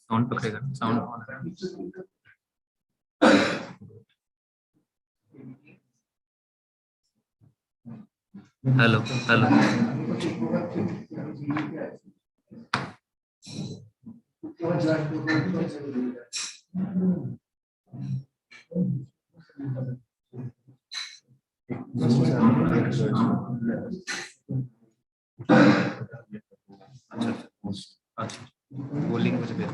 Sound पकड़ेगा, sound on है। Hello hello, अच्छा वो लिंक मुझे भेज।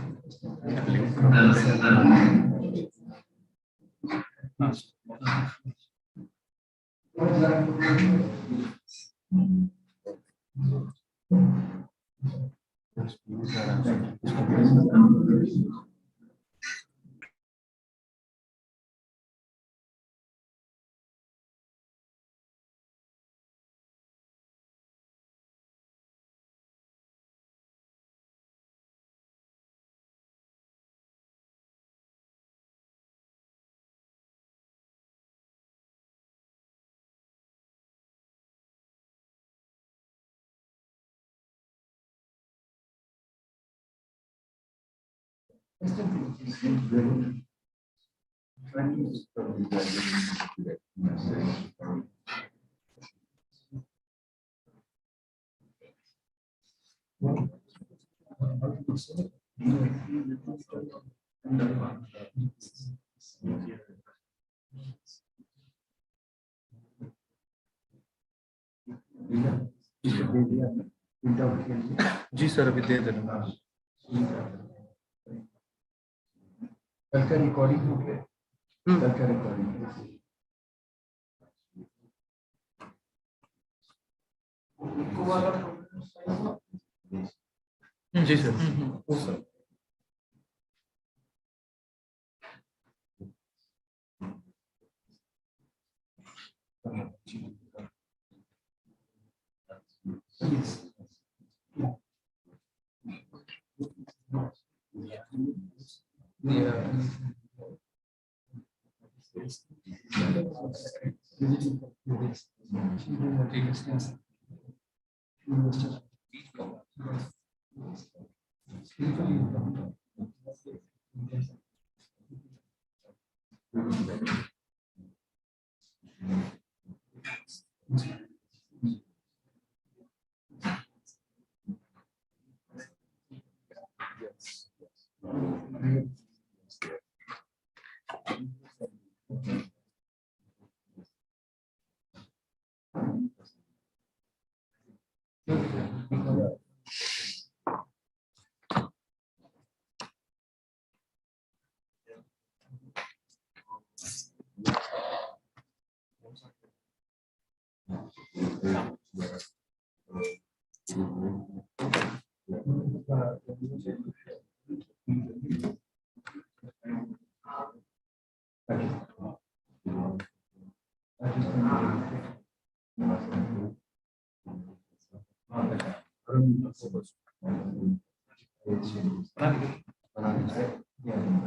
जी सर, अभी दे देना। कल का रिकॉर्डिंग हो गया, कल का रिकॉर्डिंग जी सर। वो सर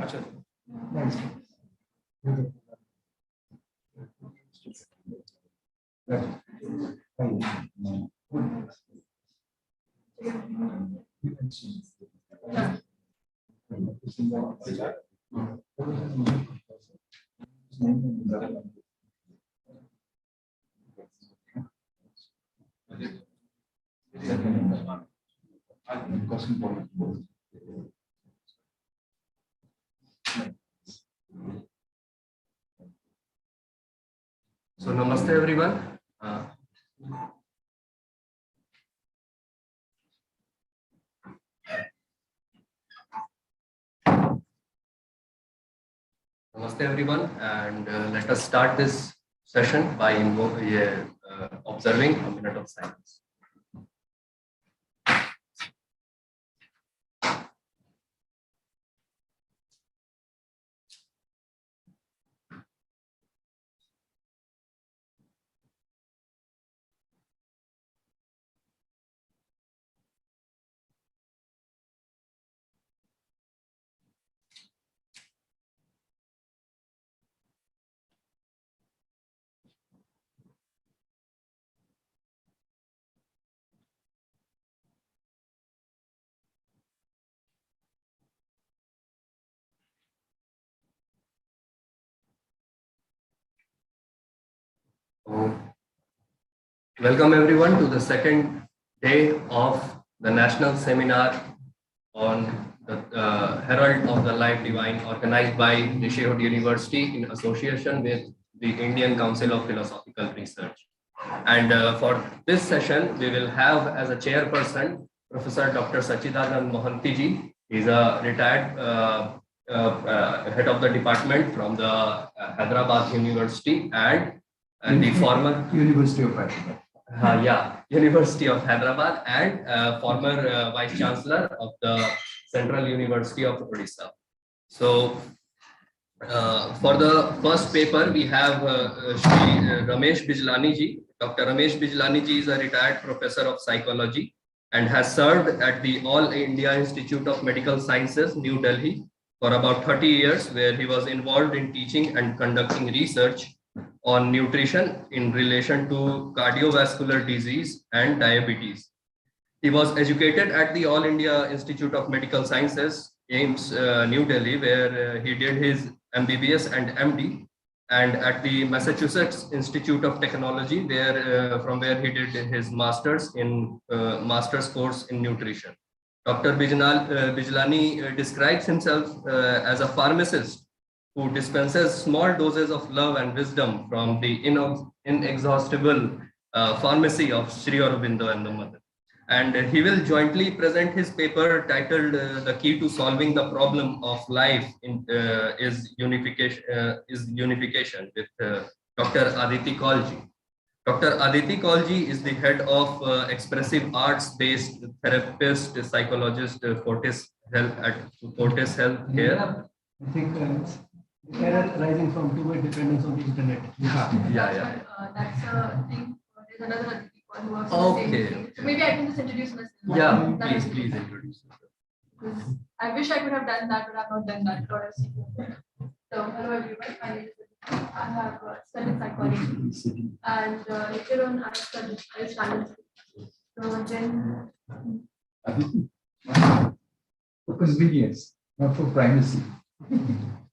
अच्छा So namaste everyone. Namaste everyone, and let us start this session by observing a minute of silence. So, welcome everyone to the second day of the national seminar on the Herald of the Life Divine, organized by Rishihood University in association with the Indian Council of Philosophical Research. And for this session, we will have as a chairperson Professor Dr Sachidananda Mishra ji. He is a retired head of the department from the Hyderabad University and the former University of Hyderabad. University of Hyderabad and former Vice Chancellor of the Central University of Odisha. So, for the first paper, we have Sri Ramesh Bijlani ji. Dr. Ramesh Bijlani ji is a retired professor of psychology and has served at the All India Institute of Medical Sciences, New Delhi, for about 30 years, where he was involved in teaching and conducting research on nutrition in relation to cardiovascular disease and diabetes. He was educated at the All India Institute of Medical Sciences, AIIMS, New Delhi, where he did his MBBS and MD, and at the Massachusetts Institute of Technology, from where he did his master's course in nutrition. Dr. Bijlani describes himself as a pharmacist who dispenses small doses of love and wisdom from the inexhaustible pharmacy of Sri Aurobindo and the Mother. And he will jointly present his paper titled "The Key to Solving the Problem of Life is Unification" with Dr. Aditi Kaulji. Dr. Aditi Kaulji is the head of expressive arts-based therapist, psychologist, Fortis Health Healthcare. I think error arising from too much dependence on the internet. That's a thing. There's another Aditi who works Okay. in the same thing. So maybe I can just introduce myself. Yeah, That please would be introduce yourself. because I wish I could have done that, but I've not done that. So, hello everyone. My name is Aditi. I have studied psychology, and later on I studied standards. So then, For convenience, not for privacy.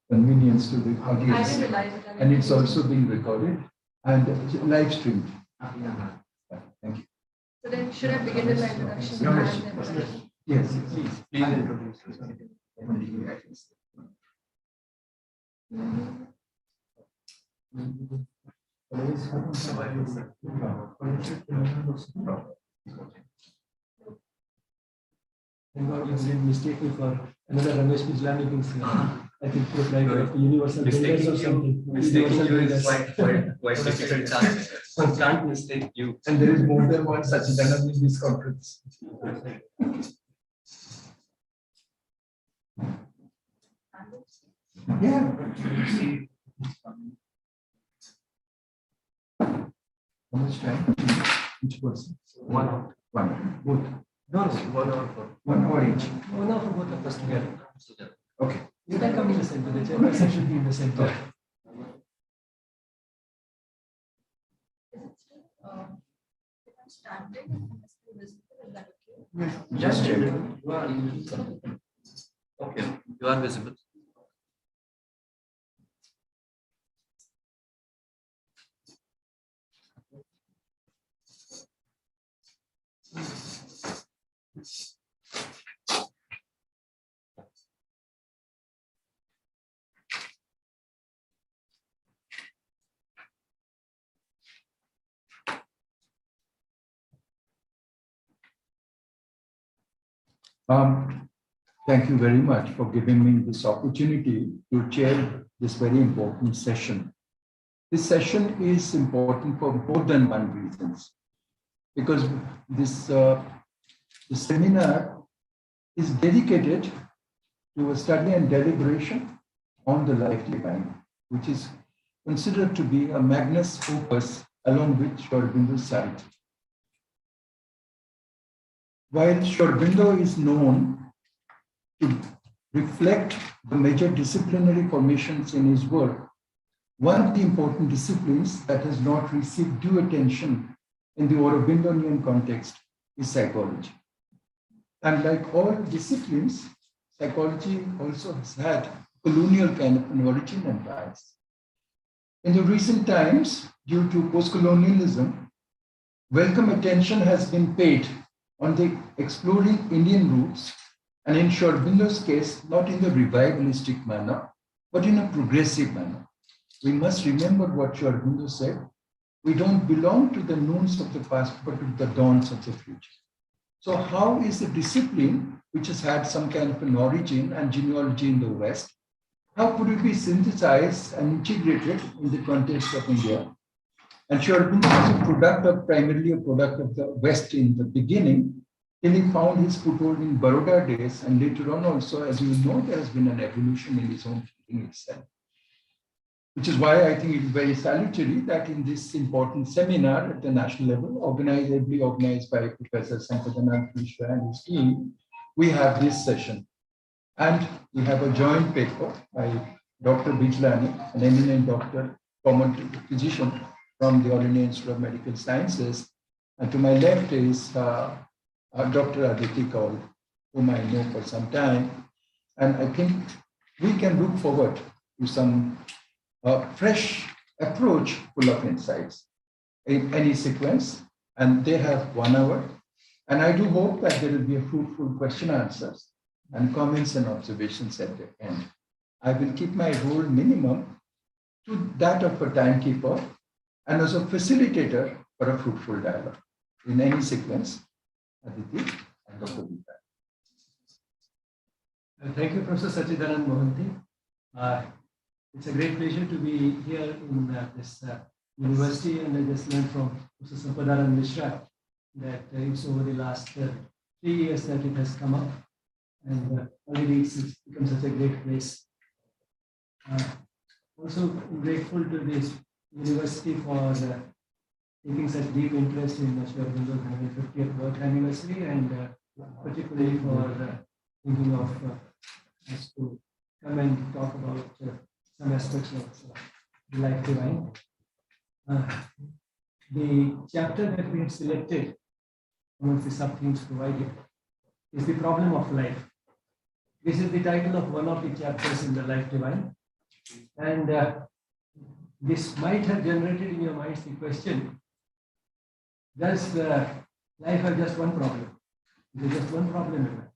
Convenience to the I audience. didn't realize it. And it's also being recorded and live streamed. Thank you. So then, should I begin with my introduction? Yes. And then- Yes, Please introduce yourself. Thank God you didn't mistake me for another Ramesh Bijlani who's, I think, put like a universal builders or something. Mistaking Universal you is builders. quite difficult task. One can't mistake you. And there is more than one Sachidananda in this conference. Yeah. How much time? Each person? 1 hour. One. Both. No, 1 hour for 1 hour each. one of both of us together. Okay. You can come in the center. The chairperson should be in the center. Is it still, if I'm standing, am I still visible? Is that okay? Just check. Okay, you are visible. Thank you very much for giving me this opportunity to chair this very important session. This session is important for more than one reasons, because this seminar is dedicated to a study and deliberation on the life divine, which is considered to be a magnus opus along which Sri Aurobindo cited. While Sri Aurobindo is known to reflect the major disciplinary formations in his work, one of the important disciplines that has not received due attention in the Aurobindonian context is psychology. And like all disciplines, psychology also has had colonial kind of an origin and bias. In the recent times, due to post-colonialism, welcome attention has been paid on the exploring Indian roots, and in Sri Aurobindo's case, not in the revivalistic manner, but in a progressive manner. We must remember what Sri Aurobindo said. We don't belong to the noons of the past, but to the dawns of the future. So how is a discipline which has had some kind of an origin and genealogy in the West, how could it be synthesized and integrated in the context of India? And Sri Aurobindo was primarily a product of the West in the beginning, till he found his foothold in Baroda days, and later on also, as you know, there has been an evolution in his own thinking itself. Which is why I think it is very salutary that in this important seminar at the national level, ably organized by Professor Sachidananda Mishra and his team, we have this session. And we have a joint paper by Dr. Bijlani, an eminent doctor, common physician from the All India Institute of Medical Sciences. And to my left is Dr. Aditi Kaul, whom I know for some time. And I think we can look forward to some fresh approach full of insights in any sequence. And they have 1 hour. And I do hope that there will be a fruitful question answers and comments and observations at the end. I will keep my role minimum to that of a timekeeper and as a facilitator for a fruitful dialogue in any sequence. Aditi and Dr. Vita. Thank you, Professor Sachidananda Mohanty. It's a great pleasure to be here in this university, and I just learned from Professor Sachidananda Mishra that it's over the last 3 years that it has come up, and already it's become such a great place. Also grateful to this university for taking such deep interest in Sri Aurobindo's 150th birth anniversary, and particularly for thinking of us to come and talk about some aspects of the life divine. The chapter that we have selected amongst the sub-themes provided is the problem of life. This is the title of one of the chapters in the life divine. And this might have generated in your minds the question, does life have just one problem? Is there just one problem in life?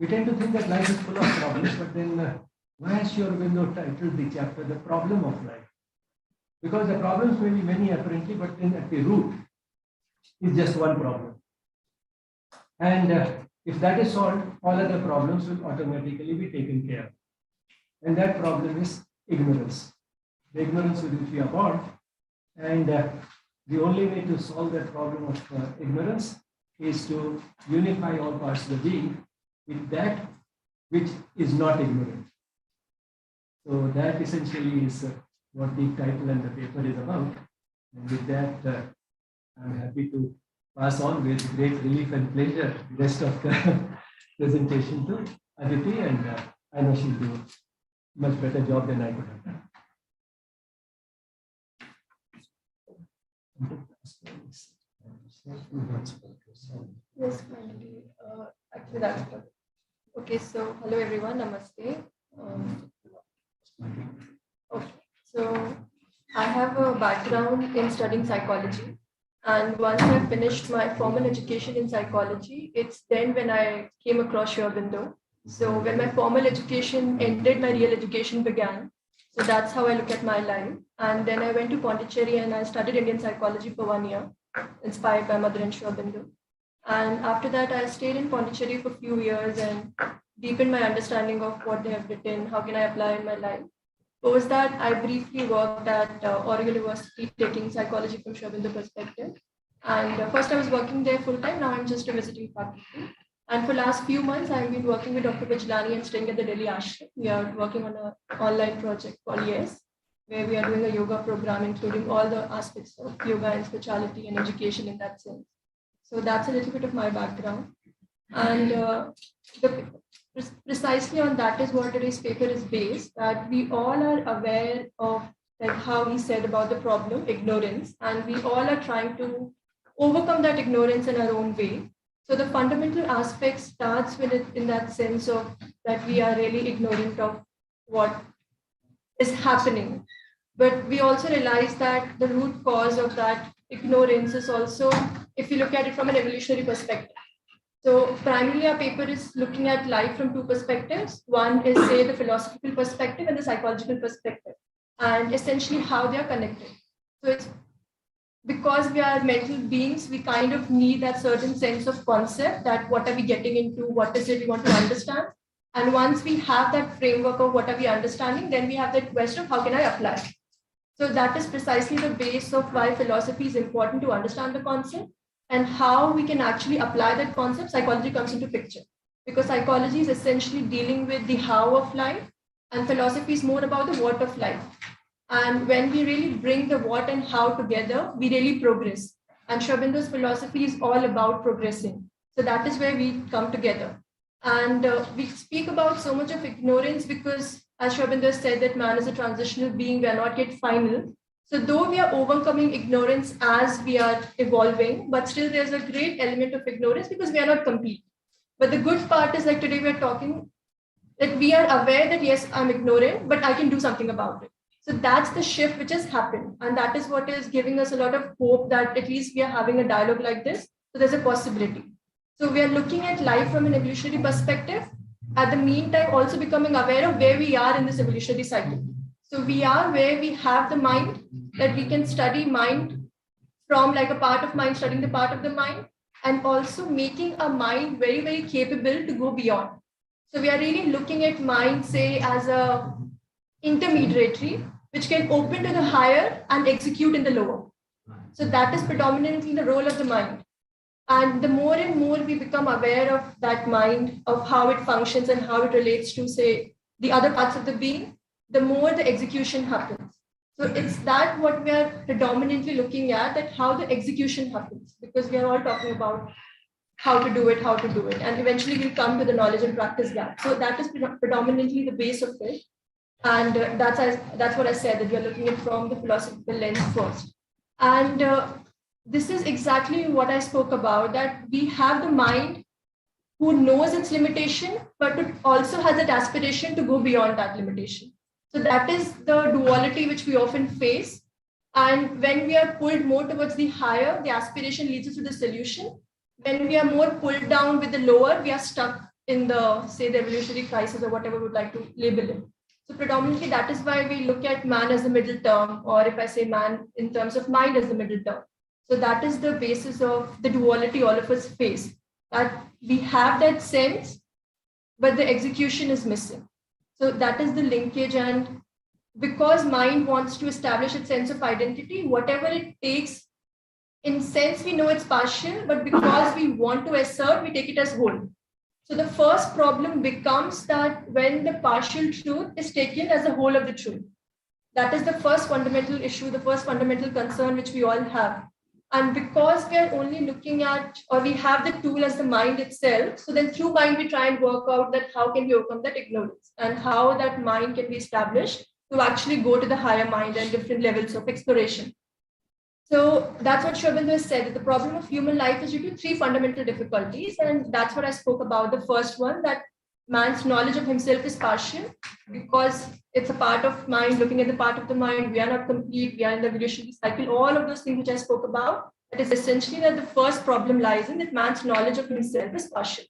We tend to think that life is full of problems, but then why has Sri Aurobindo titled the chapter The Problem of Life? Because the problems may be many apparently, but then at the root is just one problem. And if that is solved, all other problems will automatically be taken care of. And that problem is ignorance. The ignorance with which we are born. And the only way to solve that problem of ignorance is to unify all parts of the being with that which is not ignorant. So that essentially is what the title and the paper is about. And with that, I'm happy to pass on with great relief and pleasure the rest of the presentation to Aditi, and I know she'll do a much better job than I could have done. Yes, finally. Actually, that's good. Okay, so hello everyone, namaste. Okay, so I have a background in studying psychology, and once I finished my formal education in psychology, it's then when I came across Sri Aurobindo. So when my formal education ended, my real education began. So that's how I look at my life. And then I went to Pondicherry and I studied Indian psychology for 1 year, inspired by Mother and Sri Aurobindo. And after that, I stayed in Pondicherry for a few years and deepened my understanding of what they have written, how can I apply in my life. Post that, I briefly worked at Oregon University, taking psychology from Sri Aurobindo perspective. And first I was working there full time, now I'm just a visiting faculty. And for last few months, I've been working with Dr. Bijlani and staying at the Delhi Ashram. We are working on an online project called Yes, where we are doing a yoga program, including all the aspects of yoga and spirituality and education in that sense. So that's a little bit of my background. And precisely on that is what today's paper is based, that we all are aware of like how he said about the problem, ignorance, and we all are trying to overcome that ignorance in our own way. So the fundamental aspect starts with it in that sense of that we are really ignorant of what is happening. But we also realize that the root cause of that ignorance is also, if you look at it from an evolutionary perspective. So primarily our paper is looking at life from two perspectives. One is, say, the philosophical perspective and the psychological perspective, and essentially how they are connected. So it's because we are mental beings, we kind of need that certain sense of concept, that what are we getting into, what is it we want to understand. And once we have that framework of what are we understanding, then we have that question of how can I apply? So that is precisely the base of why philosophy is important, to understand the concept and how we can actually apply that concept. Psychology comes into picture, because psychology is essentially dealing with the how of life, and philosophy is more about the what of life. And when we really bring the what and how together, we really progress. And Sri Aurobindo's philosophy is all about progressing. So that is where we come together. And we speak about so much of ignorance because, as Sri Aurobindo said, that man is a transitional being, we are not yet final. So though we are overcoming ignorance as we are evolving, but still there's a great element of ignorance because we are not complete. But the good part is, like today we are talking, that we are aware that yes, I'm ignorant, but I can do something about it. So that's the shift which has happened. And that is what is giving us a lot of hope that at least we are having a dialogue like this. So there's a possibility. So we are looking at life from an evolutionary perspective. At the meantime, also becoming aware of where we are in this evolutionary cycle. So we are where we have the mind, that we can study mind from like a part of mind, studying the part of the mind, and also making a mind very, very capable to go beyond. So we are really looking at mind, say, as a intermediary, which can open to the higher and execute in the lower. So that is predominantly the role of the mind. And the more and more we become aware of that mind, of how it functions and how it relates to, say, the other parts of the being, the more the execution happens. So it's that what we are predominantly looking at, that how the execution happens, because we are all talking about how to do it, and eventually we'll come to the knowledge and practice gap. So that is predominantly the base of it. And that's what I said, that we are looking at from the philosophical lens first. And this is exactly what I spoke about, that we have the mind who knows its limitation, but it also has that aspiration to go beyond that limitation. So that is the duality which we often face. And when we are pulled more towards the higher, the aspiration leads us to the solution. When we are more pulled down with the lower, we are stuck in the, say, the evolutionary crisis or whatever we would like to label it. So predominantly, that is why we look at man as the middle term, or if I say man in terms of mind as the middle term. So that is the basis of the duality all of us face, that we have that sense, but the execution is missing. So that is the linkage. And because mind wants to establish its sense of identity, whatever it takes, in sense, we know it's partial, but because we want to assert, we take it as whole. So the first problem becomes that when the partial truth is taken as the whole of the truth. That is the first fundamental issue, the first fundamental concern which we all have. And because we are only looking at, or we have the tool as the mind itself, so then through mind we try and work out that how can we overcome that ignorance and how that mind can be established to actually go to the higher mind and different levels of exploration. So that's what Sri Aurobindo has said, that the problem of human life is due to three fundamental difficulties. And that's what I spoke about. The first one, that man's knowledge of himself is partial because it's a part of mind, looking at the part of the mind. We are not complete. We are in the evolutionary cycle. All of those things which I spoke about, it is essentially that the first problem lies in that man's knowledge of himself is partial.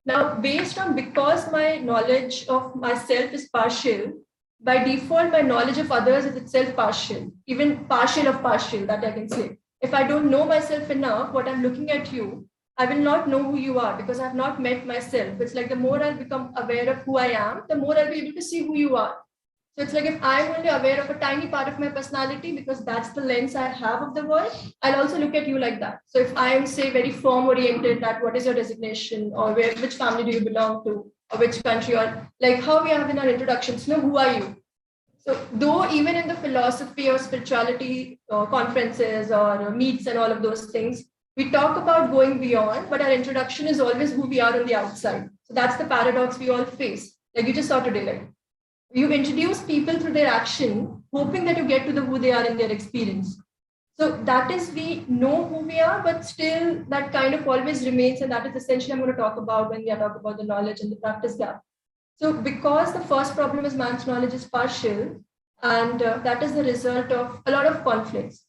Now, based on, because my knowledge of myself is partial, by default, my knowledge of others is itself partial, even partial of partial, that I can say. If I don't know myself enough, what I'm looking at you, I will not know who you are because I've not met myself. It's like the more I'll become aware of who I am, the more I'll be able to see who you are. So it's like if I'm only aware of a tiny part of my personality because that's the lens I have of the world, I'll also look at you like that. So if I am, say, very form-oriented, that what is your designation or which family do you belong to or which country, or like how we have in our introductions, who are you? So though even in the philosophy or spirituality conferences or meets and all of those things, we talk about going beyond, but our introduction is always who we are on the outside. So that's the paradox we all face. Like you just saw today, like you introduce people through their action, hoping that you get to the who they are in their experience. So that is, we know who we are, but still that kind of always remains. And that is essentially I'm going to talk about when we are talking about the knowledge and the practice gap. So because the first problem is man's knowledge is partial, And that is the result of a lot of conflicts.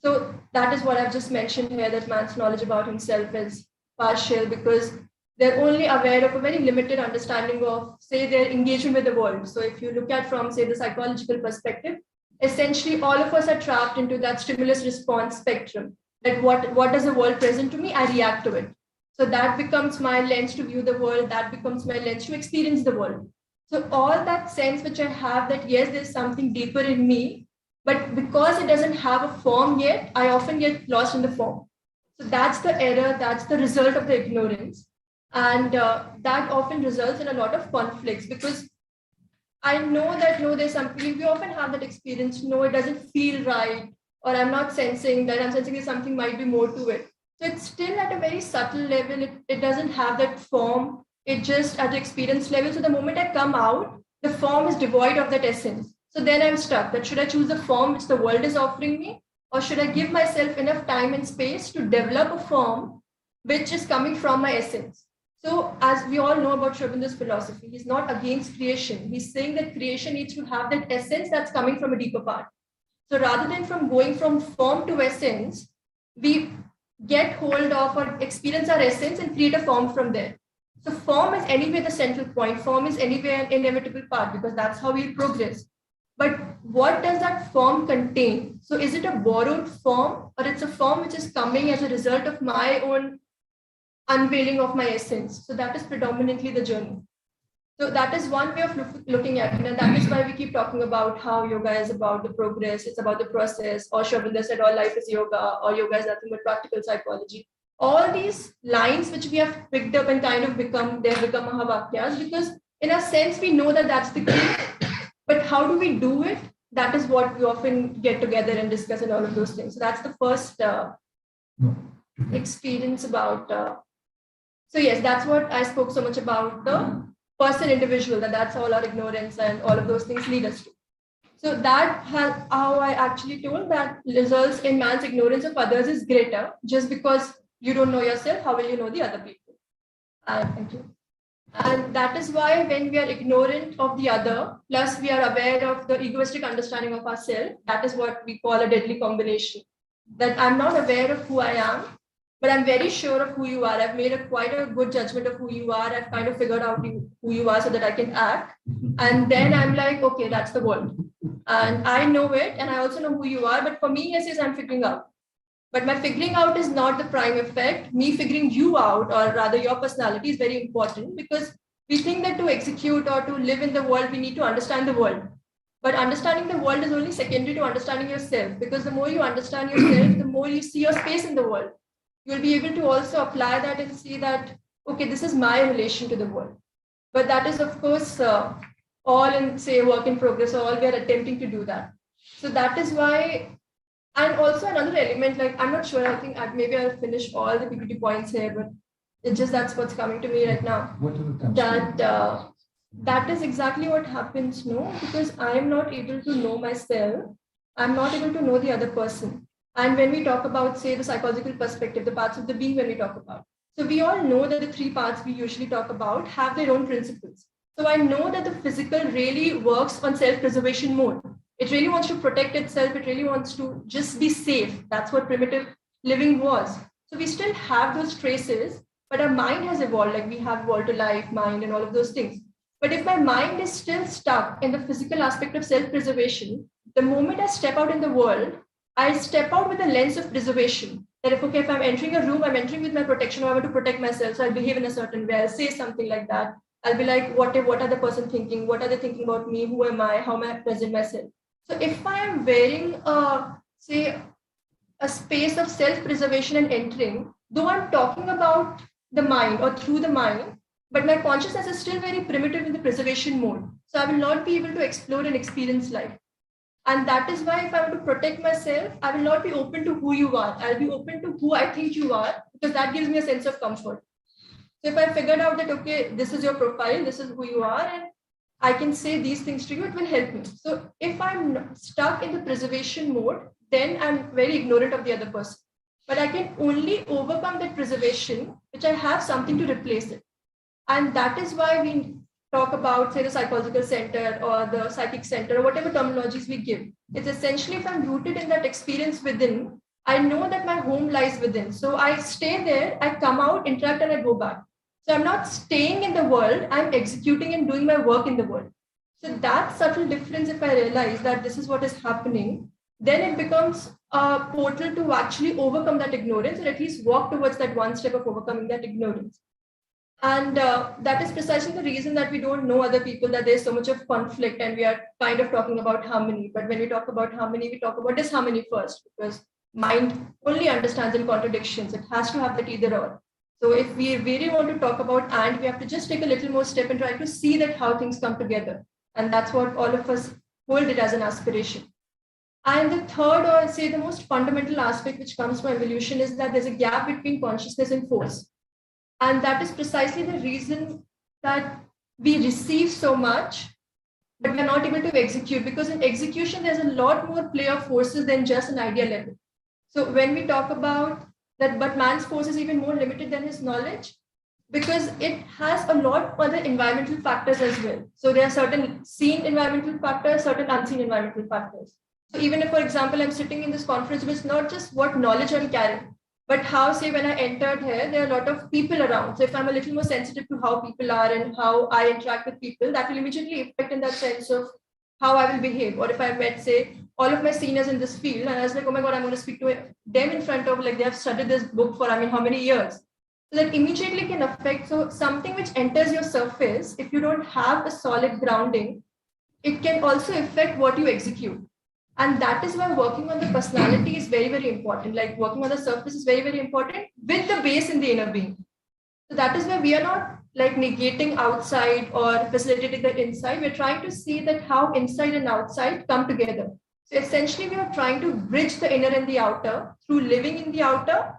So that is what I've just mentioned here, that man's knowledge about himself is partial because they're only aware of a very limited understanding of, say, their engagement with the world. So if you look at from, say, the psychological perspective, essentially all of us are trapped into that stimulus response spectrum. That what does the world present to me? I react to it. So that becomes my lens to view the world. That becomes my lens to experience the world. So all that sense which I have that, yes, there's something deeper in me, but because it doesn't have a form yet, I often get lost in the form. So that's the error, that's the result of the ignorance. And that often results in a lot of conflicts because I know that, no, there's something, we often have that experience, no, it doesn't feel right, or I'm not sensing that, I'm sensing that something might be more to it. So it's still at a very subtle level, it doesn't have that form, it just at the experience level. So the moment I come out, the form is devoid of that essence. So then I'm stuck, that should I choose the form which the world is offering me, or should I give myself enough time and space to develop a form which is coming from my essence? So as we all know about Sri Aurobindo's philosophy, he's not against creation. He's saying that creation needs to have that essence that's coming from a deeper part. So rather than from going from form to essence, we get hold of or experience our essence and create a form from there. So form is anyway the central point. Form is anyway an inevitable part because that's how we progress. But what does that form contain? So is it a borrowed form, or it's a form which is coming as a result of my own unveiling of my essence? So that is predominantly the journey. So that is one way of looking at it. And that is why we keep talking about how yoga is about the progress, it's about the process, or Sri Aurobindo said all life is yoga, or yoga is nothing but practical psychology. All these lines which we have picked up and kind of become Mahavakyas, because in a sense, we know that that's the key. But how do we do it? That is what we often get together and discuss and all of those things. So that's the first experience about. So yes, that's what I spoke so much about, the person, individual, that's all our ignorance and all of those things lead us to. So that has how I actually told that results in man's ignorance of others is greater. Just because you don't know yourself, how will you know the other people? Thank you. And that is why when we are ignorant of the other, plus we are aware of the egoistic understanding of ourselves, that is what we call a deadly combination. That I'm not aware of who I am, but I'm very sure of who you are. I've made quite a good judgment of who you are. I've kind of figured out who you are so that I can act. And then I'm like, okay, that's the world. And I know it, and I also know who you are. But for me, yes, I'm figuring out. But my figuring out is not the prime effect. Me figuring you out, or rather your personality, is very important because we think that to execute or to live in the world, we need to understand the world. But understanding the world is only secondary to understanding yourself, because the more you understand yourself, the more you see your space in the world. You'll be able to also apply that and see that, okay, this is my relation to the world. But that is, of course, all in, say, work in progress, all we are attempting to do that. So that is why. And also another element, like, I'm not sure, I think maybe I'll finish all the PPT points here, but it's just that's what's coming to me right now. That is exactly what happens, no? Because I am not able to know myself. I'm not able to know the other person. And when we talk about, say, the psychological perspective, the parts of the being when we talk about. So we all know that the three parts we usually talk about have their own principles. So I know that the physical really works on self-preservation mode. It really wants to protect itself. It really wants to just be safe. That's what primitive living was. So we still have those traces, but our mind has evolved. Like we have evolved to life, mind, and all of those things. But if my mind is still stuck in the physical aspect of self-preservation, the moment I step out in the world, I step out with a lens of preservation. That if I'm entering a room, I'm entering with my protection, or I want to protect myself. So I'll behave in a certain way. I'll say something like that. I'll be like, what are the person thinking? What are they thinking about me? Who am I? How am I present myself? So if I am wearing, say, a space of self-preservation and entering, though I'm talking about the mind or through the mind, but my consciousness is still very primitive in the preservation mode. So I will not be able to explore and experience life. And that is why if I want to protect myself, I will not be open to who you are. I'll be open to who I think you are, because that gives me a sense of comfort. So if I figured out that, okay, this is your profile, this is who you are, and I can say these things to you, it will help me. So if I'm stuck in the preservation mode, then I'm very ignorant of the other person. But I can only overcome that preservation, which I have something to replace it. And that is why we talk about, say, the psychological center or the psychic center or whatever terminologies we give, it's essentially if I'm rooted in that experience within, I know that my home lies within. So I stay there, I come out, interact, and I go back. So I'm not staying in the world, I'm executing and doing my work in the world. So that subtle difference, if I realize that this is what is happening, then it becomes a portal to actually overcome that ignorance, or at least walk towards that one step of overcoming that ignorance. And that is precisely the reason that we don't know other people, that there's so much of conflict and we are kind of talking about harmony. But when we talk about harmony, we talk about disharmony first, because mind only understands in contradictions. It has to have that either or. So if we really want to talk about and, we have to just take a little more step and try to see that how things come together. And that's what all of us hold it as an aspiration. And the third, or say the most fundamental aspect which comes from evolution, is that there's a gap between consciousness and force. And that is precisely the reason that we receive so much, but we're not able to execute, because in execution, there's a lot more play of forces than just an idea level. So when we talk about that, but man's force is even more limited than his knowledge, because it has a lot of other environmental factors as well. So there are certain seen environmental factors, certain unseen environmental factors. So even if, for example, I'm sitting in this conference, it's not just what knowledge I'm carrying, but how, say, when I entered here, there are a lot of people around. So if I'm a little more sensitive to how people are and how I interact with people, that will immediately affect in that sense of how I will behave. Or if I met, say, all of my seniors in this field, and I was like, oh my God, I'm going to speak to them in front of, like, they have studied this book for, how many years. So that immediately can affect. So something which enters your surface, if you don't have a solid grounding, it can also affect what you execute. And that is why working on the personality is very, very important. Like working on the surface is very, very important with the base in the inner being. So that is why we are not like negating outside or facilitating the inside. We're trying to see that how inside and outside come together. So essentially, we are trying to bridge the inner and the outer through living in the outer,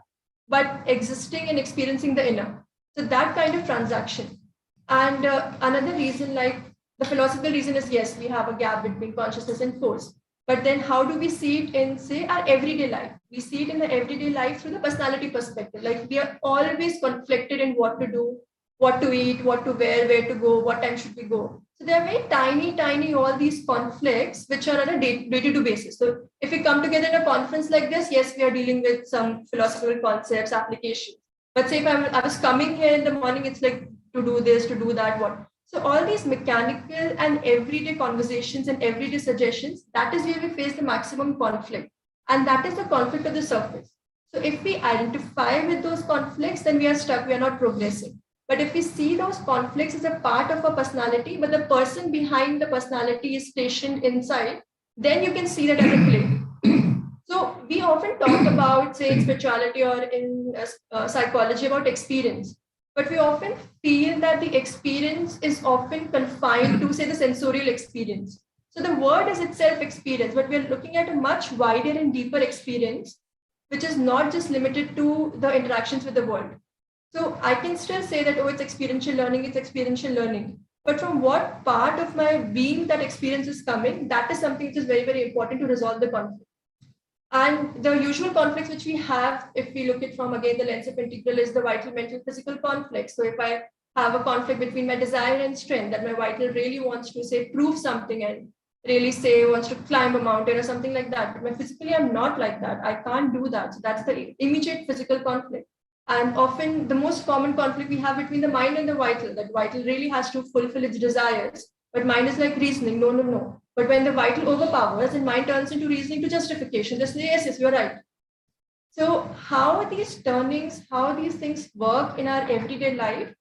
but existing and experiencing the inner. So that kind of transaction. And another reason, like the philosophical reason is, yes, we have a gap between consciousness and force. But then how do we see it in, say, our everyday life? We see it in the everyday life through the personality perspective. Like we are always conflicted in what to do, what to eat, what to wear, where to go, what time should we go. So they are very tiny, all these conflicts, which are on a day-to-day basis. So if we come together in a conference like this, yes, we are dealing with some philosophical concepts, applications. But say if I was coming here in the morning, it's like to do this, to do that, what. So all these mechanical and everyday conversations and everyday suggestions, that is where we face the maximum conflict. And that is the conflict of the surface. So if we identify with those conflicts, then we are stuck, we are not progressing. But if we see those conflicts as a part of a personality, but the person behind the personality is stationed inside, then you can see that as a play. So we often talk about, say, in spirituality or in psychology about experience. But we often feel that the experience is often confined to, say, the sensorial experience. So the word is itself experience, but we're looking at a much wider and deeper experience, which is not just limited to the interactions with the world. So I can still say that, oh, it's experiential learning, it's experiential learning. But from what part of my being that experience is coming, that is something which is very, very important to resolve the conflict. And the usual conflicts which we have, if we look at from, again, the lens of integral, is the vital, mental, physical conflict. So if I have a conflict between my desire and strength, that my vital really wants to, say, prove something and really, say, wants to climb a mountain or something like that. But my physically, I'm not like that. I can't do that. So that's the immediate physical conflict. And often the most common conflict we have between the mind and the vital, that vital really has to fulfill its desires. But mind is like reasoning, no. But when the vital overpowers and mind turns into reasoning to justification, just say, yes, you're right. So how these turnings, how these things work in our everyday life,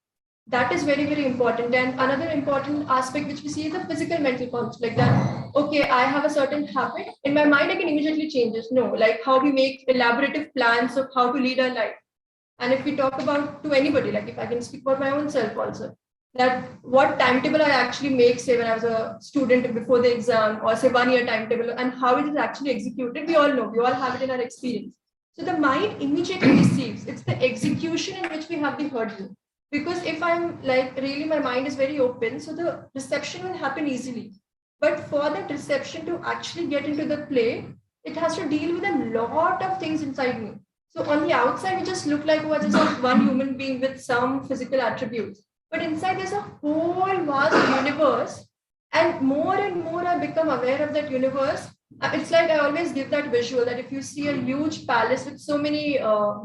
that is very, very important. And another important aspect which we see is the physical mental conflict, that, okay, I have a certain habit. In my mind, I can immediately change it. No, like how we make elaborative plans of how to lead our life. And if we talk about to anybody, like if I can speak for my own self also, that what timetable I actually make, say when I was a student before the exam, or say 1 year timetable, and how it is actually executed, we all know, we all have it in our experience. So the mind immediately receives, it's the execution in which we have the hurdle. Because if I'm like, really my mind is very open, so the reception will happen easily. But for that reception to actually get into the play, it has to deal with a lot of things inside me. So on the outside, we just look like, oh, just one human being with some physical attributes. but inside there's a whole vast universe. And more I become aware of that universe. It's like I always give that visual that if you see a huge palace with so many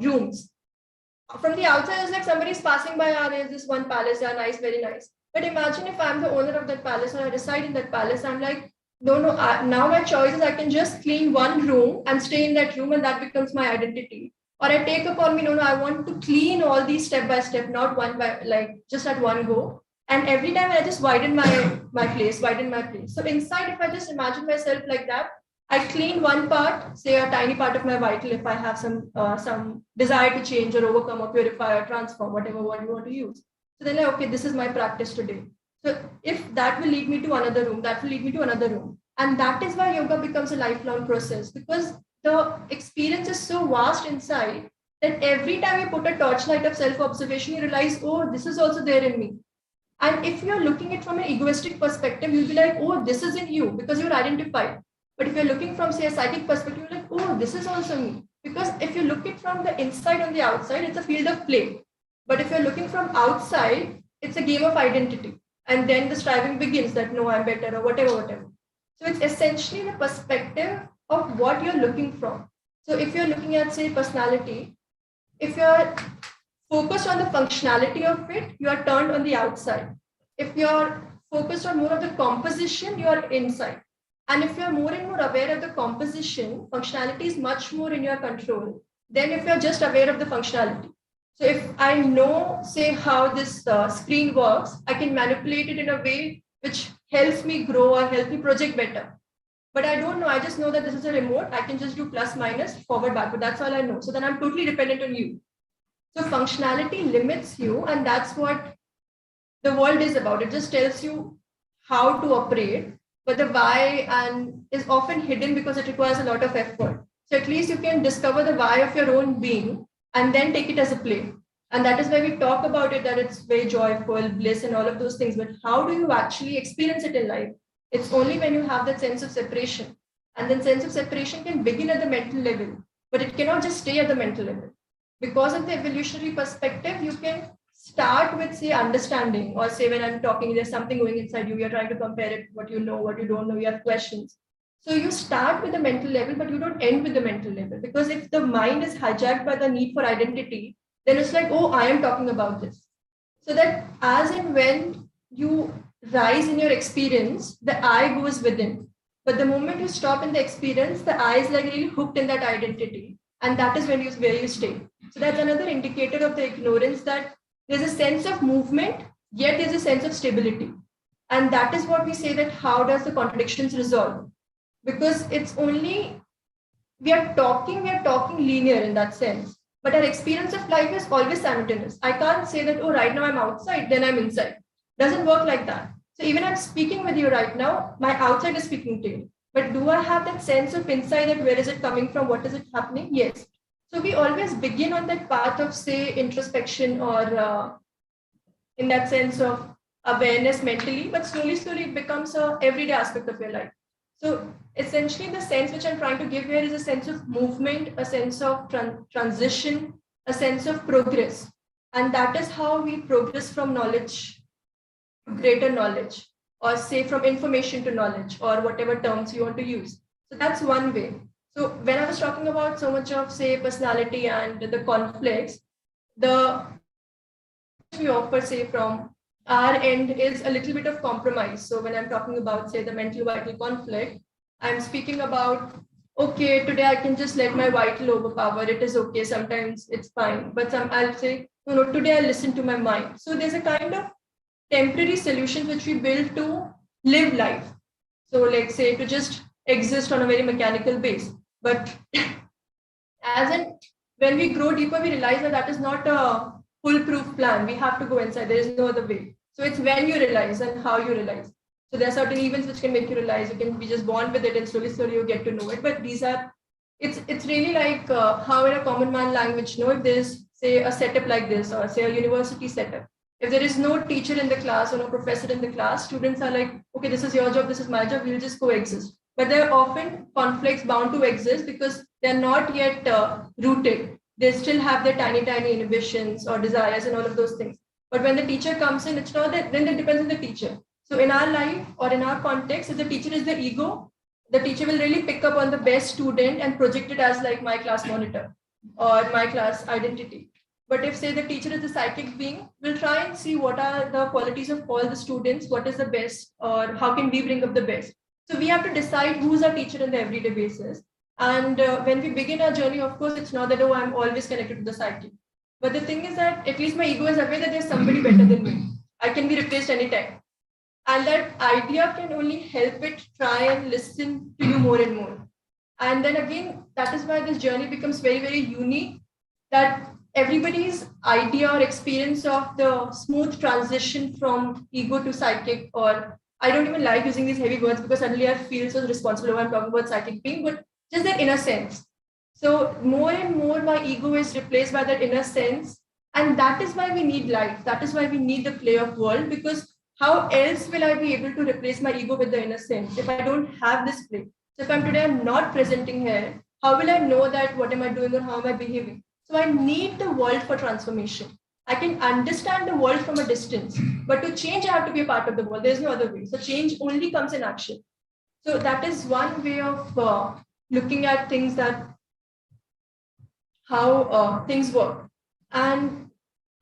rooms, from the outside, it's like somebody's passing by, there's this one palace, nice, very nice. But imagine if I'm the owner of that palace or I reside in that palace, I'm like, no, now my choice is I can just clean one room and stay in that room and that becomes my identity. Or I take upon me, no, I want to clean all these step by step, not one by, like just at one go. And every time I just widen my place. So inside, if I just imagine myself like that, I clean one part, say a tiny part of my vital, if I have some desire to change or overcome or purify or transform, whatever word you want to use. So then like, okay, this is my practice today. So if that will lead me to another room, that will lead me to another room. And that is why yoga becomes a lifelong process, because the experience is so vast inside that every time you put a torchlight of self-observation, you realize, oh, this is also there in me. And if you're looking at it from an egoistic perspective, you'll be like, oh, this is in you because you're identified. But if you're looking from, say, a psychic perspective, you're like, oh, this is also me. Because if you look at from the inside on the outside, it's a field of play. But if you're looking from outside, it's a game of identity. And then the striving begins that, no, I'm better or whatever. So it's essentially the perspective of what you're looking from. So if you're looking at, say, personality, if you're focused on the functionality of it, you are turned on the outside. If you're focused on more of the composition, you are inside. And if you're more and more aware of the composition, functionality is much more in your control than if you're just aware of the functionality. So if I know, say, how this screen works, I can manipulate it in a way which helps me grow or help me project better. But I don't know, I just know that this is a remote. I can just do plus, minus, forward, backward. That's all I know. So then I'm totally dependent on you. So functionality limits you, and that's what the world is about. It just tells you how to operate, but the why and is often hidden because it requires a lot of effort. So at least you can discover the why of your own being and then take it as a play. And that is why we talk about it, that it's very joyful, bliss and all of those things. But how do you actually experience it in life? It's only when you have that sense of separation. And then sense of separation can begin at the mental level, but it cannot just stay at the mental level. Because of the evolutionary perspective, you can start with, say, understanding, or say when I'm talking, there's something going inside you, you're trying to compare it, what you know, what you don't know, you have questions. So you start with the mental level, but you don't end with the mental level. Because if the mind is hijacked by the need for identity, then it's like, oh, I am talking about this. So that as and when you rise in your experience, the I goes within. But the moment you stop in the experience, the I is like really hooked in that identity. And that is where you stay. So that's another indicator of the ignorance, that there's a sense of movement, yet there's a sense of stability. And that is what we say, that how does the contradictions resolve? Because it's only, we are talking linear in that sense. But our experience of life is always simultaneous. I can't say that, oh, right now I'm outside, then I'm inside. Doesn't work like that. So even I'm speaking with you right now, my outside is speaking to you. But do I have that sense of inside, that where is it coming from? What is it happening? Yes. So we always begin on that path of, say, introspection, or in that sense of awareness mentally, but slowly it becomes an everyday aspect of your life. So essentially the sense which I'm trying to give here is a sense of movement, a sense of transition, a sense of progress. And that is how we progress from knowledge to greater knowledge, or say from information to knowledge, or whatever terms you want to use. So that's one way. So when I was talking about so much of, say, personality and the conflicts, the we offer, say, from our end is a little bit of compromise. So when I'm talking about, say, the mental vital conflict, I'm speaking about, okay, today I can just let my vital overpower. It is okay. Sometimes it's fine. But I'll say, no, today I listen to my mind. So there's a kind of temporary solution which we build to live life. So like, say, to just exist on a very mechanical base. But when we grow deeper, we realize that is not a foolproof plan. We have to go inside. There is no other way. So it's when you realize and how you realize. So there are certain events which can make you realize. You can be just born with it, and slowly you get to know it. But it's really like how in a common man language, if there's, say, a setup like this, or say a university setup, if there is no teacher in the class or no professor in the class, students are like, okay, this is your job, this is my job, we'll just coexist. But there are often conflicts bound to exist because they're not yet rooted. They still have their tiny inhibitions or desires and all of those things. But when the teacher comes in, it's not that, then it depends on the teacher. So in our life or in our context, if the teacher is the ego, the teacher will really pick up on the best student and project it as like my class monitor or my class identity. But if say the teacher is the psychic being, we'll try and see what are the qualities of all the students, what is the best, or how can we bring up the best. So we have to decide who's our teacher on the everyday basis. And when we begin our journey, of course, it's not that, oh, I'm always connected to the psychic. But the thing is that at least my ego is aware that there's somebody better than me. I can be replaced anytime. And that idea can only help it try and listen to you more and more. And then again, that is why this journey becomes very, very unique, that everybody's idea or experience of the smooth transition from ego to psychic, or I don't even like using these heavy words because suddenly I feel so responsible when I'm talking about psychic being, but just that inner sense. So more and more my ego is replaced by that inner sense. And that is why we need life. That is why we need the play of world, because how else will I be able to replace my ego with the inner sense if I don't have this play? So if I'm not presenting here, how will I know that what am I doing or how am I behaving? So I need the world for transformation. I can understand the world from a distance, but to change, I have to be a part of the world. There's no other way. So change only comes in action. So that is one way of looking at things, that how things work. And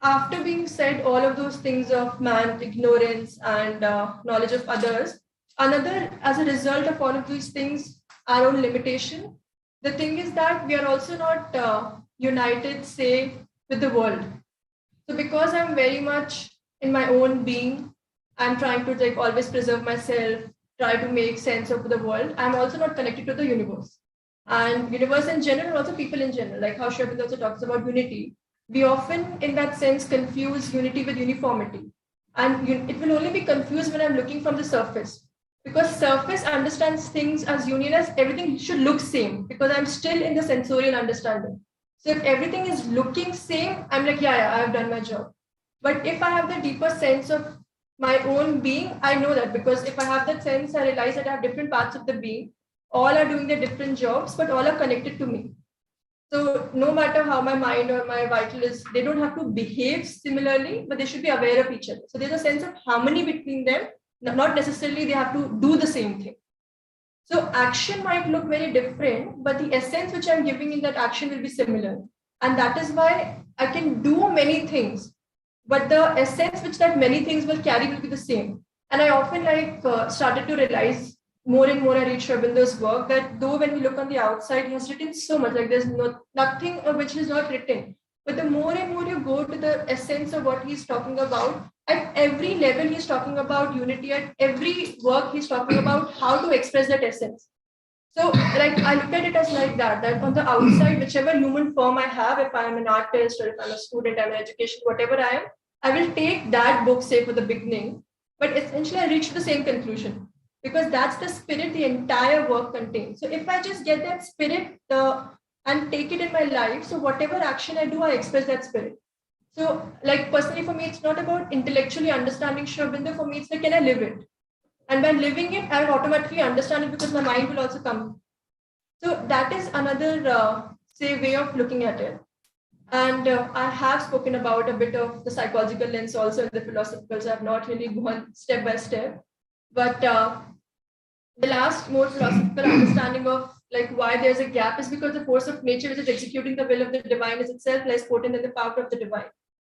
after being said all of those things of man, ignorance, and knowledge of others, another, as a result of all of these things, our own limitation, the thing is that we are also not united, say, with the world. So because I'm very much in my own being, I'm trying to like always preserve myself, try to make sense of the world. I'm also not connected to the universe. And universe in general, also people in general, like how Sri Aurobindo also talks about unity. We often, in that sense, confuse unity with uniformity. And it will only be confused when I'm looking from the surface. Because surface understands things as union, as everything should look same, because I'm still in the sensorial understanding. So if everything is looking same, I'm like, yeah, I've done my job. But if I have the deeper sense of my own being, I know that, because if I have that sense, I realize that I have different parts of the being. All are doing their different jobs, but all are connected to me. So no matter how my mind or my vital is, they don't have to behave similarly, but they should be aware of each other. So there's a sense of harmony between them. Not necessarily they have to do the same thing. So action might look very different, but the essence which I'm giving in that action will be similar. And that is why I can do many things, but the essence which that many things will carry will be the same. And I often started to realize more and more I read Sri Aurobindo's work, that though when we look on the outside, he has written so much, like there's nothing which is not written. But the more and more you go to the essence of what he's talking about, at every level he's talking about unity, at every work he's talking about how to express that essence. So like I look at it as like that on the outside, whichever human form I have, if I'm an artist or if I'm a student, I'm an education, whatever I am, I will take that book, say for the beginning, but essentially I reach the same conclusion. Because that's the spirit the entire work contains. So if I just get that spirit and take it in my life, so whatever action I do, I express that spirit. So like personally for me, it's not about intellectually understanding Sri Aurobindo. For me, it's like, can I live it? And by living it, I will automatically understand it because my mind will also come. So that is another, say, way of looking at it. And I have spoken about a bit of the psychological lens also in the philosophical, so I have not really gone step by step. But the last more philosophical understanding of like why there's a gap is because the force of nature which is executing the will of the divine is itself less potent than the power of the divine.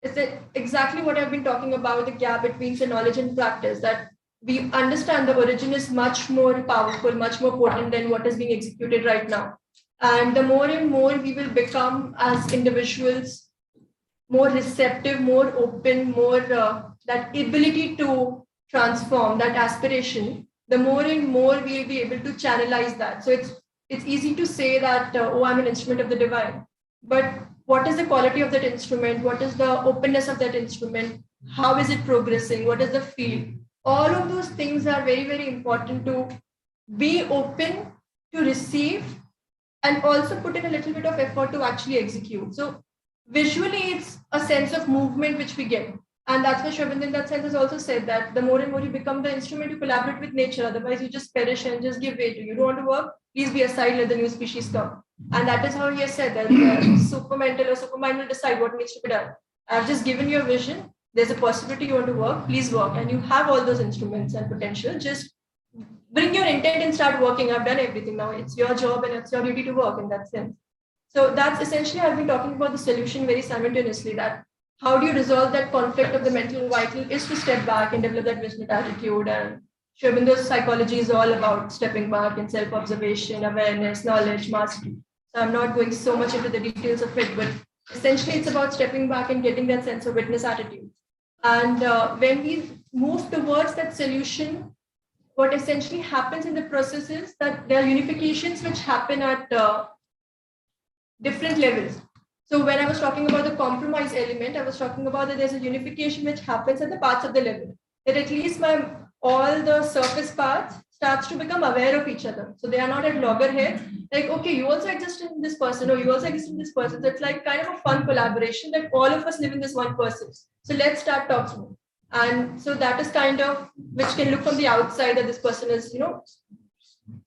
It's exactly what I've been talking about, the gap between the knowledge and practice, that we understand the origin is much more powerful, much more potent than what is being executed right now. And the more and more we will become as individuals, more receptive, more open, more that ability to transform, that aspiration, the more and more we will be able to channelize that. So it's easy to say that, oh, I'm an instrument of the divine. But what is the quality of that instrument? What is the openness of that instrument? How is it progressing? What is the field? All of those things are very, very important to be open to receive and also put in a little bit of effort to actually execute. So visually, it's a sense of movement which we get. And that's why Sri Aurobindo in that sense has also said that the more and more you become the instrument, you collaborate with nature. Otherwise, you just perish and just give way to you. Don't want to work? Please be aside, let the new species come. And that is how he has said that the supermental or supermind will decide what needs to be done. I've just given you a vision. there's a possibility you want to work, please work. And you have all those instruments and potential. Just bring your intent and start working. I've done everything now. It's your job and it's your duty to work in that sense. So that's essentially, I've been talking about the solution very simultaneously, that how do you resolve that conflict of the mental vital is to step back and develop that vigilant attitude. And Sri Aurobindo's psychology is all about stepping back and self-observation, awareness, knowledge, mastery. So I'm not going so much into the details of it, but essentially it's about stepping back and getting that sense of witness attitude. And when we move towards that solution, what essentially happens in the process is that there are unifications which happen at different levels. So when I was talking about the compromise element, I was talking about that there's a unification which happens at the parts of the level. That at least all the surface parts starts to become aware of each other. So they are not at loggerheads. Like, okay, you also exist in this person, or you also exist in this person. So it's like kind of a fun collaboration that all of us live in this one person. So let's start talking. And so that is kind of, which can look from the outside that this person is,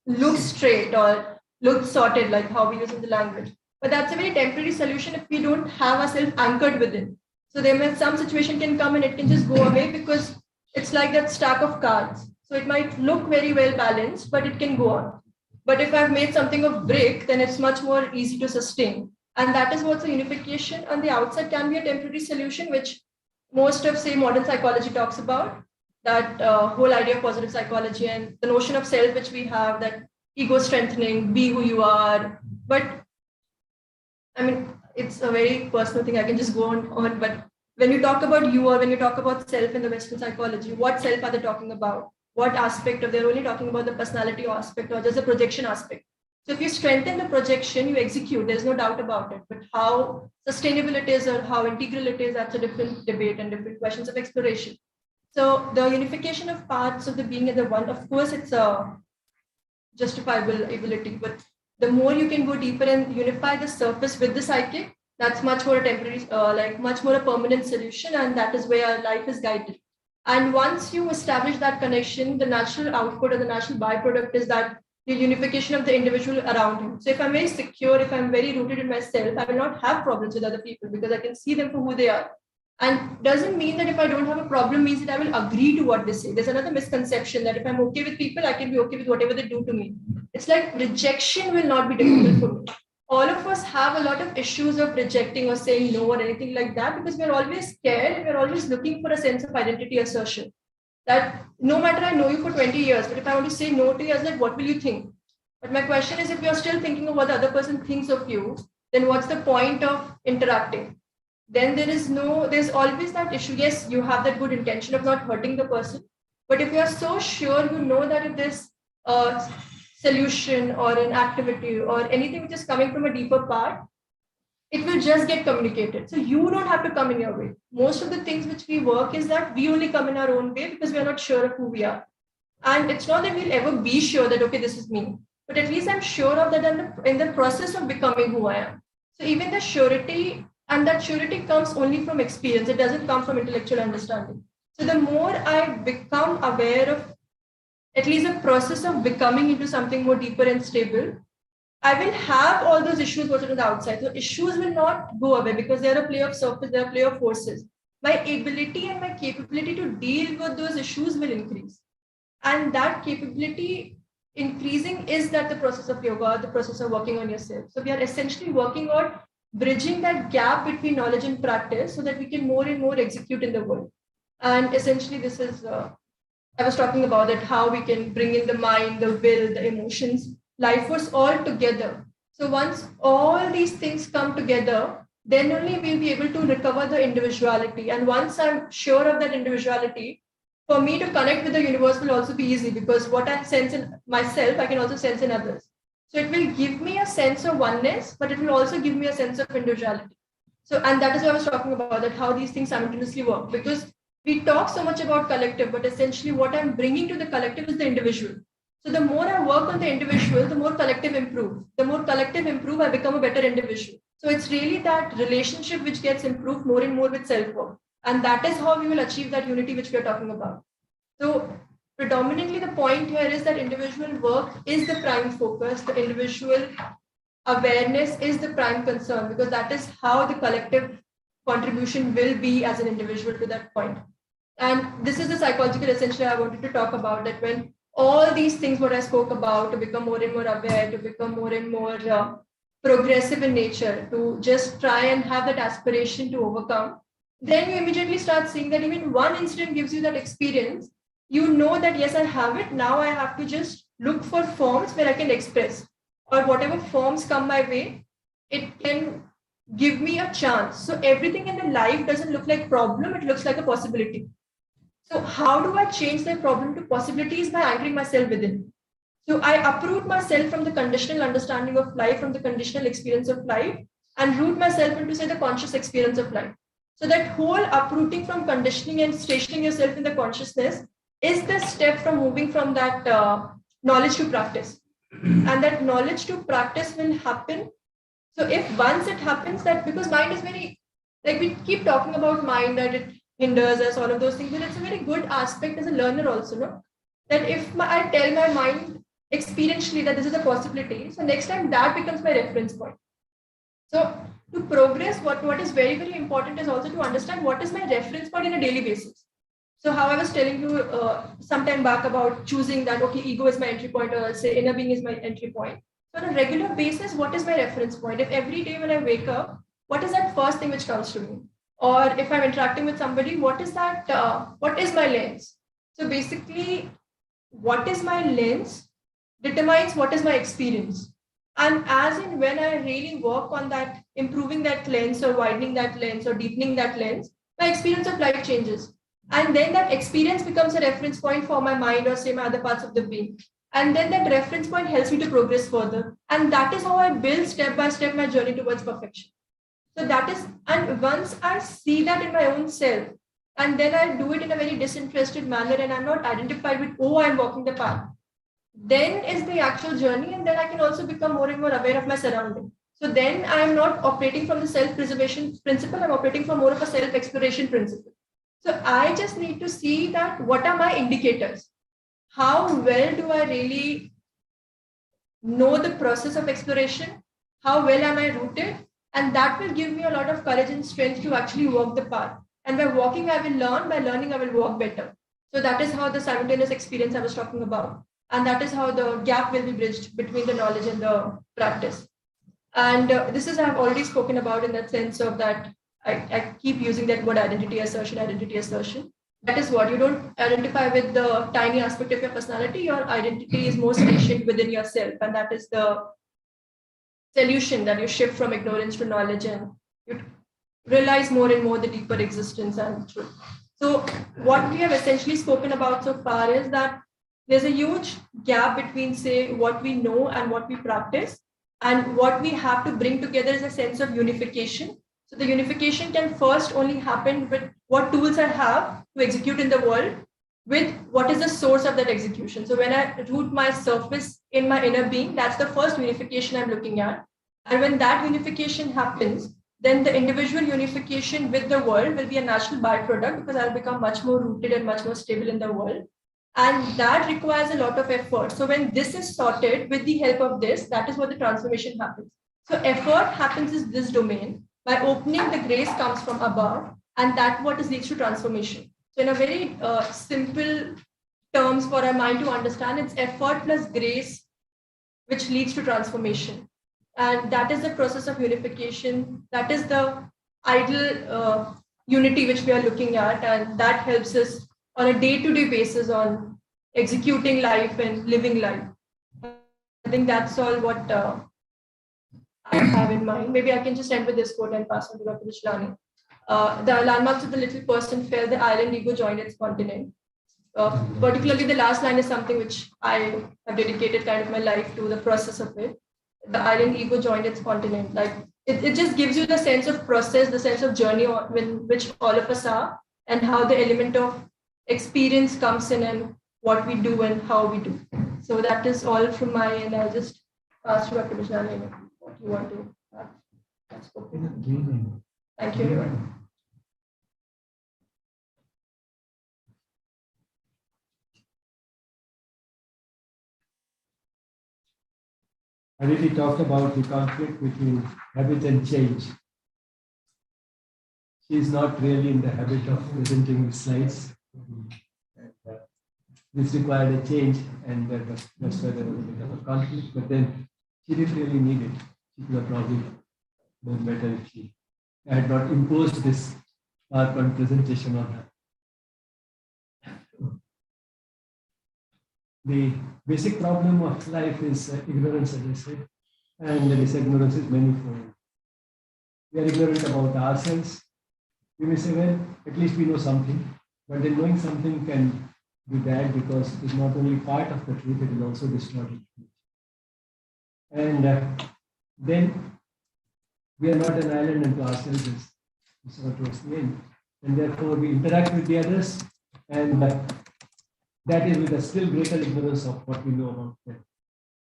looks straight or looks sorted, like how we use in the language. But that's a very temporary solution if we don't have ourselves anchored within. So there may some situation can come and it can just go away because it's like that stack of cards. So it might look very well balanced, but it can go on. But if I've made something of brick, then it's much more easy to sustain. And that is what's a unification on the outside can be a temporary solution, which most of, say, modern psychology talks about, that whole idea of positive psychology and the notion of self, which we have, that ego strengthening, be who you are. But I mean, it's a very personal thing. I can just go on. But when you talk about you or when you talk about self in the Western psychology, what self are they talking about? What aspect of they're only talking about the personality aspect or just the projection aspect. So if you strengthen the projection, you execute, there's no doubt about it. But how sustainable it is or how integral it is, that's a different debate and different questions of exploration. So the unification of parts of the being in the one, of course, it's a justifiable ability, but the more you can go deeper and unify the surface with the psychic, that's much more a temporary, much more a permanent solution. And that is where life is guided. And once you establish that connection, the natural output or the natural byproduct is that the unification of the individual around him. So if I'm very secure, if I'm very rooted in myself, I will not have problems with other people because I can see them for who they are. And doesn't mean that if I don't have a problem means that I will agree to what they say. There's another misconception that if I'm okay with people, I can be okay with whatever they do to me. It's like rejection will not be difficult for me. All of us have a lot of issues of rejecting or saying no or anything like that because we're always scared and we're always looking for a sense of identity assertion. That no matter I know you for 20 years, but if I want to say no to you, I was like, what will you think? But my question is, if you're still thinking of what the other person thinks of you, then what's the point of interacting? Then there's always that issue. Yes, you have that good intention of not hurting the person. But if you're so sure, you know that if there's a solution or an activity or anything which is coming from a deeper part, it will just get communicated. So you don't have to come in your way. Most of the things which we work is that we only come in our own way because we are not sure of who we are. And it's not that we'll ever be sure that, okay, this is me. But at least I'm sure of that in the process of becoming who I am. So even the surety, and that surety comes only from experience. It doesn't come from intellectual understanding. So the more I become aware of at least the process of becoming into something more deeper and stable, I will have all those issues on the outside. So issues will not go away because they are a play of surface, they are a play of forces. My ability and my capability to deal with those issues will increase. And that capability increasing is that the process of yoga, the process of working on yourself. So we are essentially working on bridging that gap between knowledge and practice so that we can more and more execute in the world. And essentially this is, I was talking about that, how we can bring in the mind, the will, the emotions, life force all together. So once all these things come together, then only we'll be able to recover the individuality. And once I'm sure of that individuality, for me to connect with the universe will also be easy because what I sense in myself, I can also sense in others. So it will give me a sense of oneness, but it will also give me a sense of individuality. So, and that is what I was talking about, that how these things simultaneously work, because we talk so much about collective, but essentially what I'm bringing to the collective is the individual. So the more I work on the individual, the more collective improve. The more collective improve, I become a better individual. So it's really that relationship which gets improved more and more with self-work. And that is how we will achieve that unity which we are talking about. So predominantly the point here is that individual work is the prime focus. The individual awareness is the prime concern because that is how the collective contribution will be as an individual to that point. And this is the psychological essentially I wanted to talk about, that when all these things what I spoke about, to become more and more aware, to become more and more progressive in nature, to just try and have that aspiration to overcome, then you immediately start seeing that even one incident gives you that experience. You know that, yes, I have it. Now I have to just look for forms where I can express, or whatever forms come my way, it can give me a chance. So everything in the life doesn't look like problem, it looks like a possibility. So how do I change the problem to possibilities? By anchoring myself within. So I uproot myself from the conditional understanding of life, from the conditional experience of life, and root myself into, say, the conscious experience of life. So that whole uprooting from conditioning and stationing yourself in the consciousness is the step from moving from that knowledge to practice. And that knowledge to practice will happen. So if once it happens, that because mind is very, like we keep talking about mind, that it hinders us, all of those things, but it's a very good aspect as a learner also, no? That if I tell my mind experientially that this is a possibility, so next time that becomes my reference point. So to progress, what is very, very important is also to understand what is my reference point in a daily basis. So how I was telling you some time back about choosing that, okay, ego is my entry point, or say inner being is my entry point. So on a regular basis, what is my reference point? If every day when I wake up, what is that first thing which comes to me? Or if I'm interacting with somebody, what is that? What is my lens? So basically, what is my lens determines what is my experience. And as in when I really work on that, improving that lens or widening that lens or deepening that lens, my experience of life changes. And then that experience becomes a reference point for my mind, or say my other parts of the being. And then that reference point helps me to progress further. And that is how I build step by step my journey towards perfection. So that is, and once I see that in my own self, and then I do it in a very disinterested manner, and I'm not identified with, oh, I'm walking the path, then is the actual journey. And then I can also become more and more aware of my surrounding. So then I am not operating from the self-preservation principle, I'm operating from more of a self-exploration principle. So I just need to see that what are my indicators? How well do I really know the process of exploration? How well am I rooted? And that will give me a lot of courage and strength to actually walk the path. And by walking, I will learn. By learning, I will walk better. So that is how the simultaneous experience I was talking about. And that is how the gap will be bridged between the knowledge and the practice. And this is, I've already spoken about in that sense of that, I keep using that word identity assertion. That is what, you don't identify with the tiny aspect of your personality. Your identity is more stationed within yourself. And that is the solution, that you shift from ignorance to knowledge, and you realize more and more the deeper existence and truth. So what we have essentially spoken about so far is that there's a huge gap between, say, what we know and what we practice. And what we have to bring together is a sense of unification. So the unification can first only happen with what tools I have to execute in the world, with what is the source of that execution. So when I root my surface in my inner being, that's the first unification I'm looking at. And when that unification happens, then the individual unification with the world will be a natural byproduct, because I'll become much more rooted and much more stable in the world. And that requires a lot of effort. So when this is sorted with the help of this, that is what the transformation happens. So effort happens in this domain. By opening, the grace comes from above, and that what leads to transformation. So in a very simple terms for our mind to understand, it's effort plus grace, which leads to transformation. And that is the process of unification. That is the ideal unity which we are looking at. And that helps us on a day-to-day basis on executing life and living life. I think that's all what I have in mind. Maybe I can just end with this quote and pass on to Dr. Bijlani. The landmarks of the little person fell, the island ego joined its continent. Particularly the last line is something which I have dedicated kind of my life to, the process of it. The island ego joined its continent. Like it just gives you the sense of process, the sense of journey in which all of us are, and how the element of experience comes in, and what we do and how we do. So that is all from my end. I'll just ask to Dr. Bijlani what you want to add. Thank you, everyone. I really talked about the conflict between habit and change. she is not really in the habit of presenting the slides. This required a change, and that's why there was a bit of a conflict. But then she didn't really need it. She could have probably done better if she had not imposed this PowerPoint presentation on her. The basic problem of life is ignorance, as I said, and this ignorance is manifold. We are ignorant about ourselves. We may say, well, at least we know something, but then knowing something can be bad because it is not only part of the truth, it is also distorted truth. And then we are not an island unto ourselves, as towards the end. And therefore we interact with the others, and that is with a still greater ignorance of what we know about them.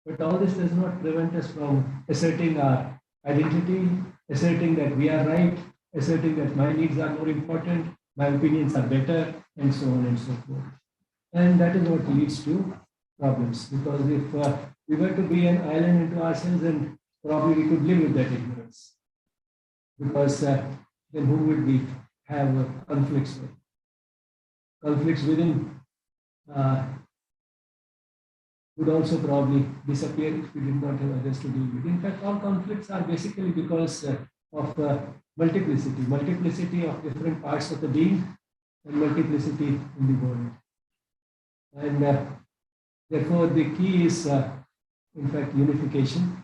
But all this does not prevent us from asserting our identity, asserting that we are right, asserting that my needs are more important, my opinions are better, and so on and so forth. And that is what leads to problems. Because if we were to be an island into ourselves, then probably we could live with that ignorance. Because then who would we have conflicts with? Conflicts within would also probably disappear if we did not have others to deal with. In fact, all conflicts are basically because of multiplicity of different parts of the being and multiplicity in the world. And therefore, the key is, in fact, unification.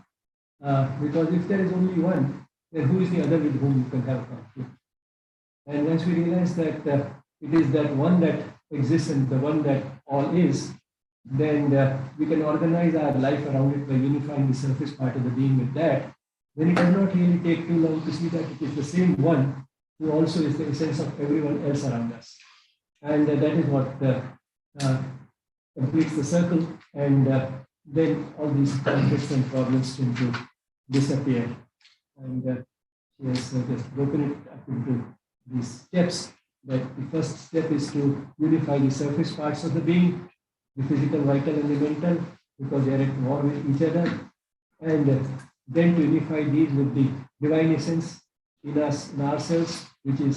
Because if there is only one, then who is the other with whom you can have a conflict? And once we realize that it is that one that exists and the one that all is, then we can organize our life around it by unifying the surface part of the being with that. Then it does not really take too long to see that it is the same one who also is the essence of everyone else around us. And that is what completes the circle, and then all these conflicts and problems tend to disappear. And she has just broken it up into these steps. That the first step is to unify the surface parts of the being, the physical, vital, and the mental, because they are at war with each other, and then to unify these with the divine essence in us, in ourselves, which is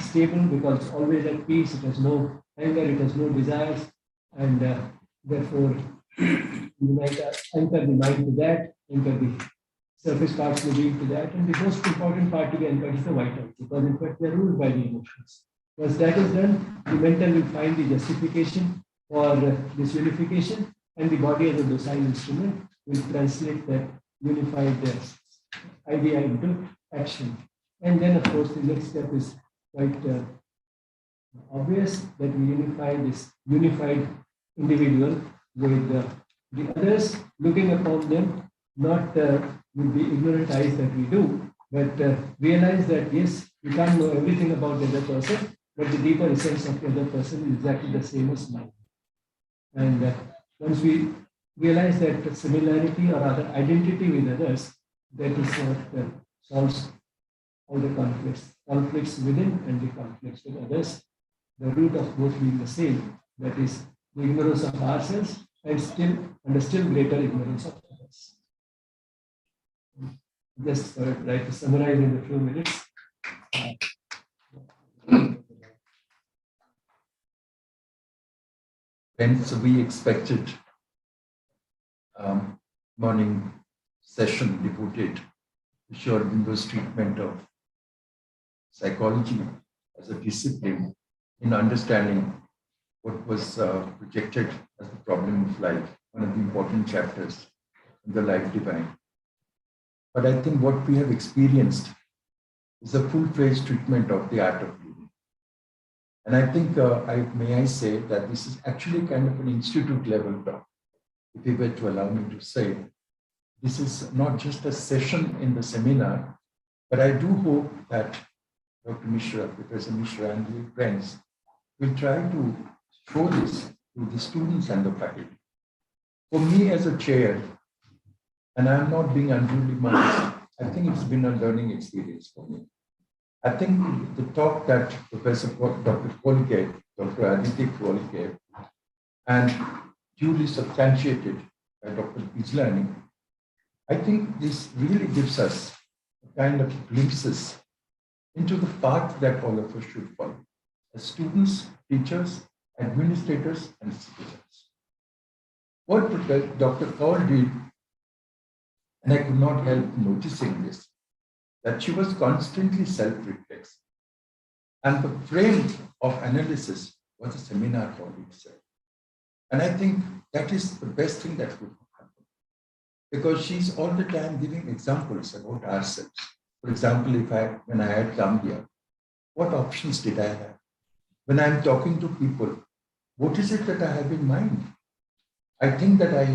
stable because it's always at peace, it has no anger, it has no desires, and therefore anchor the mind to that, anchor the surface parts of the being to that, and the most important part to be anchored is the vital, because in fact they are ruled by the emotions. Once that is done, the mental will find the justification for this unification, and the body as a docile instrument will translate that unified idea into action. And then, of course, the next step is quite obvious, that we unify this unified individual with the others, looking upon them not with the ignorant eyes that we do, but realize that yes, we can't know everything about the other person, but the deeper essence of the other person is exactly the same as mine. And once we realize that similarity or other identity with others, that is what solves all the conflicts within and the conflicts with others, the root of both being the same, that is the ignorance of ourselves and a still greater ignorance of others. Just try to summarize in a few minutes. Hence, we expected morning session devoted to Sri Aurobindo's treatment of psychology as a discipline in understanding what was projected as the problem of life, one of the important chapters in the Life Divine. But I think what we have experienced is a full-fledged treatment of the art of living. And I think, may I say that this is actually kind of an institute level talk. If you were to allow me to say, this is not just a session in the seminar, but I do hope that Dr. Mishra, Professor Mishra and the friends will try to show this to the students and the faculty. For me as a chair, and I'm not being unduly modest, I think it's been a learning experience for me. I think the talk that Professor Dr. Kolke, Dr. Aditi Kolke, and duly substantiated by Dr. Bijlani, I think this really gives us a kind of glimpses into the path that all of us should follow as students, teachers, administrators, and citizens. What Dr. Kaul did, and I could not help noticing this, that she was constantly self-reflexive. And the frame of analysis was a seminar hall itself. And I think that is the best thing that could happen, because she's all the time giving examples about ourselves. For example, when I had come here, what options did I have? When I'm talking to people, what is it that I have in mind? I think that I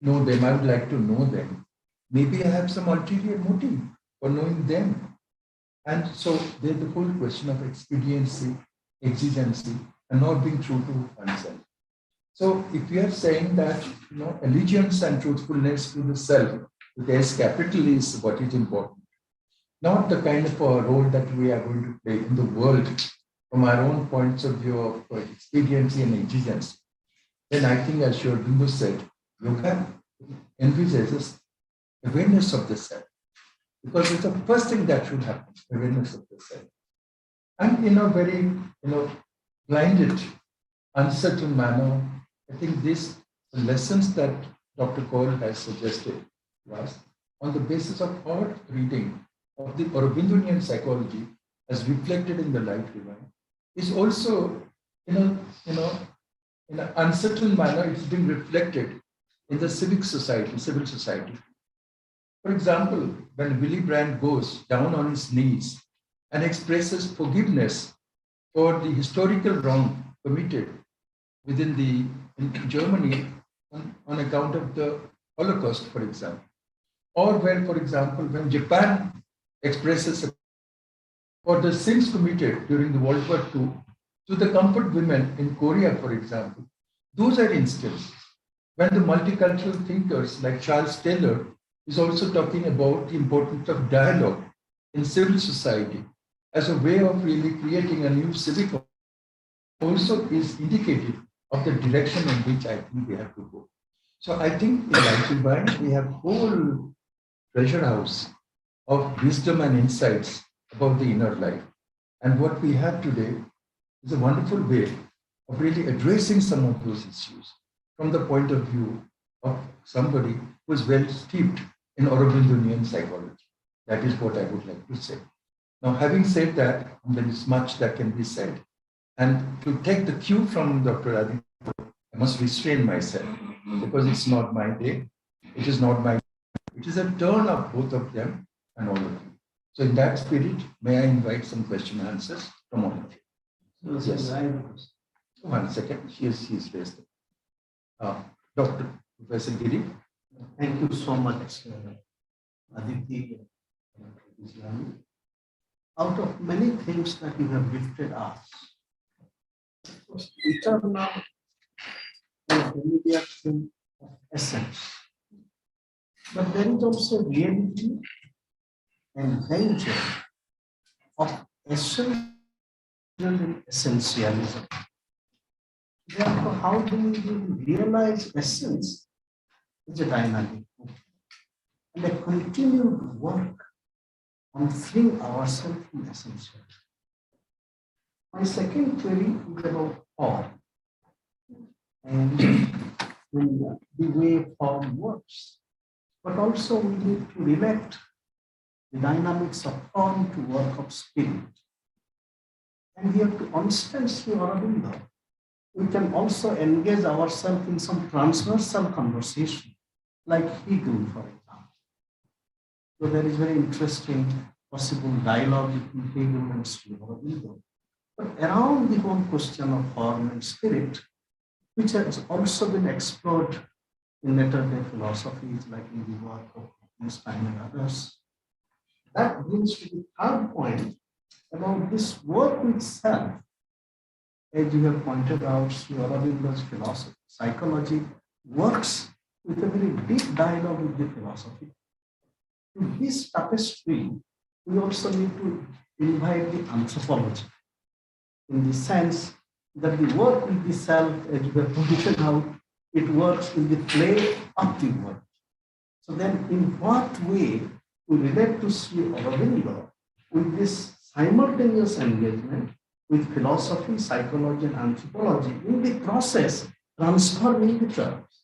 know them, I would like to know them. Maybe I have some ulterior motive for knowing them. And so there's the whole question of expediency, exigency, and not being true to oneself. So if we are saying that allegiance and truthfulness to the self, with S capital, is what is important, not the kind of a role that we are going to play in the world from our own points of view of expediency and exigency, then I think, as Sri Aurobindo said, yoga envisages awareness of the self, because it's the first thing that should happen, awareness of the self. And in a very blinded, uncertain manner, I think the lessons that Dr. Kaul has suggested was on the basis of our reading of the Aurobindonian psychology as reflected in the Life Divine is also, in an uncertain manner, it's been reflected in the civil society. For example, when Willy Brandt goes down on his knees and expresses forgiveness for the historical wrong committed in Germany on account of the Holocaust, for example, or when Japan expresses for the sins committed during the World War II to the comfort women in Korea, for example, those are instances when the multicultural thinkers like Charles Taylor is also talking about the importance of dialogue in civil society as a way of really creating a new civic order, also is indicative of the direction in which I think we have to go. So I think in Life Divine, we have whole treasure house of wisdom and insights about the inner life. And what we have today is a wonderful way of really addressing some of those issues from the point of view of somebody who is well steeped in Aurobindonian psychology. That is what I would like to say. Now, having said that, there is much that can be said. And to take the cue from Dr. Adi, I must restrain myself because it's not my day. It is not my. It is a turn of both of them and all of you. So in that spirit, may I invite some question and answers from all of you. Yes. One second. She is raised. Dr. Professor Giri. Thank you so much, Aditi. Out of many things that you have gifted us, we turn now a familiar thing of essence. But there is also reality and danger of essential and essentialism. Therefore, how do we realize essence is a dynamic and a continued work on freeing ourselves from essential. My second query is about form and the way form works. But also we need to relate the dynamics of form to work of spirit. And we have to understand Sri Aurobindo. We can also engage ourselves in some transversal conversation, like Hegel, for example. So there is very interesting possible dialogue between Hegel and Sri Aurobindo. But around the whole question of form and spirit, which has also been explored in latter-day philosophies, like in the work of Einstein and others, that brings to the third point about this work with self. As you have pointed out, Sri Aurobindo's philosophy, psychology works with a very deep dialogue with the philosophy. To this tapestry, we also need to invite the anthropology, in the sense that the work with the self, as you have pointed out, it works in the play of the work. So then, in what way we relate to Sri Aurobindo with this simultaneous engagement with philosophy, psychology, and anthropology in the process transforming the terms.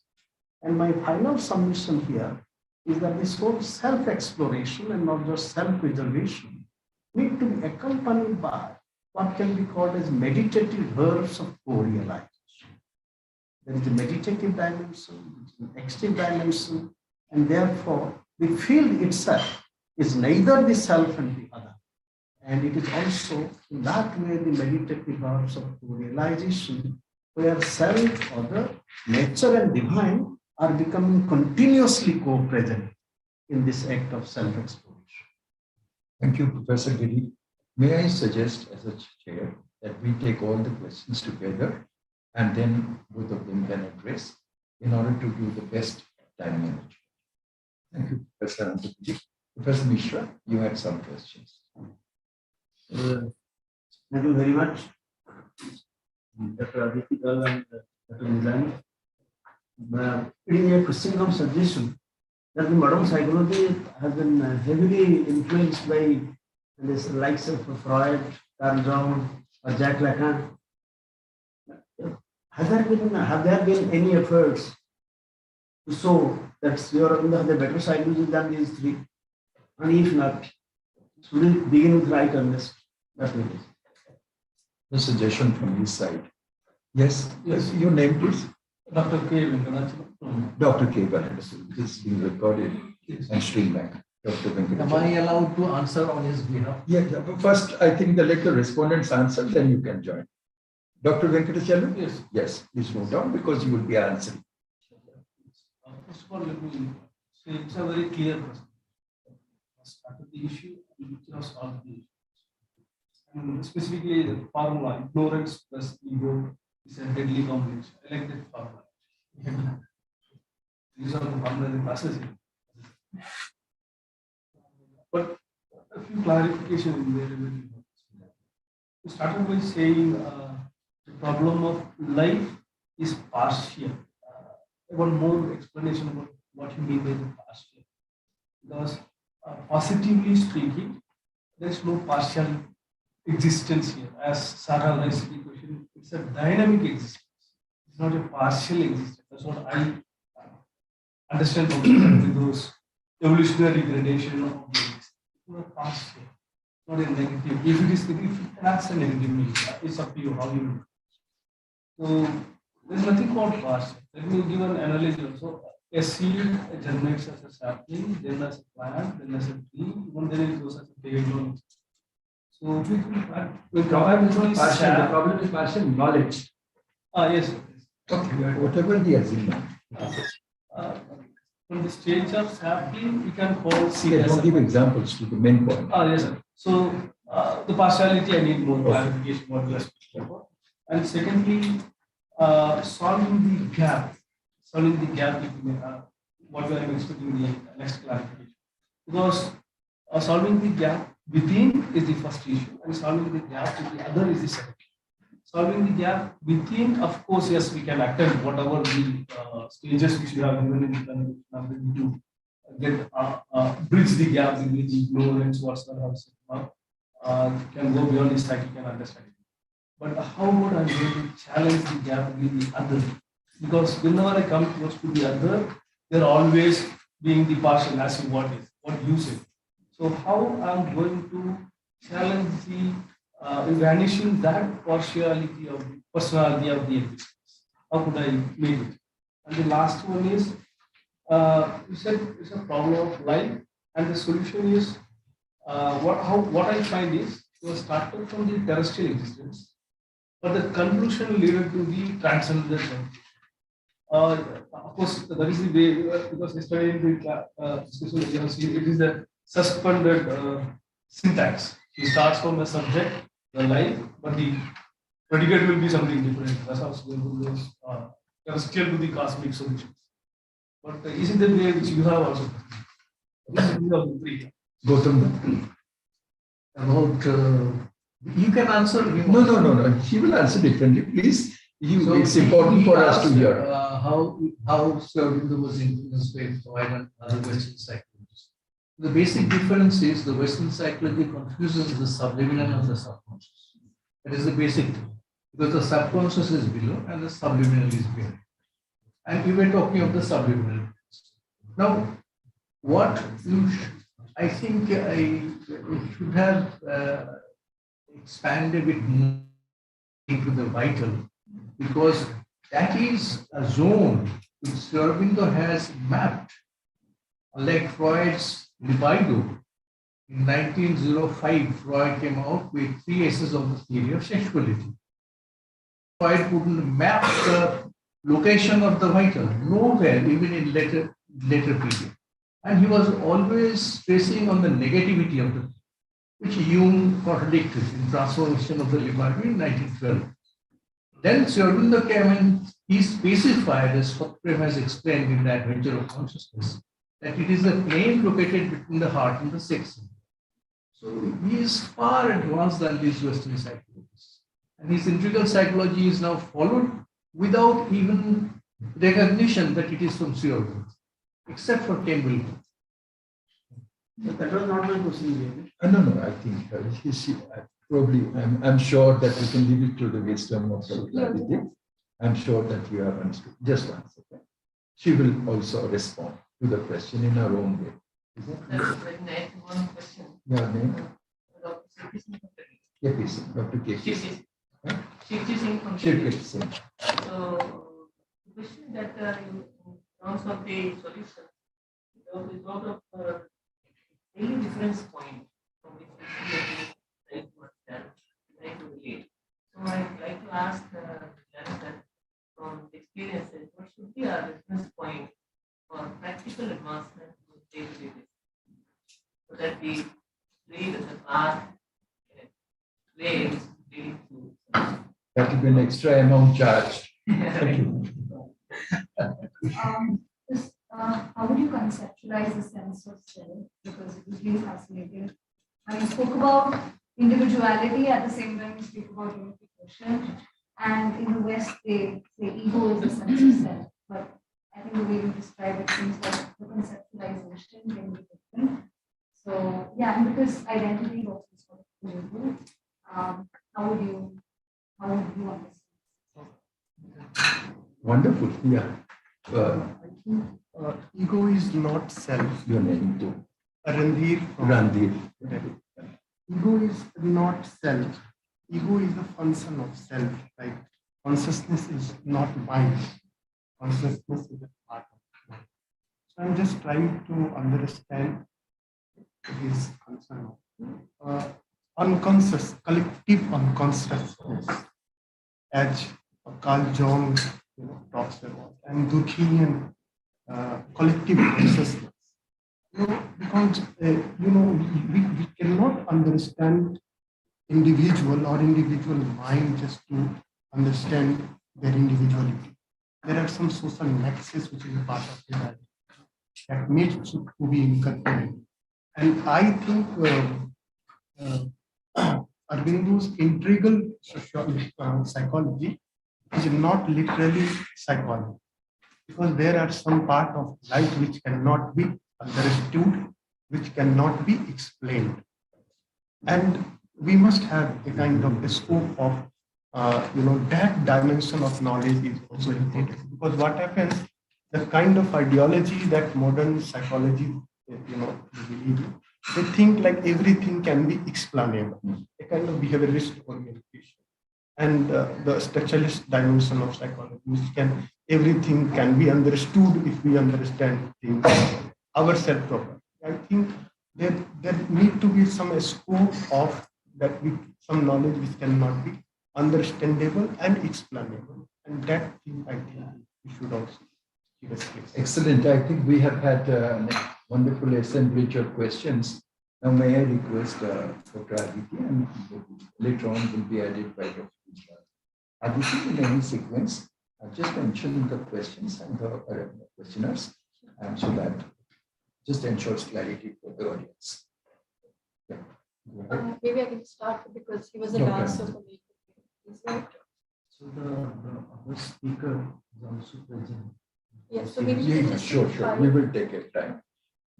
And my final submission here is that this whole self-exploration and not just self-preservation need to be accompanied by what can be called as meditative verbs of co-realization. There is a meditative dimension, an active dimension, and therefore the field itself is neither the self and the other. And it is also in that way the meditative verbs of co-realization, where self, other, nature, and divine are becoming continuously co-present in this act of self-exploration. Thank you, Professor Giri. May I suggest as a chair that we take all the questions together and then both of them can address in order to do the best time management. Thank you, Professor Anandji. Professor Mishra, you had some questions. Thank you very much, Dr. Aditi and Dr. Bijlani. It is a question of suggestion that the modern psychology has been heavily influenced by the likes of Freud, Carl Jung, or Jacques Lacan. Have there been any efforts to show that Sri Aurobindo has a better psychology than these three? And if not, should we begin with right and left? That's what it is. A suggestion from his side. Yes, yes, your name please. Dr. K. Venkatachalam. Dr. K. Venkatachalam. This is being recorded and streamed back. Dr. Venkatachalam. Am I allowed to answer on his behalf? Yeah, but first I think let the respondents answer, then you can join. Dr. Venkatachalam? Yes. Yes, please move down because you will be answering. First of all, let me say it's a very clear question. Started the issue and which was solved the issue. And specifically the formula, ignorance plus ego is a deadly combination. I like that formula. These are the formula in classes. But a few clarifications in there. We started by saying the problem of life is partial. I want more explanation about what you mean by the partial. Because positively speaking, there is no partial existence here. As Sarah raised the question, it's a dynamic existence. It's not a partial existence. That's what I understand from those evolutionary gradation of the existence. It's not partial, not a negative. If it has a negative meaning, it's up to you how you do it. So there's nothing called partial. Let me give an analogy also. A seed germinates as a sapling, then as a plant, then as a tree, even then it goes as a payload. So The problem is not partial, the problem is partial knowledge. Yes. Okay, whatever the agreement. From the stage of sapling, we can call seed Okay, as don't a give examples to the main point. yes, sir. So the partiality, I need more clarification what we are speaking about. And secondly, solving the gap between what we are expecting the next clarification. Because solving the gap within is the first issue, and solving the gap with the other is the second. Solving the gap within, of course, yes, we can attempt whatever the stages which we have given in the to get bridge the gap between the ignorance, what's the house can go beyond the psychic understanding. But how would I going to challenge the gap with the other? Because whenever I come close to the other, they're always being the partial, as in what you say. So how I'm going to challenge the vanishing that partiality of the personality of the existence? How could I make it? And the last one is, you said it's a problem of life, and the solution is what I find is it was started from the terrestrial existence, but the conclusion led to the transcendental conclusion. Of course, that is the way, because yesterday in the discussion we have seen, it is a suspended syntax. It starts from the subject, the life, but the predicate will be something different. That's how those terrestrial to the cosmic solutions. But is it the way which you have also? This is the three. Gautam. About you can answer. No. He will answer differently. Please. It's important for us to hear. How Sri Aurobindo was influenced by Freud and other Western psychologists. The basic difference is the Western psychology confuses the subliminal and the subconscious. That is the basic thing. Because the subconscious is below and the subliminal is below. And we were talking of the subliminal. Now, what you I think I should have expanded a bit more into the vital, because that is a zone which Sri Aurobindo has mapped. Like Freud's libido, in 1905, Freud came out with 3 S's of the theory of sexuality. Freud couldn't map the location of the vital nowhere, even in later period. And he was always stressing on the negativity of the, which Jung contradicted in Transformation of the Libido in 1912. Then Sri Aurobindo came and he specified, as Prem has explained in the Adventure of Consciousness, that it is a plane located between the heart and the sex. So he is far advanced than these Western psychologists. And his integral psychology is now followed without even recognition that it is from Sri Aurobindo, except for Campbell. But that was not my question. No, I think probably, I'm sure that we can leave it to the wisdom of the clarity. I'm sure that you have understood. Just one second. She will also respond to the question in her own way. One question. Your name? Dr. Sachidananda Mishra. Yeah, please. Dr. K. Shivji Singh from Shivji. So, the question that in terms of the solution, there is a lot of daily difference point from which we see trying to understand, trying to relate. So, I would like to ask Jonathan, from experiences, what should be our reference point for practical advancement on a day-to-day basis, so that we read the path in a way which is leading to. That will be an extra amount charged. Thank you. How would you conceptualize the sense of self? Because it was really fascinating. And you spoke about individuality at the same time you speak about unification. And in the West, they say ego is the sense of self. But I think the way you describe it seems like the conceptualization can be different. So yeah, and because identity is also sort of ego, how would you understand? Wonderful. Yeah. I think ego is not self. Your name too. Randhir. Randhir. Ego is not self. Ego is a function of self. Like consciousness is not mind. Consciousness is a part of mind. So I'm just trying to understand this concern of unconscious, collective unconsciousness, as Carl Jung talks about, and Durkheimian collective consciousness. Because we cannot understand individual or individual mind just to understand their individuality. There are some social nexus which is a part of the identity that needs to be incorporated. And I think Aurobindo's integral psychology is not literally psychology, because there are some part of life which cannot be understood, which cannot be explained. And we must have a kind of a scope of, that dimension of knowledge is also important. Because what happens, the kind of ideology that modern psychology, believe in, they think like everything can be explainable, a kind of behaviorist orientation. And the structuralist dimension of psychology, which everything can be understood if we understand things ourselves properly. I think there need to be some scope of that, some knowledge which cannot be understandable and explainable. And that thing I think we should also give a space. Excellent. I think we have had a wonderful assemblage of questions. Now may I request Dr. Aditi, and later on will be added by Dr. Aditi in any sequence. I've just mentioned the questions and the questioners, and so that just ensures clarity for the audience. Yeah. Maybe I can start because he was a dancer for me. So the other speaker is also present. Yes, so maybe Yeah, sure. We will take it time.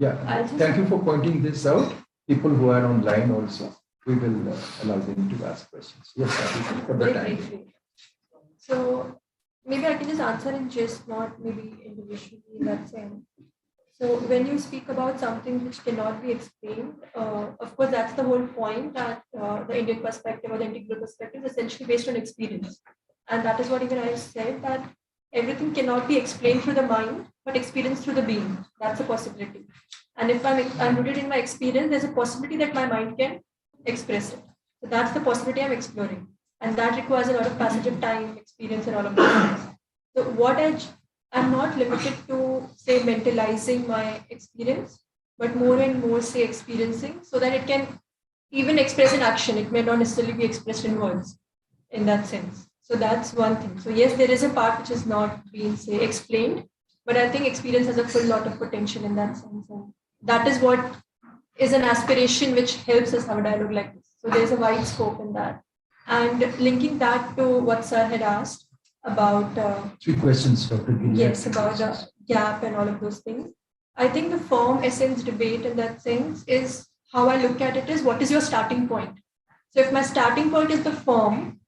Yeah, I'll just- thank you for pointing this out. People who are online also, we will allow them to ask questions. Yes, Aditi, for the Very time. briefly. So maybe I can just answer in just not maybe individually in that sense. So when you speak about something which cannot be explained, of course, that's the whole point that the Indian perspective or the integral perspective is essentially based on experience. And that is what even I said, that everything cannot be explained through the mind, but experienced through the being. That's a possibility. And if I'm rooted in my experience, there's a possibility that my mind can express it. So that's the possibility I'm exploring. And that requires a lot of passage of time, experience, and all of those things. So I'm not limited to, say, mentalizing my experience, but more and more, say, experiencing, so that it can even express in action. It may not necessarily be expressed in words in that sense. So that's one thing. So yes, there is a part which is not being, say, explained, but I think experience has a full lot of potential in that sense. And that is what is an aspiration which helps us have a dialogue like this. So there's a wide scope in that. And linking that to what Sir had asked about 3 questions, Dr. Giri. yes, about the gap and all of those things. I think the form essence debate in that sense is how I look at it is what is your starting point? So if my starting point is the form,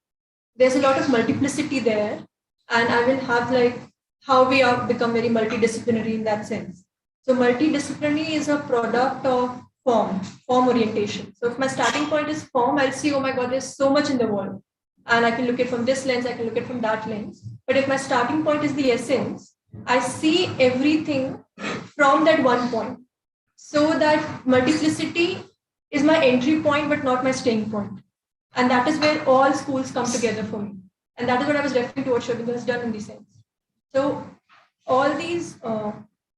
there's a lot of multiplicity there, and I will have like how we have become very multidisciplinary in that sense. So multidisciplinary is a product of form orientation. So if my starting point is form, I'll see, oh my God, there's so much in the world. And I can look at it from this lens, I can look at it from that lens. But if my starting point is the essence, I see everything from that one point. So that multiplicity is my entry point, but not my staying point. And that is where all schools come together for me. And that is what I was referring to, what Sri Aurobindo has done in this sense. So all these,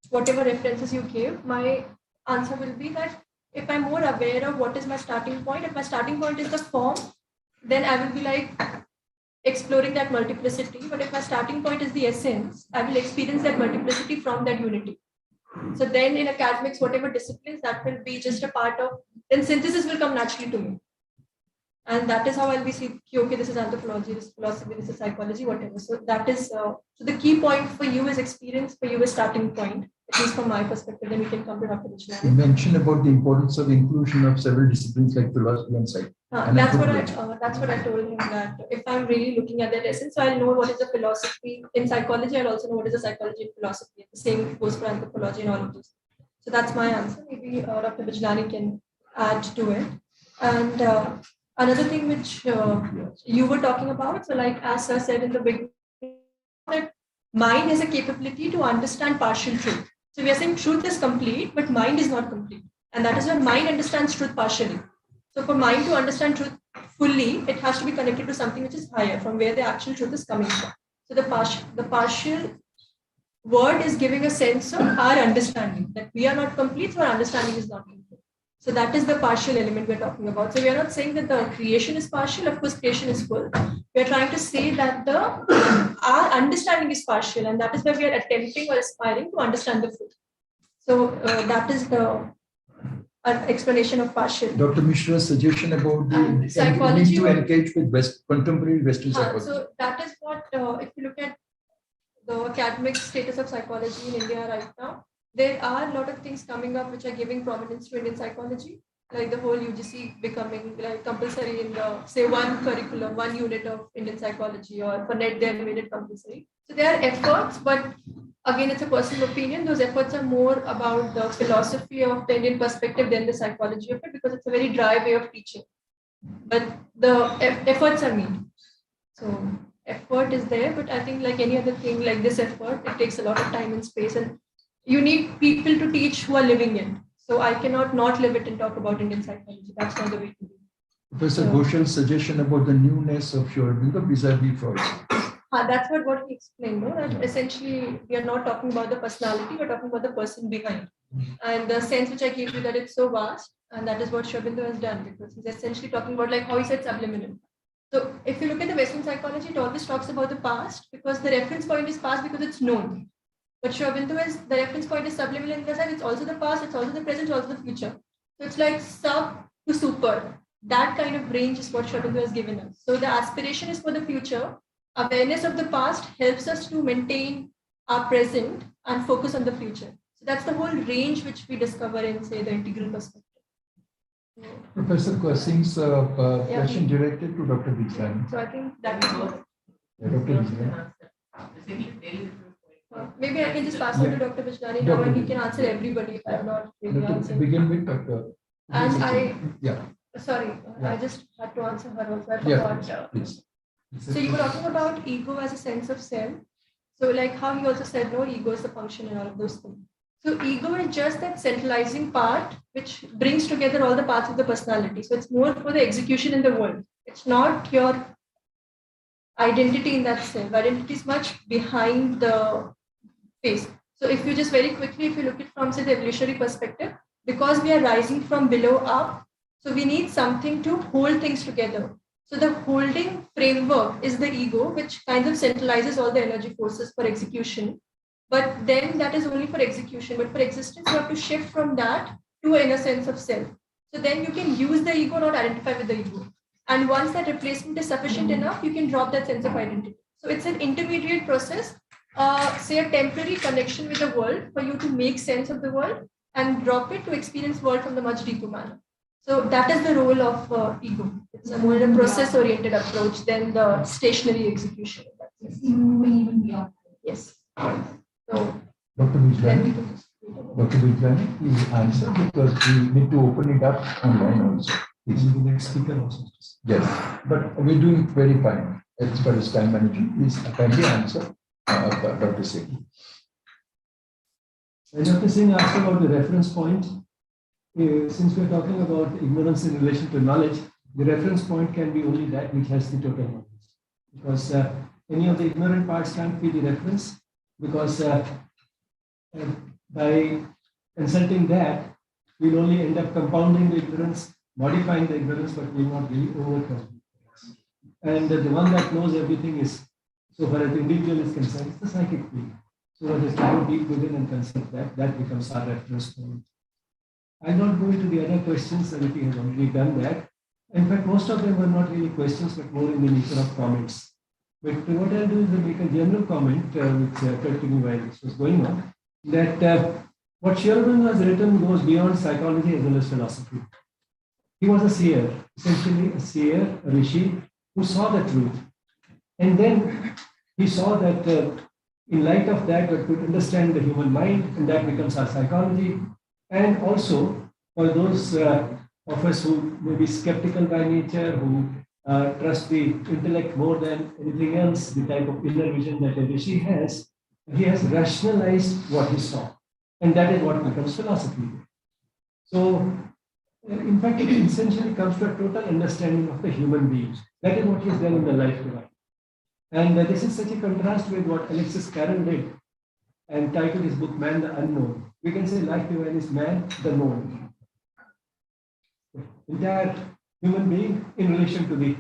whatever references you gave, my answer will be that if I'm more aware of what is my starting point, if my starting point is the form, then I will be like exploring that multiplicity. But if my starting point is the essence, I will experience that multiplicity from that unity. So then in academics, whatever disciplines, that will be just a part of, then synthesis will come naturally to me. And that is how I'll be seeing, okay, this is anthropology, this is philosophy, this is psychology, whatever. So that is, so the key point for you is experience, for you is starting point, at least from my perspective. Then we can come to Dr. Bijlani. You mentioned about the importance of inclusion of several disciplines like philosophy and psych. That's what I told him, that if I'm really looking at that essence, so I'll know what is the philosophy in psychology. I'll also know what is the psychology in philosophy. The same goes for anthropology and all of those. So that's my answer. Maybe Dr. Bijlani can add to it. And another thing which you were talking about, so like as Sir said in the beginning, that mind has a capability to understand partial truth. So we are saying truth is complete, but mind is not complete. And that is why mind understands truth partially. So for mind to understand truth fully, it has to be connected to something which is higher, from where the actual truth is coming from. So the partial word is giving a sense of our understanding, that we are not complete, so our understanding is not complete. So that is the partial element we're talking about. So we are not saying that the creation is partial. Of course, creation is full. We are trying to say that our understanding is partial, and that is why we are attempting or aspiring to understand the full. So that is the explanation of partial. Dr. Mishra's suggestion about the psychology need to engage with contemporary Western psychology. So that is what, if you look at the academic status of psychology in India right now, there are a lot of things coming up which are giving prominence to Indian psychology, like the whole UGC becoming like compulsory in the, say, one curriculum, one unit of Indian psychology, or for NET they have made it compulsory. So there are efforts, but again, it's a personal opinion. Those efforts are more about the philosophy of the Indian perspective than the psychology of it, because it's a very dry way of teaching. But the efforts are made. So effort is there, but I think like any other thing, like this effort, it takes a lot of time and space, and you need people to teach who are living it. So I cannot not live it and talk about Indian psychology. That's not the way to do it. Professor Ghoshal's suggestion about the newness of Sri Aurobindo vis-a-vis Freud. That's what he explained, no? That essentially we are not talking about the personality, we're talking about the person behind. And the sense which I gave you, that it's so vast, and that is what Sri Aurobindo has done, because he's essentially talking about like how he said subliminal. So if you look at the Western psychology, it always talks about the past, because the reference point is past because it's known. But Sri Aurobindo is, the reference point is subliminal in the sense it's also the past, it's also the present, it's also the future. So it's like sub to super. That kind of range is what Sri Aurobindo has given us. So the aspiration is for the future. Awareness of the past helps us to maintain our present and focus on the future. So that's the whole range which we discover in, say, the integral perspective. Professor Singh's question directed to Dr. Bijlani. So I think that is what. Dr. Bijlani. Maybe I can just pass on to Dr. Bijlani now and he can answer everybody if I have not really answered. Begin with Dr. And Yeah. Sorry, I just had to answer her also. I forgot. Yeah, please. So you were talking about ego as a sense of self. So like how he also said, no, ego is the function and all of those things. So ego is just that centralizing part which brings together all the parts of the personality. So it's more for the execution in the world. It's not your identity in that self. Identity is much behind the face. So if you just very quickly, if you look at from say the evolutionary perspective, because we are rising from below up, so we need something to hold things together. So the holding framework is the ego, which kind of centralizes all the energy forces for execution. But then that is only for execution. But for existence, you have to shift from that to an inner sense of self. So then you can use the ego, not identify with the ego. And once that replacement is sufficient enough, you can drop that sense of identity. So it's an intermediate process, say a temporary connection with the world for you to make sense of the world and drop it to experience world from the much deeper manner. So that is the role of ego. It's a more a process-oriented approach than the stationary execution. It's even beyond. Yes. So Dr. Bijlani, please answer because we need to open it up online also. This is the next speaker also. Yes, but we're doing very fine as far as time management. Please kindly answer, Dr. Singh. Dr. Singh asked about the reference point. Since we're talking about ignorance in relation to knowledge, the reference point can be only that which has the total knowledge. Because any of the ignorant parts can't be the reference, because by consulting that, we'll only end up compounding the ignorance, modifying the ignorance, but will not really overcome it. And the one that knows everything is, so far as the individual is concerned, it's the psychic field. So what is to go deep within and consult that becomes our reference point. I'll not go into the other questions, everything has already done that. In fact, most of them were not really questions, but more in the nature of comments. But what I'll do is I'll make a general comment, which occurred to me while this was going on, that what Sri Aurobindo has written goes beyond psychology as well as philosophy. He was a seer, essentially a seer, a rishi, who saw the truth. And then he saw that in light of that, we could understand the human mind, and that becomes our psychology. And also, for those of us who may be skeptical by nature, who trust the intellect more than anything else, the type of inner vision that a rishi has, he has rationalized what he saw. And that is what becomes philosophy. So, in fact, it essentially comes to a total understanding of the human being. That is what he has done in the life divine. And this is such a contrast with what Alexis Carrel did and titled his book, Man the Unknown. We can say life divine is man the known. Entire human being in relation to the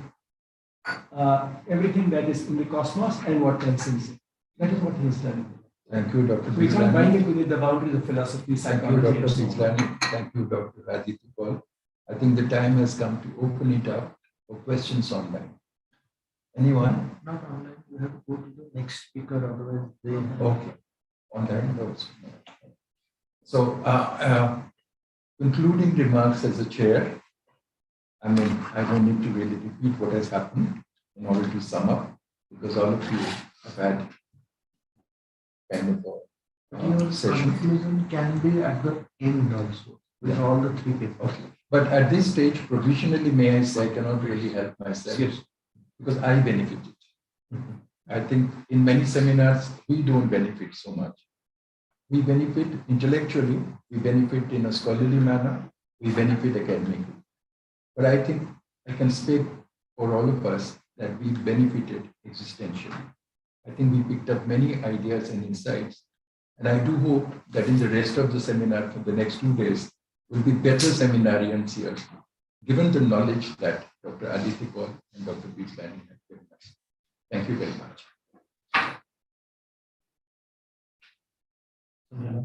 everything that is in the cosmos and what transcends it. That is what he has done. Thank you, Dr. We can't bind Bijlani. it within the boundaries of philosophy, Thank you, psychology. Dr. Bijlani. Thank you, Dr. Aditya Paul. I think the time has come to open it up for questions online. Anyone? Not online, you have to go to the next speaker, otherwise they have. Okay. Online also. So, concluding remarks as a chair, I mean, I don't need to really repeat what has happened in order to sum up, because all of you have had kind of a session. Conclusion can be at the end also, with all the three papers. Okay. But at this stage, provisionally, may I say, I cannot really help myself. Yes. Because I benefited. I think in many seminars, we don't benefit so much. We benefit intellectually, we benefit in a scholarly manner, we benefit academically. But I think I can speak for all of us that we benefited existentially. I think we picked up many ideas and insights. And I do hope that in the rest of the seminar for the next 2 days, will be better seminarians here, given the knowledge that Dr. Aditya Paul and Dr. Bijlani have given us. Thank you very much. Yeah.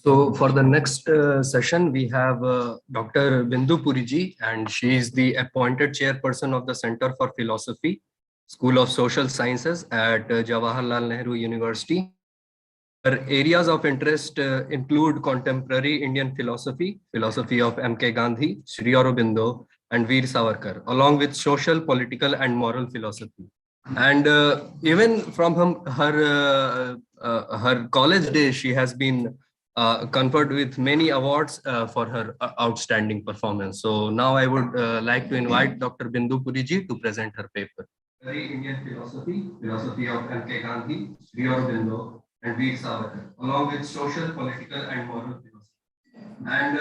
So for the next session, we have Dr. Bindu Puriji, and she is the appointed chairperson of the Center for Philosophy, School of Social Sciences at Jawaharlal Nehru University. Her areas of interest include contemporary Indian philosophy, philosophy of M.K. Gandhi, Sri Aurobindo, and Veer Savarkar, along with social, political, and moral philosophy. And even from her college days, she has been conferred with many awards for her outstanding performance. So now I would like to invite Dr. Bindu Puriji to present her paper. Indian philosophy, philosophy of M.K. Gandhi, Sri Aurobindo, and Veer Savarkar, along with social, political, and moral philosophy. And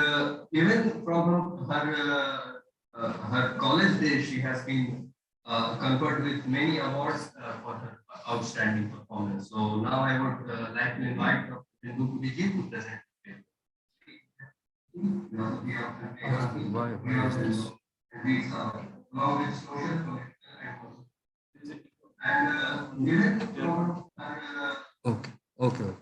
even from her college days, she has been conferred with many awards for her outstanding performance. So now I would like to invite Dr. Bindu Puriji to present the paper. Philosophy of M.K. Gandhi, Sri Aurobindo, and Veer Savarkar, along with social, political, and moral. And even from okay.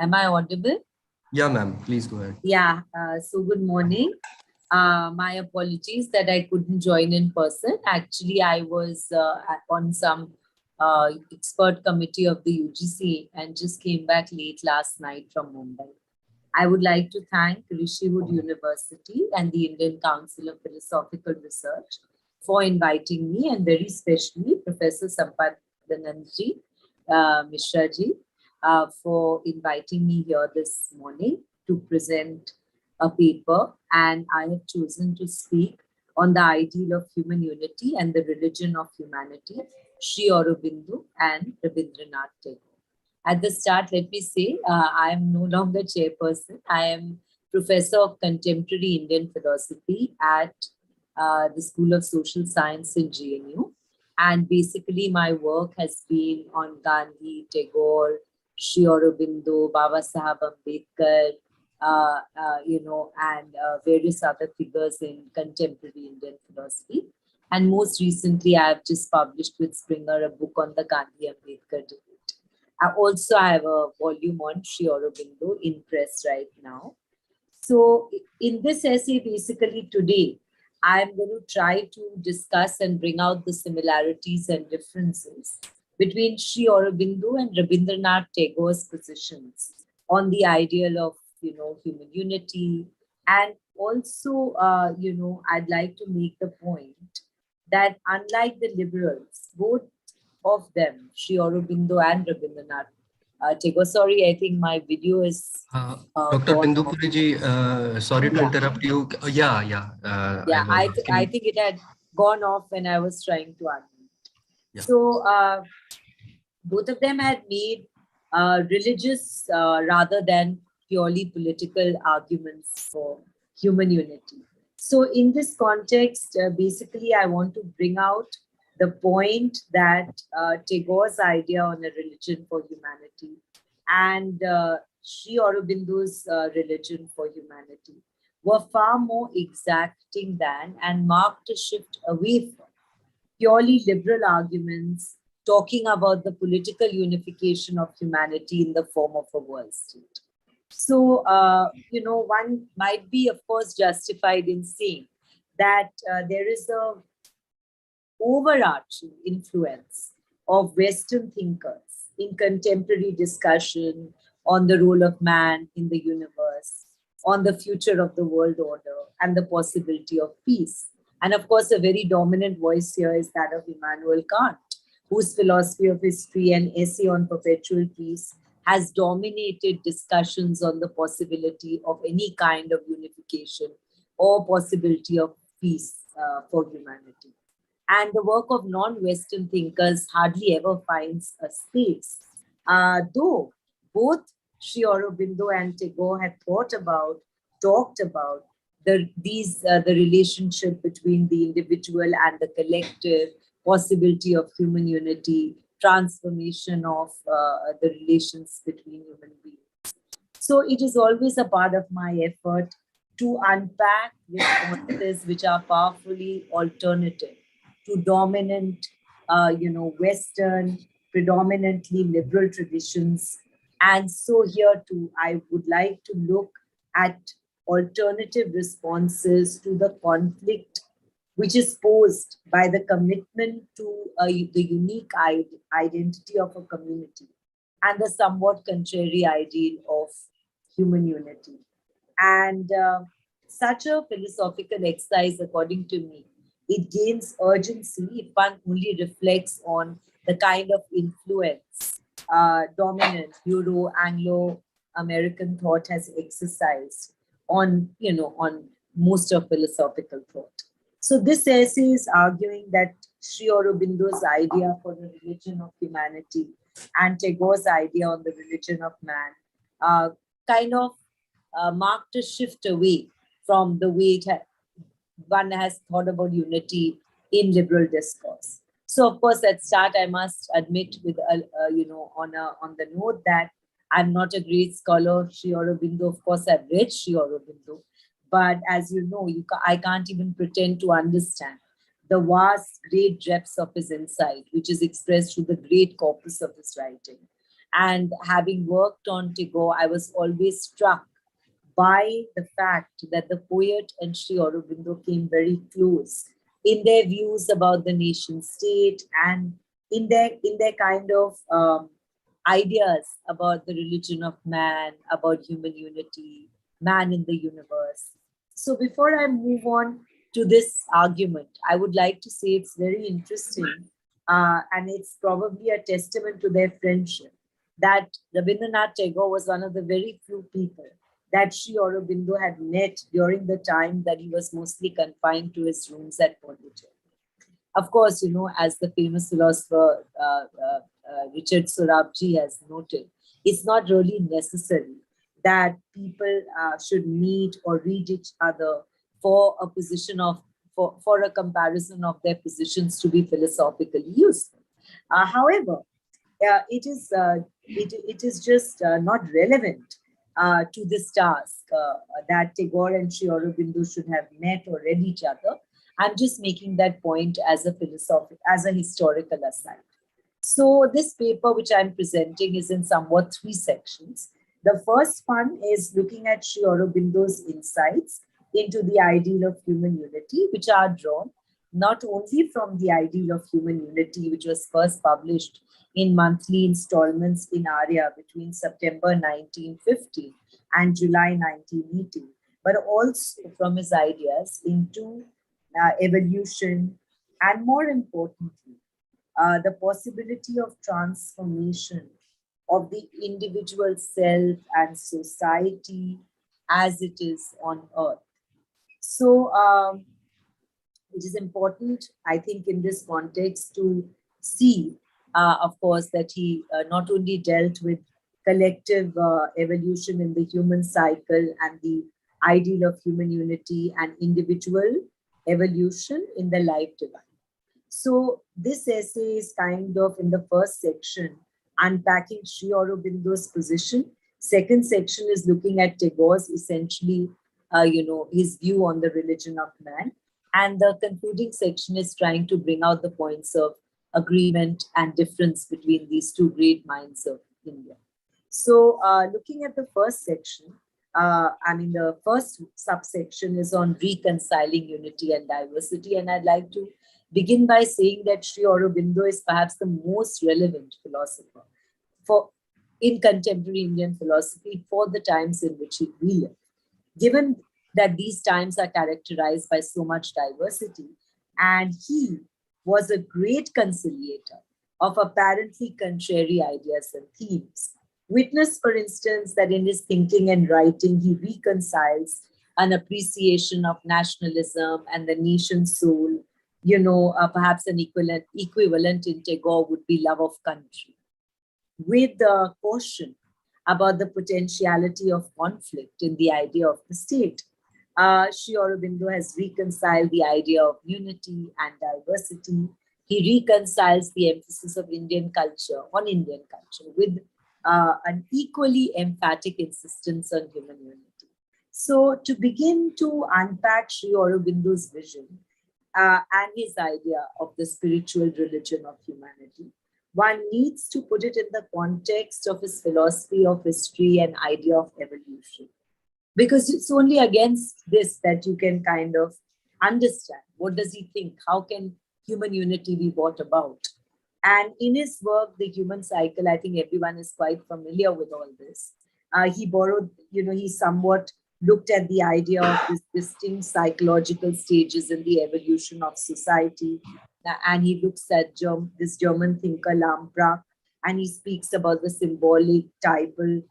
Am I audible? Yeah, ma'am, please go ahead. Yeah, so good morning. My apologies that I couldn't join in person. Actually, I was on some expert committee of the UGC and just came back late last night from Mumbai. I would like to thank Rishihood University and the Indian Council of Philosophical Research for inviting me, and very especially Professor Sachidananda Mishra ji for inviting me here this morning to present a paper. And I have chosen to speak on the ideal of human unity and the religion of humanity, Sri Aurobindo and Rabindranath Tagore. At the start, let me say, I am no longer chairperson. I am Professor of Contemporary Indian Philosophy at the School of Social Science in GNU. And basically, my work has been on Gandhi, Tagore, Sri Aurobindo, Baba Saheb Ambedkar, and various other figures in contemporary Indian philosophy. And most recently, I have just published with Springer a book on the Gandhi-Ambedkar debate. I have a volume on Sri Aurobindo in press right now. So in this essay, basically today, I'm going to try to discuss and bring out the similarities and differences between Sri Aurobindo and Rabindranath Tagore's positions on the ideal of, human unity. And also, I'd like to make the point that unlike the liberals, both of them, Sri Aurobindo and Rabindranath Tagore. Sorry, I think my video is... Dr. Bindu Puriji, sorry to interrupt you. I think it had gone off when I was trying to unmute. Yeah. So both of them had made religious rather than purely political arguments for human unity. So in this context, basically, I want to bring out the point that Tagore's idea on a religion for humanity and Sri Aurobindo's religion for humanity were far more exacting than and marked a shift away from purely liberal arguments talking about the political unification of humanity in the form of a world state. So, one might be, of course, justified in saying that there is a overarching influence of Western thinkers in contemporary discussion on the role of man in the universe, on the future of the world order, and the possibility of peace. And of course, a very dominant voice here is that of Immanuel Kant, whose philosophy of history and essay on perpetual peace has dominated discussions on the possibility of any kind of unification or possibility of peace for humanity. And the work of non-Western thinkers hardly ever finds a space. Though both Sri Aurobindo and Tagore had talked about the relationship between the individual and the collective, possibility of human unity, transformation of the relations between human beings. So it is always a part of my effort to unpack responses which are powerfully alternative to dominant, Western, predominantly liberal traditions. And so here too, I would like to look at alternative responses to the conflict which is posed by the commitment to the unique identity of a community and the somewhat contrary ideal of human unity. And such a philosophical exercise, according to me, it gains urgency if one only reflects on the kind of influence dominant Euro-Anglo-American thought has exercised on most of philosophical thought. So this essay is arguing that Sri Aurobindo's idea for the religion of humanity and Tagore's idea on the religion of man kind of marked a shift away from the way one has thought about unity in liberal discourse. So, of course, at start, I must admit, with on the note that I'm not a great scholar of Sri Aurobindo. Of course, I've read Sri Aurobindo, but as you know, I can't even pretend to understand the vast, great depths of his insight, which is expressed through the great corpus of his writing. And having worked on Tagore, I was always struck by the fact that the poet and Sri Aurobindo came very close in their views about the nation state and in their kind of ideas about the religion of man, about human unity, man in the universe. So before I move on to this argument, I would like to say it's very interesting and it's probably a testament to their friendship that Rabindranath Tagore was one of the very few people that Sri Aurobindo had met during the time that he was mostly confined to his rooms at Pondicherry. Of course, as the famous philosopher Richard Sorabji has noted, it's not really necessary that people should meet or read each other for a position of for a comparison of their positions to be philosophically useful. However, it is just not relevant to this task that Tagore and Sri Aurobindo should have met or read each other. I'm just making that point as a historical aside. So this paper which I'm presenting is in somewhat 3 sections. The first one is looking at Sri Aurobindo's insights into the ideal of human unity, which are drawn not only from the ideal of human unity, which was first published in monthly installments in Arya between September 1950 and July 1980, but also from his ideas into evolution and, more importantly, the possibility of transformation of the individual self and society as it is on earth. So it is important, I think, in this context to see, of course, that he not only dealt with collective evolution in the human cycle and the ideal of human unity and individual evolution in the life divine. So this essay is kind of in the first section unpacking Sri Aurobindo's position. Second section is looking at Tagore's essentially, his view on the religion of man. And the concluding section is trying to bring out the points of agreement and difference between these two great minds of India. So looking at the first section, the first subsection is on reconciling unity and diversity. And I'd like to begin by saying that Sri Aurobindo is perhaps the most relevant philosopher in contemporary Indian philosophy for the times in which we live. Given that these times are characterized by so much diversity, and he was a great conciliator of apparently contrary ideas and themes, Witness, for instance, that in his thinking and writing, he reconciles an appreciation of nationalism and the nation's soul. Perhaps an equivalent in Tagore would be love of country, with the caution about the potentiality of conflict in the idea of the state. Sri Aurobindo has reconciled the idea of unity and diversity. He reconciles the emphasis of Indian culture with an equally emphatic insistence on human unity. So to begin to unpack Sri Aurobindo's vision and his idea of the spiritual religion of humanity, one needs to put it in the context of his philosophy of history and idea of evolution. Because it's only against this that you can kind of understand what does he think, how can human unity be brought about. And in his work, The Human Cycle, I think everyone is quite familiar with all this. He borrowed, he somewhat looked at the idea of these distinct psychological stages in the evolution of society. And he looks at this German thinker Lamprecht, and he speaks about the symbolic, typal,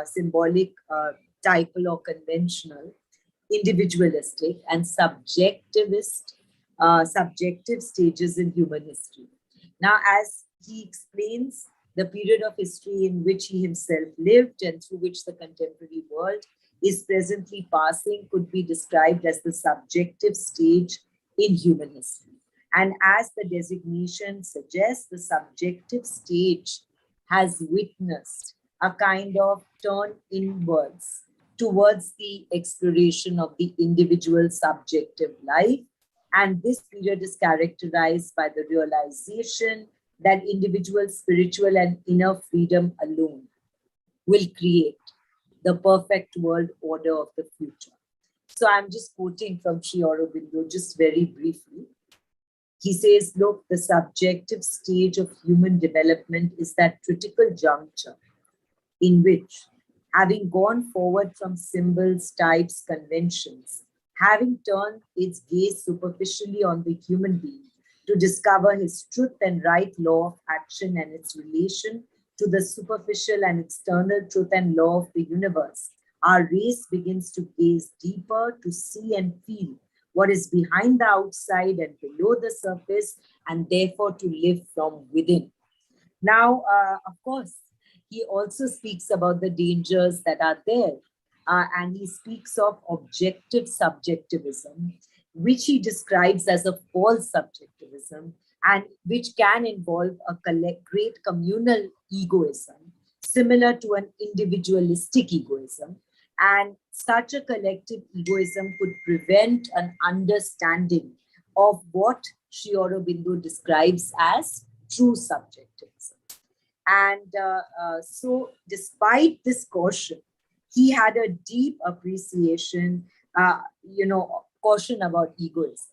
symbolic, typal or conventional, individualistic and subjective stages in human history. Now, as he explains, the period of history in which he himself lived and through which the contemporary world is presently passing could be described as the subjective stage in human history. And as the designation suggests, the subjective stage has witnessed a kind of turn inwards towards the exploration of the individual subjective life. And this period is characterized by the realization that individual spiritual and inner freedom alone will create the perfect world order of the future. So I'm just quoting from Sri Aurobindo just very briefly. He says, look, the subjective stage of human development is that critical juncture in which, having gone forward from symbols, types, conventions, having turned its gaze superficially on the human being to discover his truth and right law of action and its relation to the superficial and external truth and law of the universe, our race begins to gaze deeper, to see and feel what is behind the outside and below the surface, and therefore to live from within. Now, of course, he also speaks about the dangers that are there, and he speaks of objective subjectivism, which he describes as a false subjectivism, and which can involve a great communal egoism, similar to an individualistic egoism. And such a collective egoism could prevent an understanding of what Sri Aurobindo describes as true subjectivism. And so despite this caution, he had a deep appreciation, caution about egoism.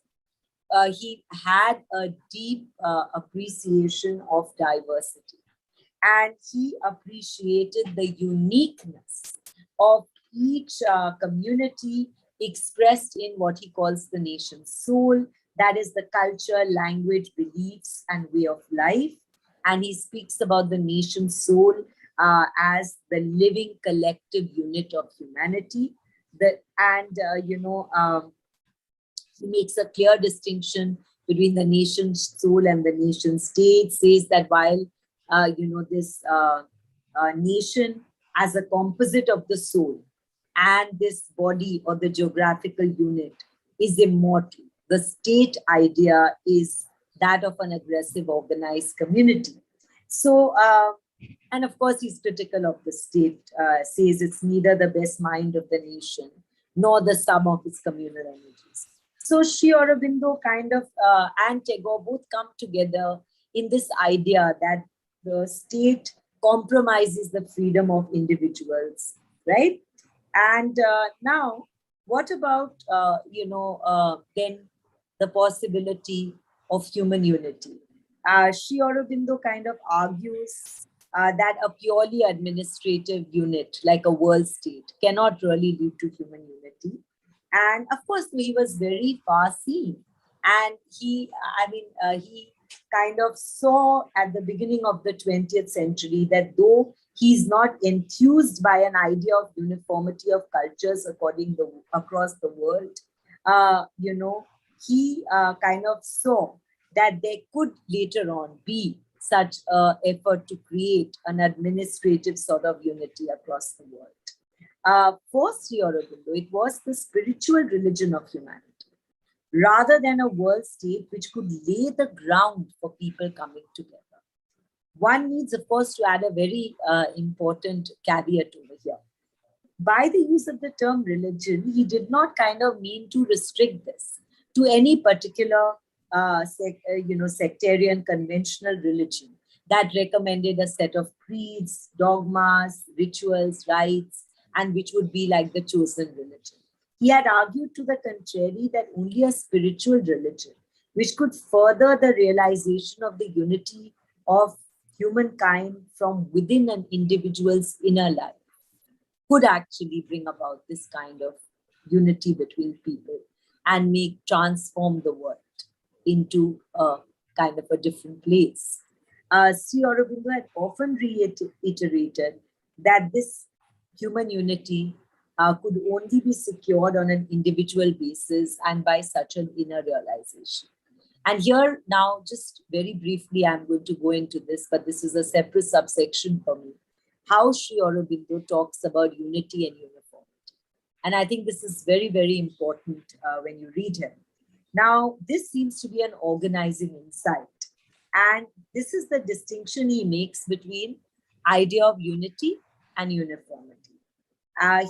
He had a deep appreciation of diversity. And he appreciated the uniqueness of each community expressed in what he calls the nation's soul, that is the culture, language, beliefs, and way of life. And he speaks about the nation's soul as the living collective unit of humanity. He makes a clear distinction between the nation's soul and the nation state, says that while, this nation as a composite of the soul and this body or the geographical unit is immortal, the state idea is that of an aggressive organized community. So, and of course, he's critical of the state, says it's neither the best mind of the nation nor the sum of its communal energies. So Sri Aurobindo and Tagore both come together in this idea that the state compromises the freedom of individuals, right? And now, what about, then the possibility of human unity? Sri Aurobindo kind of argues that a purely administrative unit, like a world state, cannot really lead to human unity. And of course, he was very far-seeing. And he kind of saw at the beginning of the 20th century that though he's not enthused by an idea of uniformity of cultures across the world, he kind of saw that there could later on be such an effort to create an administrative sort of unity across the world. For Sri Aurobindo, it was the spiritual religion of humanity, rather than a world state which could lay the ground for people coming together. One needs, of course, to add a very important caveat over here. By the use of the term religion, he did not kind of mean to restrict this to any particular sectarian conventional religion that recommended a set of creeds, dogmas, rituals, rites, and which would be like the chosen religion. He had argued to the contrary that only a spiritual religion, which could further the realization of the unity of humankind from within an individual's inner life, could actually bring about this kind of unity between people and transform the world into a kind of a different place. Sri Aurobindo had often reiterated that this human unity could only be secured on an individual basis and by such an inner realization. And here now, just very briefly, I'm going to go into this, but this is a separate subsection for me, how Sri Aurobindo talks about unity and uniformity. And I think this is very, very important when you read him. Now, this seems to be an organizing insight. And this is the distinction he makes between idea of unity and uniformity.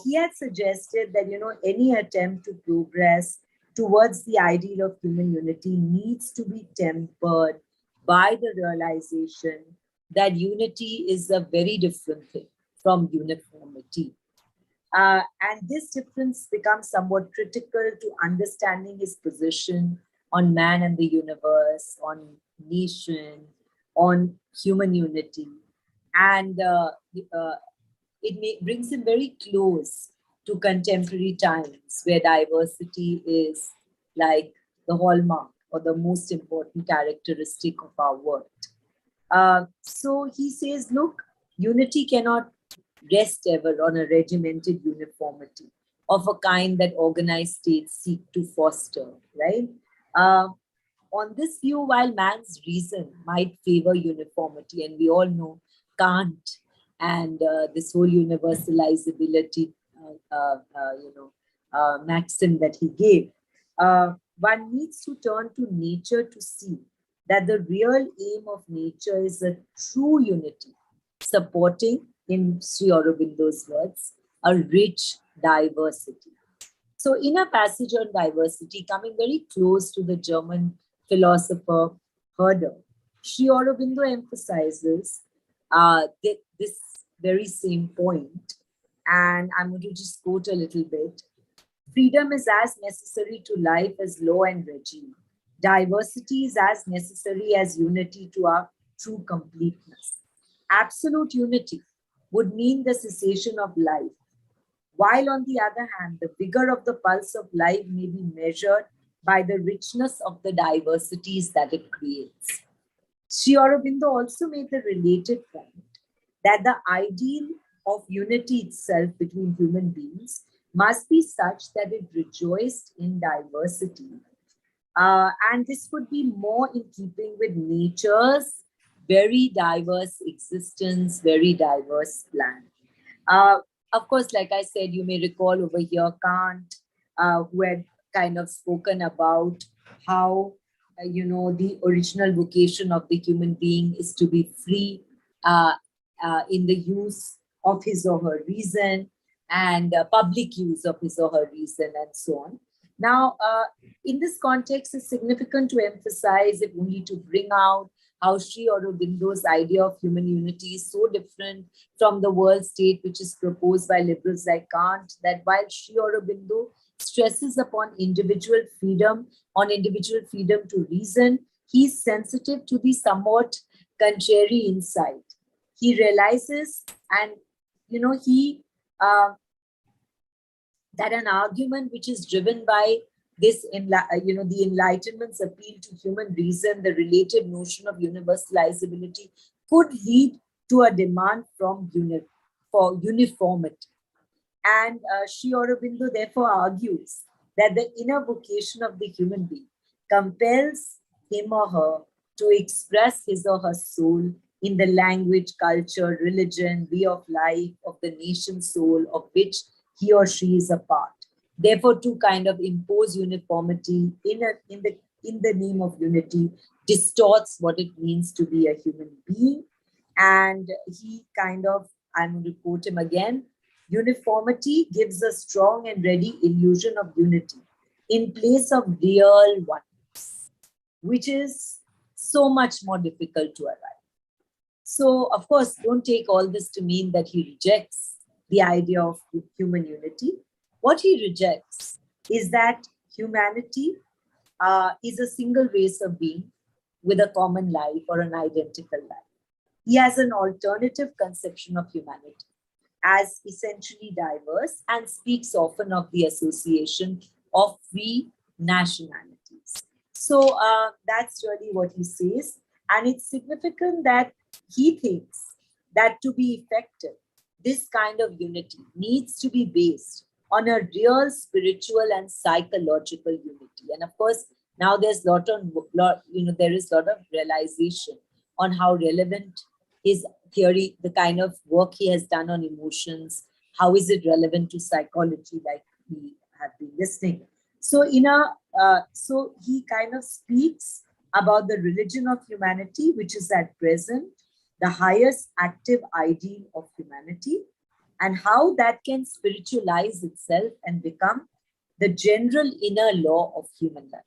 He had suggested that, any attempt to progress towards the ideal of human unity needs to be tempered by the realization that unity is a very different thing from uniformity. And this difference becomes somewhat critical to understanding his position on man and the universe, on nation, on human unity. And brings him very close to contemporary times where diversity is like the hallmark or the most important characteristic of our world. So he says, look, unity cannot rest ever on a regimented uniformity of a kind that organized states seek to foster, right? On this view, while man's reason might favor uniformity, and we all know Kant and this whole universalizability maxim that he gave, one needs to turn to nature to see that the real aim of nature is a true unity, supporting, in Sri Aurobindo's words, a rich diversity. So in a passage on diversity, coming very close to the German philosopher Herald, Sri Aurobindo emphasizes this very same point. And I'm going to just quote a little bit. Freedom is as necessary to life as law and regime. Diversity is as necessary as unity to our true completeness. Absolute unity would mean the cessation of life, while on the other hand, the vigor of the pulse of life may be measured by the richness of the diversities that it creates. Sri Aurobindo also made the related point that the ideal of unity itself between human beings must be such that it rejoiced in diversity. And this would be more in keeping with nature's very diverse existence, very diverse plan. Of course, like I said, you may recall over here Kant, who had kind of spoken about how, the original vocation of the human being is to be free in the use of his or her reason and public use of his or her reason and so on. Now, in this context, it's significant to emphasize, if only to bring out how Sri Aurobindo's idea of human unity is so different from the world state which is proposed by liberals like Kant, that while Sri Aurobindo stresses upon individual freedom to reason, he's sensitive to the somewhat contrary insight. He realizes and, that an argument which is driven by the Enlightenment's appeal to human reason, the related notion of universalizability, could lead to a demand for uniformity. And Sri Aurobindo therefore argues that the inner vocation of the human being compels him or her to express his or her soul in the language, culture, religion, way of life of the nation soul of which he or she is a part. Therefore, to kind of impose uniformity in the name of unity distorts what it means to be a human being. And he kind of, I'm going to quote him again, uniformity gives a strong and ready illusion of unity in place of real oneness, which is so much more difficult to arrive. So, of course, don't take all this to mean that he rejects the idea of human unity. What he rejects is that humanity is a single race of being with a common life or an identical life. He has an alternative conception of humanity as essentially diverse and speaks often of the association of free nationalities. So that's really what he says. And it's significant that he thinks that to be effective, this kind of unity needs to be based on a real spiritual and psychological unity. And of course, now there's there is a lot of realization on how relevant his theory, the kind of work he has done on emotions, how is it relevant to psychology, like we have been listening. So so he kind of speaks about the religion of humanity, which is at present the highest active ideal of humanity, and how that can spiritualize itself and become the general inner law of human life.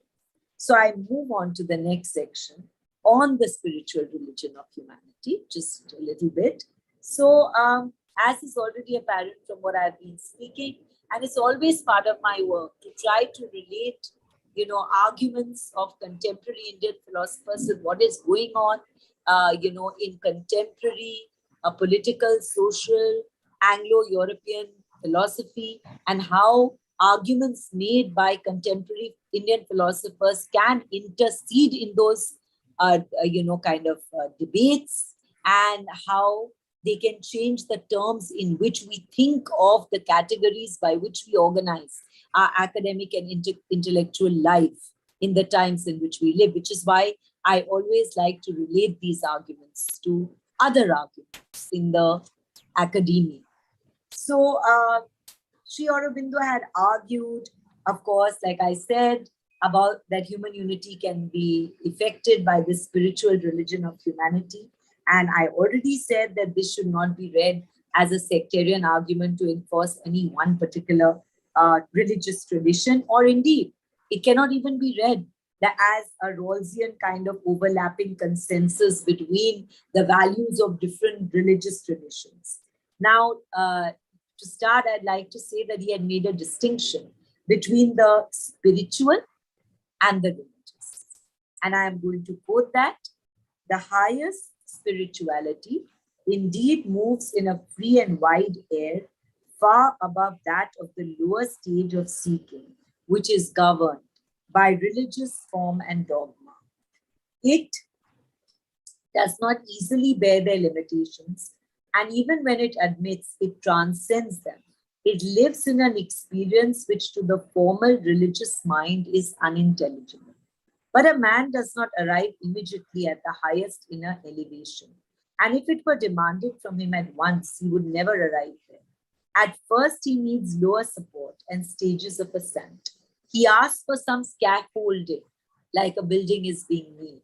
So I move on to the next section on the spiritual religion of humanity, just a little bit. So as is already apparent from what I've been speaking, and it's always part of my work to try to relate, arguments of contemporary Indian philosophers with what is going on, in contemporary political, social, Anglo-European philosophy, and how arguments made by contemporary Indian philosophers can intercede in those, debates, and how they can change the terms in which we think of the categories by which we organize our academic and intellectual life in the times in which we live, which is why I always like to relate these arguments to other arguments in the academia. So Sri Aurobindo had argued, of course, like I said, about that human unity can be effected by the spiritual religion of humanity. And I already said that this should not be read as a sectarian argument to enforce any one particular religious tradition, or indeed, it cannot even be read as a Rawlsian kind of overlapping consensus between the values of different religious traditions. Now, to start, I'd like to say that he had made a distinction between the spiritual and the religious. And I am going to quote that: the highest spirituality indeed moves in a free and wide air, far above that of the lower stage of seeking, which is governed by religious form and dogma. It does not easily bear their limitations, and even when it admits, it transcends them. It lives in an experience which to the formal religious mind is unintelligible. But a man does not arrive immediately at the highest inner elevation. And if it were demanded from him at once, he would never arrive there. At first, he needs lower support and stages of ascent. He asks for some scaffolding, like a building is being made,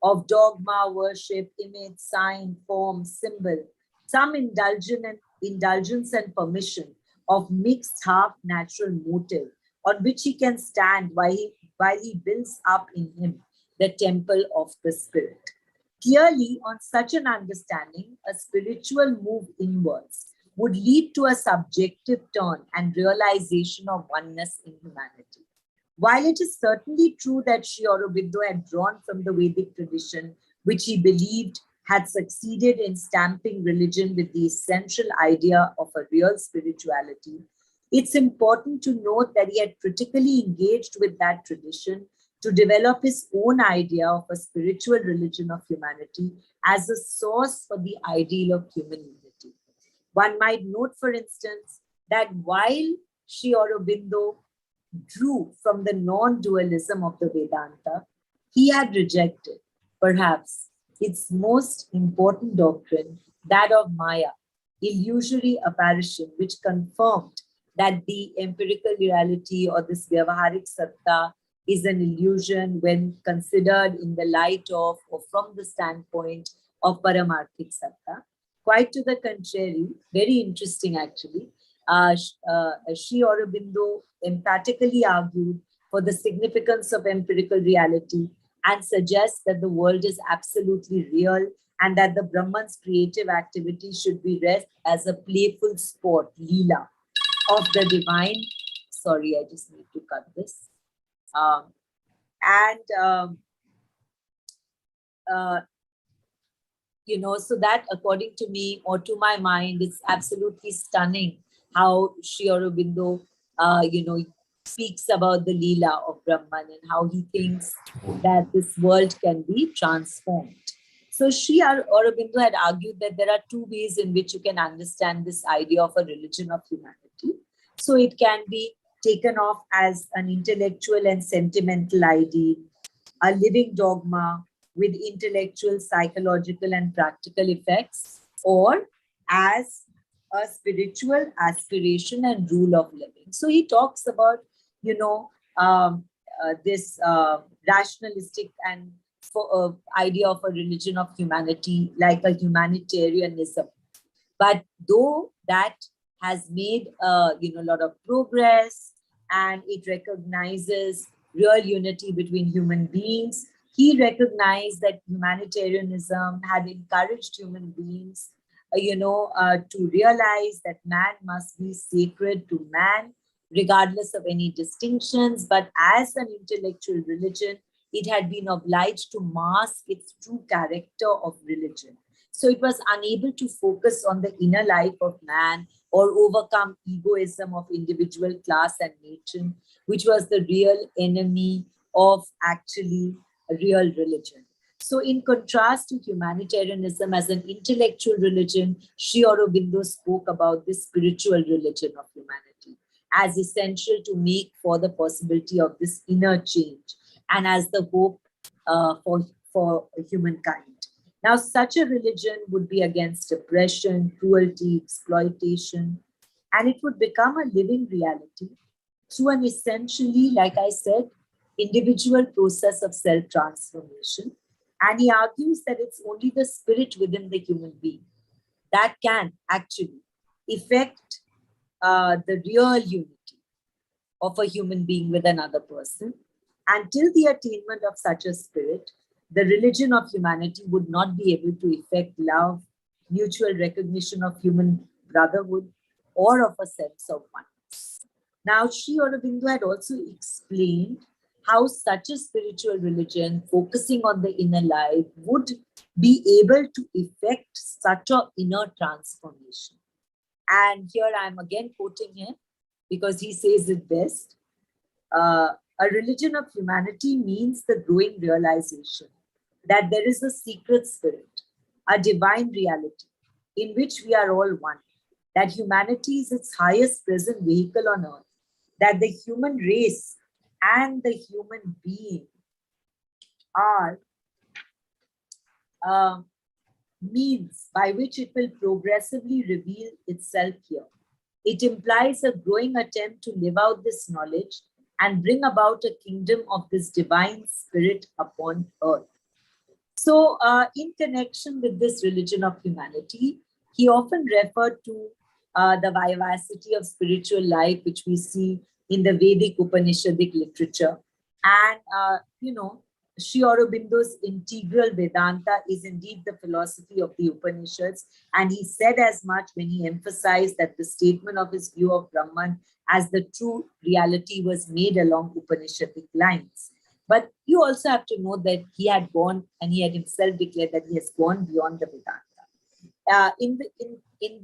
of dogma, worship, image, sign, form, symbol, some indulgence and permission of mixed half-natural motive on which he can stand while he builds up in him the temple of the spirit. Clearly, on such an understanding, a spiritual move inwards would lead to a subjective turn and realization of oneness in humanity. While it is certainly true that Sri Aurobindo had drawn from the Vedic tradition, which he believed had succeeded in stamping religion with the essential idea of a real spirituality, It's important to note that he had critically engaged with that tradition to develop his own idea of a spiritual religion of humanity as a source for the ideal of human unity. One might note, for instance, that while Sri Aurobindo drew from the non-dualism of the Vedanta, he had rejected, perhaps, its most important doctrine, that of Maya, illusory apparition, which confirmed that the empirical reality or this Vyavaharik Satta is an illusion when considered in the light of or from the standpoint of Paramarthik Satta. Quite to the contrary, very interesting actually, Sri Aurobindo emphatically argued for the significance of empirical reality and suggests that the world is absolutely real and that the Brahman's creative activity should be read as a playful sport, Leela, of the divine. Sorry, I just need to cut this. So that according to me, or to my mind, it's absolutely stunning how Sri Aurobindo, speaks about the Leela of Brahman and how he thinks that this world can be transformed. So Sri Aurobindo had argued that there are two ways in which you can understand this idea of a religion of humanity. So it can be taken off as an intellectual and sentimental ideal, a living dogma with intellectual, psychological, and practical effects, or as a spiritual aspiration and rule of living. So he talks about, this rationalistic and idea of a religion of humanity, like a humanitarianism. But though that has made a lot of progress and it recognizes real unity between human beings, he recognized that humanitarianism had encouraged human beings, to realize that man must be sacred to man, regardless of any distinctions. But as an intellectual religion, it had been obliged to mask its true character of religion. So it was unable to focus on the inner life of man or overcome egoism of individual class and nation, which was the real enemy of actually a real religion. So in contrast to humanitarianism as an intellectual religion, Sri Aurobindo spoke about this spiritual religion of humanity as essential to make for the possibility of this inner change and as the hope for humankind. Now, such a religion would be against oppression, cruelty, exploitation, and it would become a living reality through an essentially, like I said, individual process of self-transformation. And he argues that it's only the spirit within the human being that can actually effect the real unity of a human being with another person. Until the attainment of such a spirit, the religion of humanity would not be able to effect love, mutual recognition of human brotherhood, or of a sense of oneness. Now, Sri Aurobindo had also explained how such a spiritual religion focusing on the inner life would be able to effect such an inner transformation. And here I'm again quoting him because he says it best. A religion of humanity means the growing realization that there is a secret spirit, a divine reality in which we are all one, that humanity is its highest present vehicle on earth, that the human race and the human being are means by which it will progressively reveal itself here. It implies a growing attempt to live out this knowledge and bring about a kingdom of this divine spirit upon earth. So in connection with this religion of humanity, he often referred to the vivacity of spiritual life, which we see in the Vedic Upanishadic literature. And, Sri Aurobindo's integral Vedanta is indeed the philosophy of the Upanishads. And he said as much when he emphasized that the statement of his view of Brahman as the true reality was made along Upanishadic lines. But you also have to know that he had gone, and he had himself declared that he has gone beyond the Vedanta. In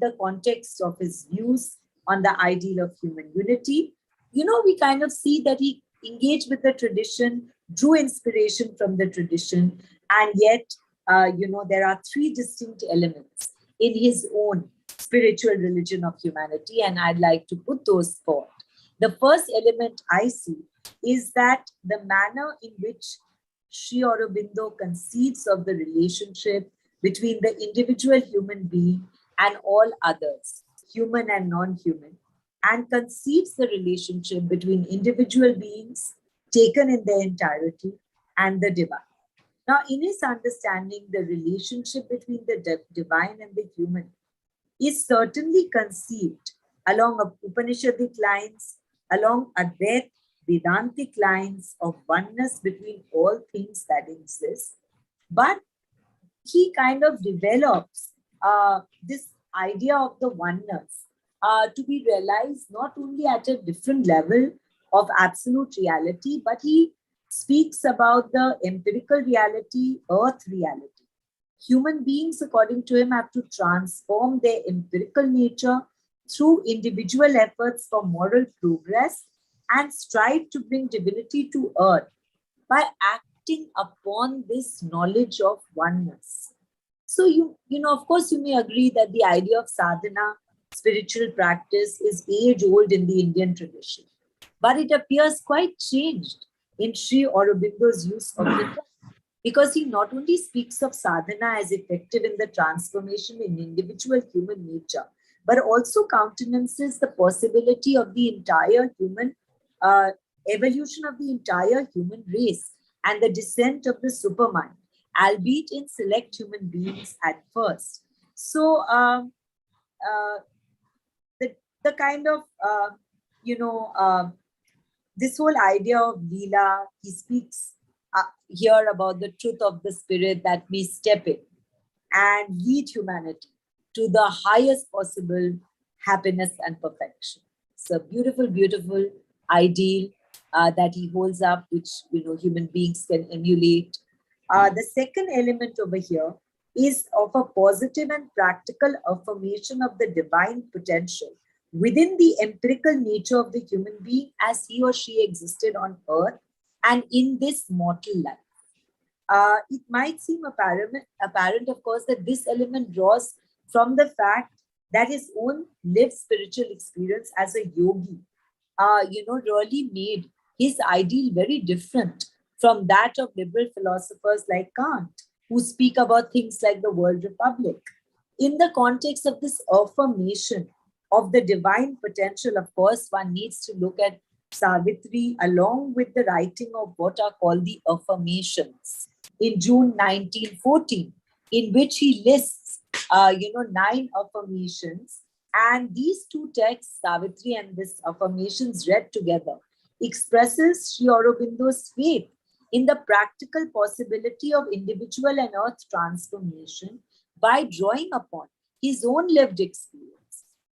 the context of his views, on the ideal of human unity. We kind of see that he engaged with the tradition, drew inspiration from the tradition, and yet, there are three distinct elements in his own spiritual religion of humanity, and I'd like to put those forth. The first element I see is that the manner in which Sri Aurobindo conceives of the relationship between the individual human being and all others, human and non-human, and conceives the relationship between individual beings taken in their entirety and the divine. Now, in his understanding, the relationship between the divine and the human is certainly conceived along Upanishadic lines, along Advaita Vedantic lines of oneness between all things that exist. But he kind of develops this idea of the oneness to be realized not only at a different level of absolute reality, but he speaks about the empirical reality, earth reality. Human beings, according to him, have to transform their empirical nature through individual efforts for moral progress and strive to bring divinity to earth by acting upon this knowledge of oneness. So, of course, you may agree that the idea of sadhana, spiritual practice, is age-old in the Indian tradition. But it appears quite changed in Sri Aurobindo's use of the term, because he not only speaks of sadhana as effective in the transformation in individual human nature, but also countenances the possibility of the entire human evolution of the entire human race and the descent of the supermind, albeit in select human beings at first. So the kind of, this whole idea of Leela, he speaks here about the truth of the spirit that may step in and lead humanity to the highest possible happiness and perfection. It's a beautiful, beautiful ideal that he holds up, which human beings can emulate. The second element over here is of a positive and practical affirmation of the divine potential within the empirical nature of the human being as he or she existed on earth and in this mortal life. It might seem apparent, of course, that this element draws from the fact that his own lived spiritual experience as a yogi, really made his ideal very different from that of liberal philosophers like Kant, who speak about things like the world republic. In the context of this affirmation of the divine potential, of course, one needs to look at Savitri along with the writing of what are called the affirmations in June 1914, in which he lists, 9 affirmations. And these two texts, Savitri and this affirmations read together, expresses Sri Aurobindo's faith in the practical possibility of individual and earth transformation by drawing upon his own lived experience.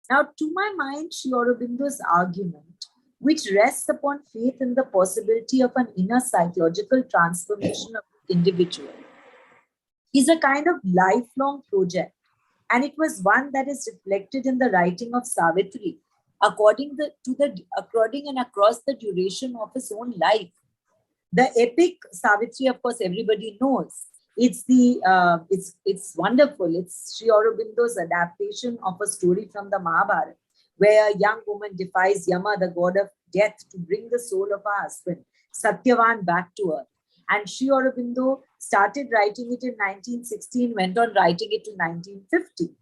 Now, to my mind, Sri Aurobindo's argument, which rests upon faith in the possibility of an inner psychological transformation of the individual, is a kind of lifelong project. And it was one that is reflected in the writing of Savitri, according and across the duration of his own life. The epic Savitri, of course, everybody knows. It's wonderful. It's Sri Aurobindo's adaptation of a story from the Mahabharata, where a young woman defies Yama, the god of death, to bring the soul of her husband, Satyavan, back to earth. And Sri Aurobindo started writing it in 1916, went on writing it to 1950.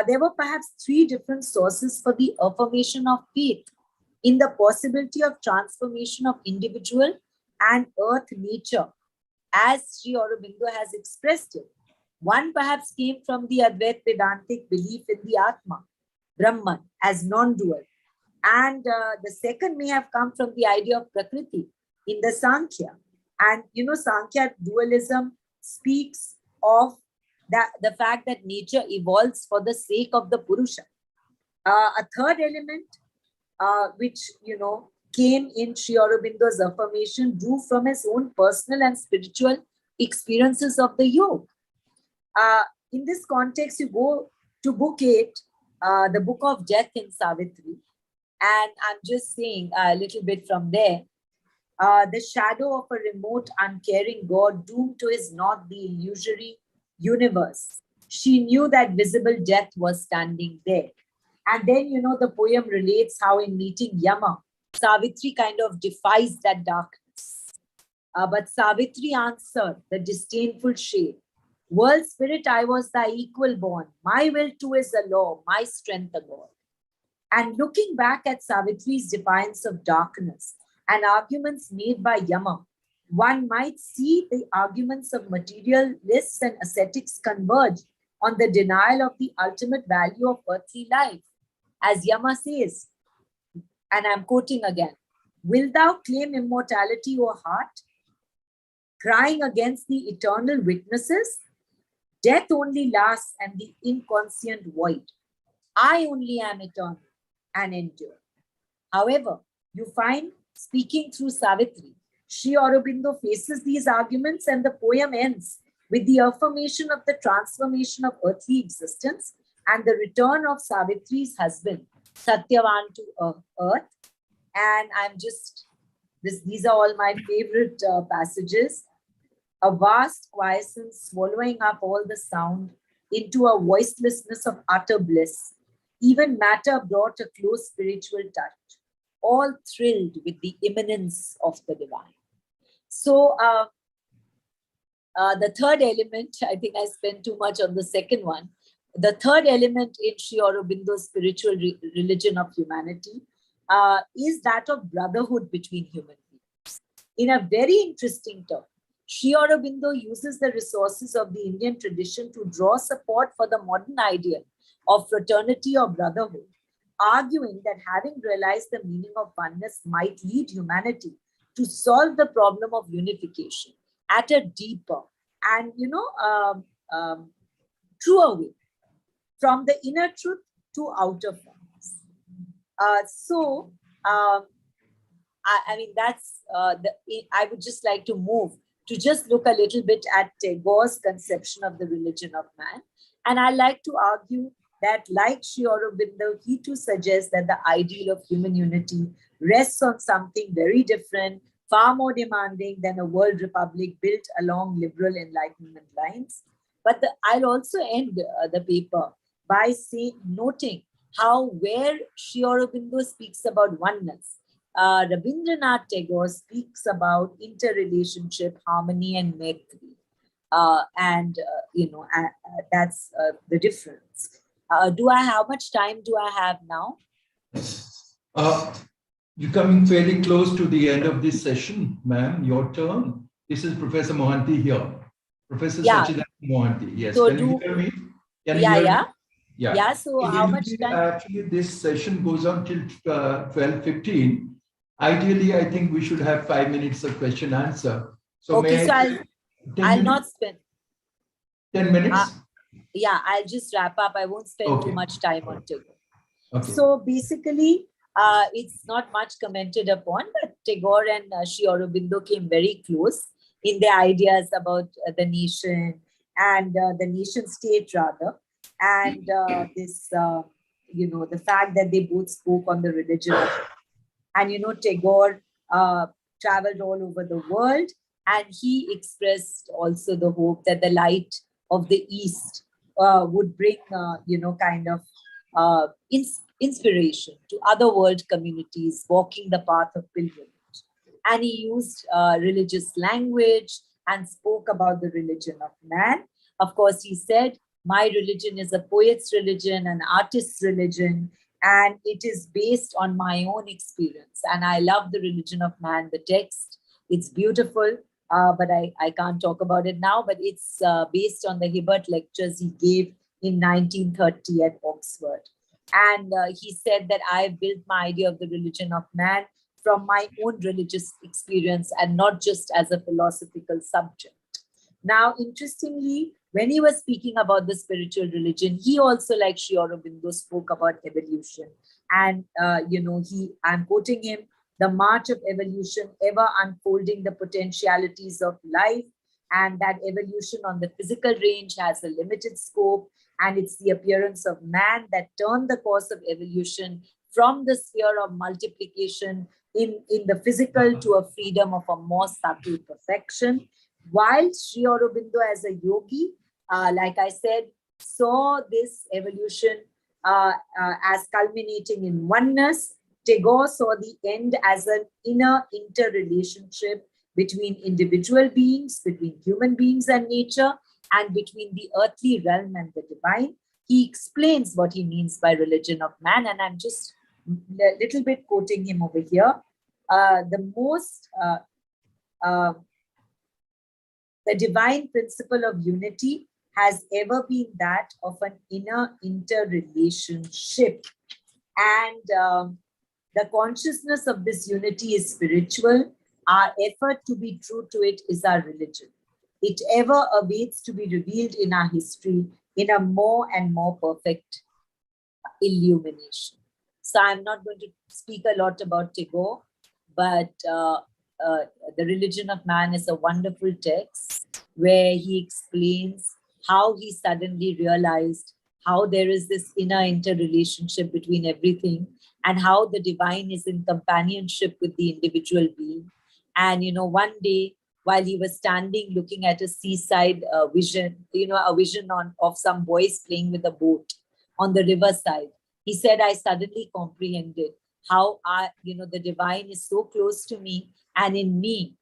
There were perhaps 3 different sources for the affirmation of faith in the possibility of transformation of individual and earth nature, as Sri Aurobindo has expressed it. One perhaps came from the Advaita Vedantic belief in the Atma, Brahman, as non-dual. And the second may have come from the idea of Prakriti in the Sankhya. And, Sankhya dualism speaks of the fact that nature evolves for the sake of the Purusha. A third element, which, came in Sri Aurobindo's affirmation, drew from his own personal and spiritual experiences of the yoga. In this context, you go to Book 8, the book of death in Savitri. And I'm just saying a little bit from there. The shadow of a remote, uncaring God doomed to his not the illusory universe. She knew that visible death was standing there. And then, you know, the poem relates how in meeting Yama, Savitri kind of defies that darkness. But Savitri answered the disdainful shade. World spirit, I was thy equal born. My will too is a law, my strength a God. And looking back at Savitri's defiance of darkness and arguments made by Yama, one might see the arguments of materialists and ascetics converge on the denial of the ultimate value of earthly life. As Yama says, and I'm quoting again, "Wilt thou claim immortality, O heart, crying against the eternal witnesses? Death only lasts and the inconscient void. I only am eternal and endure." However, you find, speaking through Savitri, Sri Aurobindo faces these arguments, and the poem ends with the affirmation of the transformation of earthly existence and the return of Savitri's husband, Satyavan, to earth. And I'm just, these are all my favorite passages. A vast quiescence swallowing up all the sound into a voicelessness of utter bliss. Even matter brought a close spiritual touch, all thrilled with the imminence of the divine. So the third element, I think I spent too much on the second one. The third element in Sri Aurobindo's spiritual religion of humanity is that of brotherhood between human beings. In a very interesting term, Sri Aurobindo uses the resources of the Indian tradition to draw support for the modern ideal of fraternity or brotherhood, arguing that having realized the meaning of oneness might lead humanity to solve the problem of unification at a deeper and, truer way, from the inner truth to outer forms. I mean, that's I would just like to move to just look a little bit at Tagore's conception of the religion of man. And I like to argue that, like Sri Aurobindo, he too suggests that the ideal of human unity rests on something very different, far more demanding than a world republic built along liberal enlightenment lines. But I'll also end the paper by noting how, where Sri Aurobindo speaks about oneness, Rabindranath Tagore speaks about interrelationship, harmony, and maitri. That's the difference. How much time do I have now? You're coming fairly close to the end of this session, ma'am. Your turn. This is Professor Mohanty here. Professor Sachidananda Mohanty. Yes. So can you hear me? Yeah. So how much time? Actually, this session goes on till 12:15. Ideally, I think we should have 5 minutes of question answer. So okay, so I'll not spend 10 minutes. I'll just wrap up. I won't spend too much time on Tagore. Okay. So basically, it's not much commented upon, but Tagore and Sri Aurobindo came very close in their ideas about the nation and the nation state rather, and the fact that they both spoke on the religion. And Tagore traveled all over the world, and he expressed also the hope that the light of the East would bring inspiration to other world communities walking the path of pilgrimage. And he used religious language and spoke about the religion of man. Of course, he said, my religion is a poet's religion, an artist's religion, and it is based on my own experience. And I love the religion of man, the text. It's beautiful, but I can't talk about it now, but it's based on the Hibbert lectures he gave in 1930 at Oxford. And he said that I built my idea of the religion of man from my own religious experience and not just as a philosophical subject. Now, interestingly, when he was speaking about the spiritual religion, he also, like Sri Aurobindo, spoke about evolution. And, I'm quoting him, the march of evolution, ever unfolding the potentialities of life, and that evolution on the physical range has a limited scope, And it's the appearance of man that turned the course of evolution from the sphere of multiplication in the physical to a freedom of a more subtle perfection. While Sri Aurobindo as a yogi, like I said, saw this evolution as culminating in oneness, Tagore saw the end as an inner interrelationship between individual beings, between human beings and nature, and between the earthly realm and the divine. He explains what he means by religion of man, and I'm just a little bit quoting him over here. The divine principle of unity has ever been that of an inner interrelationship. And the consciousness of this unity is spiritual. Our effort to be true to it is our religion. It ever awaits to be revealed in our history in a more and more perfect illumination. So I'm not going to speak a lot about Tagore, but The Religion of Man is a wonderful text where he explains how he suddenly realized how there is this inner interrelationship between everything and how the divine is in companionship with the individual being. And, one day while he was standing looking at a seaside vision, a vision of some boys playing with a boat on the riverside, he said, I suddenly comprehended how the divine is so close to me, and in me,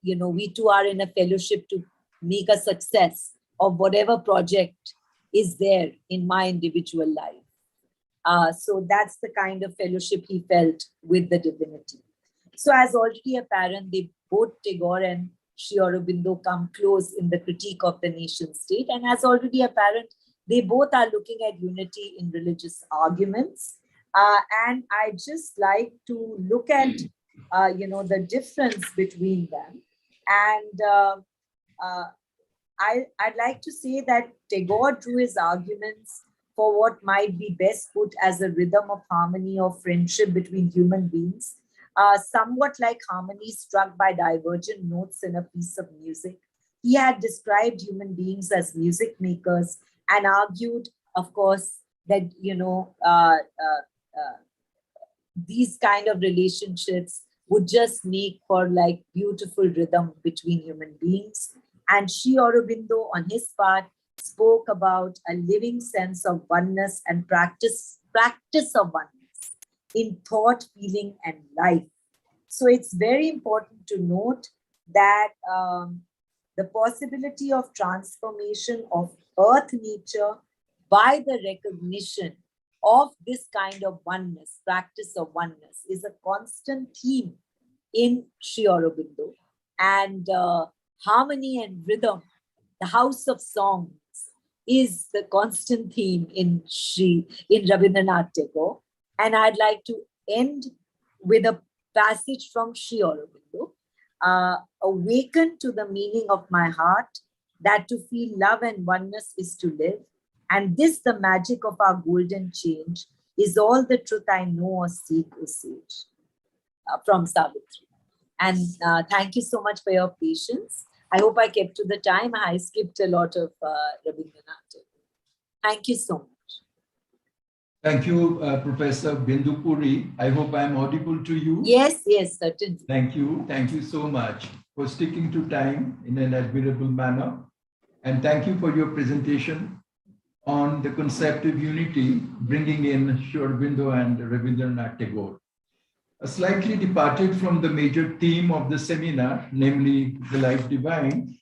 we two are in a fellowship to make a success of whatever project is there in my individual life. So that's the kind of fellowship he felt with the divinity. So as already apparent, both Tagore and Sri Aurobindo come close in the critique of the nation state. And as already apparent, they both are looking at unity in religious arguments. And I just like to look at, the difference between them. And I'd like to say that Tagore drew his arguments for what might be best put as a rhythm of harmony or friendship between human beings, somewhat like harmony struck by divergent notes in a piece of music. He had described human beings as music makers and argued, of course, that, these kind of relationships would just make for like beautiful rhythm between human beings. And Sri Aurobindo, on his part, spoke about a living sense of oneness and practice of oneness in thought, feeling, and life. So it's very important to note that the possibility of transformation of earth nature by the recognition of this kind of oneness, practice of oneness, is a constant theme in Sri Aurobindo. And harmony and rhythm, the house of songs, is the constant theme in Rabindranath Tagore. And I'd like to end with a passage from Sri Aurobindo. Awaken to the meaning of my heart, that to feel love and oneness is to live. And this, the magic of our golden change, is all the truth I know or seek, O sage. From Savitri. And thank you so much for your patience. I hope I kept to the time. I skipped a lot of Rabindranath Tagore. Thank you so much. Thank you, Professor Bindu Puri. I hope I am audible to you. Yes, certainly. Thank you. Thank you so much for sticking to time in an admirable manner. And thank you for your presentation on the concept of unity, bringing in Sri Aurobindo and Rabindranath Tagore. Slightly departed from the major theme of the seminar, namely the life divine,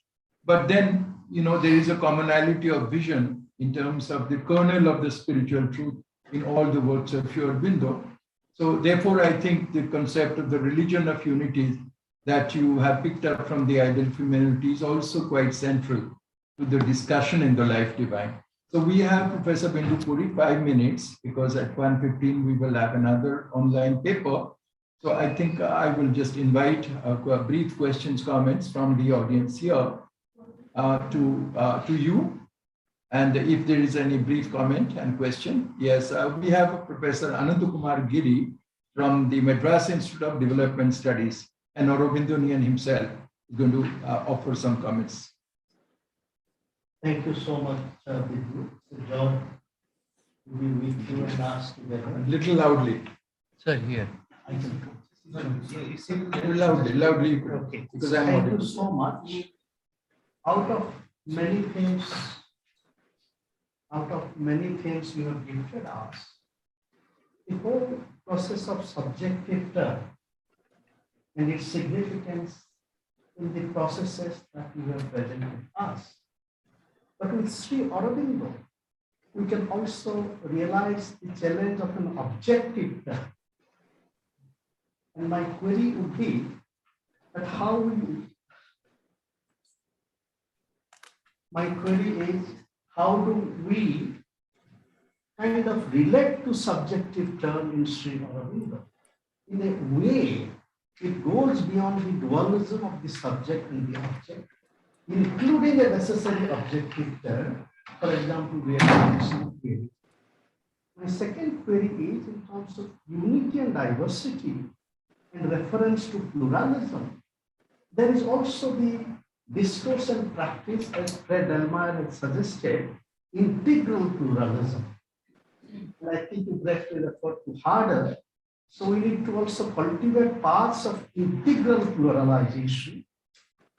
but then, there is a commonality of vision in terms of the kernel of the spiritual truth in all the works of Sri Aurobindo. So therefore, I think the concept of the religion of unity that you have picked up from the ideal humanity is also quite central to the discussion in the life divine. So we have Professor Bindu Puri, 5 minutes, because at 1:15 we will have another online paper. So I think I will just invite brief questions, comments from the audience here to you. And if there is any brief comment and question, yes, we have Professor Anandakumar Giri from the Madras Institute of Development Studies, and Aurobindonian himself is going to offer some comments. Thank you so much, Bijlu. It's a joy to be with you and us together. Little loudly. Sir, here. I can Loudly. You could. Okay. Because I'm Thank you audible. so much. Out of many things you have gifted us, the whole process of subjective term and its significance in the processes that you have presented us. But with Sri Aurobindo, we can also realize the challenge of an objective term. And my query would be that how do we kind of relate to subjective term in Sri Aurobindo? In a way, it goes beyond the dualism of the subject and the object, including a necessary objective term, for example, realization theory. My second query is in terms of unity and diversity in reference to pluralism. There is also the discourse and practice, as Fred Delmeyer had suggested, integral pluralism. And I think you briefly referred to harder. So we need to also cultivate paths of integral pluralization.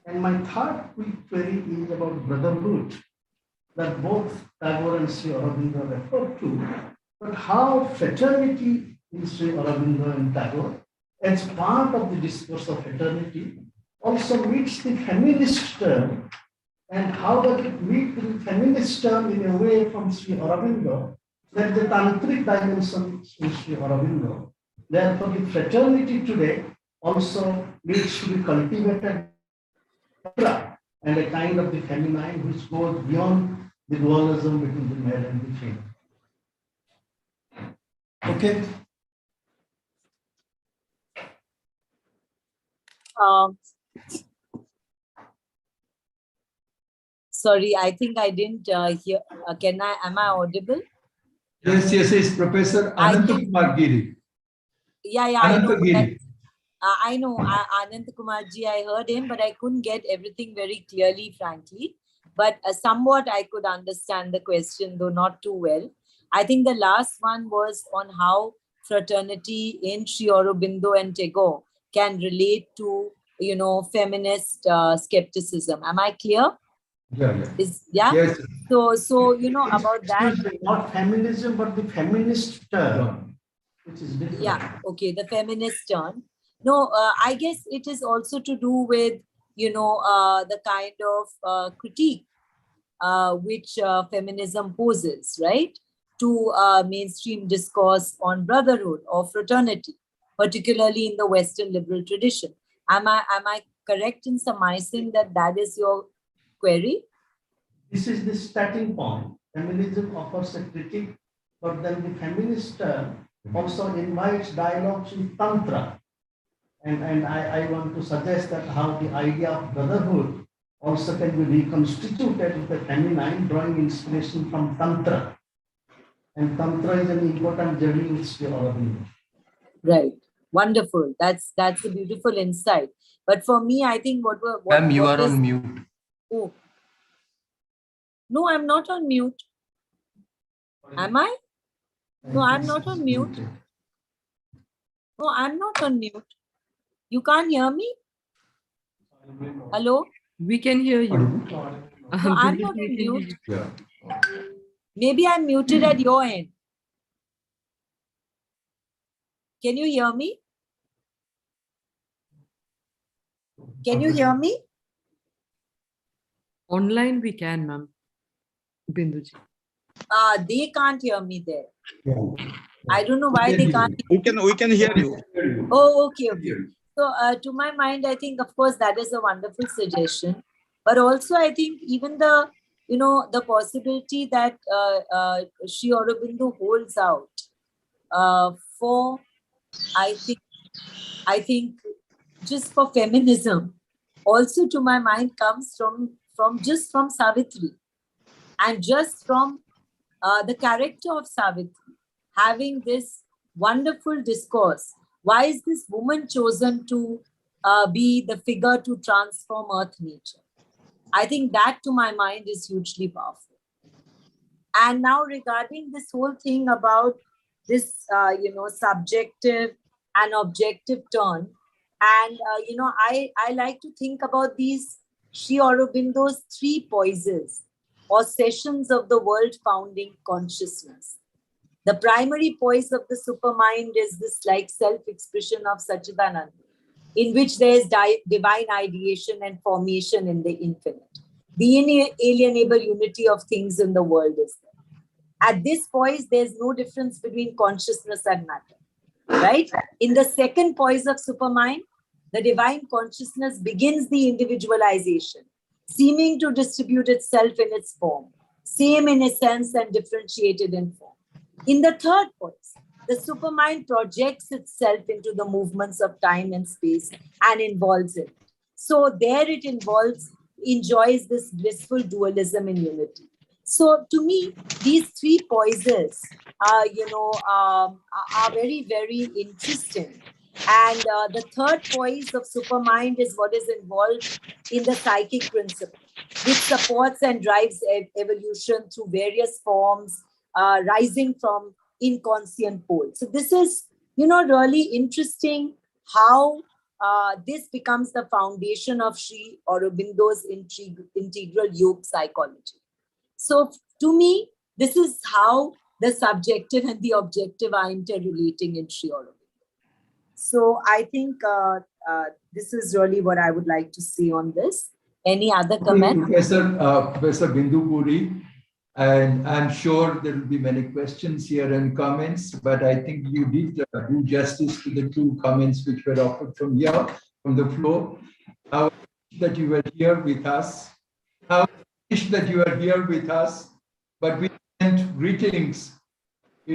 And my third quick query is about brotherhood, that both Tagore and Sri Aurobindo referred to, but how fraternity in Sri Aurobindo and Tagore, as part of the discourse of fraternity, also meets the feminist term, and how does it meet the feminist term in a way from Sri Aurobindo, that the tantric dimension in Sri Aurobindo. Therefore, the fraternity today also needs to be cultivated and a kind of the feminine which goes beyond the dualism between the male and the female. Okay. Sorry, I think I didn't hear. Am I audible? Yes, Professor Anantakumar Giri. Yeah, I know. Giri. I know Anand Kumarji, I heard him, but I couldn't get everything very clearly, frankly. But somewhat I could understand the question, though not too well. I think the last one was on how fraternity in Sri Aurobindo and Tagore can relate to, feminist skepticism. Am I clear? Yeah. Yes. So about that. Not feminism, but the feminist term, which is different. Yeah. Okay. The feminist term. No, I guess it is also to do with, the kind of critique which feminism poses, right, to mainstream discourse on brotherhood or fraternity, particularly in the Western liberal tradition. Am I correct in surmising that is your query? This is the starting point. Feminism offers a critique, but then the feminist term also invites dialogues with Tantra. And I want to suggest that how the idea of brotherhood also can be reconstituted with the feminine, drawing inspiration from Tantra. And Tantra is an important journey in Sri Aurobindo. Right. Wonderful. That's a beautiful insight. But for me, I think Ma'am, you are on mute. Oh. No, I'm not on mute. Am I? No, I'm not on mute. No, I'm not on mute. You can't hear me? Hello? We can hear you. No, I'm not on mute. Maybe I'm muted at your end. Can you hear me? Can you hear me? Online we can, ma'am. Binduji. They can't hear me there. I don't know why they can't. We can hear you. Oh, okay. So to my mind, I think, of course, that is a wonderful suggestion. But also, I think even the possibility that Sri Aurobindo holds out for, I think just for feminism, also to my mind comes from Savitri, and just from the character of Savitri, having this wonderful discourse. Why is this woman chosen to be the figure to transform earth nature? I think that to my mind is hugely powerful. And now regarding this whole thing about this, subjective and objective turn, and, I like to think about these Sri Aurobindo's 3 poises or sessions of the world founding consciousness. The primary poise of the supermind is this like self-expression of Sachidananda, in which there is divine ideation and formation in the infinite. The inalienable unity of things in the world is there. At this poise, there's no difference between consciousness and matter, right? In the second poise of supermind, the divine consciousness begins the individualization, seeming to distribute itself in its form, same in essence and differentiated in form. In the third poise, the supermind projects itself into the movements of time and space and involves it. So there it enjoys this blissful dualism in unity. So to me, these 3 poises, are very, very interesting. And the third poise of supermind is what is involved in the psychic principle, which supports and drives evolution through various forms, rising from inconscient poles. So this is, really interesting how this becomes the foundation of Sri Aurobindo's integral yoga psychology. So to me, this is how the subjective and the objective are interrelating in Sri Aurobindo. So I think this is really what I would like to say on this. Any other comment? Professor Bindu Puri, and I'm sure there will be many questions here and comments, but I think you did do justice to the 2 comments which were offered from here, from the floor. How that you were here with us. How wish that you are here with us, but we send greetings, I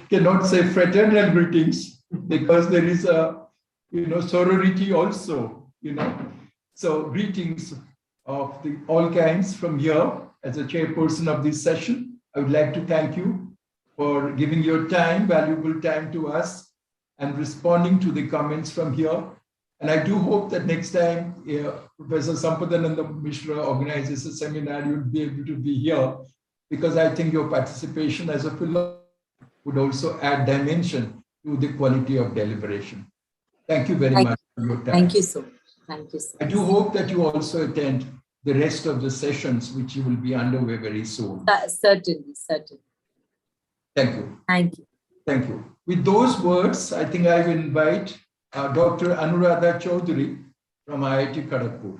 cannot say fraternal greetings because there is a, sorority also, So greetings of all kinds from here. As a chairperson of this session, I would like to thank you for giving your time, valuable time to us and responding to the comments from here. And I do hope that next time Professor Sachidananda Mishra organizes a seminar, you'll be able to be here, because I think your participation as a philosopher would also add dimension to the quality of deliberation. Thank you very much for your time. Thank you so much. Thank you so much. I do hope that you also attend the rest of the sessions, which will be underway very soon. Certainly. Thank you. Thank you. Thank you. With those words, I think I will invite Dr. Anuradha Choudry from IIT Kharagpur.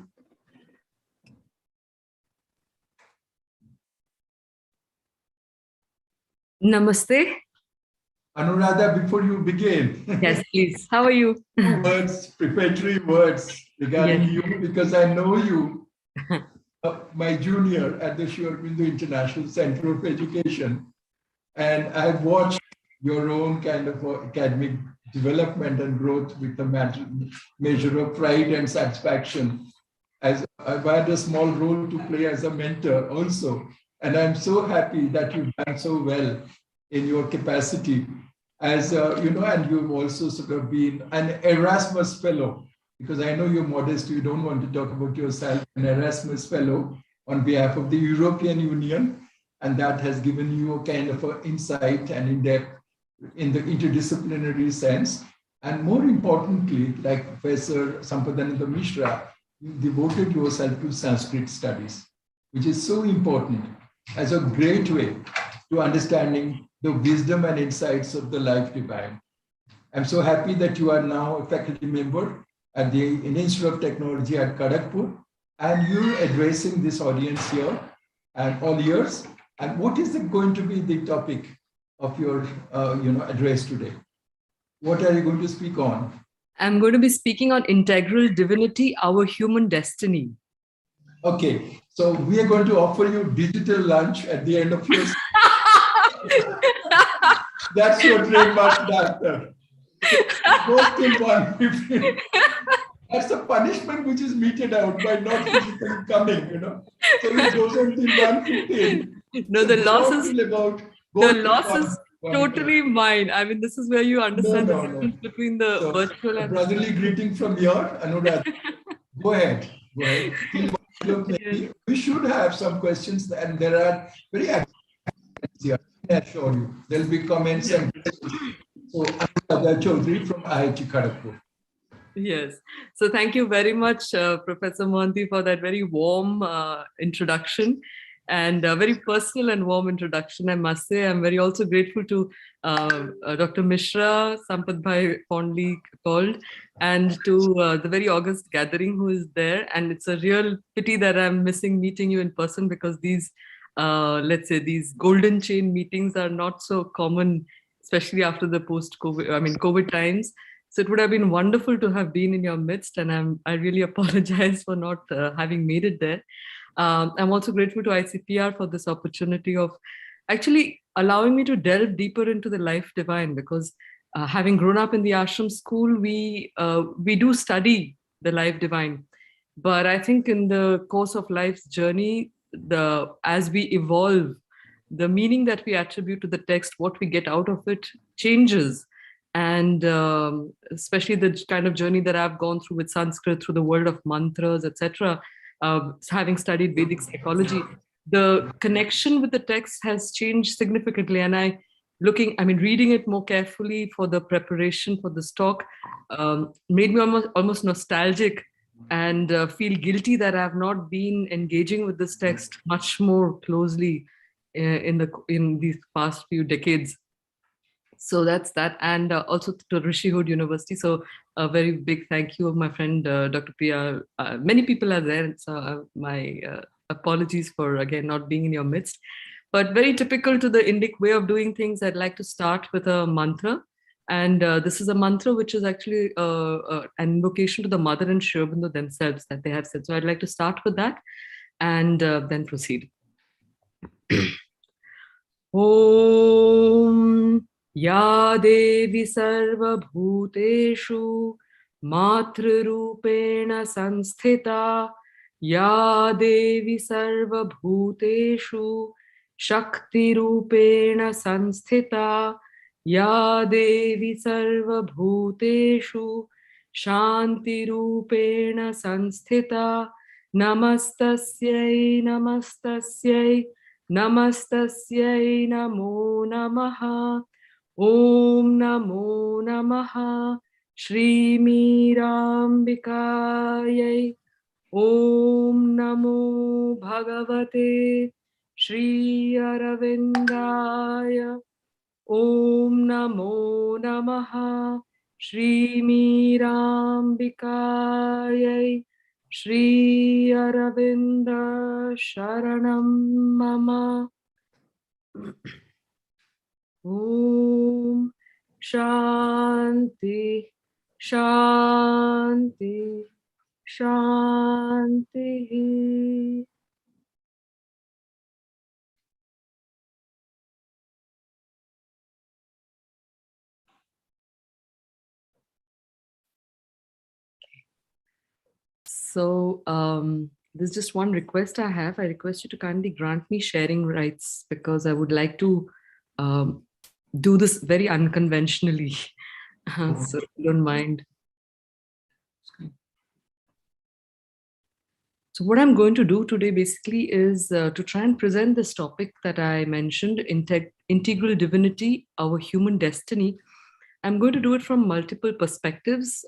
Namaste. Anuradha, before you begin. Yes, please. How are you? Preparatory words regarding you, because I know you, my junior at the Sri Aurobindo International Center of Education, and I've watched your own kind of academic development and growth with a measure of pride and satisfaction. As I've had a small role to play as a mentor also, and I'm so happy that you've done so well in your capacity as and you've also sort of been an Erasmus Fellow, because I know you're modest, you don't want to talk about yourself, an Erasmus Fellow on behalf of the European Union, and that has given you a kind of an insight and in-depth in the interdisciplinary sense. And more importantly, like Professor Sachidananda Mishra, you devoted yourself to Sanskrit studies, which is so important as a great way to understanding the wisdom and insights of the life divine. I'm so happy that you are now a faculty member at the Institute of Technology at Kharagpur, and you're addressing this audience here and all ears. And what is going to be the topic of your address today? What are you going to speak on? I'm going to be speaking on integral divinity, our human destiny. Okay, so we are going to offer you digital lunch at the end of your. That's your trademark, doctor. Both in 1:15. That's a punishment which is meted out by not physically coming, So it goes until 1:15. No, the loss is One totally mine. I mean, this is where you understand No. the difference between the virtual and brotherly greeting from here, Anuradha. Go ahead. Well, we should have some questions, and there are very active here. I assure you, there'll be comments and questions. So, Anuradha Choudry from IIT Kharagpur. Yes. So thank you very much, Professor Mohanty, for that very warm introduction and a very personal and warm introduction, I must say. I'm very also grateful to Dr. Mishra, Sampath Bhai fondly called, and to the very august gathering who is there. And it's a real pity that I'm missing meeting you in person, because these, let's say, these golden chain meetings are not so common, especially after the post-COVID, COVID times. So it would have been wonderful to have been in your midst, and I really apologize for not having made it there. I'm also grateful to ICPR for this opportunity of actually allowing me to delve deeper into the life divine, because having grown up in the ashram school, we do study the life divine. But I think in the course of life's journey, as we evolve, the meaning that we attribute to the text, what we get out of it, changes. And especially the kind of journey that I've gone through with Sanskrit, through the world of mantras, etc., having studied Vedic psychology, the connection with the text has changed significantly. And reading it more carefully for the preparation for this talk made me almost nostalgic, and feel guilty that I have not been engaging with this text much more closely in these past few decades. So that's that. And also to Rishihood University. So a very big thank you of my friend, Dr. Priya. Many people are there. So my apologies for, again, not being in your midst. But very typical to the Indic way of doing things, I'd like to start with a mantra. And this is a mantra which is actually an invocation to the mother and Sri Aurobindo themselves that they have said. So I'd like to start with that and then proceed. Om Ya Devi Sarva Bhuteshu Matrurupena Sanstita Ya Devi Sarva Bhuteshu Shakti Rupena Sanstita Ya Devi Sarva Bhuteshu Shanti Rupena Sanstita Namastasyai Namastasyai Namastasyai Namo Namaha Om Namo Namaha Shri Mirambikayai Om Namo Bhagavate Sri Aurovindaya Om Namo Namaha Shri Mirambikayai Shri Aurobindo Sharanam Mama. Om Shanti Shanti Shanti. So there's just one request I have. I request you to kindly grant me sharing rights, because I would like to do this very unconventionally. So if you don't mind. So what I'm going to do today basically is to try and present this topic that I mentioned, integral divinity, our human destiny. I'm going to do it from multiple perspectives.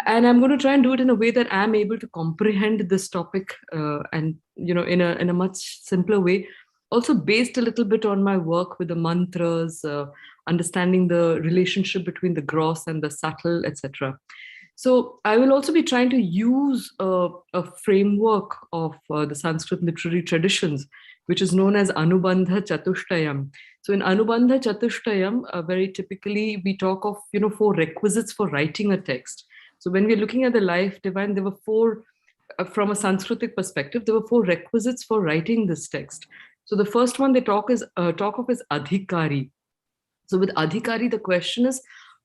And I'm going to try and do it in a way that I'm able to comprehend this topic and, in a much simpler way. Also based a little bit on my work with the mantras, understanding the relationship between the gross and the subtle, etc. So I will also be trying to use a framework of the Sanskrit literary traditions, which is known as Anubandha Chatushtayam. So in Anubandha Chatushtayam, very typically we talk of 4 requisites for writing a text. So when we're looking at the life divine, there were 4, from a Sanskritic perspective, there were 4 requisites for writing this text. So the first one they talk of is adhikari. So with adhikari, the question is,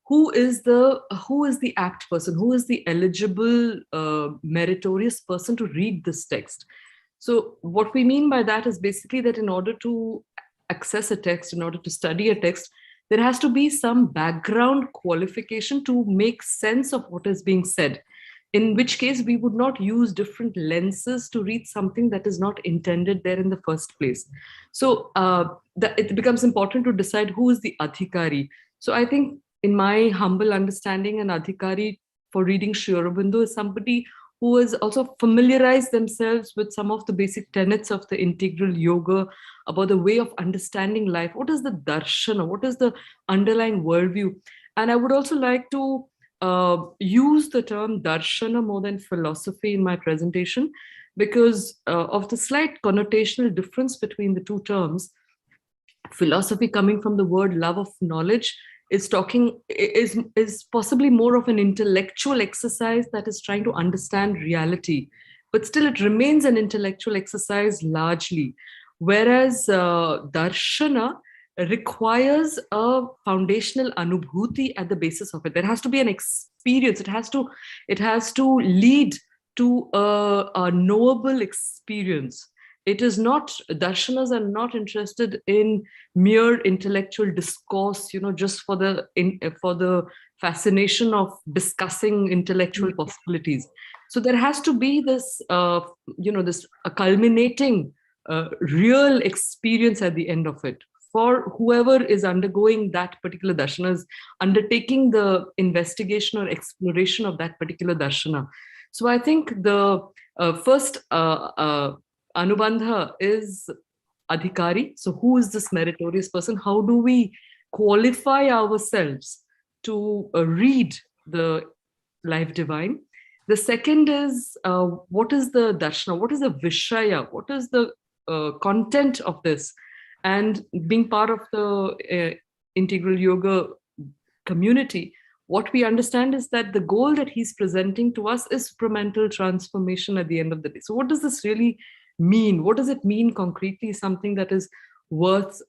who is the apt person? Who is the eligible, meritorious person to read this text? So what we mean by that is basically that in order to access a text, in order to study a text, there has to be some background qualification to make sense of what is being said. in which case we would not use different lenses to read something that is not intended there in the first place. So it becomes important to decide who is the adhikari. So I think, in my humble understanding, an adhikari for reading Sri Aurobindo is somebody who has also familiarized themselves with some of the basic tenets of the integral yoga, about the way of understanding life. What is the darshana? What is the underlying worldview? And I would also like to use the term darshana more than philosophy in my presentation, because of the slight connotational difference between the two terms. Philosophy, coming from the word love of knowledge, is possibly more of an intellectual exercise that is trying to understand reality, but still it remains an intellectual exercise largely. Whereas darshana requires a foundational anubhuti at the basis of it. There has to be an experience. It has to lead to a knowable experience. It is not, darshanas are not interested in mere intellectual discourse, just for the fascination of discussing intellectual possibilities. So there has to be this, this culminating real experience at the end of it, for whoever is undergoing that particular darshana, is undertaking the investigation or exploration of that particular darshana. So I think the first Anubandha is adhikari. So who is this meritorious person? How do we qualify ourselves to read the life divine? The second is, what is the darshana? What is the vishaya? What is the content of this? And being part of the integral yoga community, what we understand is that the goal that he's presenting to us is supramental transformation at the end of the day. So what does this really mean? What does it mean concretely? Something that is worth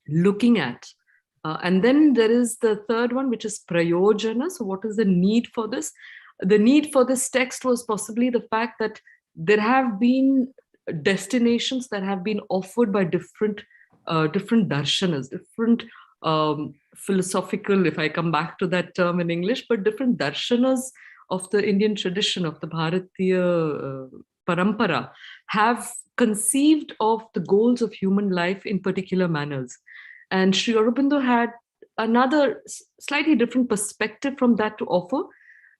looking at. And then there is the third one, which is prayojana. So what is the need for this? The need for this text was possibly the fact that there have been destinations that have been offered by different darshanas, different philosophical, if I come back to that term in English, but different darshanas of the Indian tradition, of the Bharatiya parampara, have conceived of the goals of human life in particular manners. And Sri Aurobindo had another slightly different perspective from that to offer,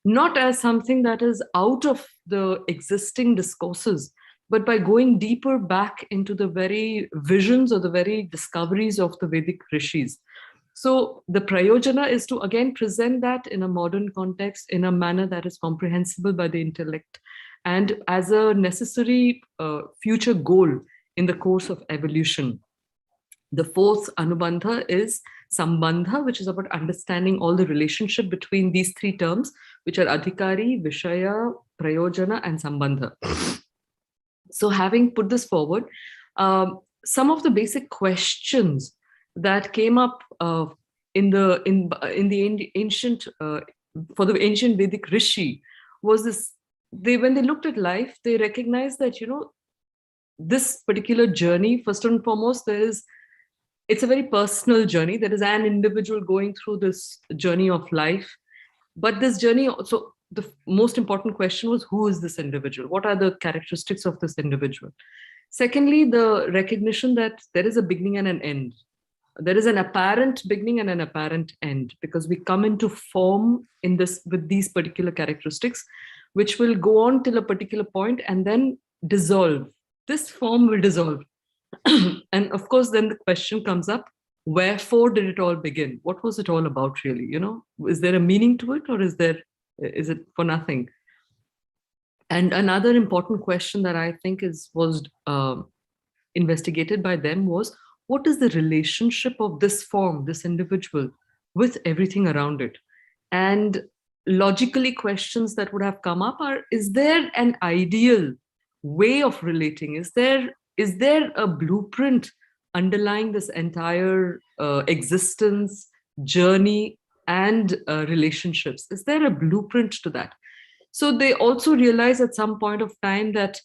not as something that is out of the existing discourses, but by going deeper back into the very visions or the very discoveries of the Vedic rishis. So the prayojana is to again present that in a modern context, in a manner that is comprehensible by the intellect, and as a necessary future goal in the course of evolution. The fourth Anubandha is Sambandha, which is about understanding all the relationship between these three terms, which are Adhikari, Vishaya, Prayojana, and Sambandha. So having put this forward, some of the basic questions that came up in the ancient for the ancient Vedic rishi was this: when they looked at life, they recognized that this particular journey, first and foremost, it's a very personal journey. There is an individual going through this journey of life, but this journey also, the most important question was, who is this individual? What are the characteristics of this individual? Secondly, the recognition that there is a beginning and an end. There is an apparent beginning and an apparent end, because we come into form in this with these particular characteristics, which will go on till a particular point and then dissolve. This form will dissolve. And of course, then the question comes up, wherefore did it all begin? What was it all about, really? Is there a meaning to it, or is it for nothing? And another important question that I think was investigated by them was, what is the relationship of this form, this individual, with everything around it? And logically, questions that would have come up are, is there an ideal way of relating? Is there a blueprint underlying this entire existence, journey, and relationships? Is there a blueprint to that? So they also realize at some point of time that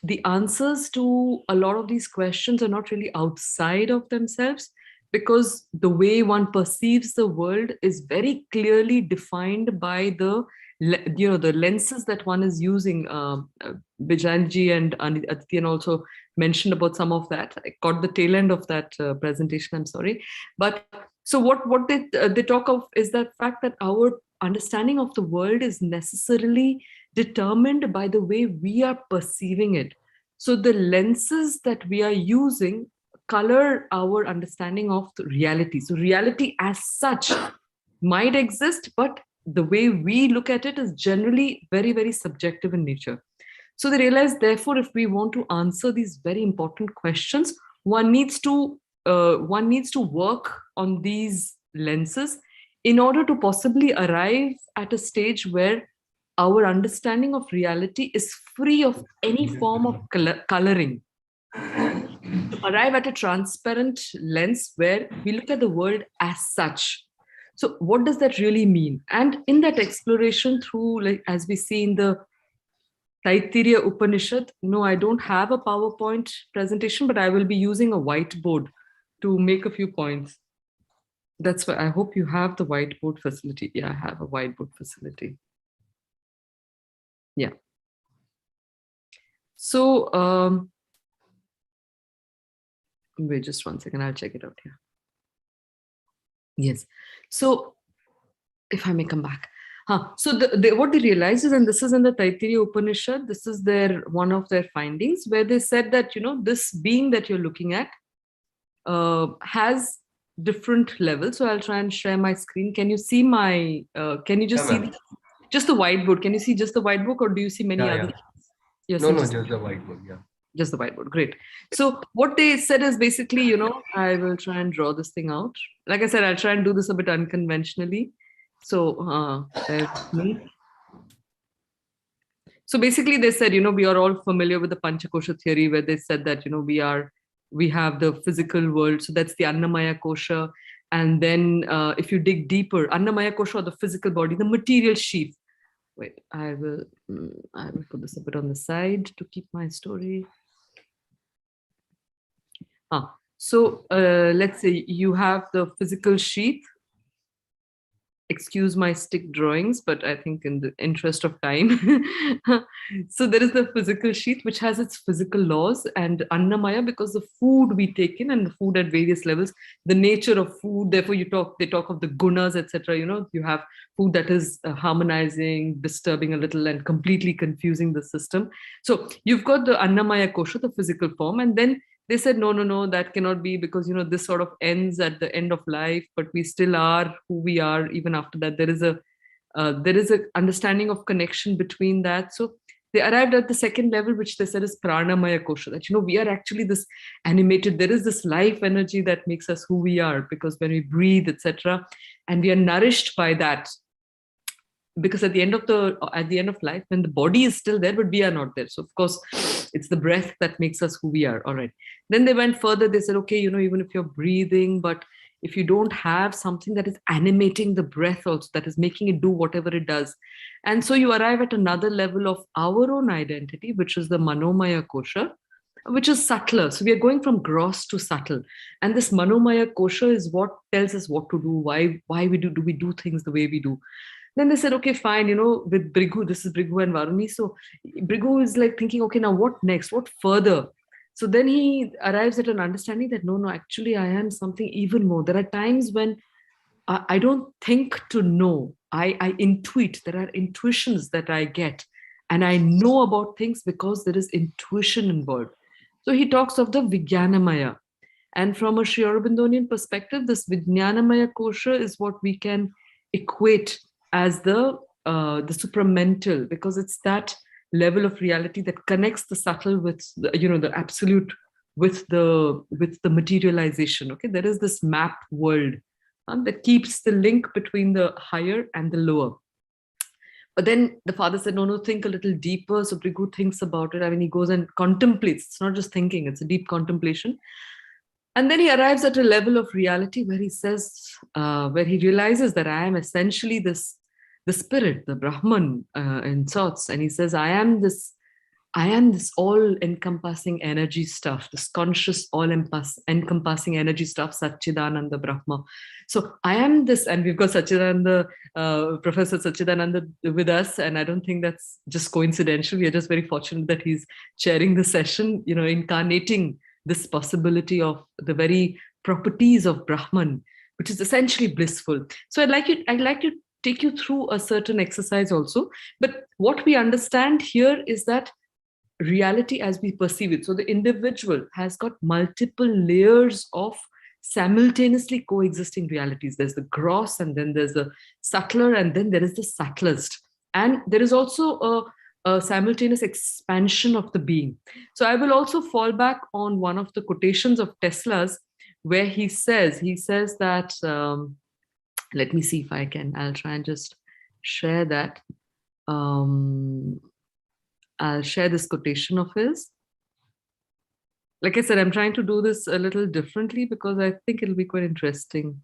the answers to a lot of these questions are not really outside of themselves, because the way one perceives the world is very clearly defined by the the lenses that one is using. Bijlanji and Adityan also mentioned about some of that. I caught the tail end of that presentation, I'm sorry. But so what they talk of is that fact that our understanding of the world is necessarily determined by the way we are perceiving it. So the lenses that we are using color our understanding of the reality. So reality as such might exist, but the way we look at it is generally very, very subjective in nature. So they realized, therefore, if we want to answer these very important questions, one needs to work on these lenses in order to possibly arrive at a stage where our understanding of reality is free of any form of coloring. To arrive at a transparent lens where we look at the world as such. So what does that really mean? And in that exploration through, like, as we see in the Taittiriya Upanishad, no, I don't have a PowerPoint presentation, but I will be using a whiteboard to make a few points. That's why I hope you have the whiteboard facility. Yeah, I have a whiteboard facility. Yeah. So, wait just 1 second, I'll check it out here. Yes. So if I may come back. So what they realized is, and this is in the Taittiriya Upanishad, this is one of their findings, where they said that, this being that you're looking at has different levels. So I'll try and share my screen. Can you see my, can you just see just the whiteboard? Can you see just the whiteboard, or do you see many other? Yeah. No, just the whiteboard, yeah. Just the whiteboard, great. So what they said is basically, I will try and draw this thing out. Like I said, I'll try and do this a bit unconventionally. So, so basically they said, we are all familiar with the Panchakosha theory, where they said that, we have the physical world. So that's the Annamaya Kosha. And then if you dig deeper, Annamaya Kosha, or the physical body, the material sheath. Wait, I will put this a bit on the side to keep my story. So let's say you have the physical sheath. Excuse my stick drawings, but I think in the interest of time. So there is the physical sheath, which has its physical laws, and Annamaya, because the food we take in and the food at various levels, the nature of food, therefore they talk of the gunas, etc. You have food that is harmonizing, disturbing a little, and completely confusing the system. So you've got the Annamaya Kosha, the physical form, and then they said, no, that cannot be, because, this sort of ends at the end of life, but we still are who we are even after that. There is a understanding of connection between that. So they arrived at the second level, which they said is Pranamaya Kosha, that, we are actually this animated, there is this life energy that makes us who we are, because when we breathe, etc., and we are nourished by that. Because at the end of life, when the body is still there, but we are not there. So of course, it's the breath that makes us who we are. All right. Then they went further. They said, okay, even if you're breathing, but if you don't have something that is animating the breath also, that is making it do whatever it does. And so you arrive at another level of our own identity, which is the Manomaya Kosha, which is subtler. So we are going from gross to subtle. And this Manomaya Kosha is what tells us what to do, why we do things the way we do. Then they said, okay, fine, with Bhrigu, this is Bhrigu and Varuni. So Bhrigu is like thinking, okay, now what next? What further? So then he arrives at an understanding that, no, actually I am something even more. There are times when I don't think to know. I intuit. There are intuitions that I get. And I know about things because there is intuition involved. So he talks of the Vijnanamaya. And from a Sri Aurobindonian perspective, this Vijnanamaya Kosha is what we can equate as the supramental, because it's that level of reality that connects the subtle with the absolute, with the materialization. Okay, there is this map world that keeps the link between the higher and the lower. But then the father said, no, think a little deeper. So Bhrigu thinks about it. I mean, he goes and contemplates. It's not just thinking, it's a deep contemplation. And then he arrives at a level of reality where he says, where he realizes that I am essentially the spirit, the Brahman in sorts. And he says, I I am this all-encompassing energy stuff, this conscious all-encompassing energy stuff, Sachidananda Brahma. So I am this, and we've got Sachidananda, Professor Sachidananda with us, and I don't think that's just coincidental. We are just very fortunate that he's chairing the session, incarnating this possibility of the very properties of Brahman, which is essentially blissful. So I'd like to take you through a certain exercise also. But what we understand here is that reality as we perceive it. So the individual has got multiple layers of simultaneously coexisting realities. There's the gross, and then there's the subtler, and then there is the subtlest. And there is also a simultaneous expansion of the being. So I will also fall back on one of the quotations of Tesla's, where he says that, let me see if I'll try and just share that. I'll share this quotation of his. Like I said, I'm trying to do this a little differently because I think it'll be quite interesting.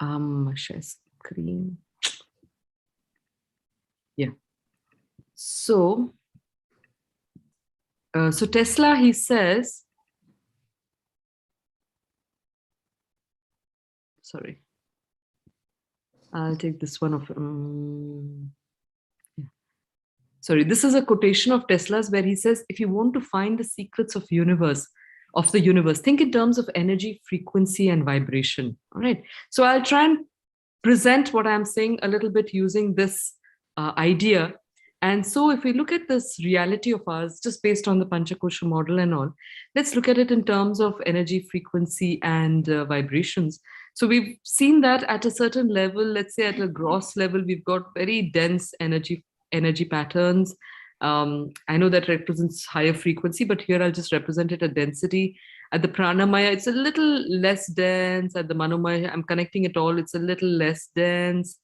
Share screen. Yeah. So Tesla, he says, sorry, I'll take this one of, sorry, this is a quotation of Tesla's where he says, if you want to find the secrets of the universe, think in terms of energy, frequency, and vibration. All right. So I'll try and present what I'm saying a little bit using this idea. And so if we look at this reality of ours, just based on the Panchakosha model and all, let's look at it in terms of energy, frequency, and vibrations. So we've seen that at a certain level, let's say at a gross level, we've got very dense energy patterns. I know that represents higher frequency, but here I'll just represent it at density. At the Pranamaya, it's a little less dense. At the Manomaya, I'm connecting it all, it's a little less dense.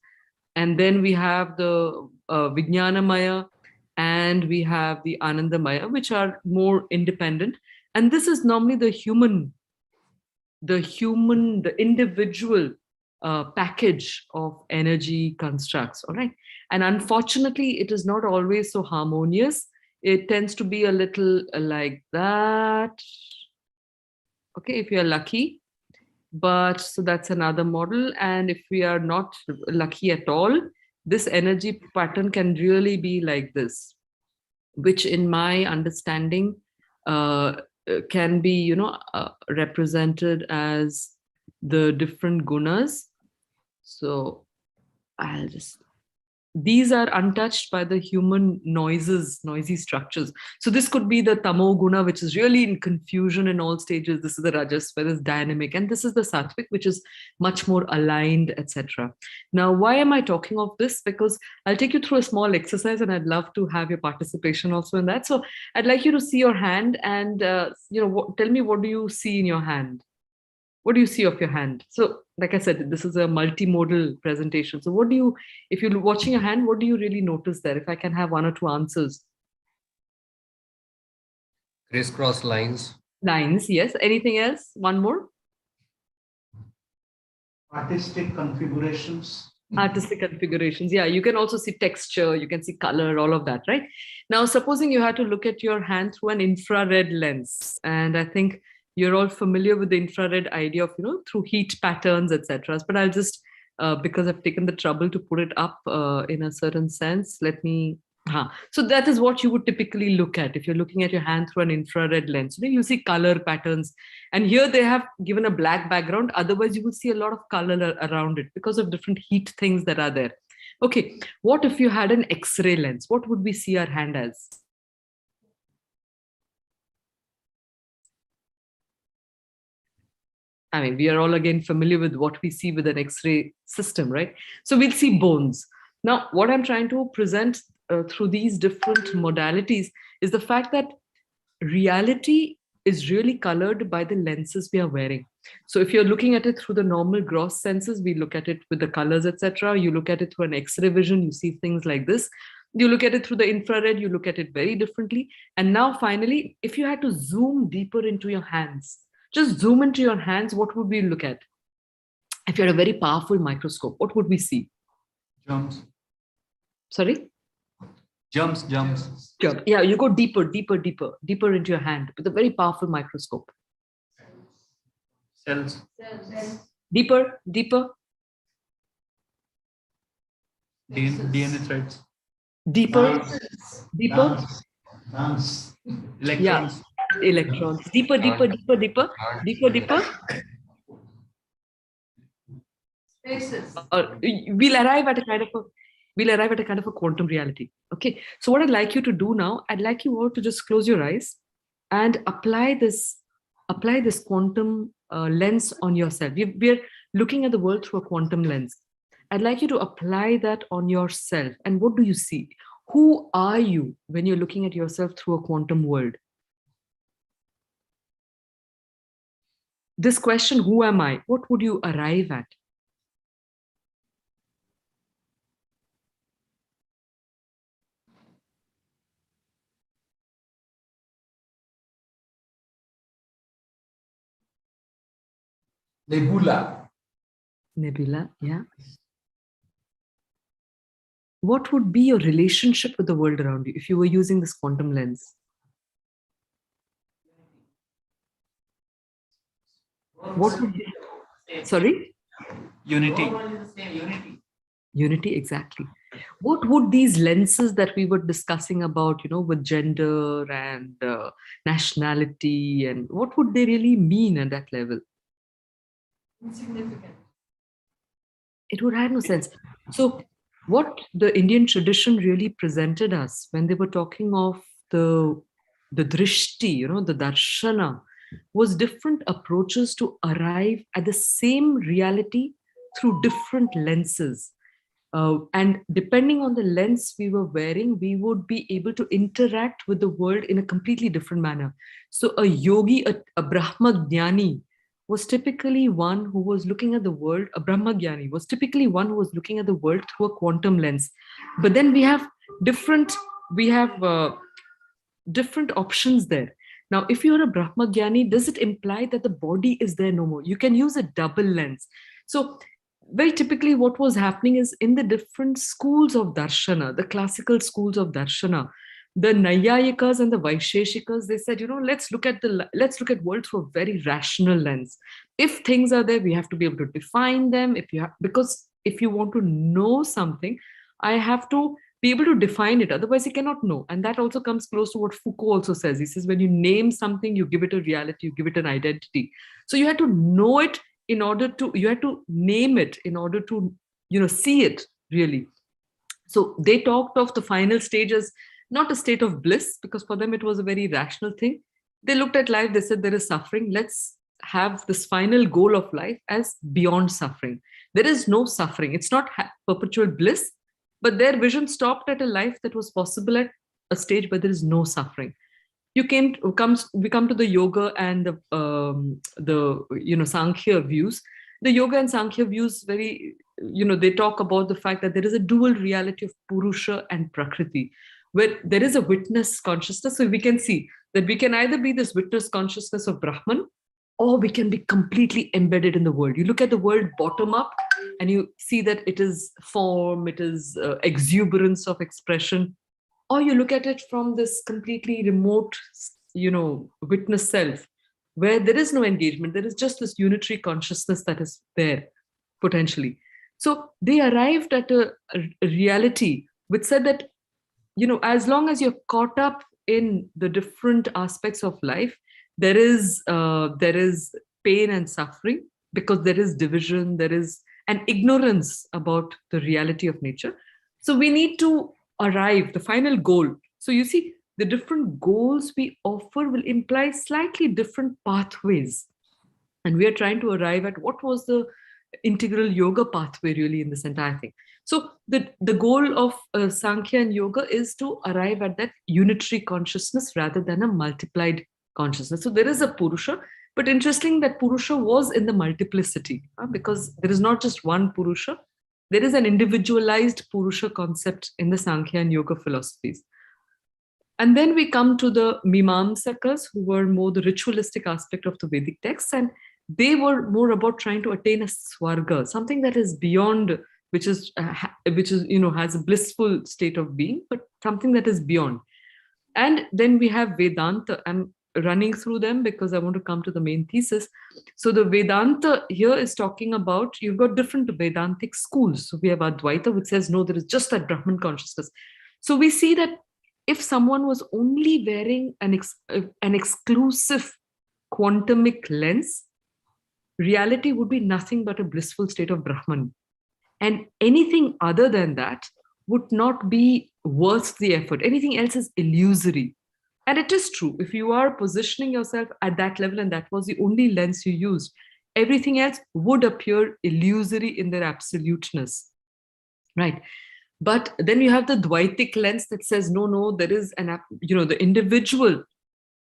And then we have the Vijnanamaya, and we have the Anandamaya, which are more independent. And this is normally the individual package of energy constructs, all right? And unfortunately, it is not always so harmonious. It tends to be a little like that, okay, if you're lucky. But so that's another model. And if we are not lucky at all, this energy pattern can really be like this, which in my understanding can be, represented as the different gunas. So these are untouched by the human noisy structures. So this could be the tamo guna, which is really in confusion in all stages. This is the rajas, where it's dynamic, and this is the sattvic, which is much more aligned, etc. Now, why am I talking of this? Because I'll take you through a small exercise, and I'd love to have your participation also in that. So I'd like you to see your hand, and tell me, what do you see in your hand? What do you see of your hand? So, like I said, this is a multimodal presentation. So if you're watching your hand, what do you really notice there? If I can have one or two answers. Crisscross lines. Lines, yes. Anything else? One more? Artistic configurations. Artistic configurations. Yeah, you can also see texture, you can see color, all of that, right? Now, supposing you had to look at your hand through an infrared lens, and I think you're all familiar with the infrared idea of, through heat patterns, etc. But I'll just, because I've taken the trouble to put it up in a certain sense, let me, so that is what you would typically look at if you're looking at your hand through an infrared lens. You see color patterns, and here they have given a black background. Otherwise, you will see a lot of color around it because of different heat things that are there. Okay, what if you had an X-ray lens? What would we see our hand as? I mean, we are all again familiar with what we see with an X-ray system, right? So we'll see bones. Now, what I'm trying to present through these different modalities is the fact that reality is really colored by the lenses we are wearing. So if you're looking at it through the normal gross senses, we look at it with the colors, etc. You look at it through an X-ray vision, you see things like this. You look at it through the infrared, you look at it very differently. And now finally, if you had to zoom deeper into your hands, just zoom into your hands, what would we look at? If you had a very powerful microscope, what would we see? Germs. Sorry? Jumps. Sure. Yeah, you go deeper into your hand with a very powerful microscope. Cells. Deeper. DNA threads. Deeper. Dance. Electrons. Yeah, electrons. Deeper. Spaces. We'll arrive at a kind of a quantum reality. Okay. So what I'd like you to do now, I'd like you all to just close your eyes and apply this quantum lens on yourself. We're looking at the world through a quantum lens. I'd like you to apply that on yourself. And what do you see? Who are you when you're looking at yourself through a quantum world? This question, who am I? What would you arrive at? Nebula, yeah. What would be your relationship with the world around you if you were using this quantum lens? What would be? Sorry? Unity. Unity, exactly. What would these lenses that we were discussing about, with gender and nationality, and what would they really mean at that level? Insignificant. It would have no sense. So what the Indian tradition really presented us when they were talking of the drishti, the darshana, was different approaches to arrive at the same reality through different lenses. And depending on the lens we were wearing, we would be able to interact with the world in a completely different manner. So a yogi, a Brahmagyani, was typically one who was looking at the world, a Brahmagyani was typically one who was looking at the world through a quantum lens. But then we have different options there. Now, if you're a Brahmagyani, does it imply that the body is there no more? You can use a double lens. So very typically what was happening is in the different schools of darshana, the classical schools of darshana, the Nayayikas and the Vaisheshikas, they said, let's look at world through a very rational lens. If things are there, we have to be able to define them. Because if you want to know something, I have to be able to define it. Otherwise, you cannot know. And that also comes close to what Foucault also says. He says, when you name something, you give it a reality, you give it an identity. So you had to know it you had to name it in order to, see it really. So they talked of the final stage as not a state of bliss, because for them it was a very rational thing. They looked at life, they said there is suffering. Let's have this final goal of life as beyond suffering. There is no suffering. It's not perpetual bliss, but their vision stopped at a life that was possible at a stage where there is no suffering. We come to the yoga and the Sankhya views. The yoga and Sankhya views they talk about the fact that there is a dual reality of Purusha and Prakriti, where there is a witness consciousness. So we can see that we can either be this witness consciousness of Brahman, or we can be completely embedded in the world. You look at the world bottom up and you see that it is form, it is exuberance of expression, or you look at it from this completely remote, witness self, where there is no engagement. There is just this unitary consciousness that is there potentially. So they arrived at a reality which said that, as long as you're caught up in the different aspects of life, there is pain and suffering, because there is division, there is an ignorance about the reality of nature. So we need to arrive, the final goal. So you see, the different goals we offer will imply slightly different pathways. And we are trying to arrive at what was the integral yoga pathway really in this entire thing. So the goal of Sankhya and yoga is to arrive at that unitary consciousness rather than a multiplied consciousness. So there is a Purusha, but interesting that Purusha was in the multiplicity, because there is not just one Purusha. There is an individualized Purusha concept in the Sankhya and yoga philosophies. And then we come to the Mimamsakas, who were more the ritualistic aspect of the Vedic texts, and they were more about trying to attain a Swarga, something that is beyond which is has a blissful state of being, but something that is beyond. And then we have Vedanta. I'm running through them because I want to come to the main thesis. So the Vedanta here is talking about, you've got different Vedantic schools. So we have Advaita, which says, no, there is just that Brahman consciousness. So we see that if someone was only wearing an exclusive quantumic lens, reality would be nothing but a blissful state of Brahman. And anything other than that would not be worth the effort. Anything else is illusory. And it is true, if you are positioning yourself at that level and that was the only lens you used, everything else would appear illusory in their absoluteness, right? But then you have the Dvaitic lens that says, no, there is the individual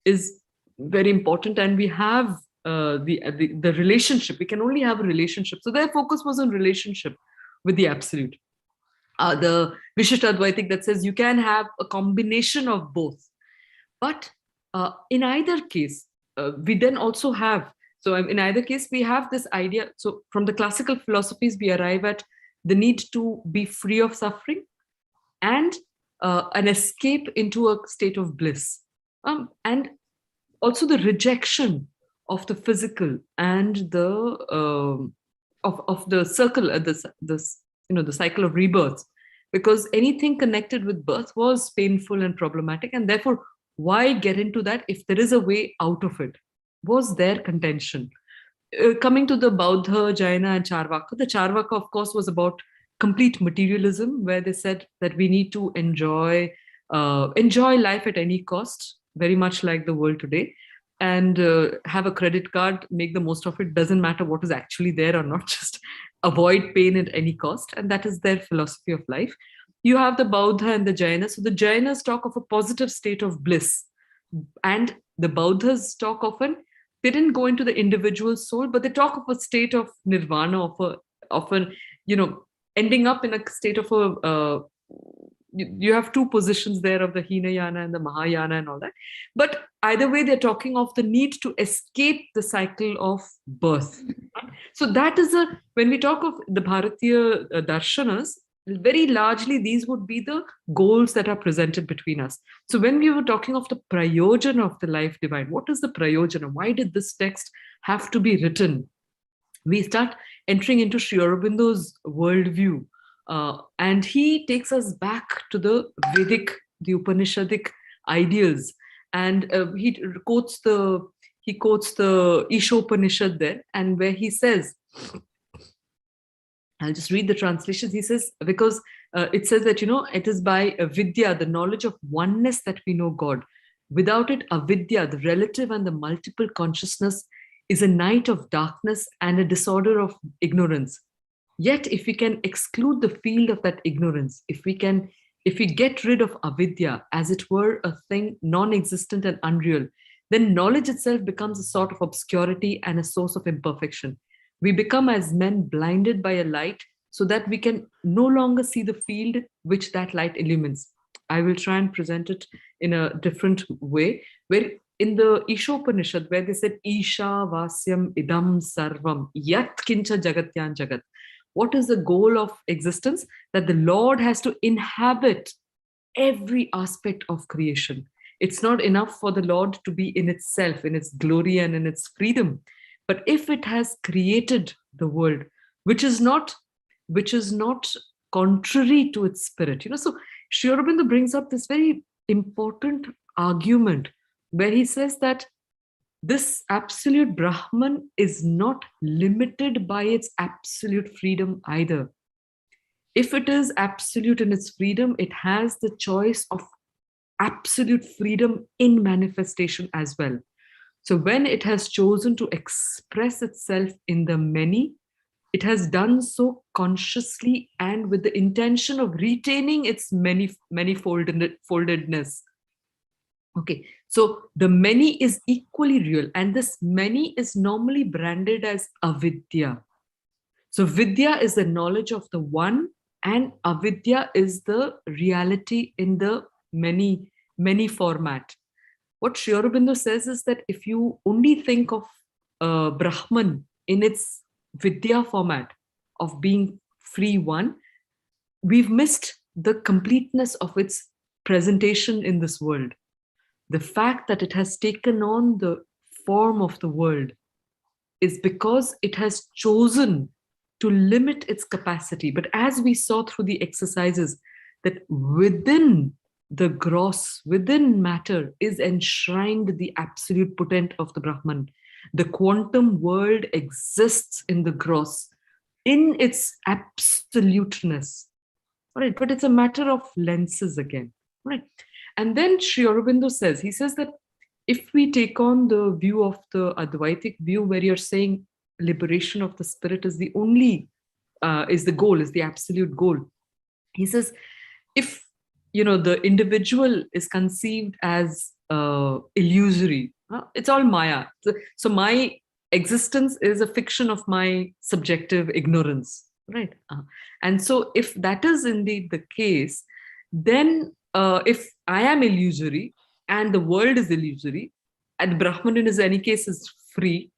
is very important, and we have the relationship. We can only have a relationship. So their focus was on relationship with the absolute. The Vishishtadvaitic that says you can have a combination of both. But in either case, we then also have, in either case, we have this idea. So from the classical philosophies, we arrive at the need to be free of suffering and an escape into a state of bliss. And also the rejection of the physical and the of the circle, the cycle of rebirth, because anything connected with birth was painful and problematic, and therefore, why get into that if there is a way out of it, was their contention. Coming to the Bauddha, Jaina, and Charvaka, the Charvaka, of course, was about complete materialism, where they said that we need to enjoy life at any cost, very much like the world today, and have a credit card, make the most of it, doesn't matter what is actually there or not, just avoid pain at any cost. And that is their philosophy of life. You have the Bauddha and the Jainas. So the Jainas talk of a positive state of bliss, and the Bauddhas talk often, they didn't go into the individual soul, but they talk of a state of nirvana, of ending up in a state of you have two positions there of the Hinayana and the Mahayana and all that. But either way, they're talking of the need to escape the cycle of birth. So that is when we talk of the Bharatiya darshanas, very largely these would be the goals that are presented between us. So when we were talking of the prayojana of the life divine, what is the prayojana? Why did this text have to be written? We start entering into Sri Aurobindo's worldview. And he takes us back to the Vedic, the Upanishadic ideals. And he quotes the Ishopanishad there, and where he says, I'll just read the translations. He says, because it says that, it is by vidya, the knowledge of oneness, that we know God. Without it, avidya, the relative and the multiple consciousness, is a night of darkness and a disorder of ignorance. Yet, if we can exclude the field of that ignorance, if we get rid of avidya, as it were a thing non-existent and unreal, then knowledge itself becomes a sort of obscurity and a source of imperfection. We become as men blinded by a light, so that we can no longer see the field which that light illumines. I will try and present it in a different way, where in the Ishopanishad, where they said, Isha Vasyam Idam Sarvam Yat Kincha Jagatyan Jagat. What is the goal of existence? That the Lord has to inhabit every aspect of creation. It's not enough for the Lord to be in itself, in its glory and in its freedom. But if it has created the world, which is not contrary to its spirit, so Sri Aurobindo brings up this very important argument, where he says that this absolute Brahman is not limited by its absolute freedom either. If it is absolute in its freedom, it has the choice of absolute freedom in manifestation as well. So when it has chosen to express itself in the many, it has done so consciously and with the intention of retaining its manifoldedness. Okay, so the many is equally real, and this many is normally branded as avidya. So vidya is the knowledge of the one, and avidya is the reality in the many format. What Sri Aurobindo says is that if you only think of Brahman in its vidya format of being free one, we've missed the completeness of its presentation in this world. The fact that it has taken on the form of the world is because it has chosen to limit its capacity. But as we saw through the exercises, that within the gross, within matter, is enshrined the absolute potent of the Brahman. The quantum world exists in the gross, in its absoluteness. Right? But it's a matter of lenses again. Right? And then Sri Aurobindo says, he says that if we take on the view of the Advaitic view, where you're saying liberation of the spirit is the only, is the goal, is the absolute goal. He says, if the individual is conceived as illusory, it's all Maya. So my existence is a fiction of my subjective ignorance, right? And so if that is indeed the case, then if I am illusory and the world is illusory and Brahman in any case is free,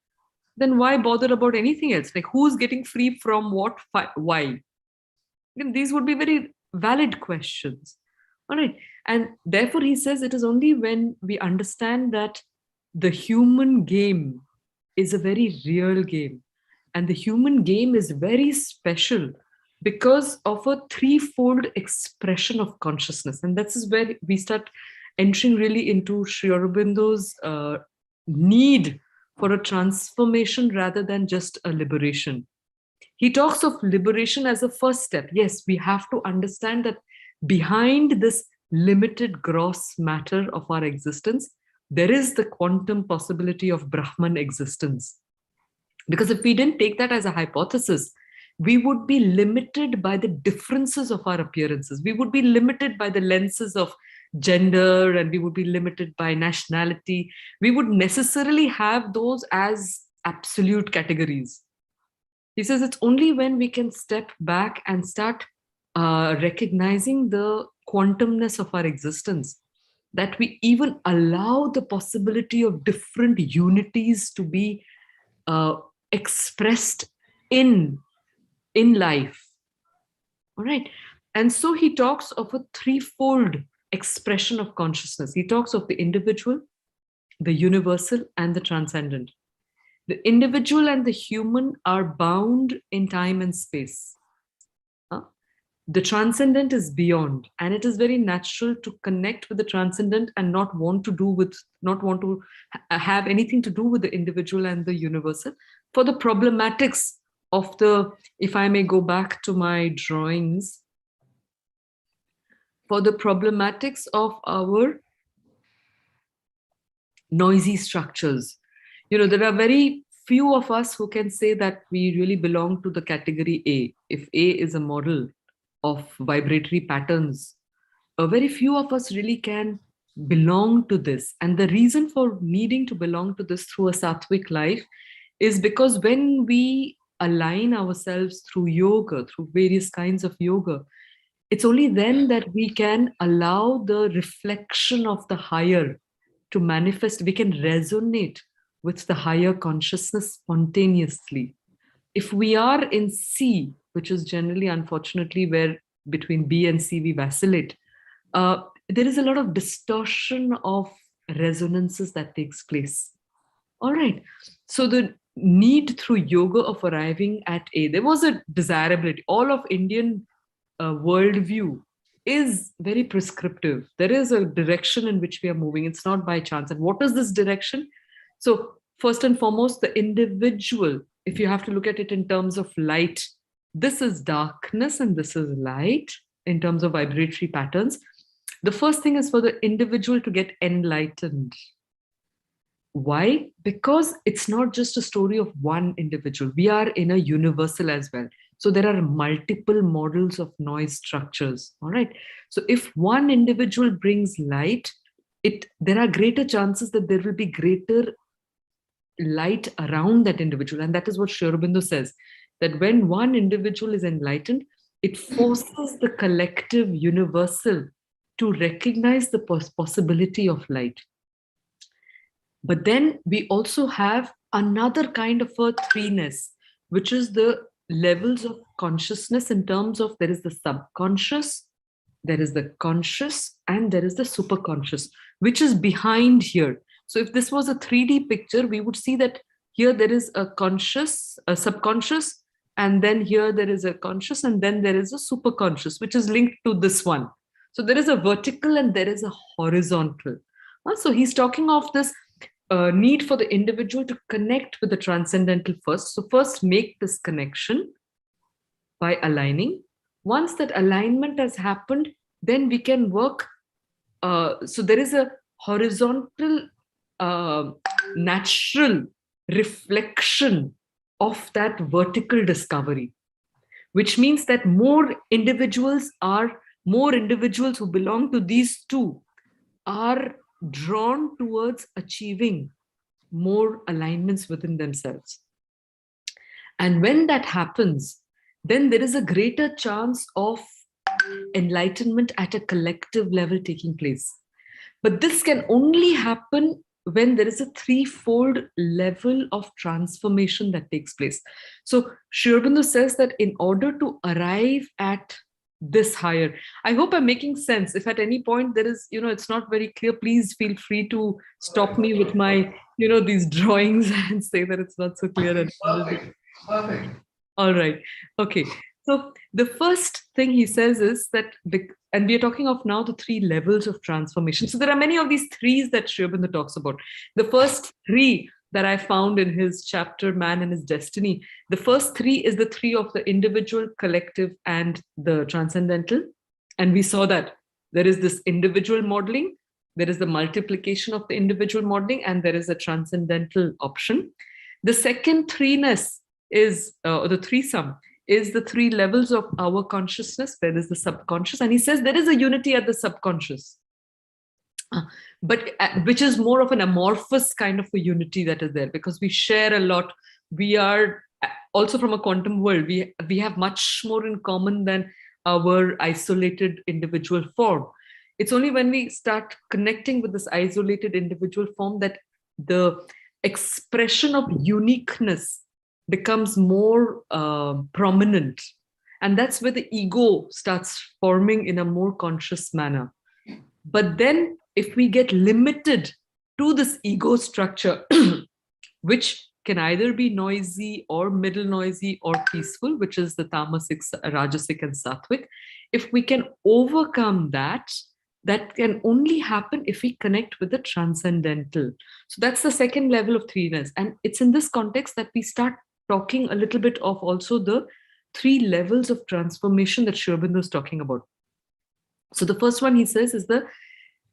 then why bother about anything else? Like, who's getting free from what, why? These would be very valid questions. All right. And therefore, he says it is only when we understand that the human game is a very real game. And the human game is very special because of a threefold expression of consciousness. And this is where we start entering really into Sri Aurobindo's need for a transformation rather than just a liberation. He talks of liberation as a first step. Yes, we have to understand that behind this limited gross matter of our existence, there is the quantum possibility of Brahman existence. Because if we didn't take that as a hypothesis, we would be limited by the differences of our appearances. We would be limited by the lenses of gender, and we would be limited by nationality. We would necessarily have those as absolute categories. He says it's only when we can step back and start recognizing the quantumness of our existence that we even allow the possibility of different unities to be expressed in life. All right. And so he talks of a threefold expression of consciousness. He talks of the individual, the universal, and the transcendent. The individual and the human are bound in time and space. The transcendent is beyond, and it is very natural to connect with the transcendent and not want to have anything to do with the individual and the universal. For the problematics of if I may go back to my drawings, for the problematics of our noisy structures. There are very few of us who can say that we really belong to the category A. If A is a model of vibratory patterns, very few of us really can belong to this. And the reason for needing to belong to this through a sattvic life is because when we align ourselves through yoga, through various kinds of yoga, it's only then that we can allow the reflection of the higher to manifest. We can resonate with the higher consciousness spontaneously. If we are in C, which is generally, unfortunately, where between B and C we vacillate, there is a lot of distortion of resonances that takes place. All right. So the need through yoga of arriving at A, there was a desirability. All of Indian worldview is very prescriptive. There is a direction in which we are moving. It's not by chance. And what is this direction? So first and foremost, the individual, if you have to look at it in terms of light, this is darkness and this is light in terms of vibratory patterns. The first thing is for the individual to get enlightened. Why? Because it's not just a story of one individual. We are in a universal as well. So there are multiple models of noise structures. All right. So if one individual brings light, there are greater chances that there will be greater light around that individual. And that is what Sri Aurobindo says, that when one individual is enlightened, it forces the collective universal to recognize the possibility of light. But then we also have another kind of a threeness, which is the levels of consciousness in terms of there is the subconscious, there is the conscious, and there is the superconscious, which is behind here. So if this was a 3D picture, we would see that here there is a conscious, a subconscious, and then here there is a conscious, and then there is a superconscious, which is linked to this one. So there is a vertical and there is a horizontal. So he's talking of this need for the individual to connect with the transcendental first. So first make this connection by aligning. Once that alignment has happened, then we can work. So there is a horizontal, natural reflection of that vertical discovery, which means that more individuals who belong to these two are drawn towards achieving more alignments within themselves. And when that happens, then there is a greater chance of enlightenment at a collective level taking place. But this can only happen when there is a threefold level of transformation that takes place. So Sri Aurobindo says that in order to arrive at this higher, I hope I'm making sense. If at any point there is, it's not very clear, please feel free to stop me with my, these drawings and say that it's not so clear. Perfect. All right. Okay. So the first thing he says is that, and we are talking of now the 3 levels of transformation. So there are many of these 3s that Sri Aurobindo talks about. The first 3 that I found in his chapter, Man and His Destiny, the first 3 is the 3 of the individual, collective, and the transcendental. And we saw that there is this individual modeling, there is the multiplication of the individual modeling, and there is a transcendental option. The second 3ness is, or the threesome, is the 3 levels of our consciousness. There is the subconscious, and he says there is a unity at the subconscious, but which is more of an amorphous kind of a unity that is there, because we share a lot. We are also from a quantum world. We have much more in common than our isolated individual form. It's only when we start connecting with this isolated individual form that the expression of uniqueness becomes more prominent. And that's where the ego starts forming in a more conscious manner. But then if we get limited to this ego structure, which can either be noisy or middle noisy or peaceful, which is the tamasic, rajasic, and sattvic, if we can overcome that, that can only happen if we connect with the transcendental. So that's the second level of 3ness. And it's in this context that we start talking a little bit of also the 3 levels of transformation that Sri Aurobindo is talking about. So the first one he says is the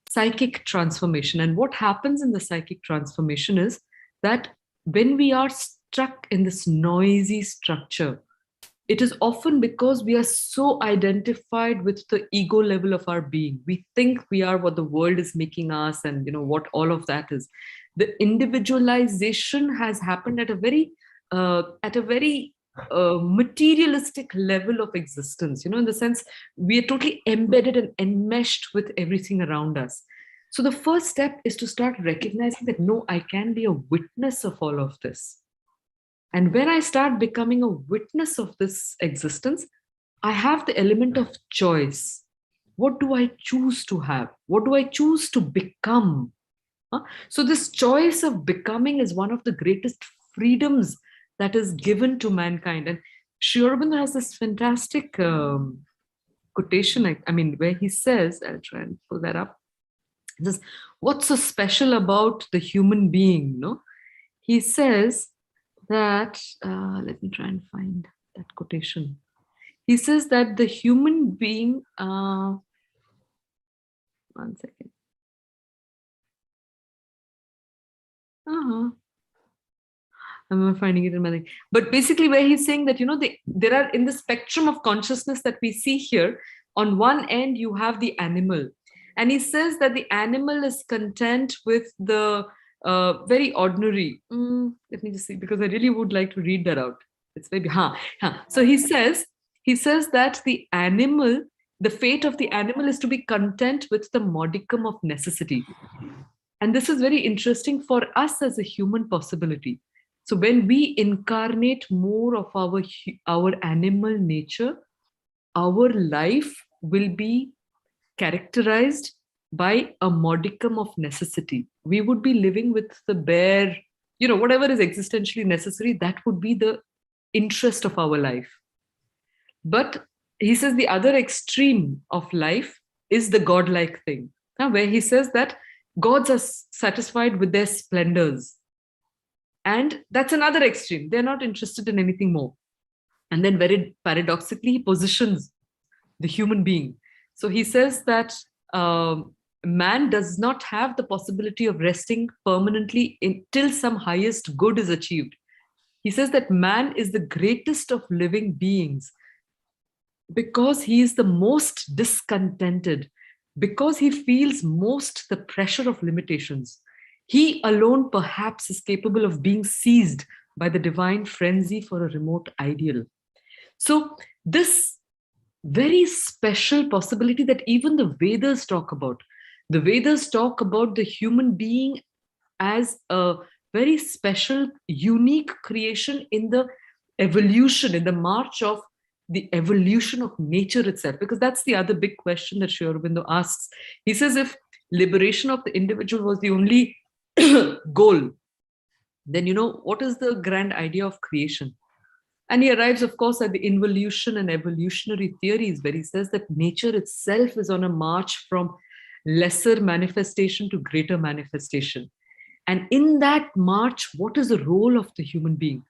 psychic transformation. And what happens in the psychic transformation is that when we are stuck in this noisy structure, it is often because we are so identified with the ego level of our being. We think we are what the world is making us, and what all of that is. The individualization has happened at a very materialistic level of existence, in the sense we are totally embedded and enmeshed with everything around us. So the first step is to start recognizing that, no, I can be a witness of all of this. And when I start becoming a witness of this existence, I have the element of choice. What do I choose to have? What do I choose to become? So this choice of becoming is one of the greatest freedoms that is given to mankind. And Sri Aurobindo has this fantastic quotation, where he says, I'll try and pull that up. He says, what's so special about the human being? He says that, let me try and find that quotation. He says that the human being, one second. I'm not finding it in my thing. But basically where he's saying that, there are in the spectrum of consciousness that we see here, on one end you have the animal. And he says that the animal is content with the very ordinary. Let me just see, because I really would like to read that out. It's maybe, So he says that the animal, the fate of the animal is to be content with the modicum of necessity. And this is very interesting for us as a human possibility. So when we incarnate more of our animal nature, our life will be characterized by a modicum of necessity. We would be living with the bare, whatever is existentially necessary, that would be the interest of our life. But he says the other extreme of life is the godlike thing, where he says that gods are satisfied with their splendors. And that's another extreme. They're not interested in anything more. And then very paradoxically, he positions the human being. So he says that man does not have the possibility of resting permanently until some highest good is achieved. He says that man is the greatest of living beings because he is the most discontented, because he feels most the pressure of limitations. He alone perhaps is capable of being seized by the divine frenzy for a remote ideal. So this very special possibility that even the Vedas talk about. The Vedas talk about the human being as a very special, unique creation in the evolution, in the march of the evolution of nature itself, because that's the other big question that Sri Aurobindo asks. He says if liberation of the individual was the only goal, then, what is the grand idea of creation? And he arrives, of course, at the involution and evolutionary theories, where he says that nature itself is on a march from lesser manifestation to greater manifestation. And in that march, what is the role of the human being?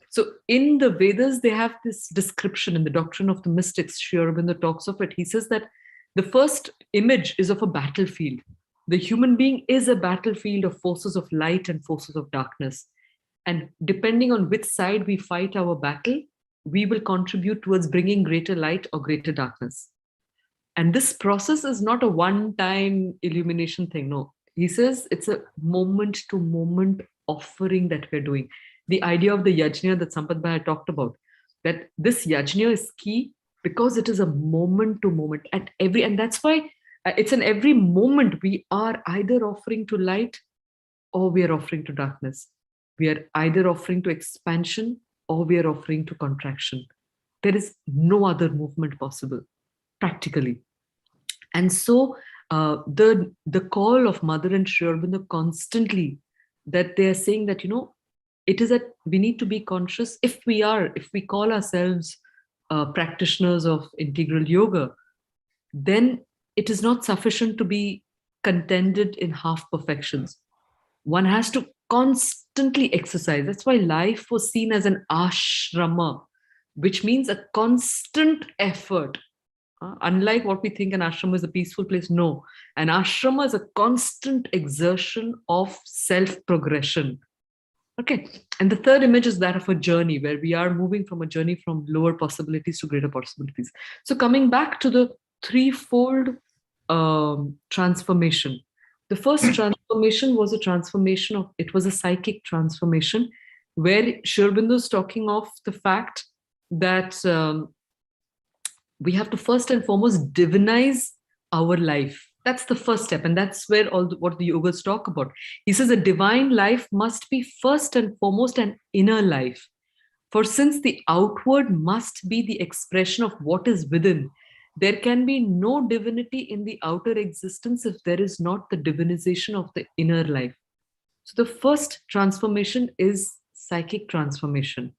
So in the Vedas, they have this description in the doctrine of the mystics. Sri Aurobindo talks of it. He says that the first image is of a battlefield. The human being is a battlefield of forces of light and forces of darkness. And depending on which side we fight our battle, we will contribute towards bringing greater light or greater darkness. And this process is not a one-time illumination thing. No, he says it's a moment-to-moment offering that we're doing. The idea of the yajna that Sampath Bhai talked about, that this yajna is key because it is a moment-to-moment at every, and that's why it's in every moment we are either offering to light or we are offering to darkness. We are either offering to expansion or we are offering to contraction. There is no other movement possible, practically. And so the call of Mother and Sri Aurobindo constantly, that they are saying that, it is that we need to be conscious. If we call ourselves practitioners of integral yoga, then it is not sufficient to be contented in half perfections. One has to constantly exercise. That's why life was seen as an ashrama, which means a constant effort. Unlike what we think an ashrama is a peaceful place, no. An ashrama is a constant exertion of self-progression. Okay. And the third image is that of a journey, where we are moving from a journey from lower possibilities to greater possibilities. So coming back to the threefold transformation. The first transformation was a transformation of, it was a psychic transformation, where Sri Aurobindo is talking of the fact that we have to first and foremost divinize our life. That's the first step. And that's where what the yogas talk about. He says a divine life must be first and foremost an inner life. For since the outward must be the expression of what is within, there can be no divinity in the outer existence if there is not the divinization of the inner life. So the first transformation is psychic transformation.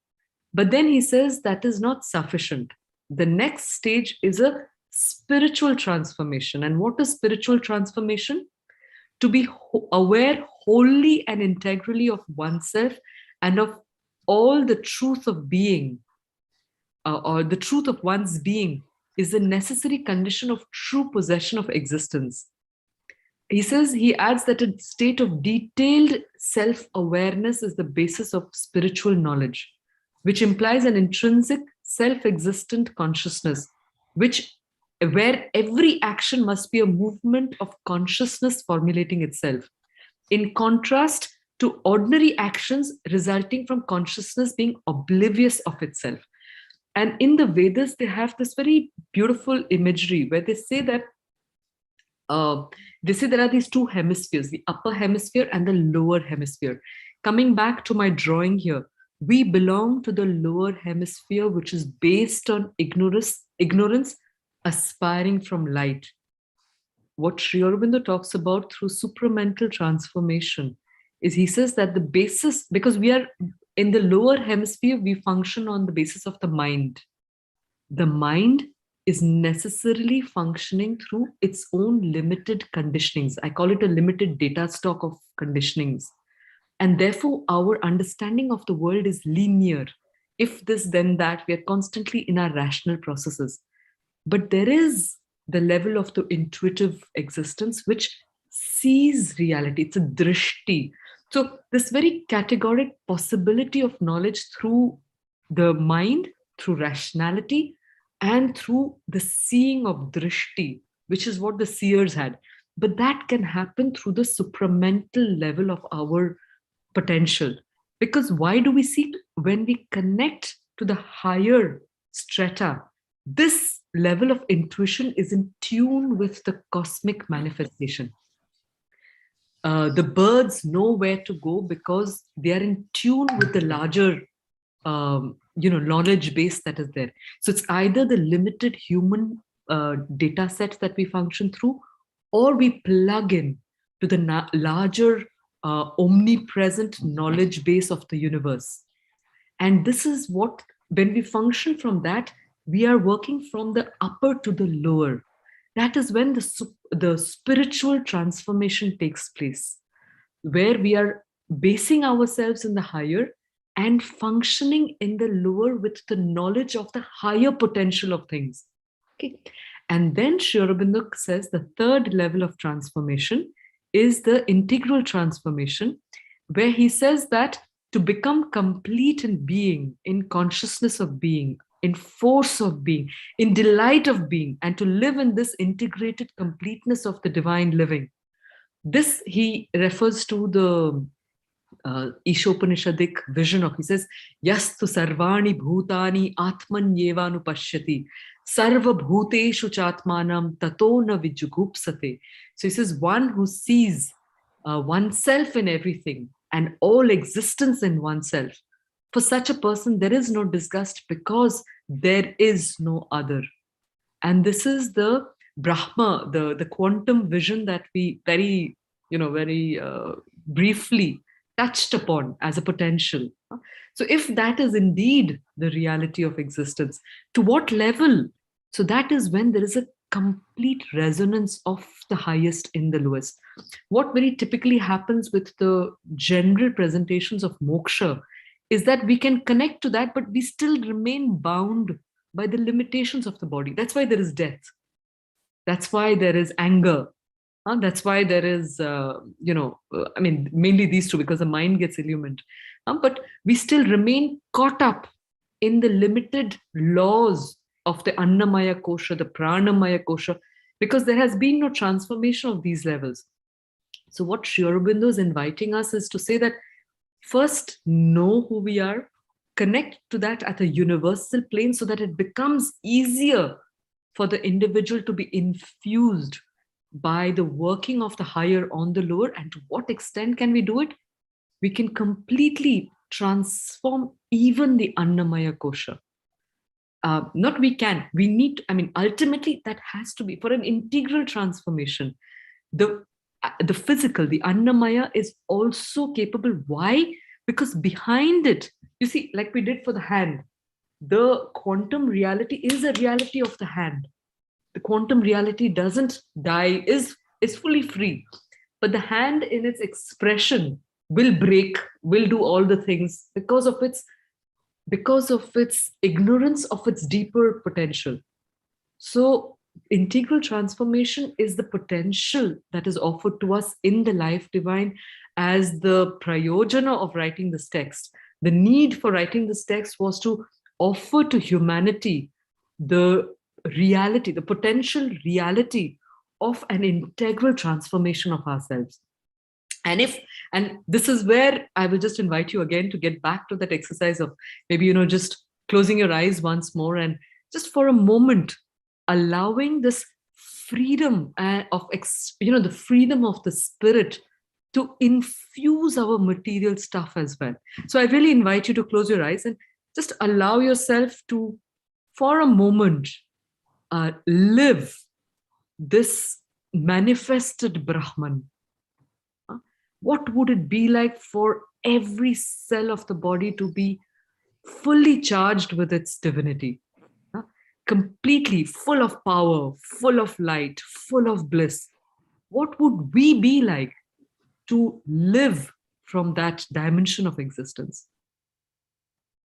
But then he says that is not sufficient. The next stage is a spiritual transformation. And what is spiritual transformation? To be aware wholly and integrally of oneself and of all the truth of being, or the truth of one's being, is a necessary condition of true possession of existence. He says, he adds that a state of detailed self-awareness is the basis of spiritual knowledge, which implies an intrinsic self-existent consciousness, where every action must be a movement of consciousness formulating itself, in contrast to ordinary actions resulting from consciousness being oblivious of itself. And in the Vedas, they have this very beautiful imagery where they say that there are these two hemispheres, the upper hemisphere and the lower hemisphere. coming back to my drawing here, we belong to the lower hemisphere, which is based on ignorance aspiring from light. What Sri Aurobindo talks about through supramental transformation is he says that the basis, because we are in the lower hemisphere, we function on the basis of the mind. The mind is necessarily functioning through its own limited conditionings. I call it a limited data stock of conditionings. And therefore, our understanding of the world is linear. If this, then that, we are constantly in our rational processes. But there is the level of the intuitive existence which sees reality. It's a drishti. So this very categoric possibility of knowledge through the mind, through rationality, and through the seeing of drishti, which is what the seers had. But that can happen through the supramental level of our potential. Because why do we see? When we connect to the higher strata, this level of intuition is in tune with the cosmic manifestation. The birds know where to go because they are in tune with the larger knowledge base that is there. So it's either the limited human data set that we function through, or we plug in to the larger omnipresent knowledge base of the universe. And this is what, when we function from that, we are working from the upper to the lower. That is when the spiritual transformation takes place, where we are basing ourselves in the higher and functioning in the lower with the knowledge of the higher potential of things. Okay. And then Sri Aurobindo says the third level of transformation is the integral transformation, where he says that to become complete in being, in consciousness of being, in force of being, in delight of being, and to live in this integrated completeness of the divine living. This he refers to the Ishopanishadic vision of, he says, Yastu sarvani bhutani atmanyevanu pashyati sarva bhuteshu chatmanam tatona vijugupsate. So he says, one who sees oneself in everything and all existence in oneself. For such a person, there is no disgust because there is no other. And this is the Brahma, the quantum vision that we very briefly touched upon as a potential. So if that is indeed the reality of existence, to what level? So that is when there is a complete resonance of the highest in the lowest. What very typically happens with the general presentations of moksha is that we can connect to that, but we still remain bound by the limitations of the body. That's why there is death. That's why there is anger. That's why there is, mainly these two, because the mind gets illumined. But we still remain caught up in the limited laws of the Annamaya Kosha, the Pranamaya Kosha, because there has been no transformation of these levels. So what Sri Aurobindo is inviting us is to say that first, know who we are, connect to that at a universal plane so that it becomes easier for the individual to be infused by the working of the higher on the lower. And to what extent can we do it? We can completely transform even the Annamaya Kosha. Not we can, we need, ultimately that has to be for an integral transformation. The physical, the Annamaya is also capable. Why? Because behind it, you see, like we did for the hand, the quantum reality is a reality of the hand. The quantum reality doesn't die, is fully free. But the hand in its expression will break, will do all the things because of its ignorance of its deeper potential. So integral transformation is the potential that is offered to us in the life divine as the prayojana of writing this text. The need for writing this text was to offer to humanity the reality, the potential reality of an integral transformation of ourselves. And this is where I will just invite you again to get back to that exercise of maybe, just closing your eyes once more and just for a moment, allowing this freedom of, the freedom of the spirit to infuse our material stuff as well. So I really invite you to close your eyes and just allow yourself to, for a moment, live this manifested Brahman. What would it be like for every cell of the body to be fully charged with its divinity? Completely full of power, full of light, full of bliss. What would we be like to live from that dimension of existence?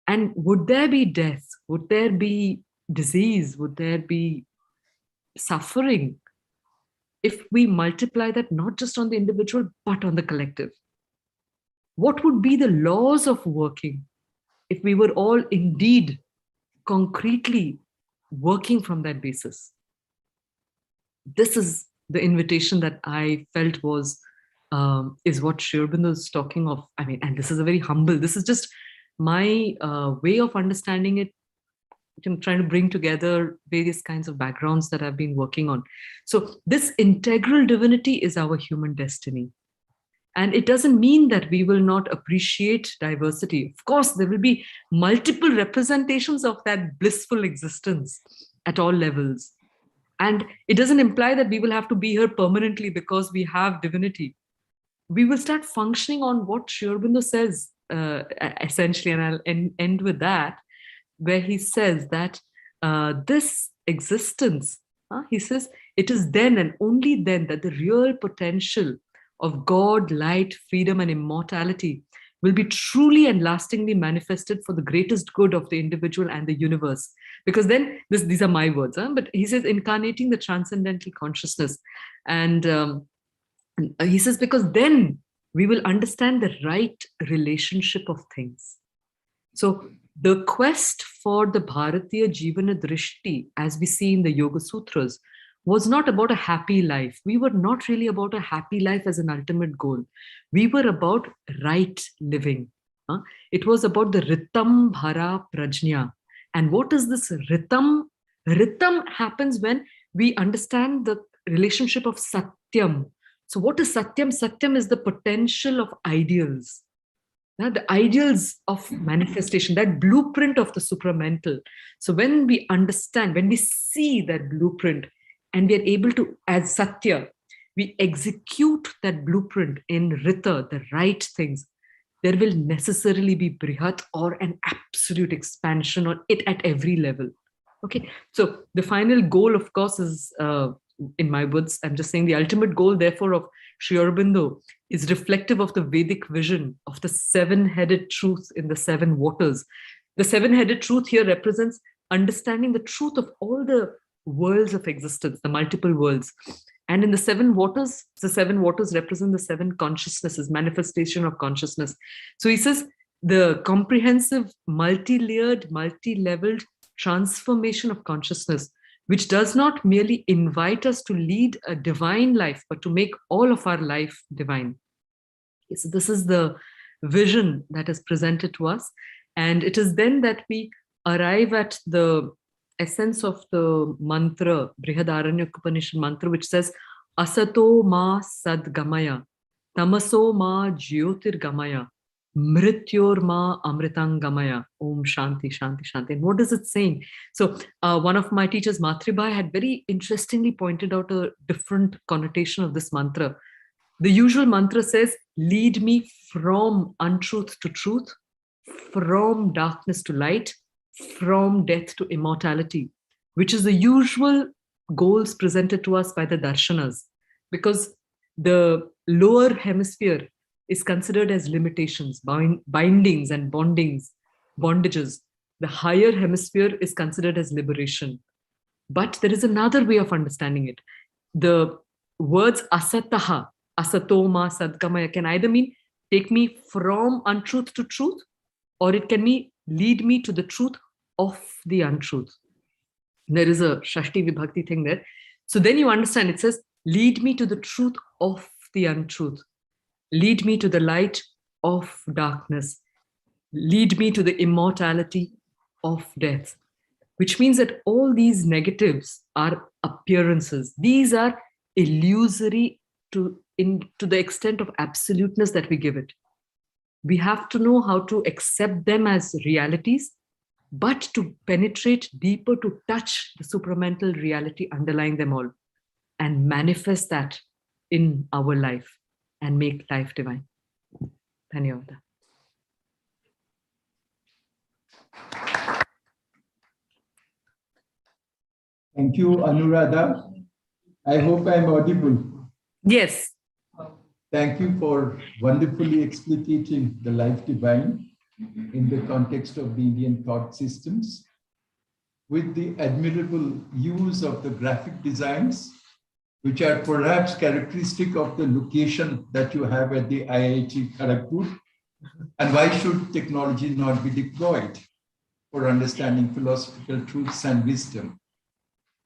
And would there be death? Would there be disease? Would there be suffering if we multiply that not just on the individual, but on the collective? What would be the laws of working if we were all indeed concretely working from that basis? This is the invitation that I felt was, is what Sri Aurobindo is talking of. I mean, and this is a very humble, this is just my way of understanding it. I'm trying to bring together various kinds of backgrounds that I've been working on. So this integral divinity is our human destiny. And it doesn't mean that we will not appreciate diversity. Of course, there will be multiple representations of that blissful existence at all levels. And it doesn't imply that we will have to be here permanently because we have divinity. We will start functioning on what Sri Aurobindo says, essentially, and I'll end with that, where he says that this existence, he says, it is then and only then that the real potential of God, light, freedom, and immortality will be truly and lastingly manifested for the greatest good of the individual and the universe. Because then, these are my words, but he says, incarnating the transcendental consciousness. And he says, because then we will understand the right relationship of things. So the quest for the Bharatiya Jivana Drishti, as we see in the Yoga Sutras, was not about a happy life. We were not really about a happy life as an ultimate goal. We were about right living. It was about the Ritam Bhara Prajna. And what is this Ritam? Ritam happens when we understand the relationship of Satyam. So what is Satyam? Satyam is the potential of ideals. The ideals of manifestation, that blueprint of the supramental. So when we understand, when we see that blueprint, and we are able to, as Satya, we execute that blueprint in Rita, the right things, there will necessarily be Brihat or an absolute expansion on it at every level. Okay, so the final goal, of course, is, in my words, I'm just saying the ultimate goal, therefore, of Sri Aurobindo is reflective of the Vedic vision of the seven-headed truth in the seven waters. The seven-headed truth here represents understanding the truth of all the worlds of existence, the multiple worlds. And in the seven waters represent the seven consciousnesses, manifestation of consciousness. So he says the comprehensive, multi-layered, multi-leveled transformation of consciousness, which does not merely invite us to lead a divine life, but to make all of our life divine. So this is the vision that is presented to us. And it is then that we arrive at the essence of the mantra, Brihadaranyaka Upanishad mantra, which says, Asato ma sadgamaya, tamaso ma jyotirgamaya, mrityor ma amritangamaya, om shanti, shanti, shanti. And what is it saying? So one of my teachers, Matribai, had very interestingly pointed out a different connotation of this mantra. The usual mantra says, lead me from untruth to truth, from darkness to light, from death to immortality, which is the usual goals presented to us by the darshanas, because the lower hemisphere is considered as limitations, bindings and bondages. The higher hemisphere is considered as liberation. But there is another way of understanding it. The words asataha, asatoma, sadgamaya can either mean take me from untruth to truth, or it can mean lead me to the truth of the untruth. There is a Shashti Vibhakti thing there. So then you understand, it says, lead me to the truth of the untruth. Lead me to the light of darkness. Lead me to the immortality of death. Which means that all these negatives are appearances. These are illusory to to the extent of absoluteness that we give it. We have to know how to accept them as realities, but to penetrate deeper, to touch the supramental reality underlying them all and manifest that in our life and make life divine. Dhanyawad. Thank you, Anuradha. I hope I'm audible. Yes. Thank you for wonderfully explicating the life divine in the context of the Indian thought systems, with the admirable use of the graphic designs, which are perhaps characteristic of the location that you have at the IIT Kharagpur. And why should technology not be deployed for understanding philosophical truths and wisdom?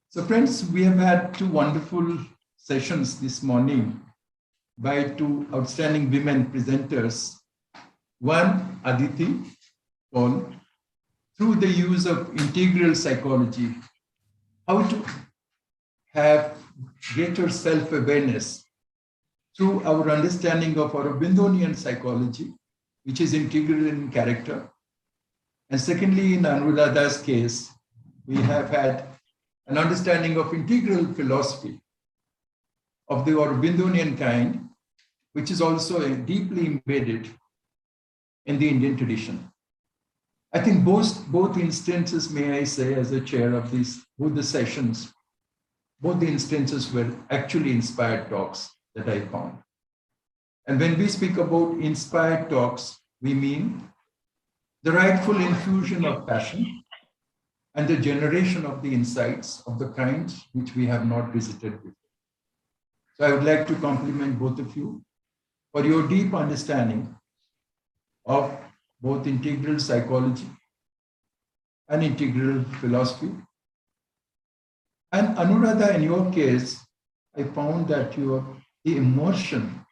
So friends, we have had two wonderful sessions this morning by two outstanding women presenters. One, Aditi Paul, through the use of integral psychology, how to have greater self-awareness through our understanding of Aurobindonian psychology, which is integral in character. And secondly, in Anuradha's case, we have had an understanding of integral philosophy of the Aurobindonian kind, which is also deeply embedded in the Indian tradition. I think both instances, may I say, as a chair of both the sessions, both the instances were actually inspired talks that I found. And when we speak about inspired talks, we mean the rightful infusion of passion and the generation of the insights of the kind which we have not visited before. So I would like to compliment both of you for your deep understanding of both integral psychology and integral philosophy. And Anuradha, in your case, I found that the immersion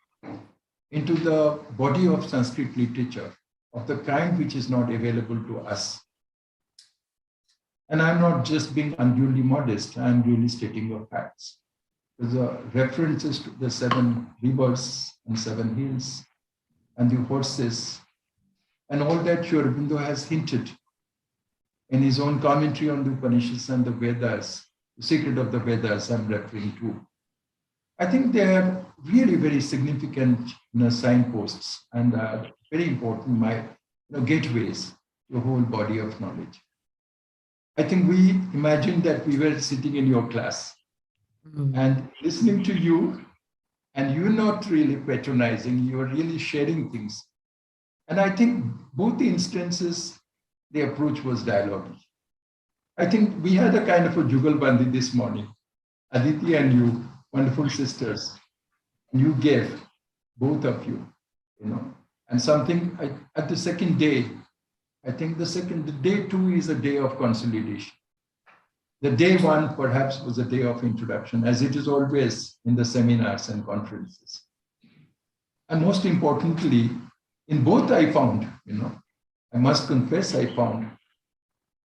into the body of Sanskrit literature of the kind which is not available to us. And I'm not just being unduly modest, I'm really stating your facts. There's references to the 7 rivers and 7 hills and the horses and all that Sri Aurobindo has hinted in his own commentary on the Upanishads and the Vedas, the secret of the Vedas I'm referring to. I think they are really very significant signposts and very important gateways to the whole body of knowledge. I think we imagined that we were sitting in your class and listening to you, and you're not really patronizing, you're really sharing things. And I think both the instances, the approach was dialogue. I think we had a kind of a jugalbandi this morning. Aditi and you, wonderful sisters, and you gave, both of you, and something at the second day, I think the day 2 is a day of consolidation. The day 1 perhaps was a day of introduction, as it is always in the seminars and conferences. And most importantly, in both I found, I must confess, I found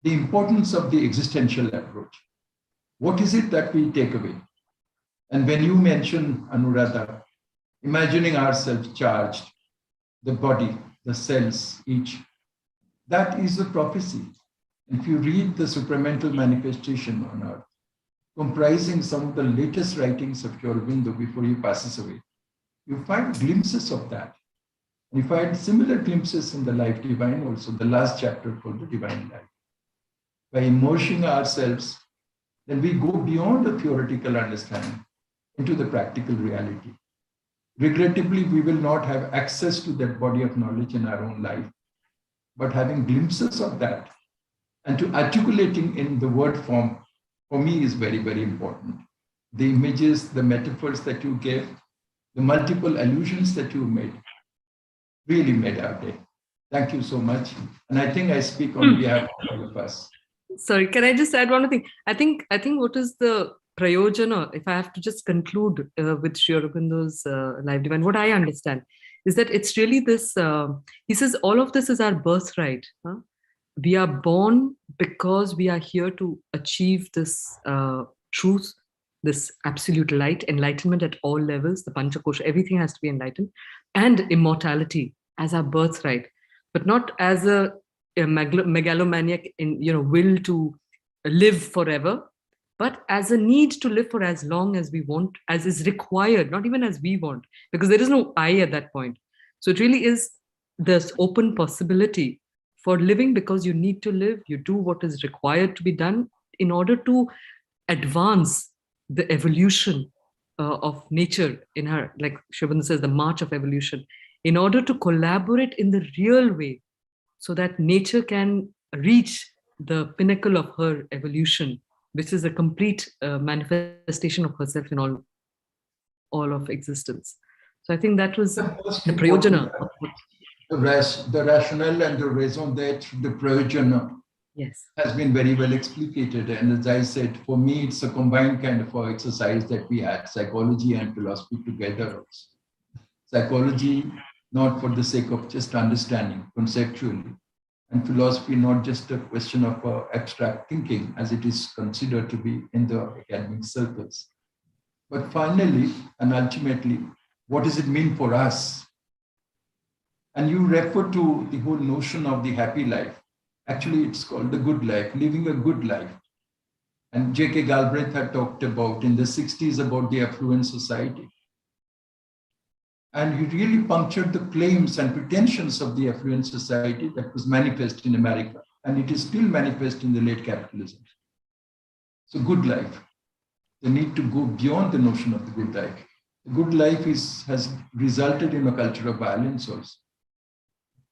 the importance of the existential approach. What is it that we take away? And when you mention, Anuradha, imagining ourselves charged, the body, the cells, each, that is a prophecy. If you read the supramental manifestation on earth, comprising some of the latest writings of Sri Aurobindo before he passes away, you find glimpses of that. And you find similar glimpses in the Life Divine also, the last chapter called the Divine Life. By immersing ourselves, then we go beyond the theoretical understanding into the practical reality. Regrettably, we will not have access to that body of knowledge in our own life, but having glimpses of that and to articulating in the word form, for me, is very, very important. The images, the metaphors that you gave, the multiple allusions that you made, really made our day. Thank you so much. And I think I speak on behalf of all of us. Sorry, can I just add one more thing? I think what is the prayojana, if I have to just conclude with Sri Aurobindo's Life Divine, what I understand is that it's really this, he says all of this is our birthright. Huh? We are born because we are here to achieve this truth, this absolute light, enlightenment at all levels, the Panchakosha, everything has to be enlightened, and immortality as our birthright, but not as a megalomaniac in will to live forever, but as a need to live for as long as we want, as is required, not even as we want, because there is no I at that point. So it really is this open possibility for living because you need to live, you do what is required to be done in order to advance the evolution of nature in her, like Sri Aurobindo says, the march of evolution, in order to collaborate in the real way so that nature can reach the pinnacle of her evolution, which is a complete manifestation of herself in all of existence. So I think that was the prayojana. The rationale and the raison d'etre, the prayojana, yes, has been very well explicated. And as I said, for me, it's a combined kind of exercise that we had, psychology and philosophy together. Psychology, not for the sake of just understanding conceptually, and philosophy, not just a question of abstract thinking, as it is considered to be in the academic circles. But finally, and ultimately, what does it mean for us? And you refer to the whole notion of the happy life. Actually, it's called the good life, living a good life. And J.K. Galbraith had talked about in the 60s about the affluent society. And he really punctured the claims and pretensions of the affluent society that was manifest in America. And it is still manifest in the late capitalism. So good life. The need to go beyond the notion of the good life. The good life has resulted in a culture of violence also.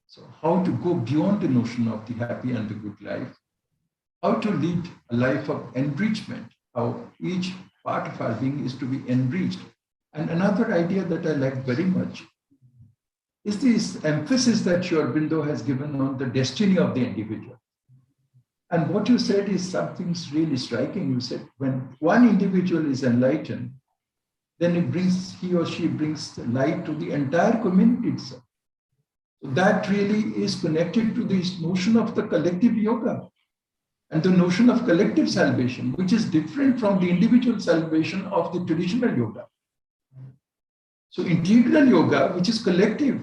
So how to go beyond the notion of the happy and the good life, how to lead a life of enrichment, how each part of our being is to be enriched. And another idea that I like very much is this emphasis that Sri Aurobindo has given on the destiny of the individual. And what you said is something really striking. You said when one individual is enlightened, then he or she brings light to the entire community itself. That really is connected to this notion of the collective yoga and the notion of collective salvation, which is different from the individual salvation of the traditional yoga. So integral yoga, which is collective,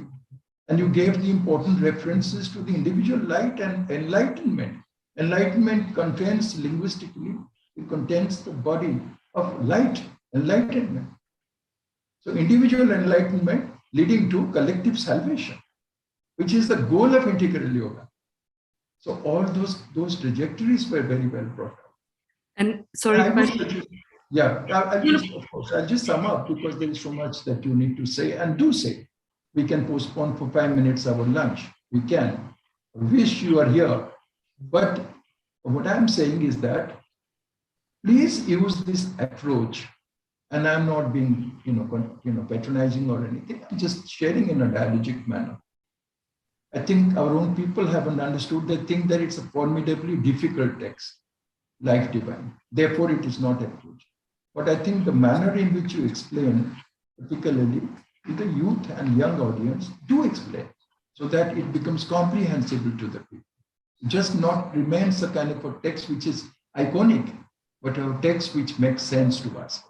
and you gave the important references to the individual light and enlightenment. Enlightenment contains linguistically, it contains the body of light, enlightenment. So individual enlightenment leading to collective salvation, which is the goal of integral yoga. So all those trajectories were very well brought out. And sorry, I'll just sum up because there is so much that you need to say and do say. We can postpone for 5 minutes our lunch. We can. I wish you are here. But what I'm saying is that please use this approach. And I'm not being, patronizing or anything. I'm just sharing in a dialogic manner. I think our own people haven't understood. They think that it's a formidably difficult text, Life Divine. Therefore, it is not approached. But I think the manner in which you explain, particularly to the youth and young audience, do explain so that it becomes comprehensible to the people. Just not remains a kind of a text which is iconic, but a text which makes sense to us.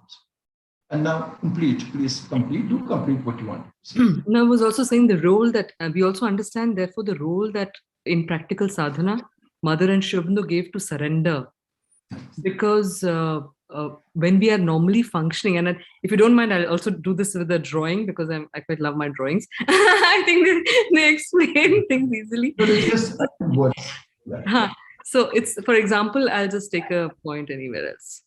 And now please complete, do complete what you want to say. No, I was also saying the role that we also understand, therefore, the role that in practical sadhana, Mother and Sri Aurobindo gave to surrender. Because when we are normally functioning, and if you don't mind, I'll also do this with a drawing because I quite love my drawings. I think they explain things easily. But it's just words. Yeah. So it's, for example, I'll just take a point anywhere else.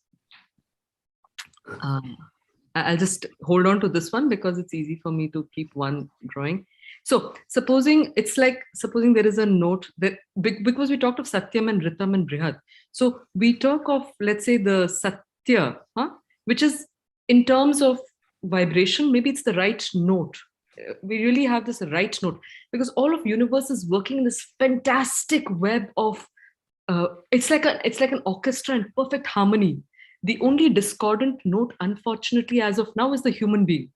I'll just hold on to this one because it's easy for me to keep one drawing. So supposing there is a note that, because we talked of Satyam and Ritam and Brihad. So we talk of, let's say, the Satya, which is in terms of vibration, maybe it's the right note. We really have this right note because all of universe is working in this fantastic web of, it's like an orchestra in perfect harmony. The only discordant note, unfortunately, as of now, is the human being.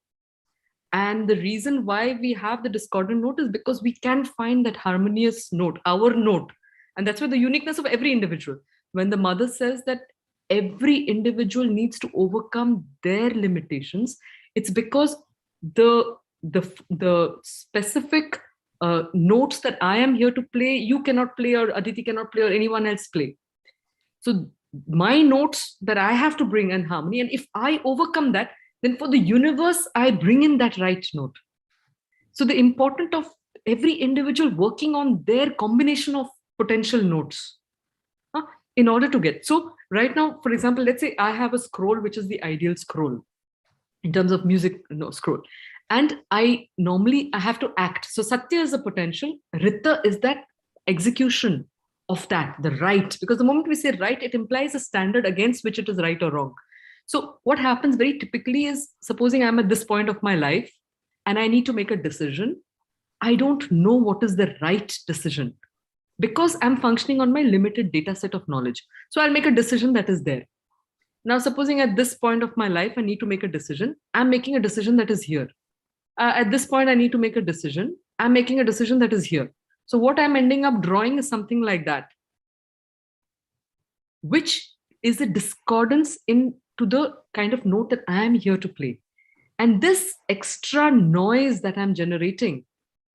And the reason why we have the discordant note is because we can find that harmonious note, our note. And that's where the uniqueness of every individual. When the mother says that every individual needs to overcome their limitations. It's because the specific notes that I am here to play, you cannot play, or Aditi cannot play, or anyone else play. So my notes that I have to bring in harmony, and if I overcome that, then for the universe, I bring in that right note. So the importance of every individual working on their combination of potential notes in order to get. So right now, for example, let's say I have a scroll, which is the ideal scroll in terms of music scroll. And I have to act. So Satya is the potential, Rita is that execution of that, the right. Because the moment we say right, it implies a standard against which it is right or wrong. So what happens very typically is, supposing I'm at this point of my life and I need to make a decision, I don't know what is the right decision because I'm functioning on my limited data set of knowledge. So I'll make a decision that is there. Now, supposing at this point of my life, I need to make a decision. I'm making a decision that is here. At this point, I need to make a decision. I'm making a decision that is here. So what I'm ending up drawing is something like that, which is a discordance into the kind of note that I am here to play. And this extra noise that I'm generating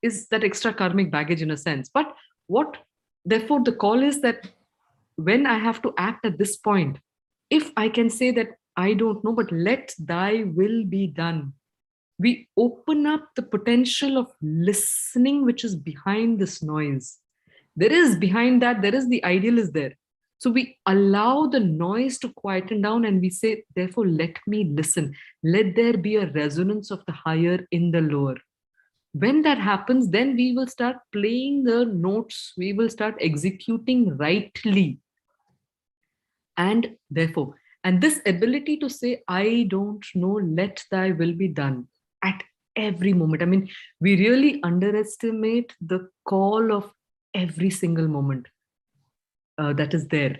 is that extra karmic baggage in a sense. But therefore, the call is that when I have to act at this point, if I can say that I don't know, but let thy will be done, we open up the potential of listening, which is behind this noise. There is behind that, there is the ideal is there. So we allow the noise to quieten down and we say, therefore, let me listen. Let there be a resonance of the higher in the lower. When that happens, then we will start playing the notes. We will start executing rightly. And therefore, and this ability to say, I don't know, let thy will be done at every moment. I mean, we really underestimate the call of every single moment that is there.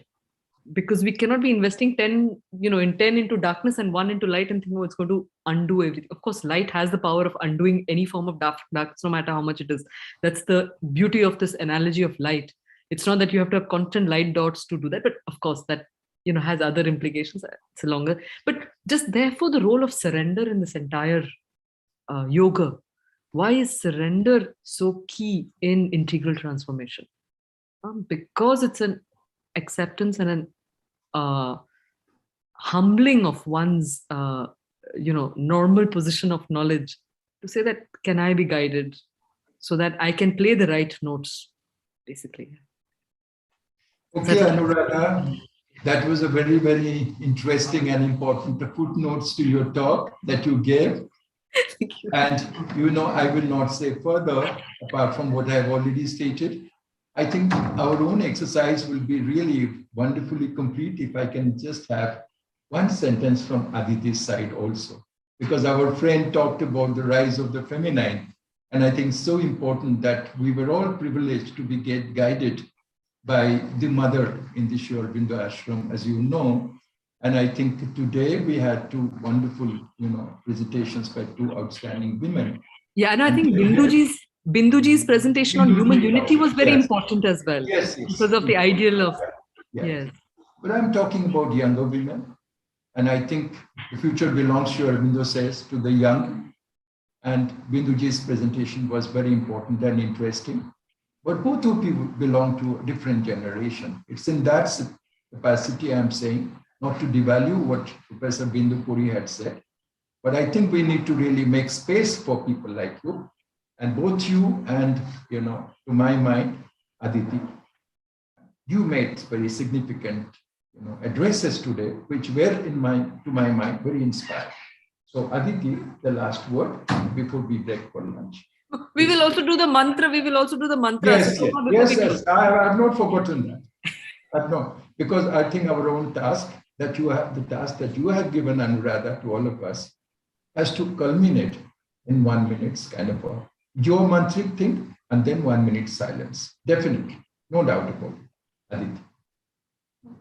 Because we cannot be investing 10 into darkness and 1 into light and think, oh, it's going to undo everything. Of course, light has the power of undoing any form of darkness, no matter how much it is. That's the beauty of this analogy of light. It's not that you have to have constant light dots to do that, but of course that has other implications. It's longer. But just therefore, the role of surrender in this entire yoga. Why is surrender so key in integral transformation? Because it's an acceptance and an humbling of one's normal position of knowledge to say that, can I be guided so that I can play the right notes, basically. Okay, Anuradha, that was a very, very interesting and important footnotes to your talk that you gave. Thank you. And I will not say further apart from what I've already stated. I think our own exercise will be really wonderfully complete if I can just have one sentence from Aditi's side also, because our friend talked about the rise of the feminine. And I think it's so important that we were all privileged to be guided by the mother in the Sri Aurobindo ashram, as you know. And I think today we had 2 wonderful, presentations by 2 outstanding women. Yeah, and I think Binduji's presentation on human unity was very important as well. Yes. Because of the ideal of, yes. But I'm talking about younger women. And I think the future belongs, Sri Aurobindo says, to the young. And Binduji's presentation was very important and interesting. But both of you belong to a different generation. It's in that capacity I'm saying, not to devalue what Professor Bindu Puri had said, but I think we need to really make space for people like you. And both you and, to my mind, Aditi, you made very significant, addresses today, which were to my mind, very inspiring. So Aditi, the last word before we break for lunch. We will also do the mantra. Yes. I have not forgotten that. I've not, because I think our own task that you have given, Anuradha, to all of us, has to culminate in 1 minute's kind of a geomantric thing, and then 1 minute silence. Definitely, no doubt about it. Aditi.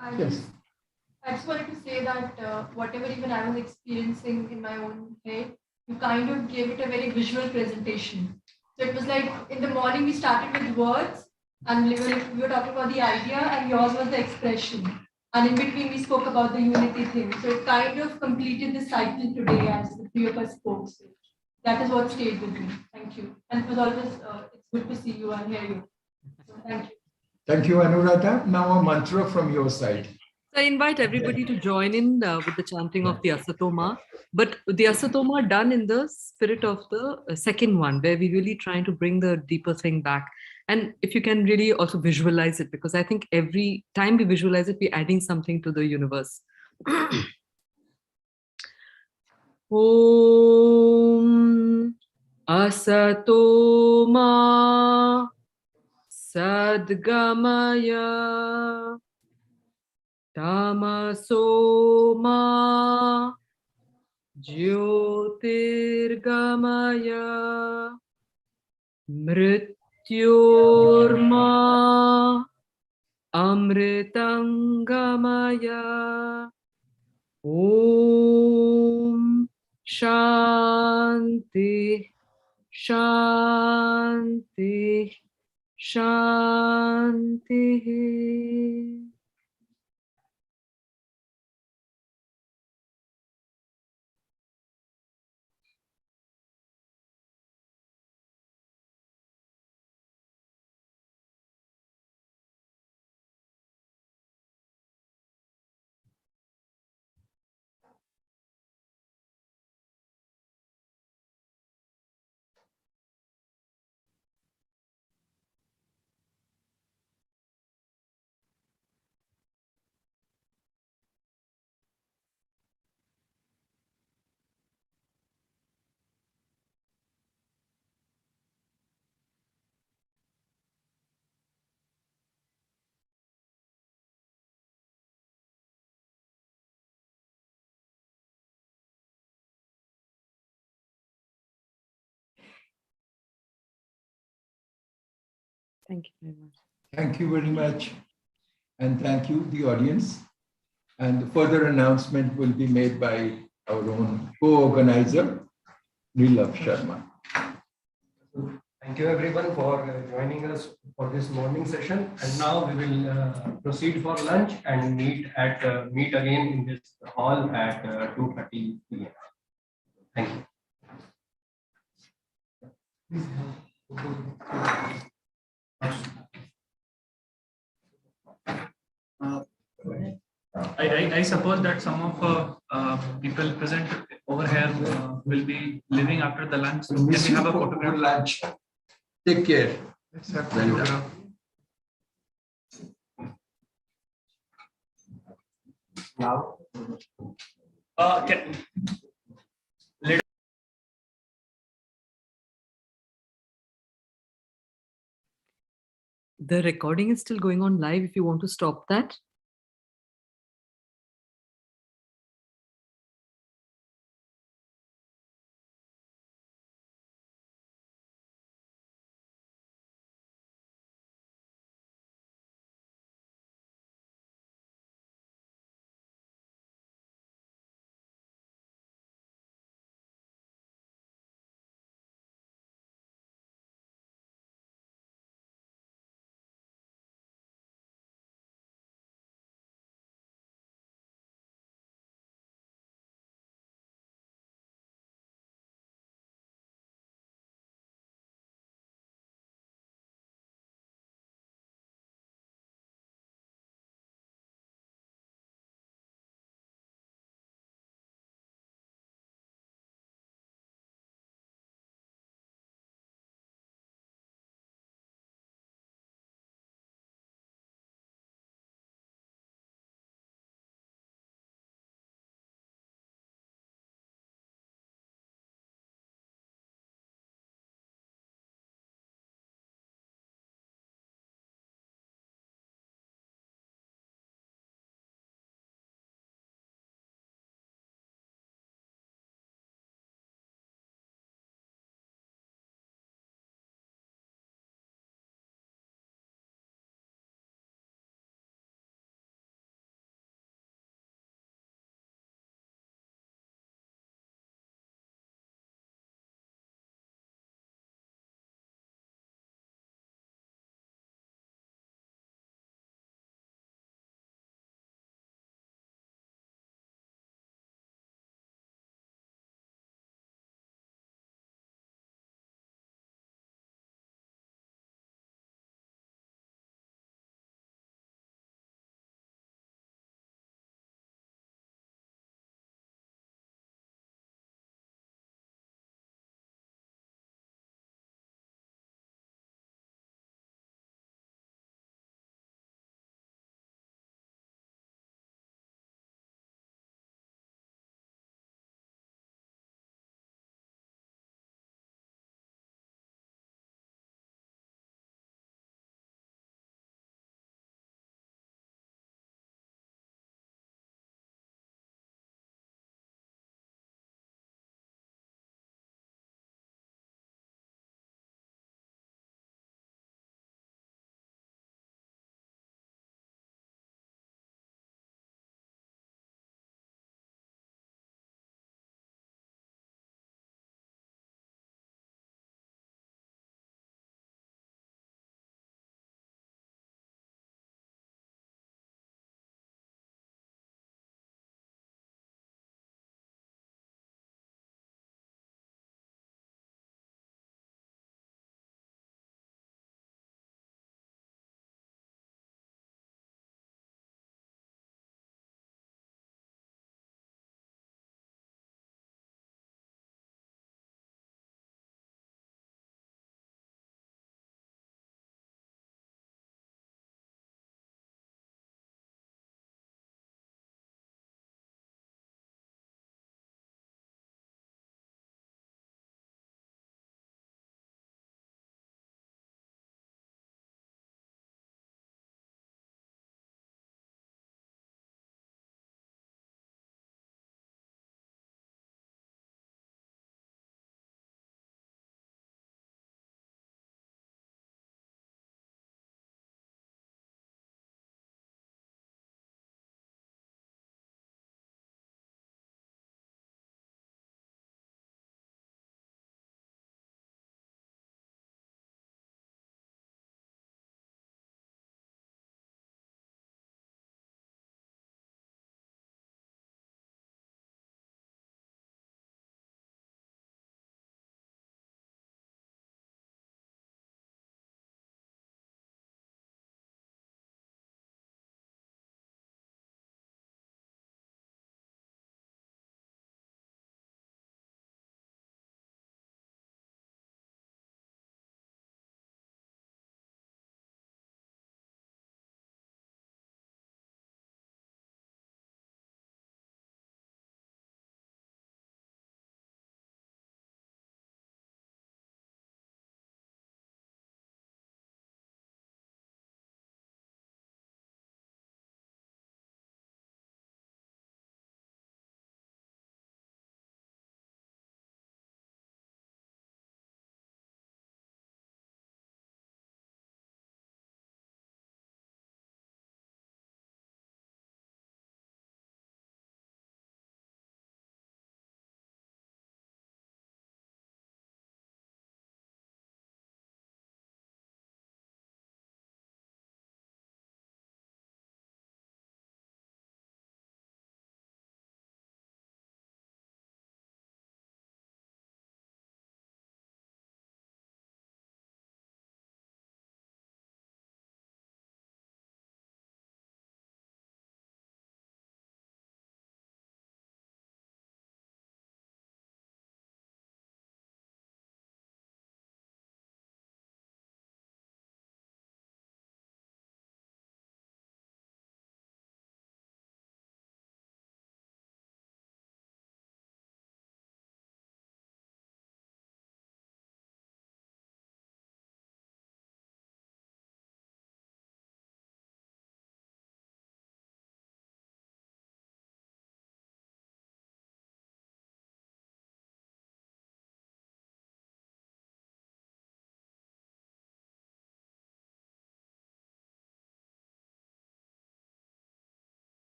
I just wanted to say that whatever even I was experiencing in my own head, you kind of gave it a very visual presentation. So it was like in the morning we started with words and we were talking about the idea and yours was the expression. And in between, we spoke about the unity thing. So it kind of completed the cycle today as the three of us spoke. So that is what stayed with me. Thank you. And it was always, it's good to see you and hear you. So thank you. Thank you, Anuradha. Now a mantra from your side. So I invite everybody to join in with the chanting of the Asatoma, but the Asatoma done in the spirit of the second one, where we really trying to bring the deeper thing back. And if you can really also visualize it, because I think every time we visualize it, we're adding something to the universe. Om Asatoma Sadgamaya Tamasoma Jyotirgamaya Mrityorma Amritangamaya Om Shanti Shanti Shanti. Thank you very much. Thank you very much. And thank you, the audience. And the further announcement will be made by our own co-organizer, Nilab Sharma. Thank you everyone for joining us for this morning session. And now we will proceed for lunch and meet again in this hall at 2:30 p.m. Thank you. I suppose that some of people present over here will be living after the lunch. So can we have a photograph? Lunch. Take care. Let's have photograph. Now, The recording is still going on live if you want to stop that.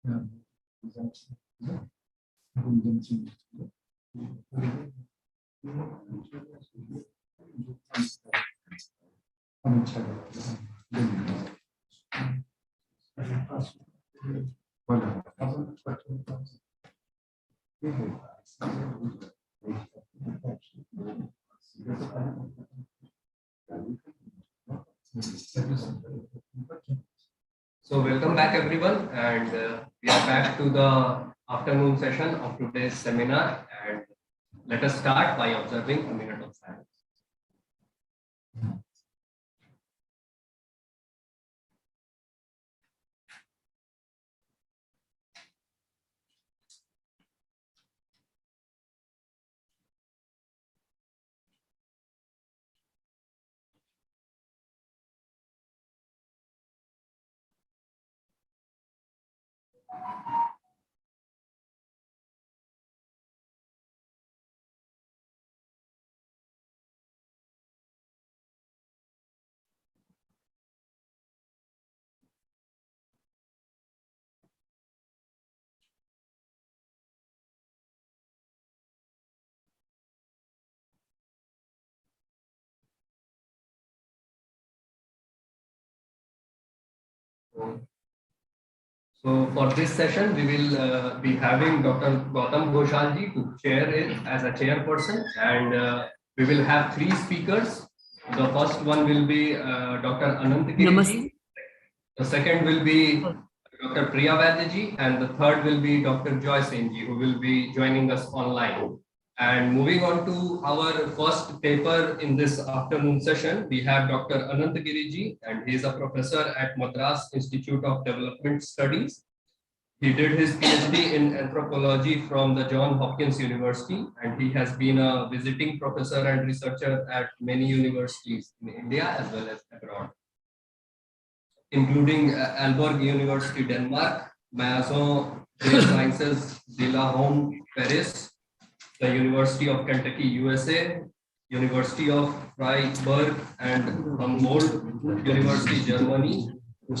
So welcome back everyone, and we are back to the afternoon session of today's seminar, and let us start by observing a minute of silence. So for this session, we will be having Dr. Gautam Ghosal ji to chair it as a chairperson, and we will have 3 speakers. The first one will be Dr. Anant Giri. The second will be Dr. Priya Vaidya ji, and the third will be Dr. Joy Sen ji, who will be joining us online. And moving on to our first paper in this afternoon session, we have Dr. Anant Giri ji, and he is a professor at Madras Institute of Development Studies. He did his PhD in anthropology from the Johns Hopkins University, and he has been a visiting professor and researcher at many universities in India as well as abroad, including Aalborg University, Denmark, Maison des Sciences de la Home, Paris, the University of Kentucky, USA, University of Freiburg and Humboldt University, Germany,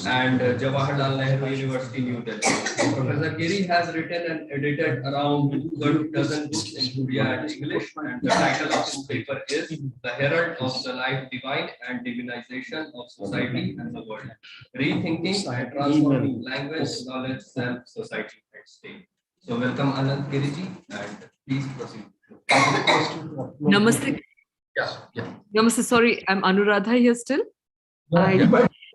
and Jawaharlal Nehru University, New Delhi. Professor Giri has written and edited around 2 dozen books in Korea and English, and the title of his paper is The Herald of the Life Divine and Divinization of Society and the World, Rethinking and Transforming Language, Knowledge, Self, Society, and State. So welcome Anant Giri ji, and please proceed. Namaste. Yeah. Namaste. Sorry, I'm Anuradha here still.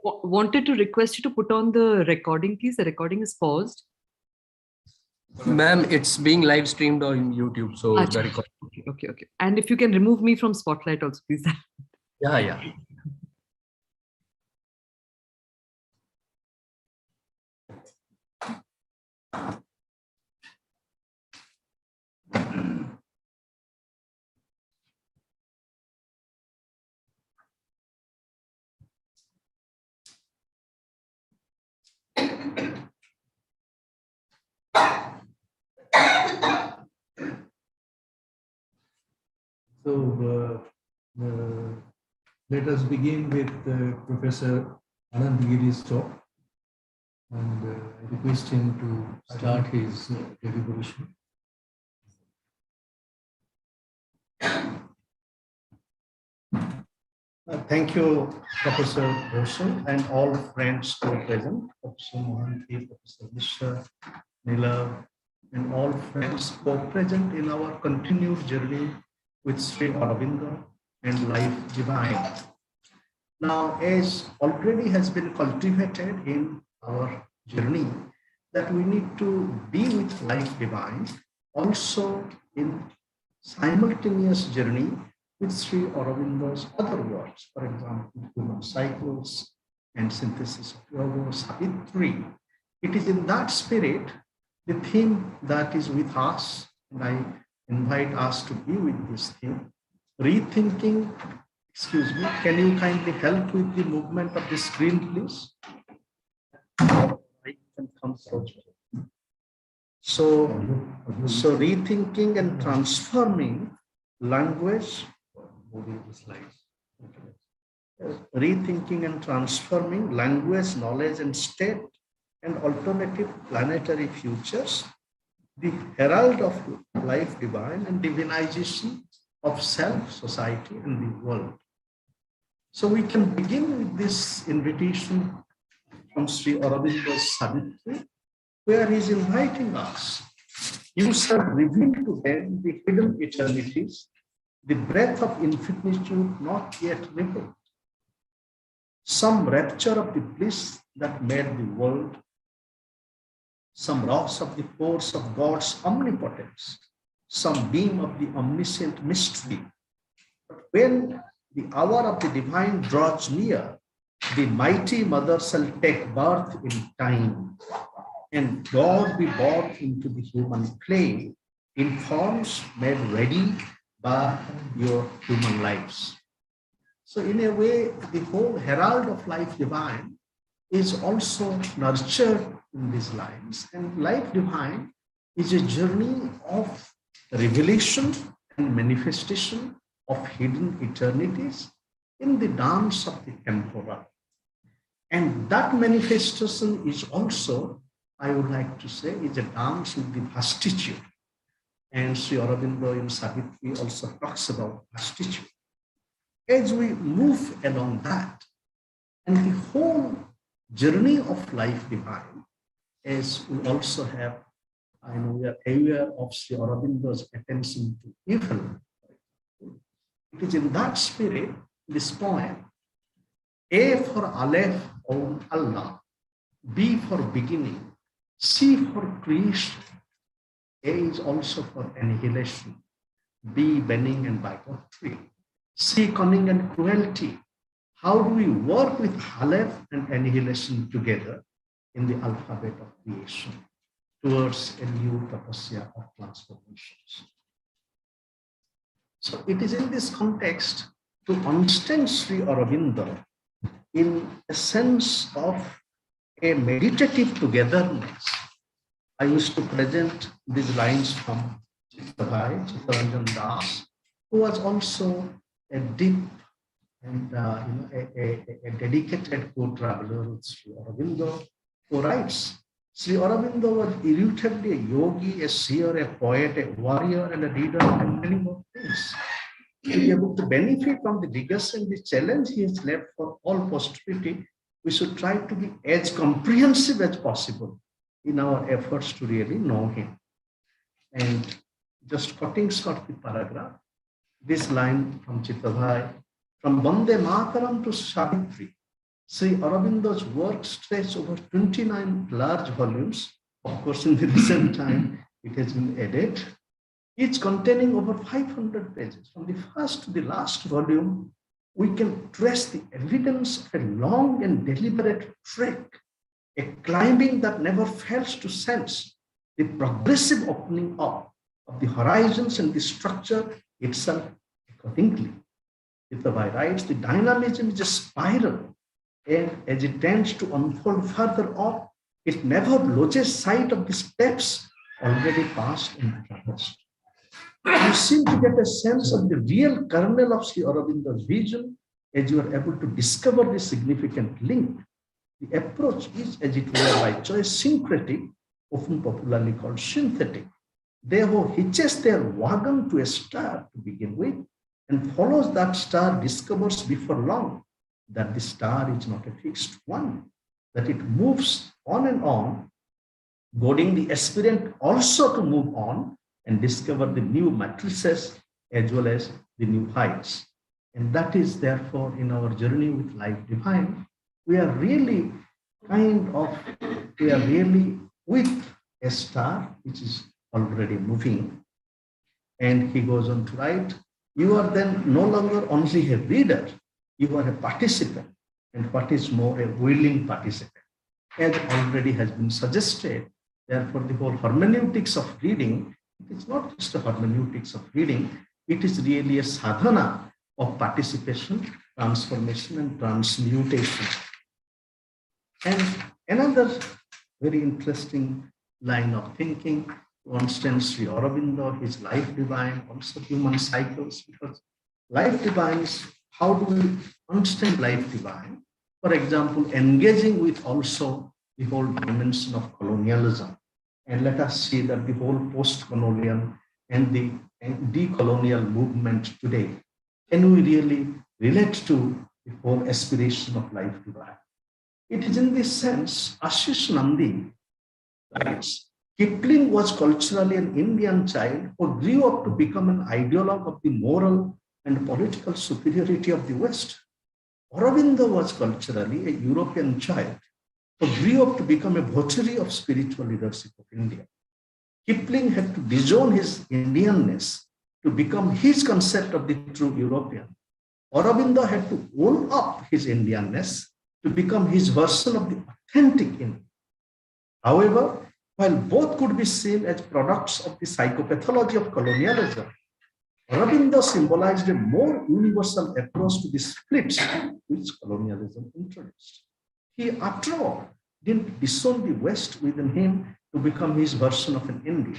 Wanted to request you to put on the recording, please. The recording is paused. Ma'am, it's being live streamed on YouTube, so the recording. Okay. And if you can remove me from Spotlight also, please. Yeah. So let us begin with Professor Anant Giri's talk, and I request him to start his deliberation. Thank you, Professor Ghosal, and all friends who are present, Professor Mohanty, Professor Mishra, Nila, and all friends who are present in our continued journey with Sri Aurobindo and Life Divine. Now, as already has been cultivated in our journey, that we need to be with Life Divine, also in simultaneous journey with Sri Aurobindo's other works, for example, Human Cycles and Synthesis of Yoga, Savitri. It is in that spirit, the theme that is with us, and I invite us to be with this theme, rethinking. Excuse me, can you kindly help with the movement of the screen, please? So rethinking and transforming language, rethinking and transforming language, knowledge, and state and alternative planetary futures, the herald of life divine and divinization of self, society, and the world. So we can begin with this invitation from Sri Aurobindo's Savitri, where he is inviting us. You shall reveal to them the hidden eternities, the breath of infinitude not yet revealed. Some rapture of the bliss that made the world, some rocks of the force of God's omnipotence, some beam of the omniscient mystery. But when the hour of the divine draws near, the mighty mother shall take birth in time, and God be born into the human clay in forms made ready by your human lives. So in a way, the whole herald of life divine is also nurtured in these lines. And life divine is a journey of revelation and manifestation of hidden eternities in the dance of the temporal. And that manifestation is also, I would like to say, is a dance with the vastitude. And Sri Aurobindo in Savitri also talks about vastitude. As we move along that, and the whole journey of life divine, as we also have, I know we are aware of Sri Aurobindo's attention to evil. It is in that spirit, this poem, A for Aleph, Om Allah, B for beginning, C for creation, A is also for annihilation, B benign and bigotry, C cunning and cruelty. How do we work with Aleph and annihilation together in the alphabet of creation towards a new tapasya of transformations? So it is in this context to understand Sri Aurobindo in a sense of a meditative togetherness. I used to present these lines from Chittaranjan Das, who was also a deep and a dedicated co-traveler with Sri Aurobindo, who writes, Sri Aurobindo was irrefutably a yogi, a seer, a poet, a warrior, and a reader, and many more things. To be able to benefit from the rigors and the challenge he has left for all posterity, we should try to be as comprehensive as possible in our efforts to really know him. And just cutting short the paragraph, this line from Chittavai, from Vande Mataram to Savitri, Sri Aurobindo's work stretched over 29 large volumes. Of course, in the recent time, it has been added, each containing over 500 pages. From the first to the last volume, we can trace the evidence of a long and deliberate trek, a climbing that never fails to sense the progressive opening up of the horizons and the structure itself accordingly. Chittavai writes, the dynamism is a spiral, and as it tends to unfold further up, it never loses sight of the steps already passed and traversed. You seem to get a sense of the real kernel of Sri Aurobindo's vision as you are able to discover the significant link. The approach is, as it were by choice, syncretic, often popularly called synthetic. They who hitches their wagon to a star to begin with, and follows that star, discovers before long that the star is not a fixed one, that it moves on and on, goading the aspirant also to move on and discover the new matrices as well as the new heights. And that is therefore in our journey with life divine, we are really with a star which is already moving. And he goes on to write, you are then no longer only a reader, you are a participant, and what is more, a willing participant. As already has been suggested, therefore the whole hermeneutics of reading, it is not just a hermeneutics of reading, it is really a sadhana of participation, transformation, and transmutation. And another very interesting line of thinking, to understand Sri Aurobindo, his life divine, also human cycles, because life divine is, how do we understand life divine? For example, engaging with also the whole dimension of colonialism. And let us see that the whole post-colonial and the decolonial movement today, can we really relate to the whole aspiration of life divine? It is in this sense, Ashish Nandi writes, Kipling was culturally an Indian child who grew up to become an ideologue of the moral and political superiority of the West. Aurobindo was culturally a European child who grew up to become a votary of spiritual leadership of India. Kipling had to disown his Indianness to become his concept of the true European. Aurobindo had to own up his Indianness to become his version of the authentic Indian. However, while both could be seen as products of the psychopathology of colonialism, Aurobindo symbolized a more universal approach to the splits which colonialism introduced. He, after all, didn't disown the West within him to become his version of an Indian.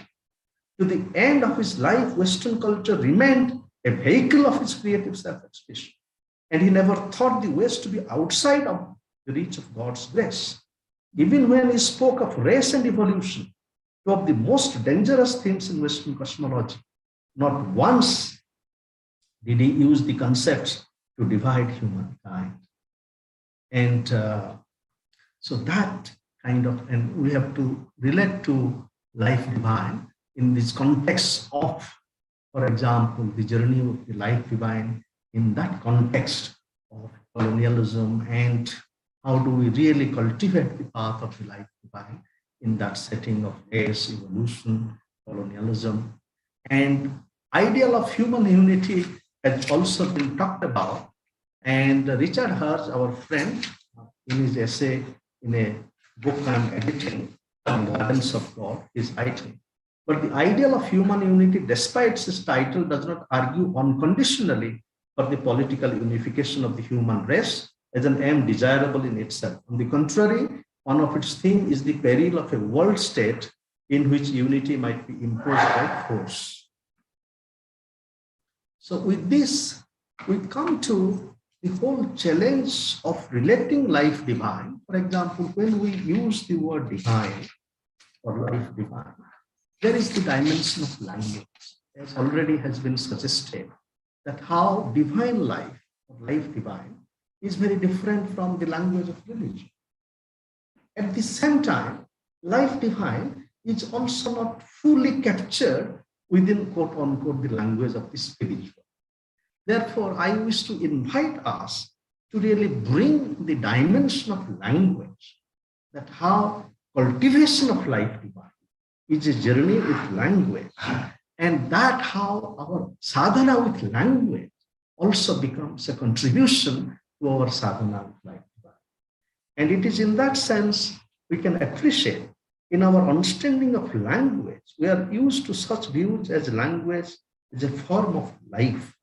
To the end of his life, Western culture remained a vehicle of his creative self-expression. And he never thought the West to be outside of the reach of God's grace. Even when he spoke of race and evolution, two of the most dangerous themes in Western cosmology, not once did he use the concepts to divide humankind. And so that kind of, and we have to relate to life divine in this context of, for example, the journey of the life divine in that context of colonialism, and how do we really cultivate the path of the life divine in that setting of race, evolution, colonialism. And ideal of human unity has also been talked about. And Richard Hurst, our friend, in his essay in a book I'm editing on the Gardens of God, is writing. But the ideal of human unity, despite its title, does not argue unconditionally for the political unification of the human race as an aim desirable in itself. On the contrary, one of its themes is the peril of a world state in which unity might be imposed by force. So with this, we come to the whole challenge of relating life divine. For example, when we use the word divine or life divine, there is the dimension of language, as already has been suggested, that how divine life or life divine is very different from the language of religion. At the same time, life divine is also not fully captured within quote unquote the language of the spiritual. Therefore, I wish to invite us to really bring the dimension of language, that how cultivation of life divine is a journey with language, and that how our sadhana with language also becomes a contribution to our sadhana with life divine. And it is in that sense we can appreciate in our understanding of language, we are used to such views as language is a form of life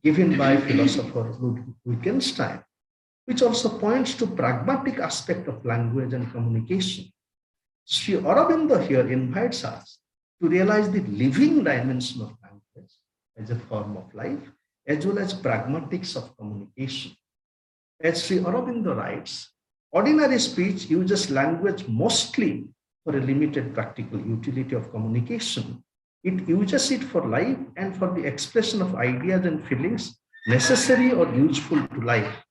given by philosopher Wittgenstein, which also points to pragmatic aspect of language and communication. Sri Aurobindo here invites us to realize the living dimension of language as a form of life, as well as pragmatics of communication. As Sri Aurobindo writes, ordinary speech uses language mostly for a limited practical utility of communication. It uses it for life and for the expression of ideas and feelings necessary or useful to life.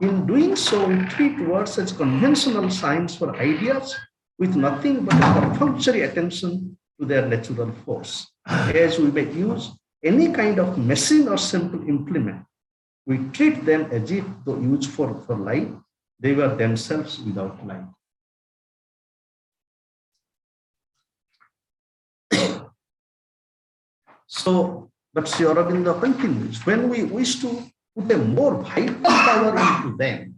In doing so, we treat words as conventional signs for ideas with nothing but a perfunctory attention to their natural force. As we may use any kind of machine or simple implement, we treat them as if, though used for life, they were themselves without life. So, but Sri Aurobindo continues, when we wish to put a more vital power into them,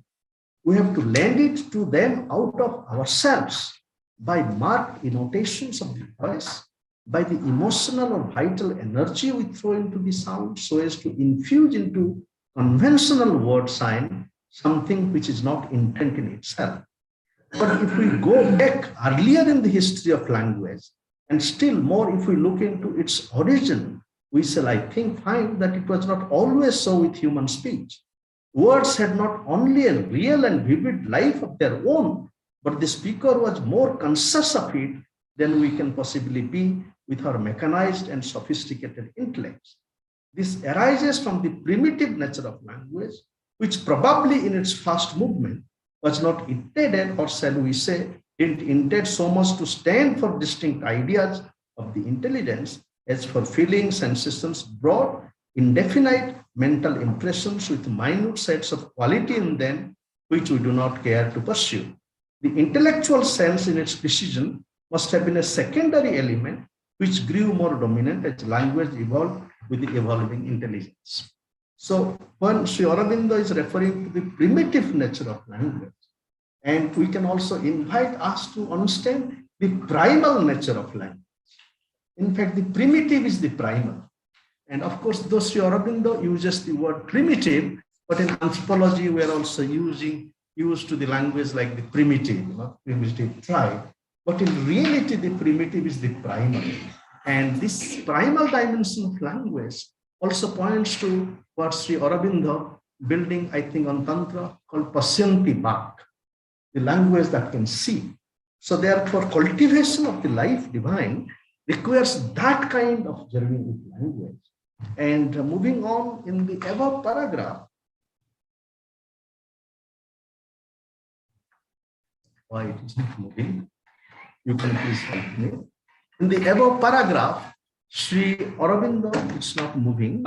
we have to lend it to them out of ourselves by marked annotations of the voice, by the emotional or vital energy we throw into the sound, so as to infuse into conventional word sign something which is not intent in itself. But if we go back earlier in the history of language, and still more if we look into its origin, we shall, I think, find that it was not always so with human speech. Words had not only a real and vivid life of their own, but the speaker was more conscious of it than we can possibly be with our mechanized and sophisticated intellects. This arises from the primitive nature of language, which probably in its first movement was not intended, or shall we say, didn't intend so much to stand for distinct ideas of the intelligence as for feelings and systems, broad, indefinite mental impressions with minute sets of quality in them, which we do not care to pursue. The intellectual sense in its precision must have been a secondary element which grew more dominant as language evolved with the evolving intelligence. So when Sri Aurobindo is referring to the primitive nature of language, and we can also invite us to understand the primal nature of language. In fact, the primitive is the primal. And of course, though Sri Aurobindo uses the word primitive, but in anthropology, we are also used to the language like the primitive, primitive tribe. But in reality, the primitive is the primal. And this primal dimension of language also points to what Sri Aurobindo building, I think, on Tantra called Pasyanti Bhak, the language that can see. So therefore, cultivation of the life divine requires that kind of journey with language. And moving on in the above paragraph, why it is not moving? You can please help me. In the above paragraph, Sri Aurobindo, it's not moving.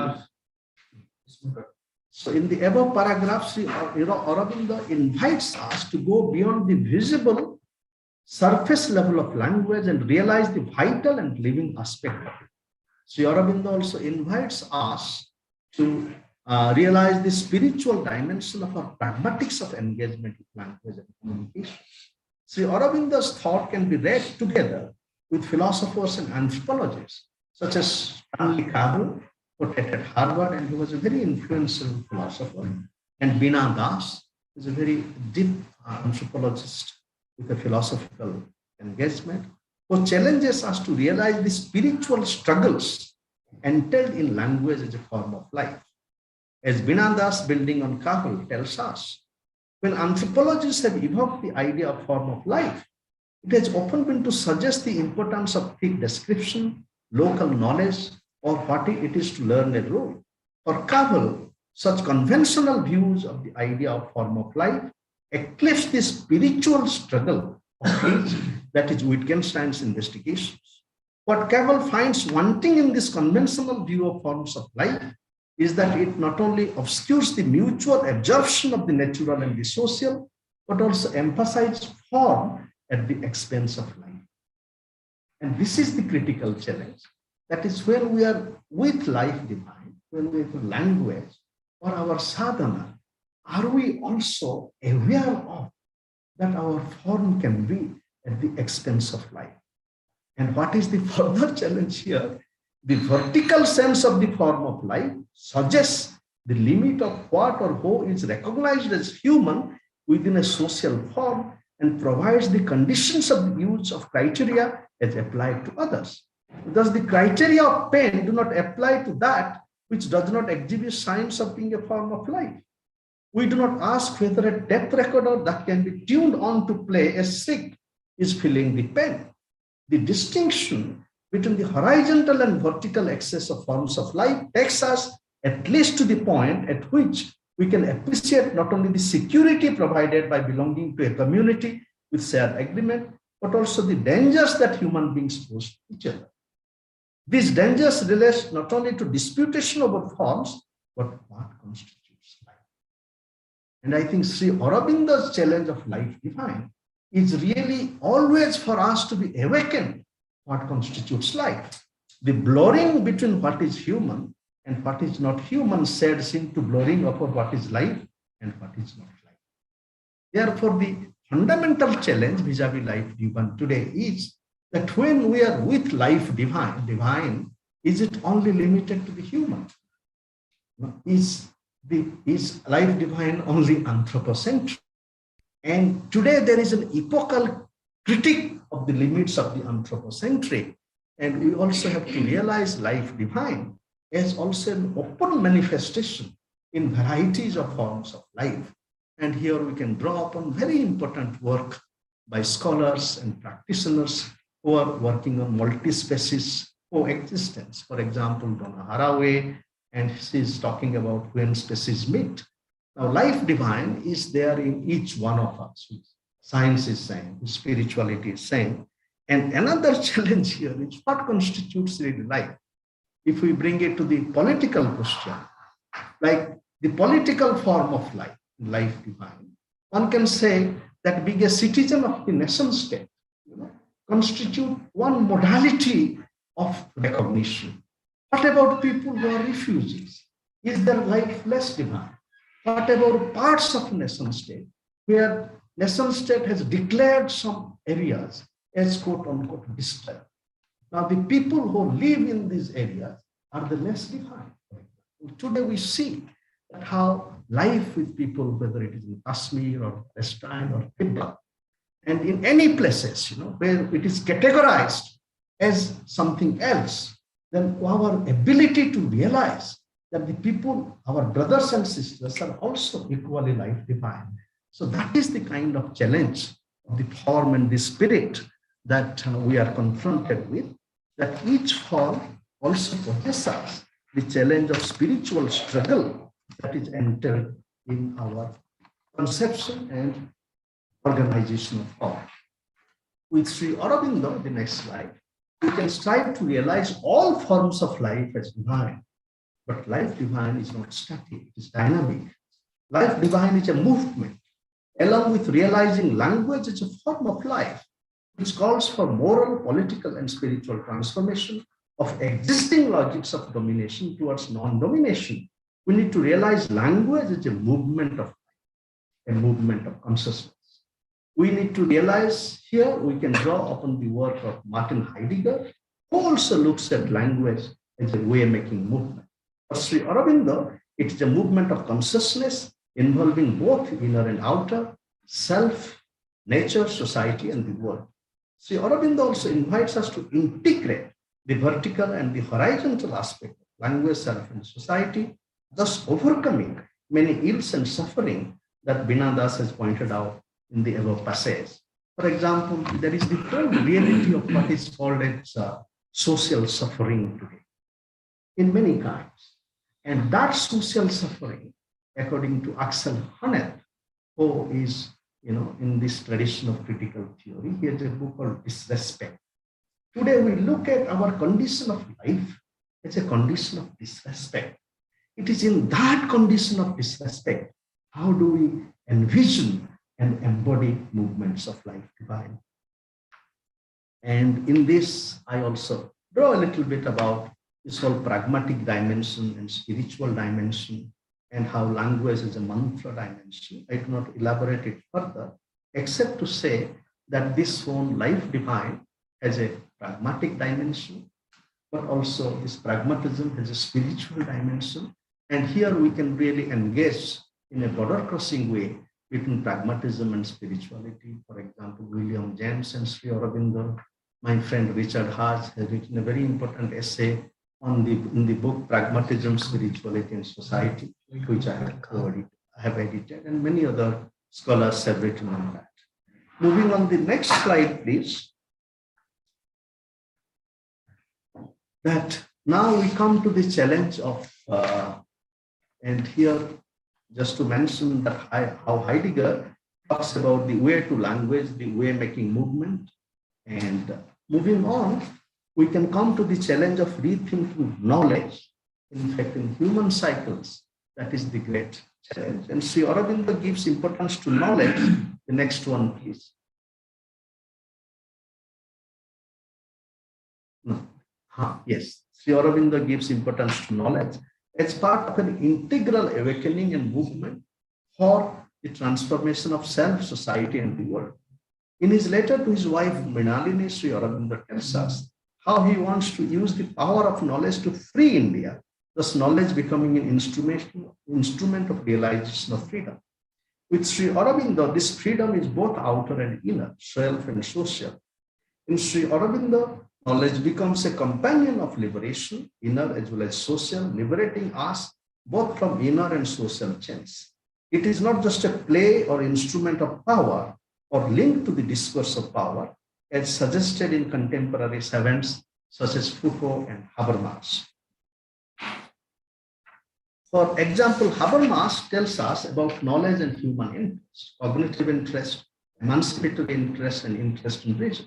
So in the above paragraph, Sri Aurobindo invites us to go beyond the visible surface level of language and realize the vital and living aspect of it. Sri Aurobindo also invites us to realize the spiritual dimension of our pragmatics of engagement with language and communication. Sri Aurobindo's thought can be read together with philosophers and anthropologists, such as Stanley Cavell, who taught at Harvard, and he was a very influential philosopher, and Beena Das, who is a very deep anthropologist with a philosophical engagement, who challenges us to realize the spiritual struggles entailed in language as a form of life. As Beena Das, building on Cavell, tells us, when anthropologists have evoked the idea of form of life, it has often been to suggest the importance of thick description, local knowledge, or what it is to learn a role. For Cavell, such conventional views of the idea of form of life eclipse the spiritual struggle of age that is Wittgenstein's investigations. What Cavell finds wanting in this conventional view of forms of life is that it not only obscures the mutual absorption of the natural and the social, but also emphasizes form at the expense of life. And this is the critical challenge. That is when we are with life divine, when we have language or our sadhana, are we also aware of that our form can be at the expense of life? And what is the further challenge here? The vertical sense of the form of life suggests the limit of what or who is recognized as human within a social form and provides the conditions of the use of criteria as applied to others. Thus, the criteria of pain do not apply to that which does not exhibit signs of being a form of life. We do not ask whether a tape recorder that can be tuned on to play a sick is feeling the pain. The distinction between the horizontal and vertical axis of forms of life takes us at least to the point at which we can appreciate not only the security provided by belonging to a community with shared agreement, but also the dangers that human beings pose to each other. These dangers relate not only to disputation over forms, but what constitutes life. And I think Sri Aurobindo's challenge of life divine is really always for us to be awakened what constitutes life. The blurring between what is human and what is not human shades into blurring of what is life and what is not life. Therefore, the fundamental challenge vis-a-vis life divine today is that when we are with life divine, is it only limited to the human? Is life divine only anthropocentric? And today there is an epochal critique of the limits of the anthropocentric. And we also have to realize life divine as also an open manifestation in varieties of forms of life. And here we can draw upon very important work by scholars and practitioners who are working on multi-species coexistence. For example, Donna Haraway, and she's talking about when species meet. Now, life divine is there in each one of us. Science is saying, spirituality is saying. And another challenge here is what constitutes really life? If we bring it to the political question, like the political form of life, life divine, one can say that being a citizen of the nation state, constitute one modality of recognition. What about people who are refugees? Is their life less divine? What about parts of nation state where nation state has declared some areas as quote unquote distress? Now the people who live in these areas are the less divine. Today we see that how life with people, whether it is in Kashmir or Palestine or Tibet, and in any places, where it is categorized as something else, then our ability to realize that the people, our brothers and sisters, are also equally life divine. So that is the kind of challenge of the form and the spirit that we are confronted with, that each form also possesses the challenge of spiritual struggle that is entered in our conception and organization of form. With Sri Aurobindo, the next slide, we can strive to realize all forms of life as divine. But life divine is not static, it is dynamic. Life divine is a movement, along with realizing language as a form of life, which calls for moral, political, and spiritual transformation of existing logics of domination towards non-domination. We need to realize language as a movement of life, a movement of consciousness. We need to realize here we can draw upon the work of Martin Heidegger, who also looks at language as a way-making movement. For Sri Aurobindo, it is a movement of consciousness involving both inner and outer, self, nature, society, and the world. Sri Aurobindo also invites us to integrate the vertical and the horizontal aspect of language, self, and society, thus overcoming many ills and suffering that Bina Das has pointed out in the above passage. For example, there is the whole reality of what is called as social suffering today, in many kinds. And that social suffering, according to Axel Honneth, who is, in this tradition of critical theory, he has a book called Disrespect. Today, we look at our condition of life as a condition of disrespect. It is in that condition of disrespect, how do we envision and embody movements of life divine? And in this, I also draw a little bit about this whole pragmatic dimension and spiritual dimension, and how language is a mantra dimension. I do not elaborate it further, except to say that this whole life divine has a pragmatic dimension, but also this pragmatism has a spiritual dimension. And here we can really engage in a border crossing way between pragmatism and spirituality. For example, William James and Sri Aurobindo. My friend Richard Haas has written a very important essay on in the book Pragmatism, Spirituality, and Society, which I have edited, and many other scholars have written on that. Moving on the next slide, please. That now we come to the challenge of, and here just to mention that how Heidegger talks about the way to language, the way-making movement. And moving on, we can come to the challenge of rethinking knowledge. In fact, in human cycles, that is the great challenge. And Sri Aurobindo gives importance to knowledge. The next one, please. No. Yes, Sri Aurobindo gives importance to knowledge as part of an integral awakening and movement for the transformation of self, society, and the world. In his letter to his wife, Mrinalini, Sri Aurobindo tells us how he wants to use the power of knowledge to free India, thus knowledge becoming an instrument of realization of freedom. With Sri Aurobindo, this freedom is both outer and inner, self and social. In Sri Aurobindo, knowledge becomes a companion of liberation, inner as well as social, liberating us both from inner and social chains. It is not just a play or instrument of power, or linked to the discourse of power, as suggested in contemporary savants such as Foucault and Habermas. For example, Habermas tells us about knowledge and human interest, cognitive interest, emancipatory interest, and interest in reason.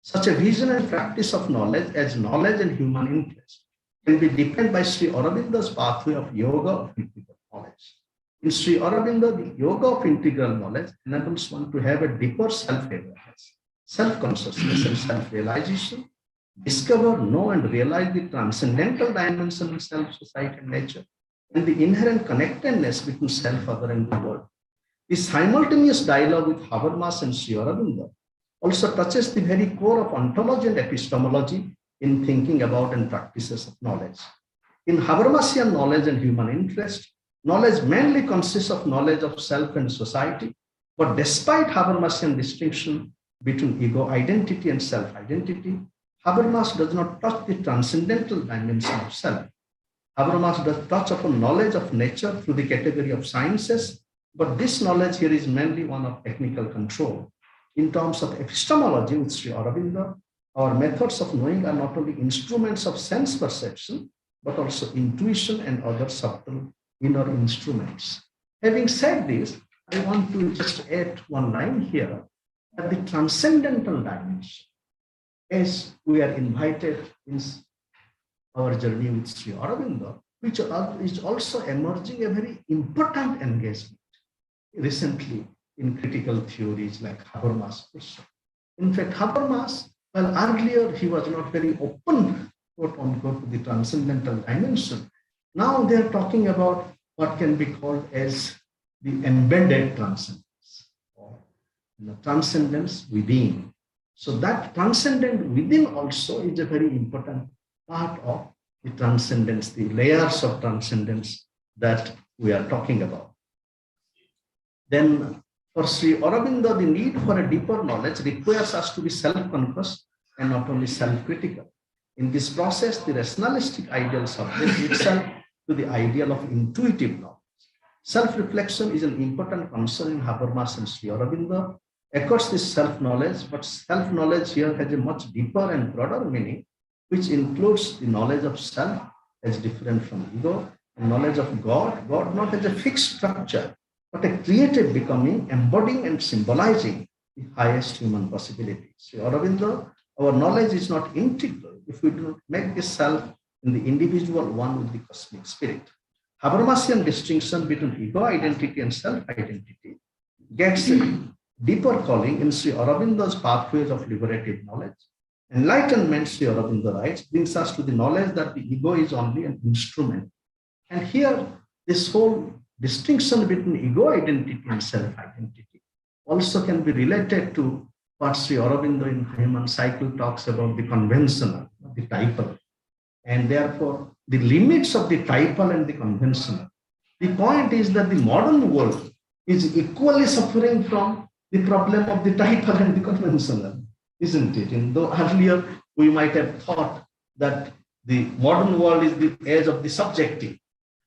Such a vision and practice of knowledge as knowledge and human interest can be defined by Sri Aurobindo's pathway of yoga of integral knowledge. In Sri Aurobindo, the yoga of integral knowledge enables one to have a deeper self-awareness, self-consciousness, and self-realization, discover, know, and realize the transcendental dimension of self, society, and nature, and the inherent connectedness between self, other, and the world. The simultaneous dialogue with Habermas and Sri Aurobindo also touches the very core of ontology and epistemology in thinking about and practices of knowledge. In Habermasian knowledge and human interest, knowledge mainly consists of knowledge of self and society, but despite Habermasian distinction between ego identity and self-identity, Habermas does not touch the transcendental dimension of self. Habermas does touch upon knowledge of nature through the category of sciences, but this knowledge here is mainly one of technical control. In terms of epistemology with Sri Aurobindo, our methods of knowing are not only instruments of sense perception, but also intuition and other subtle inner instruments. Having said this, I want to just add one line here that the transcendental dimension, as we are invited in our journey with Sri Aurobindo, which is also emerging a very important engagement recently in critical theories like Habermas also. In fact, Habermas, well, earlier he was not very open, quote unquote, to the transcendental dimension. Now they're talking about what can be called as the embedded transcendence, or transcendence within. So that transcendent within also is a very important part of the transcendence, the layers of transcendence that we are talking about. Then for Sri Aurobindo, the need for a deeper knowledge requires us to be self-conscious and not only self-critical. In this process, the rationalistic ideal subjects itself to the ideal of intuitive knowledge. Self-reflection is an important concern in Habermas and Sri Aurobindo. Of course, this self-knowledge, but self-knowledge here has a much deeper and broader meaning, which includes the knowledge of self as different from ego, and knowledge of God, God not as a fixed structure, but a creative becoming, embodying and symbolizing the highest human possibilities. Sri Aurobindo, our knowledge is not integral if we do not make the self in the individual one with the cosmic spirit. Habermasian distinction between ego identity and self-identity gets a deeper calling in Sri Aurobindo's pathways of liberative knowledge. Enlightenment, Sri Aurobindo writes, brings us to the knowledge that the ego is only an instrument. And here, this whole distinction between ego identity and self-identity also can be related to what Sri Aurobindo in Human Cycle talks about the conventional, the typal, and therefore the limits of the typal and the conventional. The point is that the modern world is equally suffering from the problem of the typal and the conventional, isn't it? And though earlier we might have thought that the modern world is the age of the subjective,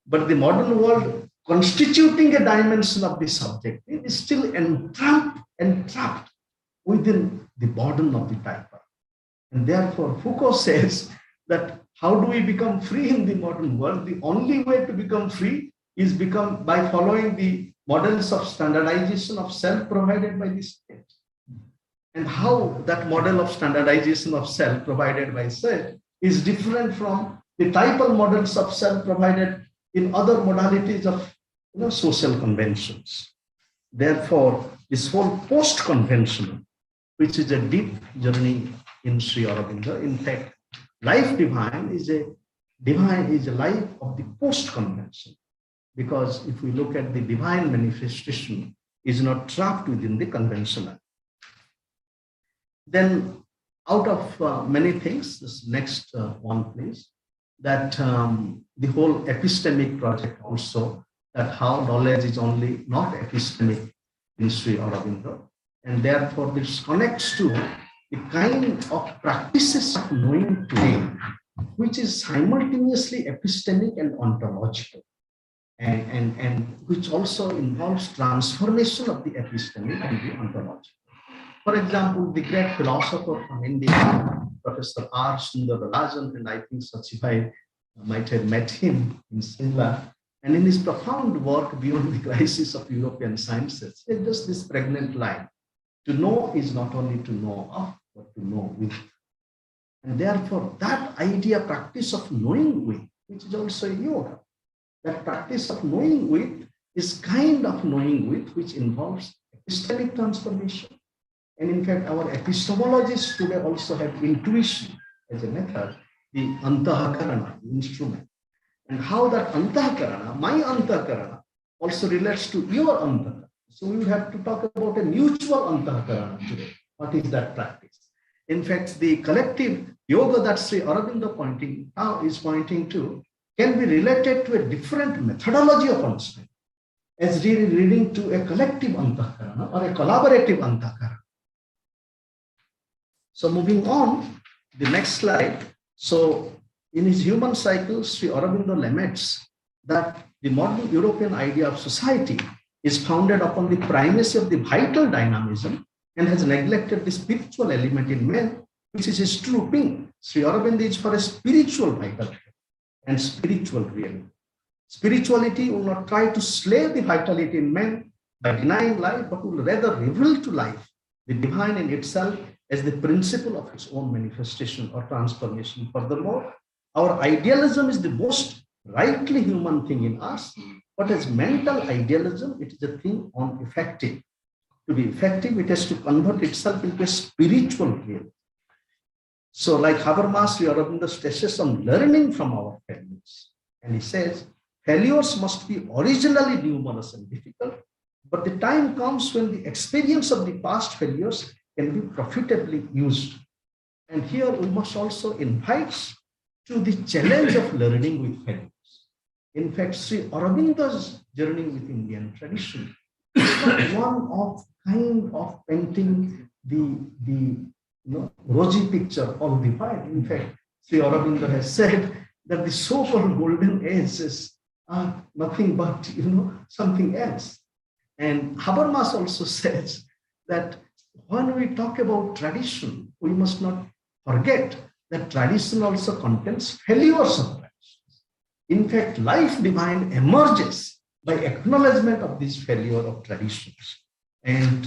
but the modern world constituting a dimension of the subjective is still entrapped within the burden of the typal. And therefore, Foucault says that how do we become free in the modern world? The only way to become free is by following the models of standardization of self provided by the state. And how that model of standardization of self provided by state is different from the typal models of self provided in other modalities of social conventions. Therefore, this whole post-conventional, which is a deep journey in Sri Aurobindo, in fact, life divine is a life of the post-convention. Because if we look at the divine manifestation, is not trapped within the conventional. Then out of many things, this next one please, that the whole epistemic project also, that how knowledge is only not epistemic in Sri Aurobindo. And therefore this connects to the kind of practices of knowing today, which is simultaneously epistemic and ontological. And which also involves transformation of the epistemic and the ontological. For example, the great philosopher from India, Professor R. Sundarajan, and I think Sachibhai might have met him in Simla. And in his profound work Beyond the Crisis of European Sciences, it's just this pregnant line. To know is not only to know of, but to know with. And therefore, that idea, practice of knowing with, which is also yoga, that practice of knowing with is kind of knowing with which involves epistemic transformation. And in fact, our epistemologists today also have intuition as a method, the antahakarana, the instrument. And how that antahakarana, my antahakarana, also relates to your antahakarana. So we have to talk about a mutual antahakarana today. What is that practice? In fact, the collective yoga that Sri Aurobindo is pointing to can be related to a different methodology of understanding, as really leading to a collective antahakarana or a collaborative antahakarana. So moving on, the next slide. So in his human cycle, Sri Aurobindo laments that the modern European idea of society is founded upon the primacy of the vital dynamism and has neglected the spiritual element in man, which is his true being. Sri Aurobindo is for a spiritual vitality and spiritual reality. Spirituality will not try to slay the vitality in man by denying life, but will rather reveal to life the divine in itself as the principle of its own manifestation or transformation. Furthermore, our idealism is the most rightly human thing in us, but as mental idealism, it is a thing ineffective. To be effective, it has to convert itself into a spiritual reality. So like Habermas, Sri Aurobindo stresses on learning from our failures. And he says, failures must be originally numerous and difficult, but the time comes when the experience of the past failures can be profitably used. And here we must also invite to the challenge of learning with failures. In fact, Sri Aurobindo's journey with Indian tradition is not one of kind of painting the rosy picture all the while. In fact, Sri Aurobindo has said that the so-called golden age is nothing but something else. And Habermas also says that when we talk about tradition, we must not forget that tradition also contains failures of traditions. In fact, life divine emerges by acknowledgement of this failure of traditions. And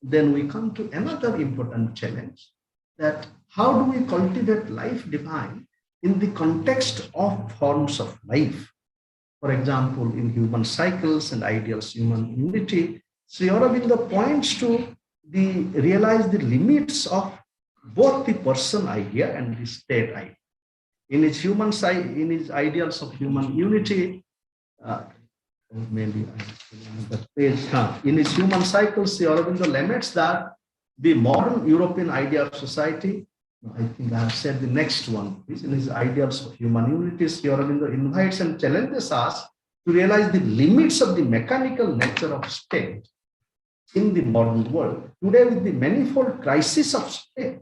then we come to another important challenge, that how do we cultivate life divine in the context of forms of life? For example, in human cycles and ideals human unity, Sri Aurobindo points to realize the limits of both the person idea and the state idea. In his ideals of human unity, in his human cycles, Sri Aurobindo laments that the modern European idea of society, I think I have said the next one, is in his ideals of human unity, Sri Aurobindo invites and challenges us to realize the limits of the mechanical nature of state in the modern world. Today, with the manifold crisis of state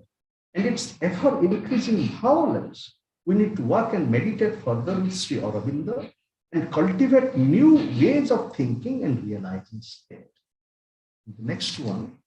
and its ever increasing violence, we need to work and meditate further with Sri Aurobindo and cultivate new ways of thinking and realizing state. The next one.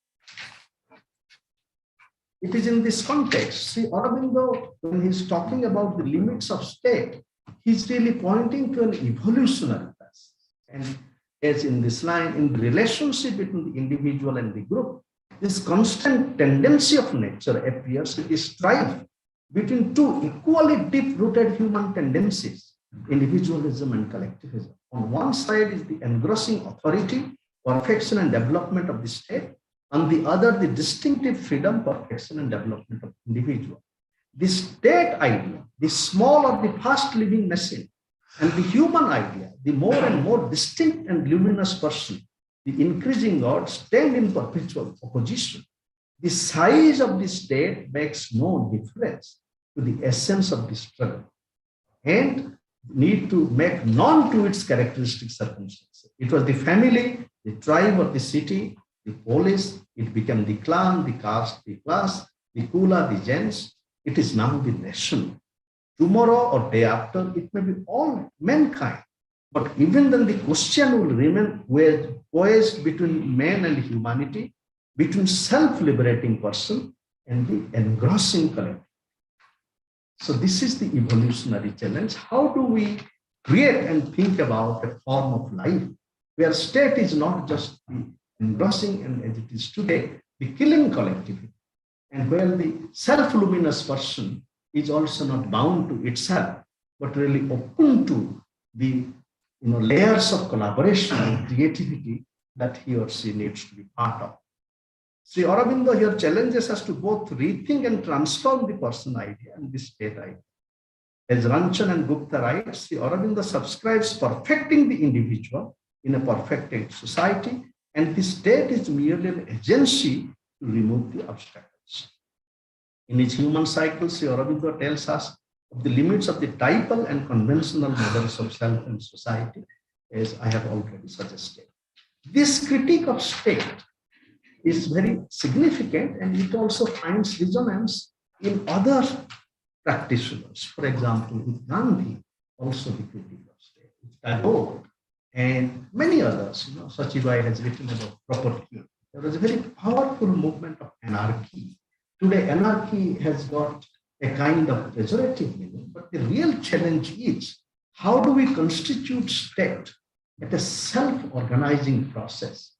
It is in this context, Sri Aurobindo, when he's talking about the limits of state, he's really pointing to an evolutionary process. And as in this line, in the relationship between the individual and the group, this constant tendency of nature appears to be strife between two equally deep-rooted human tendencies, individualism and collectivism. On one side is the engrossing authority, perfection and development of the state. On the other, the distinctive freedom, perfection and development of the individual. The state idea, the small or the fast living machine, and the human idea, the more and more distinct and luminous person, the increasing God, stand in perpetual opposition. The size of the state makes no difference to the essence of the struggle and need to make known to its characteristic circumstances. It was the family, the tribe or the city, the polis, it became the clan, the caste, the class, the kula, the gens. It is now the nation. Tomorrow or day after, it may be all mankind. But even then, the question will remain poised between man and humanity, between self-liberating person and the engrossing collective. So this is the evolutionary challenge. How do we create and think about a form of life where state is not just the engrossing and as it is today, the killing collectivity, and where the self-luminous person is also not bound to itself, but really open to the layers of collaboration and creativity that he or she needs to be part of. Sri Aurobindo here challenges us to both rethink and transform the person idea and the state idea. As Ranchan and Gupta write, Sri Aurobindo subscribes perfecting the individual in a perfected society, and the state is merely an agency to remove the obstacles. In his human cycle, Sri Aurobindo tells us of the limits of the typal and conventional models of self and society, as I have already suggested. This critique of state is very significant, and it also finds resonance in other practitioners. For example, with Gandhi, also the critique of state, with Tagore, and many others. Sachibai has written about property. There was a very powerful movement of anarchy. Today, anarchy has got a kind of pejorative meaning, but the real challenge is how do we constitute state at a self-organizing process,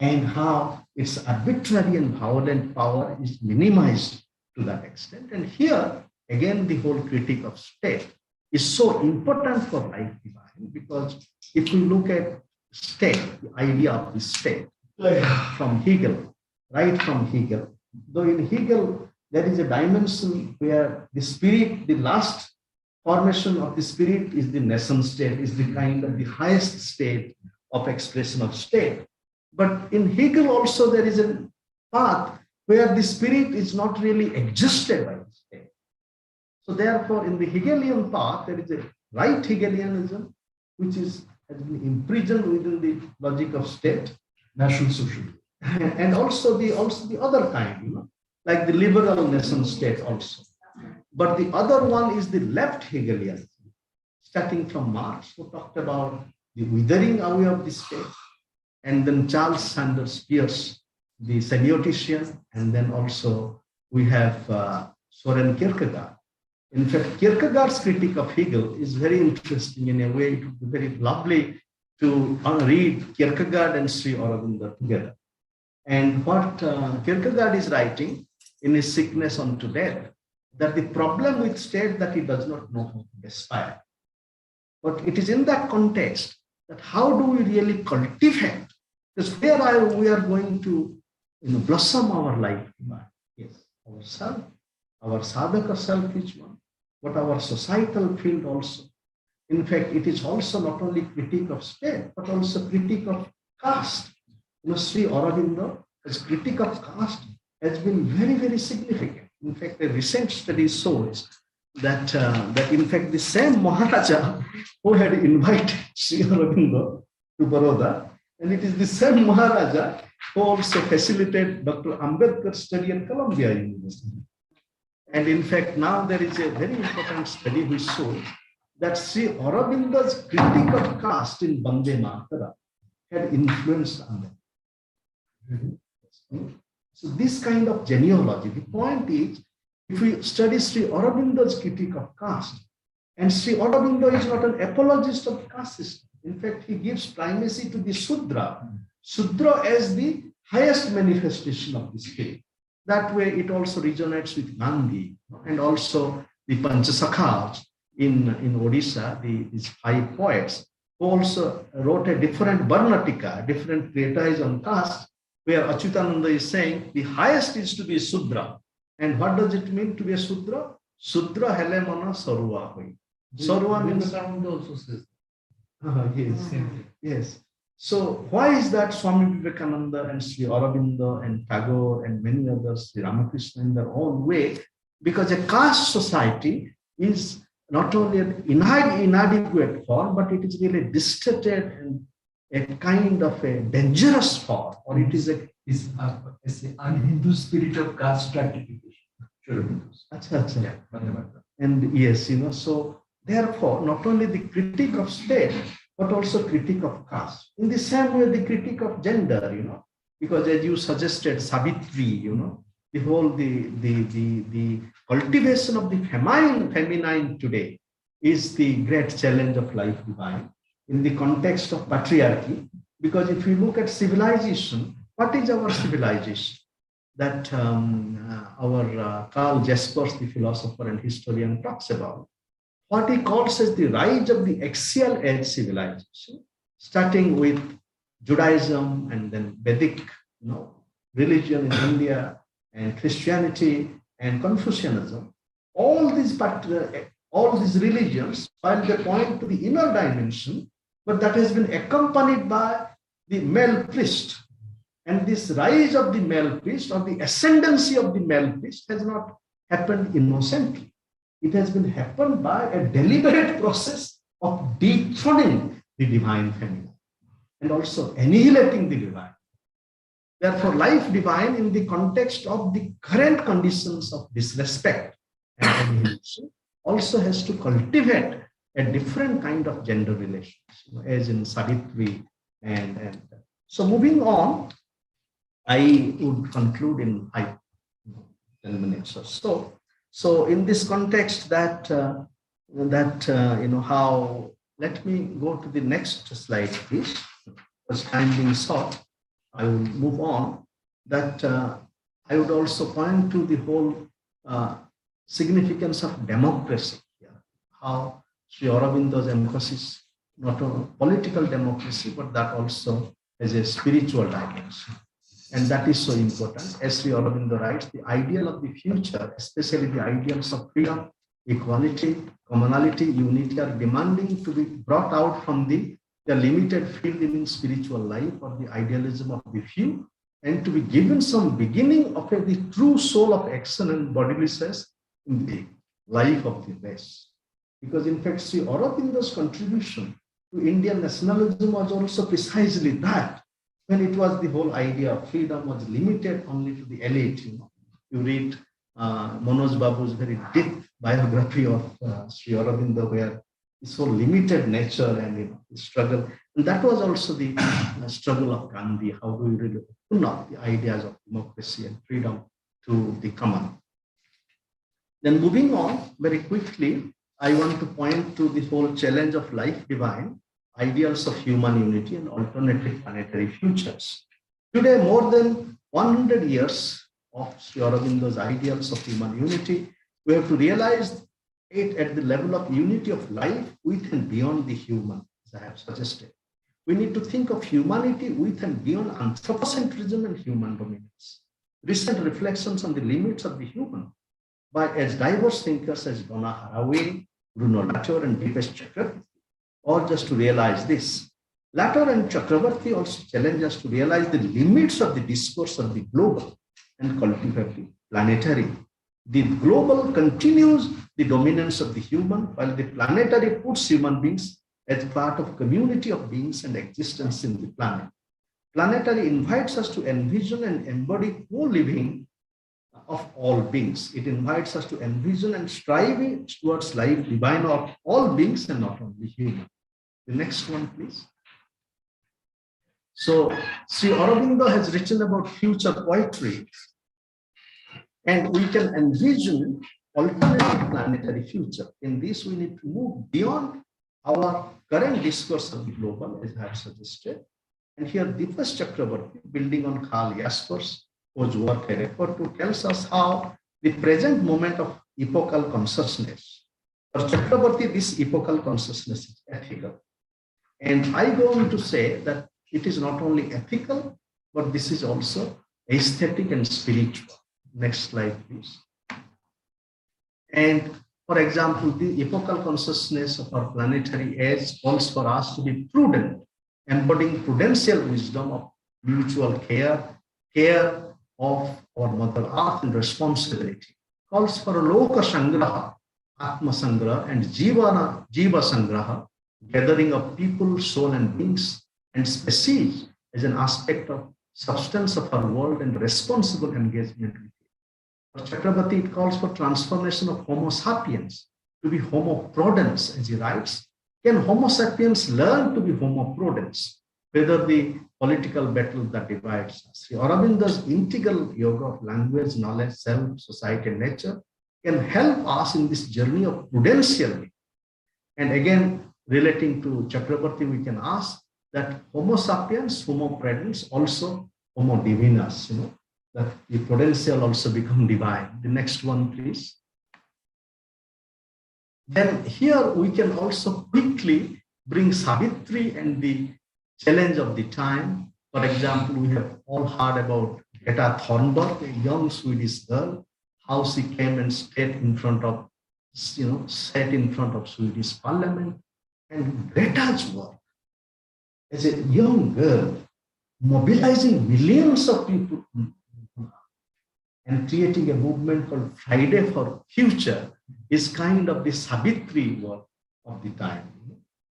and how its arbitrary and violent power is minimized to that extent. And here, again, the whole critique of state is so important for life divine, because if we look at state, the idea of the state, from Hegel, right from Hegel, though in Hegel, there is a dimension where the spirit, the last formation of the spirit is the nation state, is the kind of the highest state of expression of state. But in Hegel also there is a path where the spirit is not really existed by the state. So therefore, in the Hegelian path, there is a right Hegelianism, which has been imprisoned within the logic of state, National socialism. and also the other kind, like the liberal nation state also. But the other one is the left Hegelianism, starting from Marx, who talked about the withering away of the state, and then Charles Sanders Peirce, the semiotician, and then also we have Soren Kierkegaard. In fact, Kierkegaard's critique of Hegel is very interesting in a way. It would be very lovely to read Kierkegaard and Sri Aurobindo together. And what Kierkegaard is writing in his Sickness unto Death, that the problem with state that he does not know how to aspire. But it is in that context that how do we really cultivate? Because where we are going to blossom our life. Yes, ourself, our sadhaka self is one, but our societal field also. In fact, it is also not only critique of state, but also critique of caste. Sri Aurobindo, his critique of caste has been very, very significant. In fact, a recent study shows that, in fact, the same Maharaja who had invited Sri Aurobindo to Baroda, and it is the same Maharaja who also facilitated Dr. Ambedkar's study at Columbia University. And in fact, now there is a very important study which shows that Sri Aurobindo's critique of caste in Bande Matara had influenced Ambedkar. So this kind of genealogy, the point is, if we study Sri Aurobindo's critique of caste, and Sri Aurobindo is not an apologist of caste system. In fact, he gives primacy to the Sudra. Sudra as the highest manifestation of the spirit. That way, it also resonates with Gandhi and also the Panchasakhas in Odisha, these 5 poets, who also wrote a different Barnatika, different treatise on caste, where Achyutananda is saying the highest is to be Sudra. And what does it mean to be a Sudra? Sudra hele mana sarva hoi. Sarva means also says. Yes. Yes. So why is that Swami Vivekananda and Sri Aurobindo and Tagore and many others, Sri Ramakrishna in their own way? Because a caste society is not only an inadequate form, but it is really distorted and a kind of a dangerous form, or it is an un-Hindu spirit of caste stratification. And yes, so therefore, not only the critique of state, but also critique of caste. In the same way, the critique of gender, because as you suggested, Savitri, the whole, the cultivation of the feminine today is the great challenge of life divine in the context of patriarchy. Because if you look at civilization, what is our civilization? That our Karl Jaspers, the philosopher and historian, talks about. What he calls as the rise of the axial age civilization, starting with Judaism and then Vedic religion in India and Christianity and Confucianism. All these religions, while they point to the inner dimension, but that has been accompanied by the male priest. And this rise of the male priest or the ascendancy of the male priest has not happened innocently. It has been happened by a deliberate process of dethroning the divine feminine and also annihilating the divine. Therefore, life divine in the context of the current conditions of disrespect and annihilation also has to cultivate a different kind of gender relations, as in Savitri and so moving on, I would conclude in 10 minutes or so. So in this context how, let me go to the next slide, please. As time being short, I will move on. That I would also point to the whole significance of democracy. How Sri Aurobindo's emphasis, not on political democracy, but that also has a spiritual dimension. And that is so important. As Sri Aurobindo writes, the ideal of the future, especially the ideals of freedom, equality, commonality, unity, are demanding to be brought out from the limited field in spiritual life or the idealism of the few, and to be given some beginning of the true soul of action and bodily sense in the life of the rest. Because in fact, Sri Aurobindo's contribution to Indian nationalism was also precisely that, when it was the whole idea of freedom was limited only to the elite. You read Manoj Babu's very deep biography of Sri Aurobindo, where his whole limited nature and his struggle, and that was also the struggle of Gandhi. How do we really open up the ideas of democracy and freedom to the common? Then moving on very quickly, I want to point to the whole challenge of life divine, ideals of human unity and alternative planetary futures. Today, more than 100 years of Sri Aurobindo's ideals of human unity, we have to realize it at the level of unity of life with and beyond the human, as I have suggested. We need to think of humanity with and beyond anthropocentrism and human dominance. Recent reflections on the limits of the human by as diverse thinkers as Donna Haraway, Bruno Latour, and Dipesh Chakravarti, or just to realize this. Latour and Chakravarti also challenge us to realize the limits of the discourse of the global and cultivate the planetary. The global continues the dominance of the human, while the planetary puts human beings as part of community of beings and existence in the planet. Planetary invites us to envision and embody co-living of all beings. It invites us to envision and strive towards life divine of all beings and not only human. The next one, please. So, Sri Aurobindo has written about future poetry, and we can envision alternative planetary future. In this, we need to move beyond our current discourse of the global, as I have suggested. And here, Dipesh Chakravarti, building on Karl Jaspers, whose work I refer to, tells us how the present moment of epochal consciousness. For Chakravarti, this epochal consciousness is ethical. And I go on to say that it is not only ethical, but this is also aesthetic and spiritual. Next slide, please. And for example, the epochal consciousness of our planetary age calls for us to be prudent, embodying prudential wisdom of mutual care of our Mother Earth and responsibility. Calls for a Loka Sangraha, Atma Sangraha, and Jiva Sangraha, gathering of people, soul, and beings, and species as an aspect of substance of our world and responsible engagement with it. For Chakravarti, it calls for transformation of Homo sapiens to be Homo prudens, as he writes. Can Homo sapiens learn to be Homo prudens? whether the political battle that divides us. Sri Aurobindo's integral yoga of language, knowledge, self, society, and nature can help us in this journey of prudential living. And again, relating to Chakrabarti, we can ask that Homo sapiens, Homo predens, also Homo divinus, that the prudential also become divine. The next one, please. Then here we can also quickly bring Savitri and the challenge of the time. For example, we have all heard about Greta Thunberg, a young Swedish girl, how she came and stayed in front of, sat in front of Swedish parliament. And Greta's work as a young girl, mobilizing millions of people and creating a movement called Friday for Future is kind of the Savitri work of the time.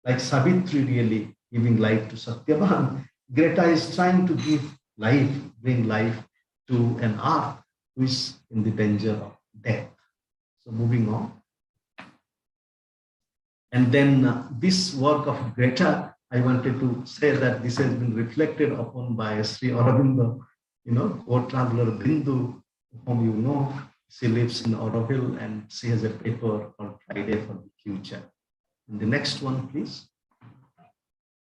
Like Savitri really giving life to Satyavan, Greta is trying to give life, bring life to an earth who is in the danger of death. So moving on. And then this work of Greta, I wanted to say that this has been reflected upon by Sri Aurobindo, co-traveler Bindu, whom you know. She lives in Auroville and she has a paper called Friday for the Future. And the next one, please.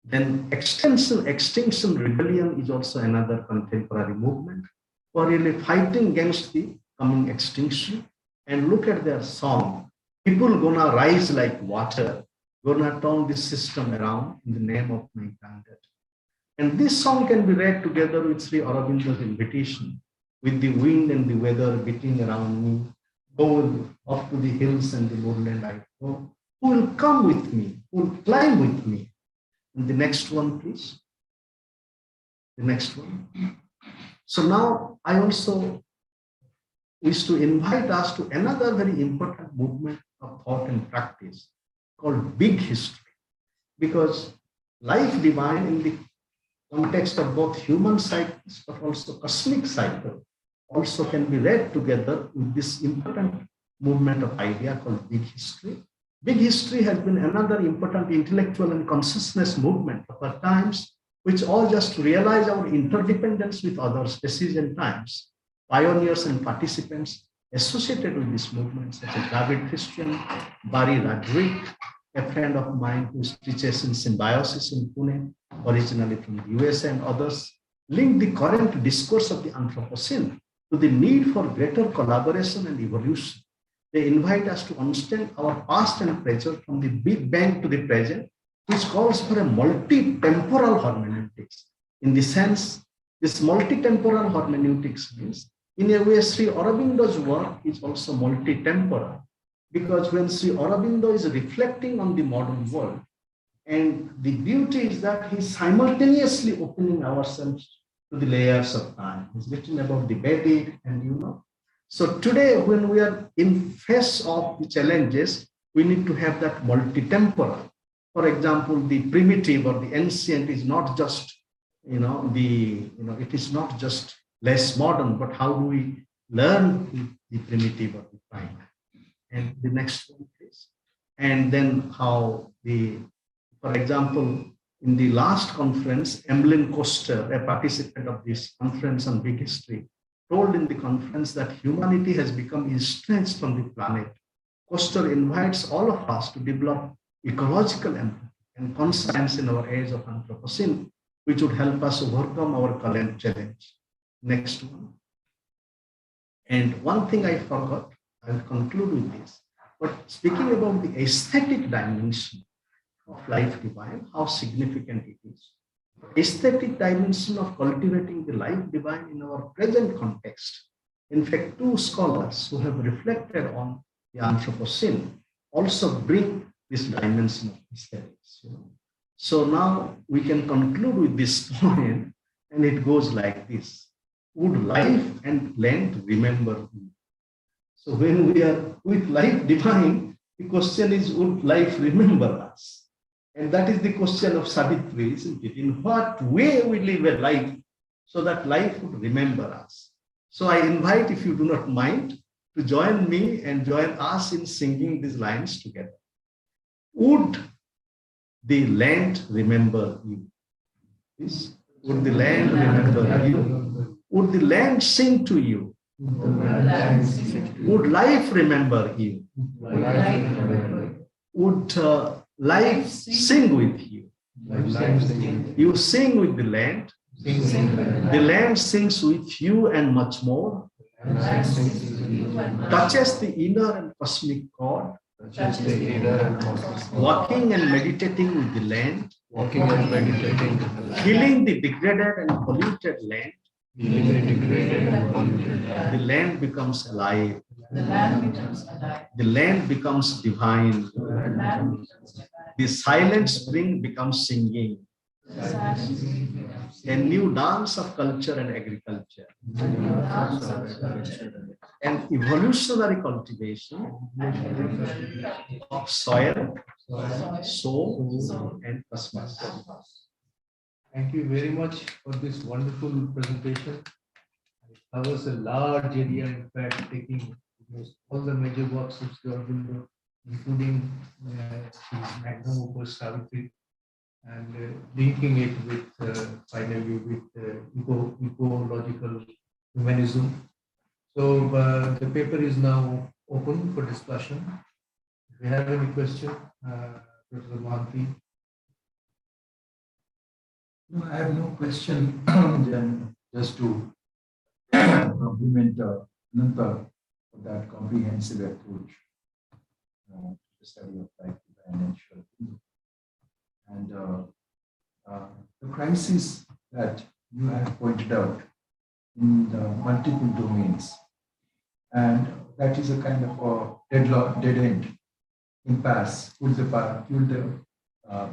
Then Extinction Rebellion is also another contemporary movement who are really fighting against the coming extinction. And look at their song. People gonna rise like water, gonna turn this system around in the name of my granddad. And this song can be read together with Sri Aurobindo's invitation, with the wind and the weather beating around me, go up to the hills and the moorland I go. Who will come with me? Who will climb with me? And the next one, please. The next one. So now I also wish to invite us to another very important movement of thought and practice called big history, because life divine in the context of both human cycles but also cosmic cycle also can be read together with this important movement of idea called big history. Big history has been another important intellectual and consciousness movement of our times, which all just realize our interdependence with other species and times. Pioneers and participants associated with this movement, such as David Christian, Barry Roderick, a friend of mine who teaches in symbiosis in Pune, originally from the USA, and others, link the current discourse of the Anthropocene to the need for greater collaboration and evolution. They invite us to understand our past and present from the Big Bang to the present, which calls for a multi-temporal hermeneutics. In the sense, this multi-temporal hermeneutics means, in a way, Sri Aurobindo's work is also multi-temporal, because when Sri Aurobindo is reflecting on the modern world, and the beauty is that he's simultaneously opening ourselves to the layers of time. He's written about the Vedic and So today, when we are in face of the challenges, we need to have that multi-temporal. For example, the primitive or the ancient is not just, it is not just less modern, but how do we learn the primitive or the prime? And the next one, please. And then how for example, in the last conference, Emmeline Koster, a participant of this conference on big history, told in the conference that humanity has become estranged from the planet. Koster invites all of us to develop ecological empathy and conscience in our age of Anthropocene, which would help us overcome our current challenge. Next one. And one thing I forgot, I'll conclude with this. But speaking about the aesthetic dimension of life divine, how significant it is. Aesthetic dimension of cultivating the life divine in our present context. In fact, two scholars who have reflected on the Anthropocene also bring this dimension of aesthetics. So now we can conclude with this point, and it goes like this. Would life and land remember me? So when we are with life divine, the question is, would life remember us? And that is the question of Savitri, isn't it? In what way we live a life so that life would remember us? So I invite, if you do not mind, to join me and join us in singing these lines together. Would the land remember you? Please. Would the land remember you? Would the land sing to you? Would life remember you? Would life sing with you? You sing with the land. The land sings with you and much more. Touches the inner and cosmic chord. Walking and meditating with the land. Healing the degraded and polluted land. The land becomes alive. The land becomes divine. The silent spring becomes singing. A new dance of culture and agriculture. An evolutionary cultivation of soil, soul, and cosmos. Thank you very much for this wonderful presentation. It covers a large area, in fact, taking almost all the major works of Sri Aurobindo, including his magnum opus Savitri, and linking it with finally with ecological humanism. So the paper is now open for discussion. If you have any question, Professor Mohanty. No, I have no question. Then just to compliment Ananta for that comprehensive approach to the study of life, divine and Sri Aurobindo. And the crisis that you have pointed out in the multiple domains, and that is a kind of a dead end, impasse,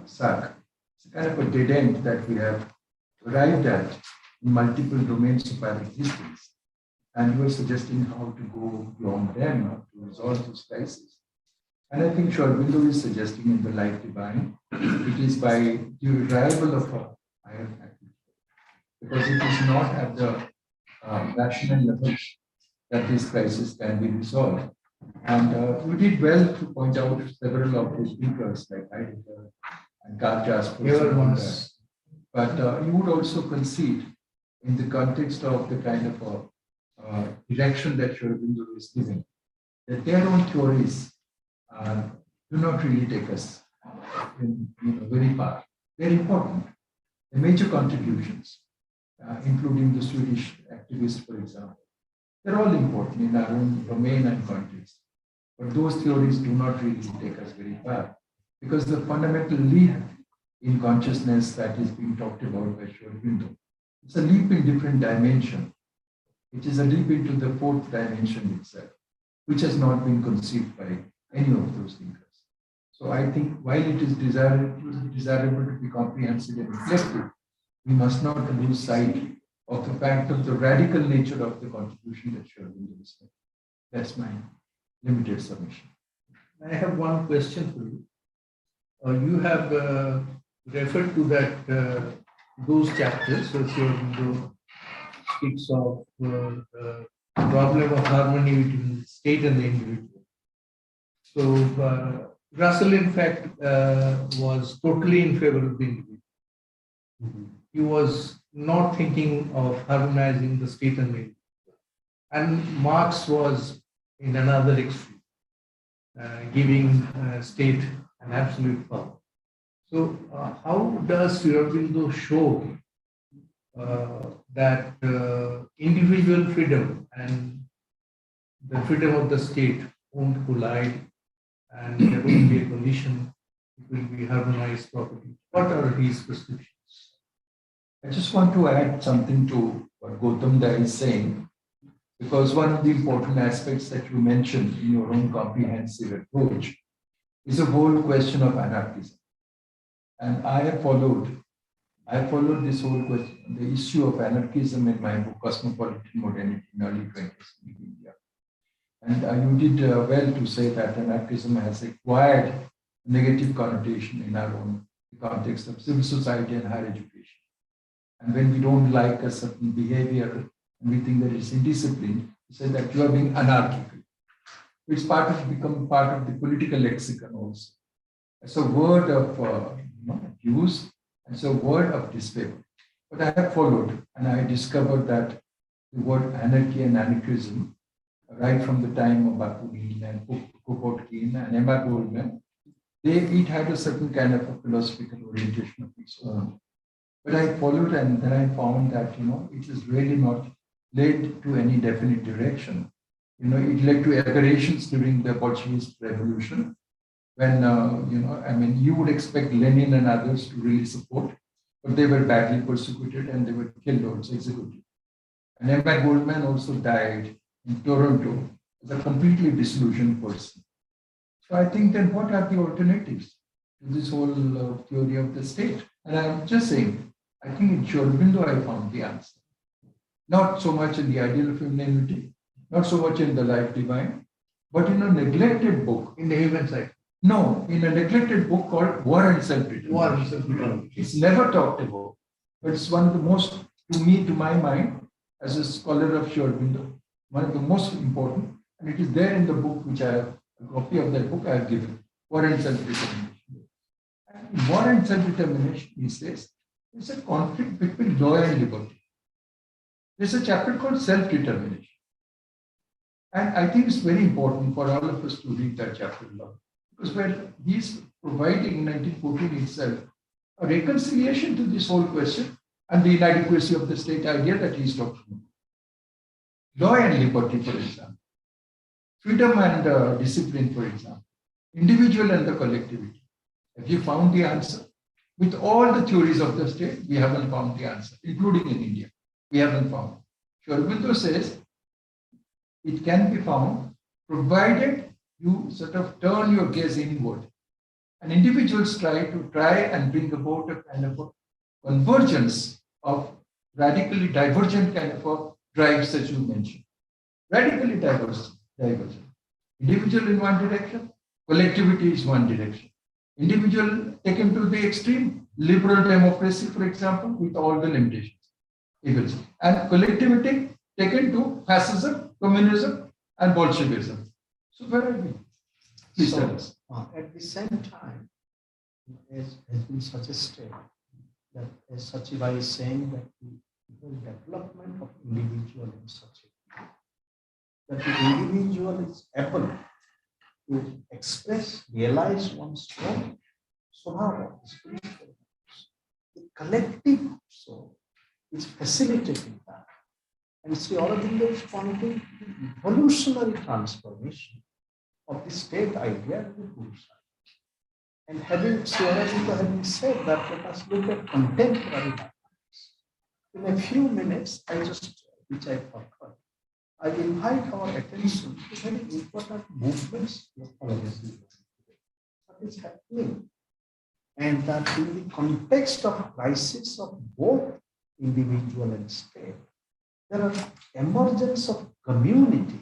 sac. It's a kind of a dead end that we have arrived at in multiple domains of our existence. And you are suggesting how to go beyond them to resolve those crises. And I think Sri Aurobindo is suggesting in the Life Divine, it is by the arrival of a higher faculty, because it is not at the rational level that this crisis can be resolved. And you did well to point out several of the speakers like Heidegger and Karjas. But you would also concede in the context of the kind of direction that Sri Aurobindo is giving, that their own theories do not really take us very far. They're important. The major contributions, including the Swedish activists, for example, they're all important in our own domain and context. But those theories do not really take us very far, because the fundamental leap in consciousness that is being talked about by Sri Aurobindo, it's a leap in different dimension. It is a leap into the fourth dimension itself, which has not been conceived by any of those thinkers. So I think while it is desirable to be comprehensive and reflective, we must not lose sight of the fact of the radical nature of the contribution that Sri Aurobindo is making. That's my limited submission. I have one question for you. You have referred to that those chapters, so Sri Aurobindo speaks of the problem of harmony between the state and the individual. So Russell, in fact, was totally in favor of the individual. He was not thinking of harmonizing the state and the individual. And Marx was in another extreme, giving state an absolute power. So how does Sri Aurobindo show that individual freedom and the freedom of the state won't collide, and there will be a condition, it will be harmonized property? What are his prescriptions? I just want to add something to what Gautam is saying, because one of the important aspects that you mentioned in your own comprehensive approach is the whole question of anarchism. And I followed this whole question, the issue of anarchism in my book, Cosmopolitan Modernity in Early 20th in India. And you did well to say that anarchism has acquired negative connotation in our own context of civil society and higher education. And when we don't like a certain behavior and we think that it's indisciplined, we say that you are being anarchical. It's become part of the political lexicon also. It's a word of abuse, and it's a word of disfavor. But I have followed, and I discovered that the word anarchy and anarchism, right from the time of Bakunin and Kropotkin and Emma Goldman, it had a certain kind of a philosophical orientation of its own. But I followed, and then I found that, it is really not led to any definite direction. It led to aberrations during the Bolshevist revolution, when, you would expect Lenin and others to really support, but they were badly persecuted and they were killed or executed. And Emma Goldman also died in Toronto as a completely disillusioned person. So I think then what are the alternatives to this whole theory of the state? And I'm just saying, I think in Sri Aurobindo I found the answer. Not so much in the ideal of femininity, not so much in the life divine, but in a neglected book. In the human side. No, in a neglected book called War and Self-Determination. War and Self-Determination. It's never talked about, but it's one of the most, to my mind, as a scholar of Sri Aurobindo, one of the most important, and it is there in the book, which I have, a copy of that book I have given, War and Self-Determination. And in War and Self-Determination, he says, it's a conflict between law and liberty. There's a chapter called Self-Determination. And I think it's very important for all of us to read that chapter now, because where he's providing in 1914 itself a reconciliation to this whole question and the inadequacy of the state idea that he's talking about. Law and liberty, for example. Freedom and discipline, for example. Individual and the collectivity. Have you found the answer? With all the theories of the state, we haven't found the answer, including in India. We haven't found. Sri Aurobindo says it can be found provided you sort of turn your gaze inward. And individuals try and bring about a kind of a convergence of radically divergent kind of a drives that you mentioned. Radically divergent. Individual in one direction, collectivity is one direction. Individual taken to the extreme, liberal democracy, for example, with all the limitations. And collectivity taken to fascism, communism, and Bolshevism. So where are we? Please tell us. At the same time, as has been suggested, that as Sachibai is saying that the development of individual in such a way, that the individual is able to express, realize one's own swabhava, spiritual. The collective soul is facilitating that. And Sri Aurobindo is pointing to the evolutionary transformation of the state idea to the Guru side. And having Sri Aurobindo having said that, let us look at contemporary dynamics. In a few minutes, which I forgot, I invite our attention to very important movements what is happening. And that in the context of crisis of both individual and state, there are emergence of communities.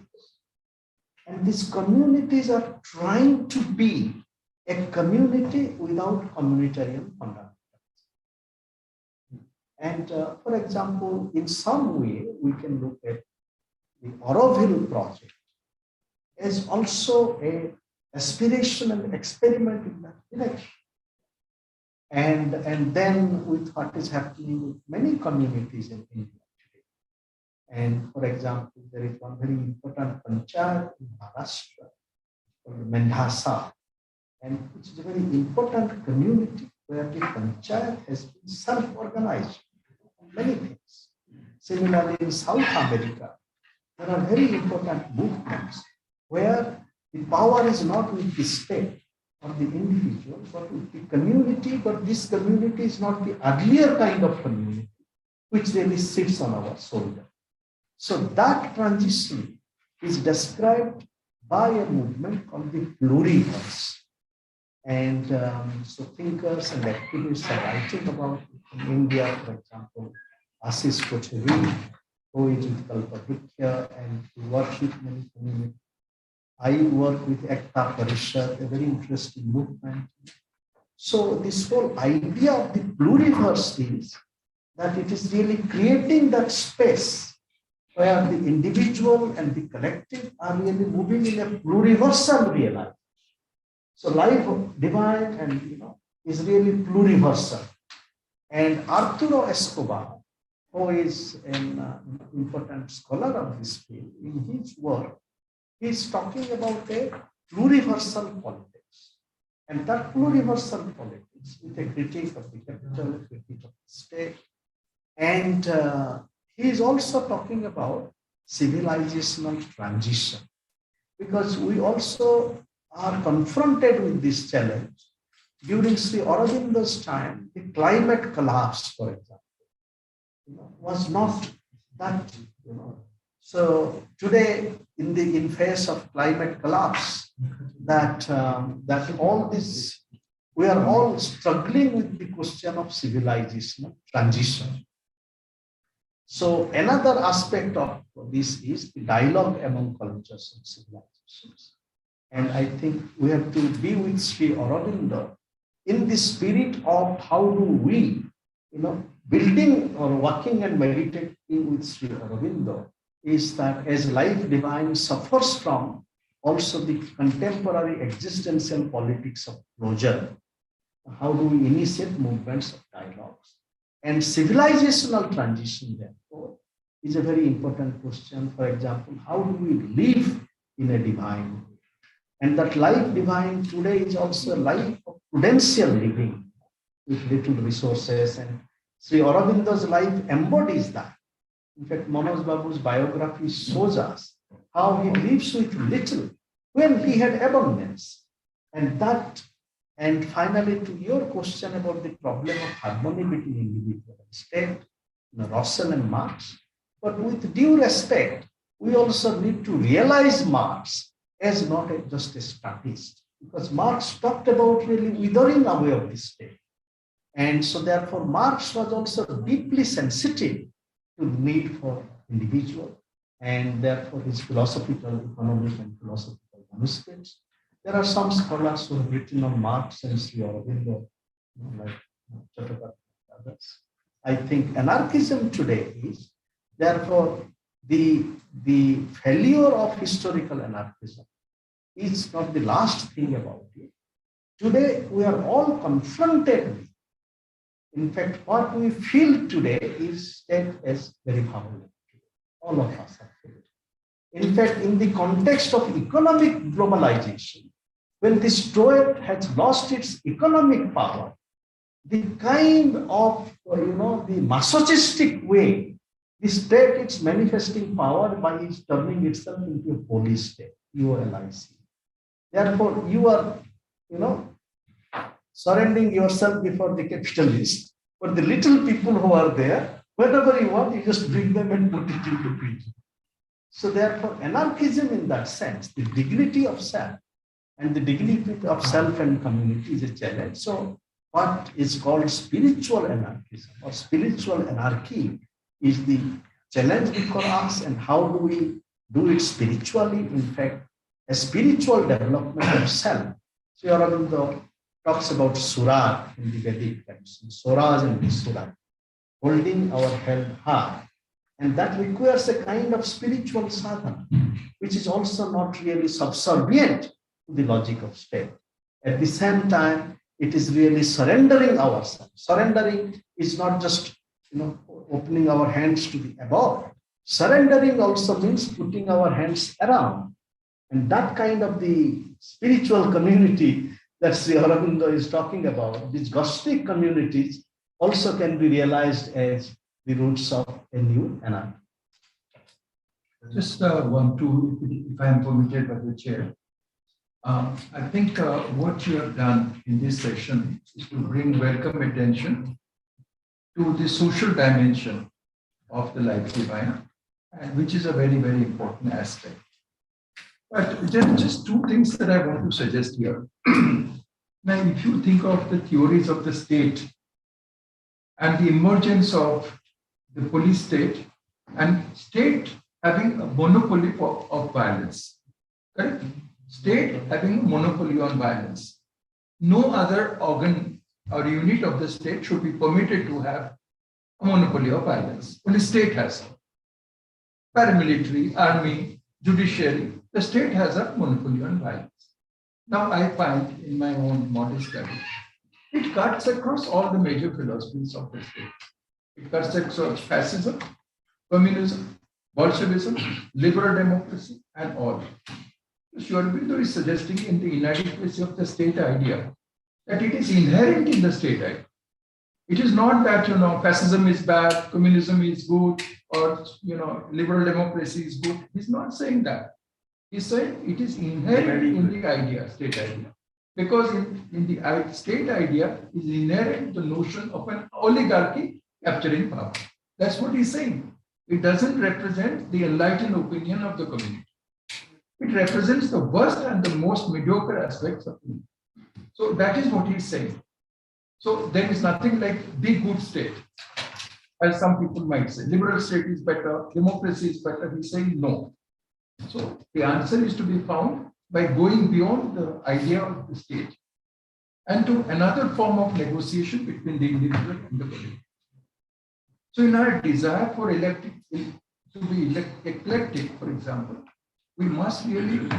And these communities are trying to be a community without communitarian fundamentals. And for example, in some way, we can look at the Auroville project as also a aspirational experiment in that direction. And then with what is happening with many communities in India today. And for example, there is one very important panchayat in Maharashtra called Mendhasa, and which is a very important community where the panchayat has been self-organized on many things. Similarly, in South America, there are very important movements where the power is not with the state or the individual, but with the community, but this community is not the earlier kind of community, which really sits on our shoulder. So that transition is described by a movement called the pluriverse. And so thinkers and activists are writing about it. In India, for example, Ashish Kochari, who is with Kalpavriksha and who works with many communities. I work with Ekta Parishad, a very interesting movement. So this whole idea of the pluriverse is that it is really creating that space where the individual and the collective are really moving in a pluriversal realization. So life divine and is really pluriversal. And Arturo Escobar, who is an important scholar of this field, in his work, he is talking about a pluriversal politics. And that pluriversal politics with a critique of the capital, a critique of the state. And he is also talking about civilizational transition, because we also are confronted with this challenge. During Sri Aurobindo's time, the climate collapse, for example, was not that, So today, in face of climate collapse, that all this, we are all struggling with the question of civilizational transition. So another aspect of this is the dialogue among cultures and civilizations. And I think we have to be with Sri Aurobindo in the spirit of how do we, building or working and meditating with Sri Aurobindo is that as life divine suffers from also the contemporary existential politics of closure, how do we initiate movements of dialogues? And civilizational transition, therefore, is a very important question. For example, how do we live in a divine way? And that life divine today is also a life of prudential living with little resources. And Sri Aurobindo's life embodies that. In fact, Manoj Babu's biography shows us how he lives with little when he had abundance. And finally, to your question about the problem of harmony between individual and state, Russell and Marx, but with due respect, we also need to realize Marx as not just a statist, because Marx talked about really withering away of the state. And so therefore, Marx was also deeply sensitive to the need for individual, and therefore his philosophical, economic, and philosophical manuscripts. There are some scholars who have written on Marx and Sri Aurobindo, like Chaturvedi and others. I think anarchism today is, therefore, the failure of historical anarchism is not the last thing about it. Today, we are all confronted with. In fact, what we feel today is state as very powerful. All of us are feeling. In fact, in the context of economic globalization, when the state has lost its economic power, the kind of, the masochistic way the state is manifesting power by its turning itself into a police state, ULIC. Therefore, you are, surrendering yourself before the capitalists. But the little people who are there, whenever you want, you just bring them and put it into prison. So therefore, anarchism in that sense, the dignity of self and the dignity of self and community is a challenge. So what is called spiritual anarchism or spiritual anarchy is the challenge before us, and how do we do it spiritually? In fact, a spiritual development of self. Sri Aurobindo talks about surag in the Vedic tradition, swaraj and visuraj, holding our head high. And that requires a kind of spiritual sadhana, which is also not really subservient to the logic of state. At the same time, it is really surrendering ourselves. Surrendering is not just, opening our hands to the above. Surrendering also means putting our hands around. And that kind of the spiritual community that Sri Aurobindo is talking about, these Gnostic communities also can be realized as the roots of a new anarchy. Just one, two, if I am permitted by the chair. I think what you have done in this session is to bring welcome attention to the social dimension of the life divine, and which is a very, very important aspect. But just two things that I want to suggest here. Now, if you think of the theories of the state and the emergence of the police state and state having a monopoly of violence, correct? State having a monopoly on violence. No other organ or unit of the state should be permitted to have a monopoly of violence. Only state has it. Paramilitary, army, judiciary, the state has a monopoly on violence. Now, I find in my own modest study, It cuts across all the major philosophies of the state. It cuts across fascism, communism, Bolshevism, liberal democracy, and all. Sri Aurobindo is suggesting in the inadequacy of the state idea that it is inherent in the state idea. It is not that, fascism is bad, communism is good, or, liberal democracy is good. He's not saying that. He's saying it is inherent in the idea, state idea. Because in the state idea is inherent the notion of an oligarchy capturing power. That's what he's saying. It doesn't represent the enlightened opinion of the community. It represents the worst and the most mediocre aspects of it. So that is what he's saying. So there is nothing like the good state, as some people might say. Liberal state is better, democracy is better. He's saying no. So the answer is to be found by going beyond the idea of the state and to another form of negotiation between the individual and the community. So in our desire for to be eclectic, for example, we must really,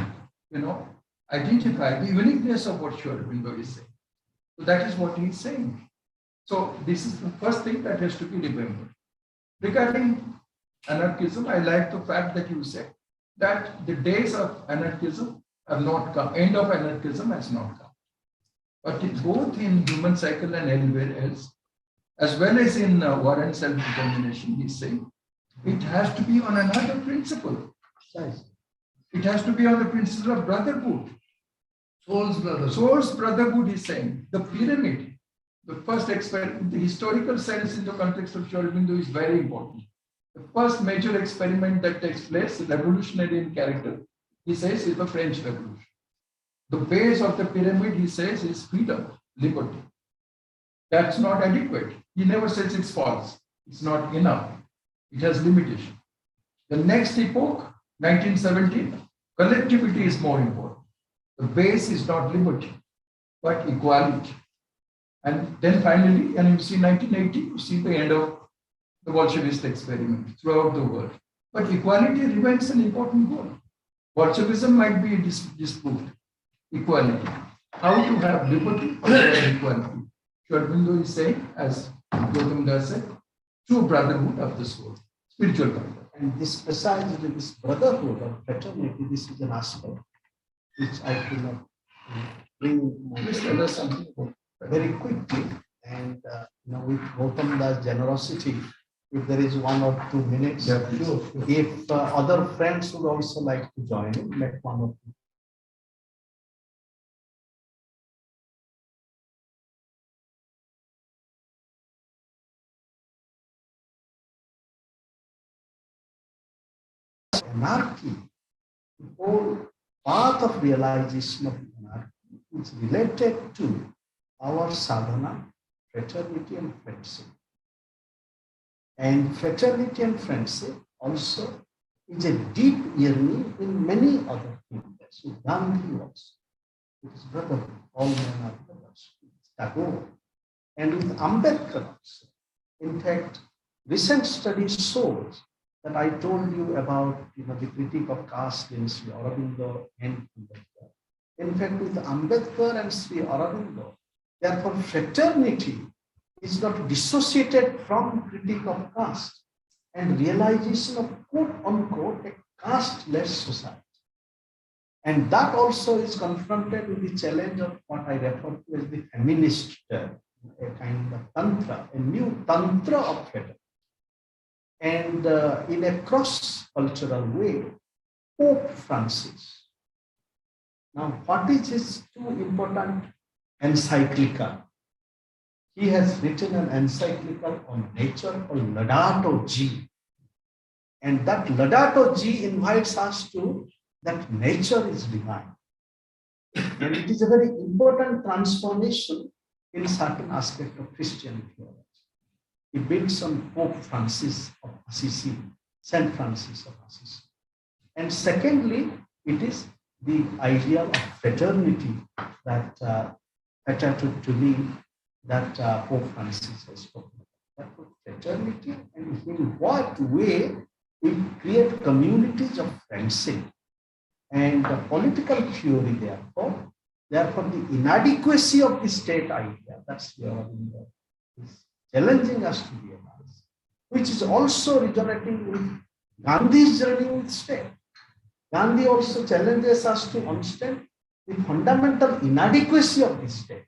identify the uniqueness of what Sri Aurobindo is saying. So that is what he is saying. So this is the first thing that has to be remembered. Regarding anarchism, I like the fact that you said that the days of anarchism have not come, end of anarchism has not come. But both in human cycle and everywhere else, as well as in war and self-determination, he's saying, it has to be on another principle. It has to be on the principle of brotherhood. Soul's brotherhood is saying. The pyramid, the first experiment, the historical sense in the context of Sri Aurobindo is very important. The first major experiment that takes place, revolutionary in character, he says, is the French Revolution. The base of the pyramid, he says, is freedom, liberty. That's not adequate. He never says it's false. It's not enough. It has limitation. The next epoch, 1917, collectivity is more important. The base is not liberty, but equality. And then finally, and you see 1980, you see the end of the Bolshevist experiment throughout the world. But equality remains an important goal. Bolshevism might be disproved. Equality. How to have liberty or equality? Sri Aurobindo is saying, as Gautam Ghosal said, true brotherhood of the soul, spiritual brotherhood. And this, besides this brotherhood or fraternity, this is an aspect which I cannot bring very quickly. And with Gautam's generosity, if there is 1 or 2 minutes, if other friends would also like to join in, let 1 or 2. Anarchy, the whole path of realization of anarchy is related to our sadhana, fraternity and friendship. And fraternity and friendship also is a deep yearning in many other things. So Gandhi also, it is brotherhood, all men are brothers. It's Tagore. And with Ambedkar also. In fact, recent study shows that I told you about the critique of caste in Sri Aurobindo and Ambedkar. In fact, with Ambedkar and Sri Aurobindo, therefore fraternity is not dissociated from critique of caste and realization of quote unquote a caste-less society. And that also is confronted with the challenge of what I refer to as the feminist term, a kind of tantra, a new tantra of fraternity. And in a cross-cultural way, Pope Francis. Now, what is his 2 important encyclical? He has written an encyclical on nature called Laudato Si. And that Laudato Si invites us to that nature is divine. And it is a very important transformation in certain aspect of Christian theology. He builds on Pope Francis of Assisi, Saint Francis of Assisi. And secondly, it is the idea of fraternity that to me that Pope Francis has spoken about. That fraternity, and in what way we create communities of friendship. And the political theory, therefore, Therefore, the inadequacy of the state idea, that's Sri Aurobindo is challenging us to realize, which is also resonating with Gandhi's journey with state. Gandhi also challenges us to understand the fundamental inadequacy of the state,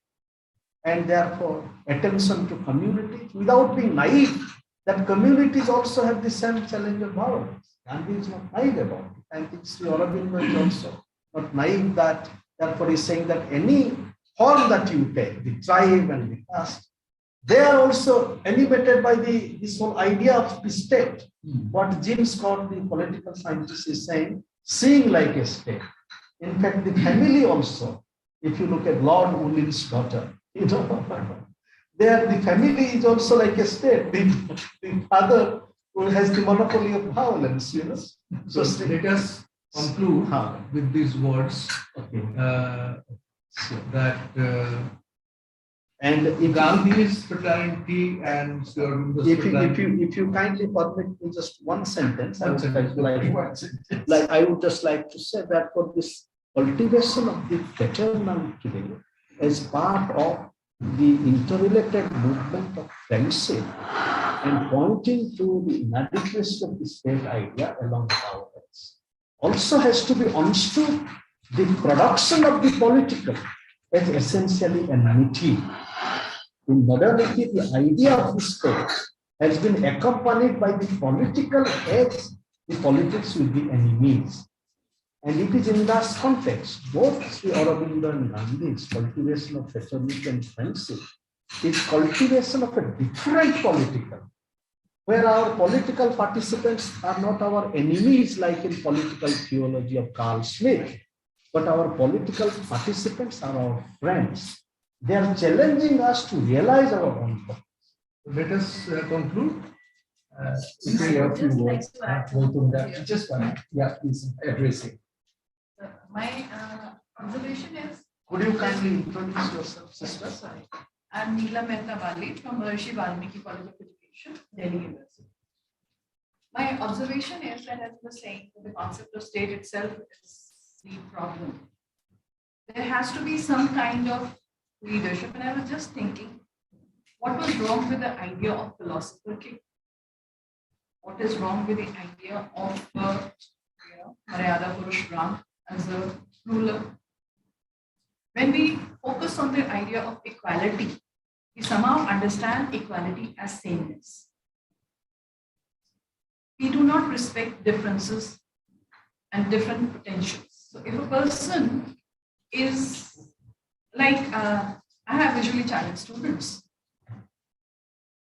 and therefore attention to communities without being naive that communities also have the same challenge of violence. Gandhi is not naive about it. I think Sri Aurobindo is also not naive that, therefore he's saying that any form that you take, the tribe and the caste, they are also animated by this whole idea of the state. What Jim Scott, the political scientist, is saying, seeing like a state. In fact, the family also, if you look at Lord Woollin's daughter, you know, there the family is also like a state. The father who has the monopoly of violence, you know. So let us conclude with these words. Okay. That and if Gandhi's fraternity and Sri Aurobindo's if you kindly permit me just one sentence, I would just like to say that for this cultivation of the fraternal today as part of the interrelated movement of friendship and pointing to the inadequacy of the state idea along with our rights, also has to be understood the production of the political as essentially enmity. In modernity, the idea of the state has been accompanied by the political as the politics with the enemies. And it is in that context, both Sri Aurobindo and Gandhi's cultivation of fraternity and friendship is cultivation of a different political, where our political participants are not our enemies like in political theology of Carl Smith, but our political participants are our friends. They are challenging us to realize our own purpose. let us conclude. Just one. Yeah, please address it. My observation is. Could you kindly introduce yourself, sister? Sorry. I'm Neela Mehta Bali from Maharishi Valmiki College of Education, Delhi University. My observation is that, as I was saying, the concept of state itself is the problem. There has to be some kind of leadership, and I was just thinking, what was wrong with the idea of philosopher king? What is wrong with the idea of Maryada Purush Ram as a ruler? When we focus on the idea of equality, we somehow understand equality as sameness. We do not respect differences and different potentials. So if a person is like, I have visually challenged students.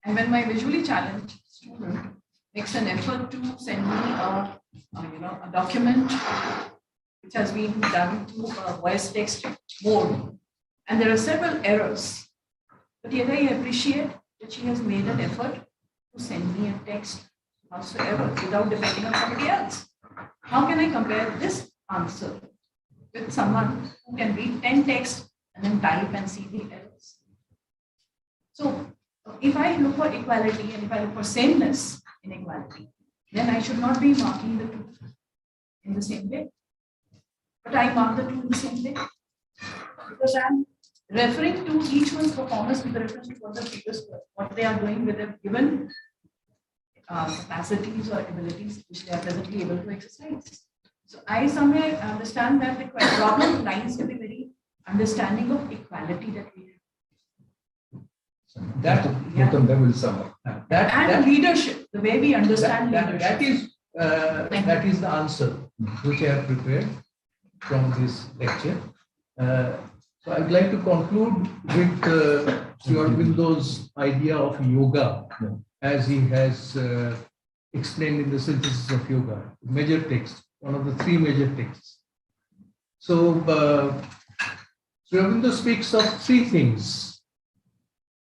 And when my visually challenged student makes an effort to send me a document which has been done through a voice text mode, and there are several errors, but yet I appreciate that she has made an effort to send me a text whatsoever without depending on somebody else. How can I compare this answer with someone who can read 10 texts and then type and see the errors? So if I look for equality and if I look for sameness in equality, then I should not be marking the two in the same way. But I mark the two in the same way because I'm referring to each one's performance with reference to what the previous, what they are doing with their given capacities or abilities which they are presently able to exercise. So I somewhere understand that the problem lies with the very understanding of equality that we have. That will sum up. And leadership, the way we understand leadership. That is the answer which I have prepared from this lecture. So I'd like to conclude with Sri Aurobindo's idea of yoga, as he has explained in the Synthesis of Yoga, major text, one of the three major texts. So Sri Aurobindo speaks of three things: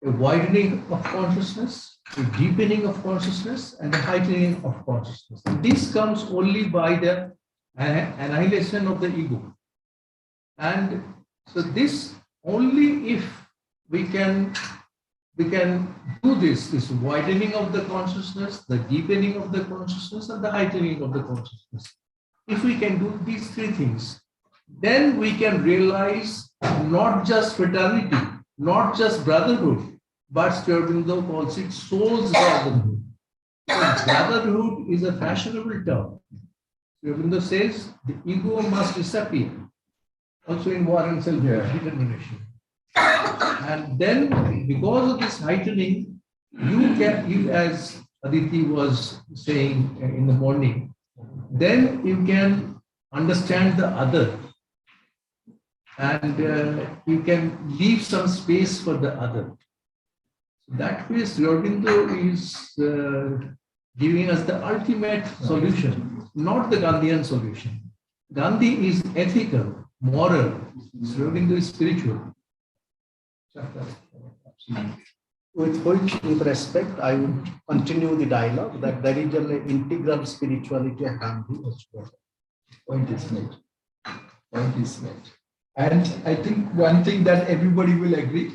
a widening of consciousness, a deepening of consciousness, and a heightening of consciousness. And this comes only by the annihilation of the ego. And so this only if we can do this widening of the consciousness, the deepening of the consciousness, and the heightening of the consciousness. If we can do these three things, then we can realize not just fraternity, not just brotherhood, but Sri Aurobindo calls it soul's brotherhood. So brotherhood is a fashionable term. Sri Aurobindo says the ego must disappear. Also in war and self-determination. And then because of this heightening, you as Aditi was saying in the morning, then you can understand the other. And you can leave some space for the other. That way, Sri Aurobindo is giving us the ultimate solution, not the Gandhian solution. Gandhi is ethical, moral. Sri Aurobindo is spiritual. With which, with respect, I would continue the dialogue that there is an integral spirituality at Gandhi as well. Point is made. Point is made. And I think one thing that everybody will agree,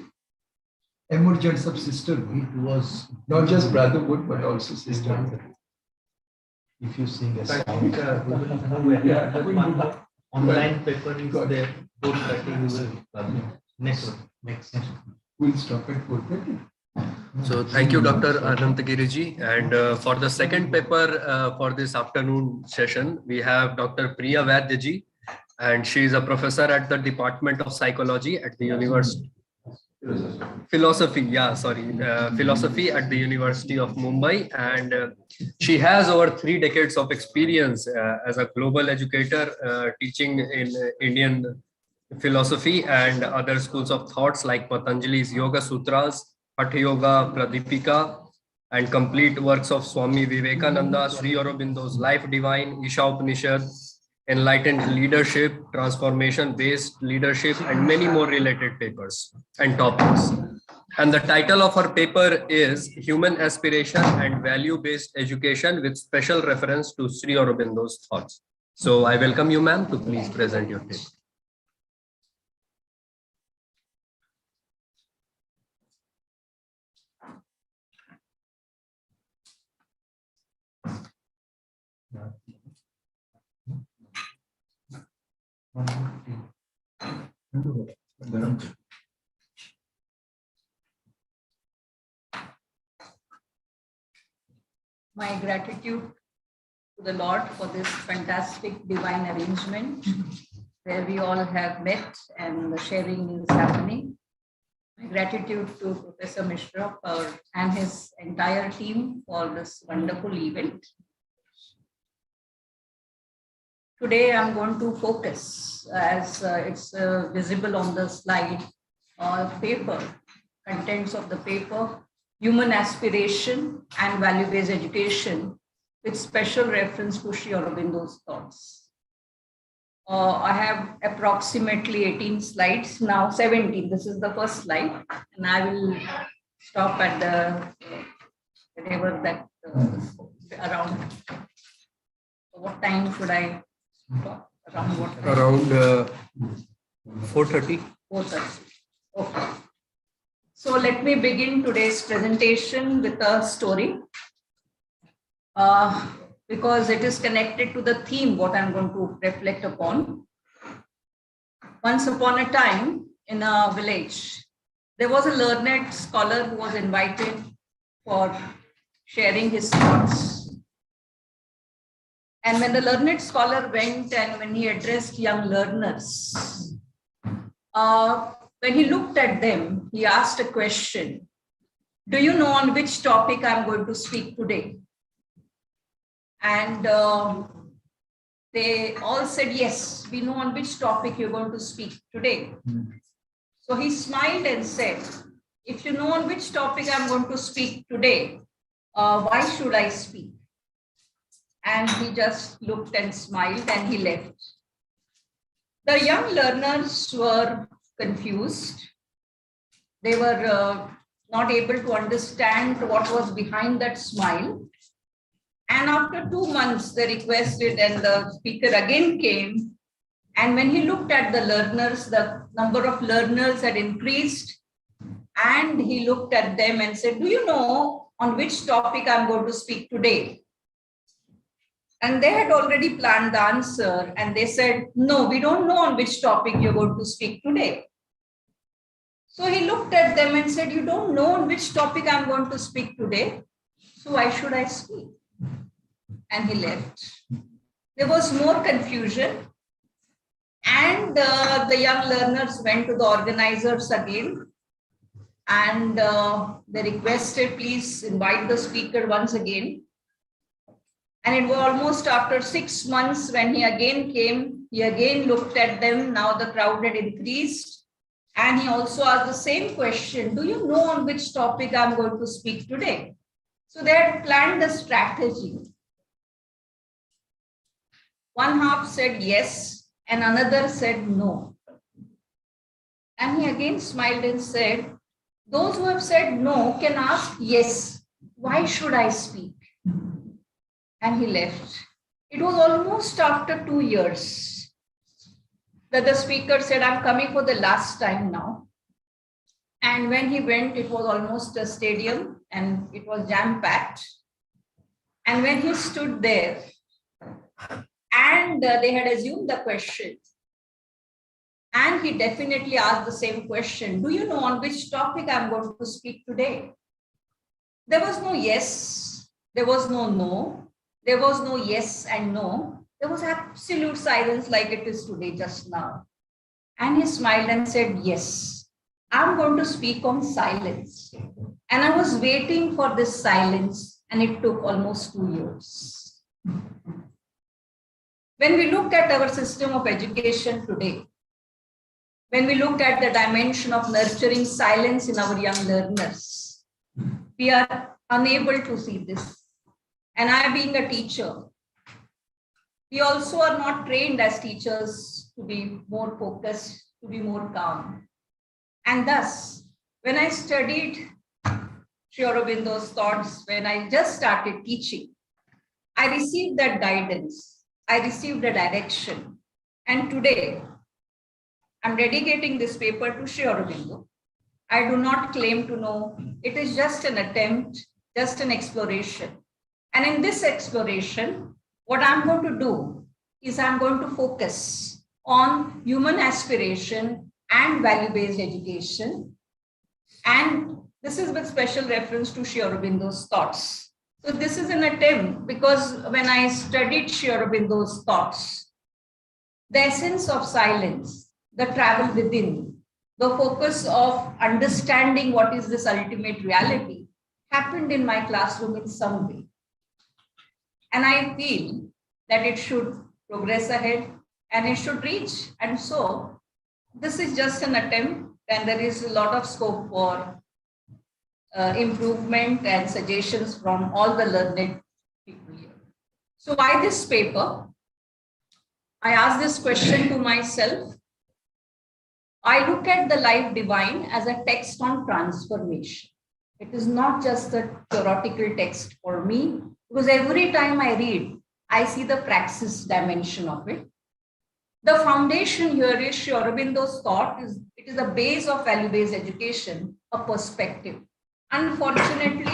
emergence of sisterhood was not just brotherhood, but also sisterhood. If you sing a I song. think Online paper is there, 4:30 next. We'll stop at 4:30. So thank you, Dr. Anantagiriji. And for the second paper for this afternoon session, we have Dr. Priya Vaidyaji, and she is a professor at the Department of Psychology at the University. Philosophy at the University of Mumbai, and she has over 3 decades of experience as a global educator teaching in Indian philosophy and other schools of thoughts like Patanjali's Yoga Sutras, Hatha Yoga Pradipika, and complete works of Swami Vivekananda, Sri Aurobindo's Life Divine, Isha Upanishad, Enlightened Leadership, Transformation-Based Leadership, and many more related papers and topics. And the title of her paper is Human Aspiration and Value-Based Education with special reference to Sri Aurobindo's thoughts. So I welcome you, ma'am, to please present your paper. My gratitude to the Lord for this fantastic divine arrangement where we all have met and the sharing is happening. My gratitude to Professor Mishra and his entire team for this wonderful event. Today I'm going to focus, as it's visible on the slide, paper, contents of the paper, Human Aspiration and Value-Based Education with special reference to Sri Aurobindo's thoughts. I have approximately 18 slides, now 17, this is the first slide, and I will stop at the, whatever that, around, what time should I stop? Around what time? Around 4:30. 4:30, okay. So let me begin today's presentation with a story. Because it is connected to the theme, what I'm going to reflect upon. Once upon a time in a village, there was a learned scholar who was invited for sharing his thoughts. And when the learned scholar went and when he addressed young learners, when he looked at them, he asked a question. Do you know on which topic I'm going to speak today? And they all said, yes, we know on which topic you're going to speak today. So he smiled and said, if you know on which topic I'm going to speak today, why should I speak? And he just looked and smiled and he left. The young learners were confused. They were not able to understand what was behind that smile. And after 2 months, they requested and the speaker again came. And when he looked at the learners, the number of learners had increased. And he looked at them and said, do you know on which topic I'm going to speak today? And they had already planned the answer. And they said, no, we don't know on which topic you're going to speak today. So he looked at them and said, you don't know on which topic I'm going to speak today. So why should I speak? And he left. There was more confusion. And the young learners went to the organizers again. And they requested, please invite the speaker once again. And it was almost after 6 months when he again came. He again looked at them. Now the crowd had increased. And he also asked the same question. Do you know on which topic I'm going to speak today? So they had planned a strategy. One half said yes, and another said no. And he again smiled and said, those who have said no can ask yes. Why should I speak? And he left. It was almost after 2 years that the speaker said, I'm coming for the last time now. And when he went, it was almost a stadium and it was jam-packed. And when he stood there and they had assumed the question, and he definitely asked the same question, do you know on which topic I'm going to speak today? There was no yes, there was no no, there was no yes and no. There was absolute silence like it is today just now. And he smiled and said, yes, I'm going to speak on silence. And I was waiting for this silence and it took almost 2 years. When we look at our system of education today, when we look at the dimension of nurturing silence in our young learners, we are unable to see this. And I, being a teacher, we also are not trained as teachers to be more focused, to be more calm. And thus, when I studied Sri Aurobindo's thoughts, when I just started teaching, I received that guidance, I received a direction. And today, I'm dedicating this paper to Sri Aurobindo. I do not claim to know. It is just an attempt, just an exploration. And in this exploration, what I'm going to do is I'm going to focus on human aspiration and value-based education. And this is with special reference to Sri Aurobindo's thoughts. So this is an attempt because when I studied Sri Aurobindo's thoughts, the essence of silence, the travel within, the focus of understanding what is this ultimate reality happened in my classroom in some way. And I feel that it should progress ahead and it should reach. And so this is just an attempt and there is a lot of scope for improvement and suggestions from all the learned people here. So why this paper? I asked this question to myself. I look at the life divine as a text on transformation. It is not just a theoretical text for me, because every time I read, I see the praxis dimension of it. The foundation here is Sri Aurobindo's thought. It is a base of value-based education, a perspective. Unfortunately,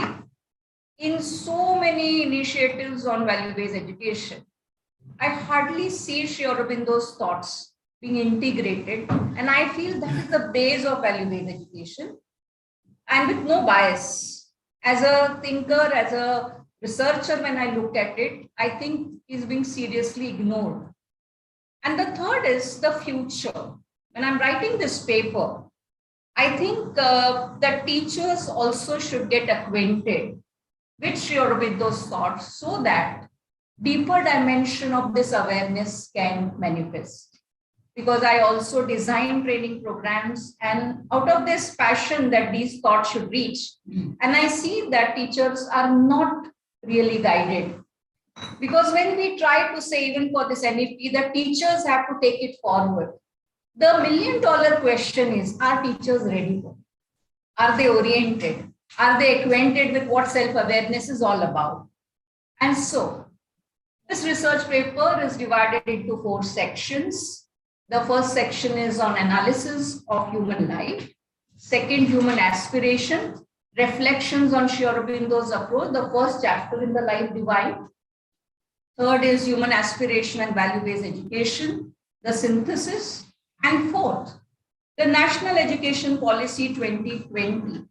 in so many initiatives on value-based education, I hardly see Sri Aurobindo's thoughts being integrated. And I feel that is the base of value-based education. And with no bias, as a thinker, as a researcher, when I look at it, I think is being seriously ignored. And the third is the future. When I'm writing this paper, I think that teachers also should get acquainted with Sri Aurobindo's thoughts so that deeper dimension of this awareness can manifest. Because I also design training programs and out of this passion that these thoughts should reach. And I see that teachers are not really guided. Because when we try to say even for this NFP, the teachers have to take it forward. The $1 million question is, are teachers ready for it? Are they oriented? Are they acquainted with what self-awareness is all about? And so, this research paper is divided into 4 sections. The first section is on analysis of human life. Second, human aspiration, reflections on Sri Aurobindo's approach, the first chapter in the Life Divine. Third is human aspiration and value-based education, the synthesis. And fourth, the National Education Policy 2020,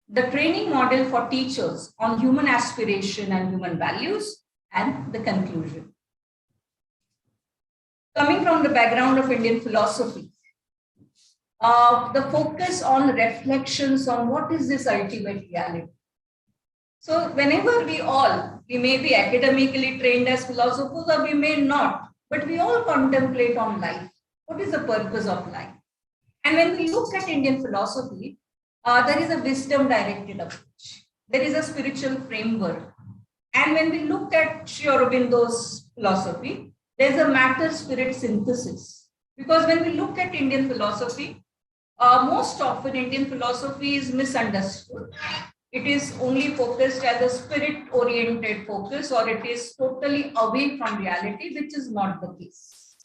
the training model for teachers on human aspiration and human values, and the conclusion. Coming from the background of Indian philosophy, the focus on reflections on what is this ultimate reality. So whenever we may be academically trained as philosophers or we may not, but we all contemplate on life. What is the purpose of life? And when we look at Indian philosophy, there is a wisdom-directed approach. There is a spiritual framework. And when we look at Sri Aurobindo's philosophy, there's a matter-spirit synthesis. Because when we look at Indian philosophy, most often Indian philosophy is misunderstood. It is only focused as a spirit-oriented focus, or it is totally away from reality, which is not the case.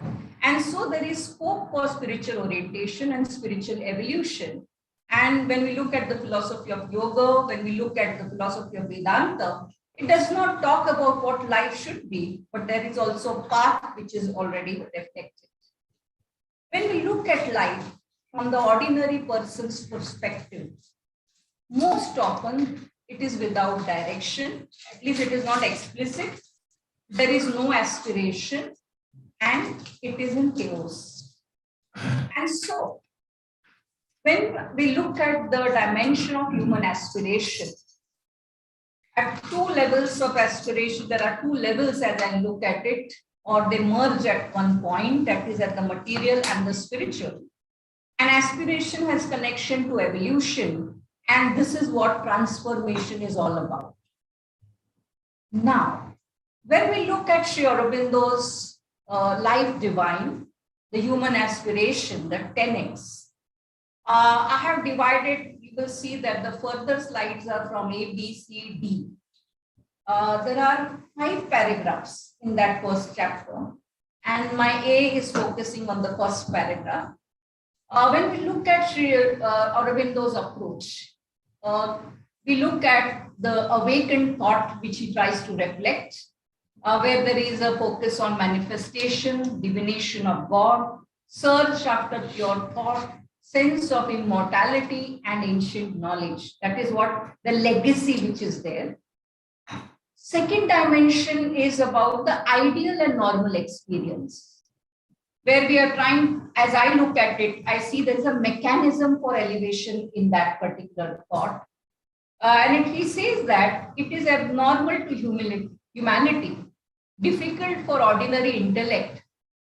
And so there is scope for spiritual orientation and spiritual evolution. And when we look at the philosophy of yoga, when we look at the philosophy of Vedanta, it does not talk about what life should be, but there is also a path which is already reflected. When we look at life from the ordinary person's perspective, most often it is without direction, at least it is not explicit, there is no aspiration, and it is in chaos. And so, when we look at the dimension of human aspiration, at two levels of aspiration, there are two levels as I look at it, or they merge at one point, that is at the material and the spiritual. And aspiration has connection to evolution, and this is what transformation is all about. Now, when we look at Sri Aurobindo's life divine, the human aspiration, the tenets, I have divided, you will see that the further slides are from A, B, C, D. There are 5 paragraphs in that first chapter, and my A is focusing on the first paragraph. When we look at Sri Aurobindo's approach, we look at the awakened thought which he tries to reflect, where there is a focus on manifestation, divination of God, search after pure thought, sense of immortality and ancient knowledge. That is what the legacy which is there. Second dimension is about the ideal and normal experience, where we are trying, as I look at it, I see there is a mechanism for elevation in that particular thought. And he says that it is abnormal to humanity, difficult for ordinary intellect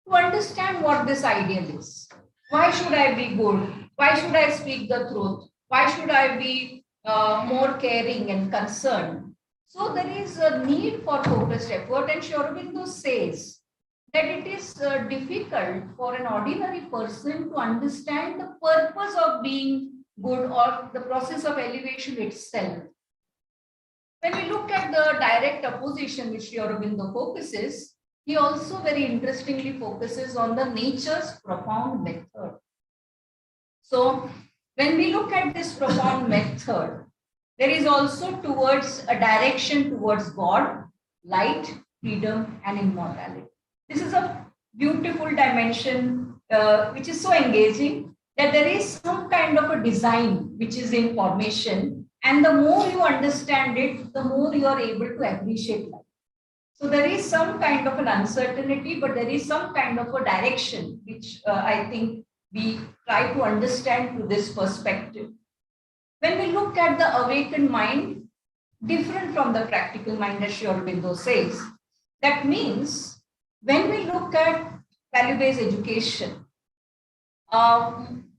to understand what this ideal is. Why should I be good? Why should I speak the truth? Why should I be more caring and concerned? So there is a need for focused effort, and Sri Aurobindo says that it is difficult for an ordinary person to understand the purpose of being good or the process of elevation itself. When we look at the direct opposition which Sri Aurobindo focuses, he also very interestingly focuses on the nature's profound method. So when we look at this profound method, there is also towards a direction towards God, light, freedom, and immortality. This is a beautiful dimension which is so engaging that there is some kind of a design which is in formation, and the more you understand it, the more you are able to appreciate life. So there is some kind of an uncertainty, but there is some kind of a direction which I think we try to understand through this perspective. When we look at the awakened mind, different from the practical mind, as Sri Aurobindo says, that means when we look at value-based education,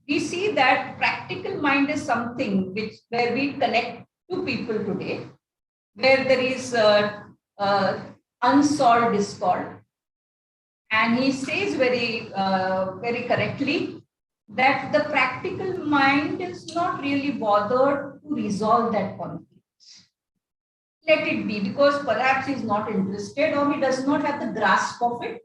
we see that practical mind is something where we connect to people today, where there is unsolved discord. And he says very correctly that the practical mind is not really bothered to resolve that conflict. Let it be, because perhaps he's not interested or he does not have the grasp of it,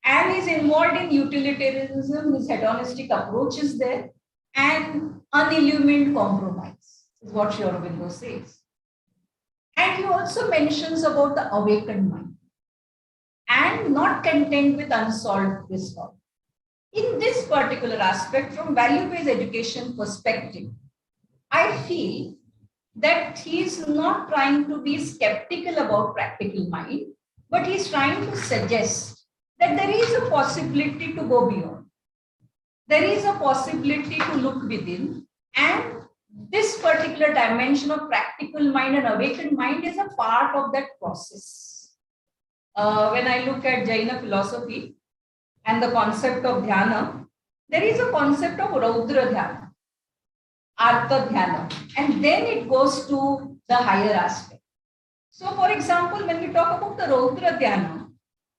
and he's involved in utilitarianism, his hedonistic approach is there, and unillumined compromise is what Sri Aurobindo says. And he also mentions about the awakened mind. and not content with unsolved discord. In this particular aspect, from value-based education perspective, I feel that he is not trying to be skeptical about practical mind, but he is trying to suggest that there is a possibility to go beyond. There is a possibility to look within, and this particular dimension of practical mind and awakened mind is a part of that process. When I look at Jaina philosophy and the concept of dhyana, there is a concept of Raudra dhyana, Artha dhyana, and then it goes to the higher aspect. So, for example, when we talk about the Raudra dhyana,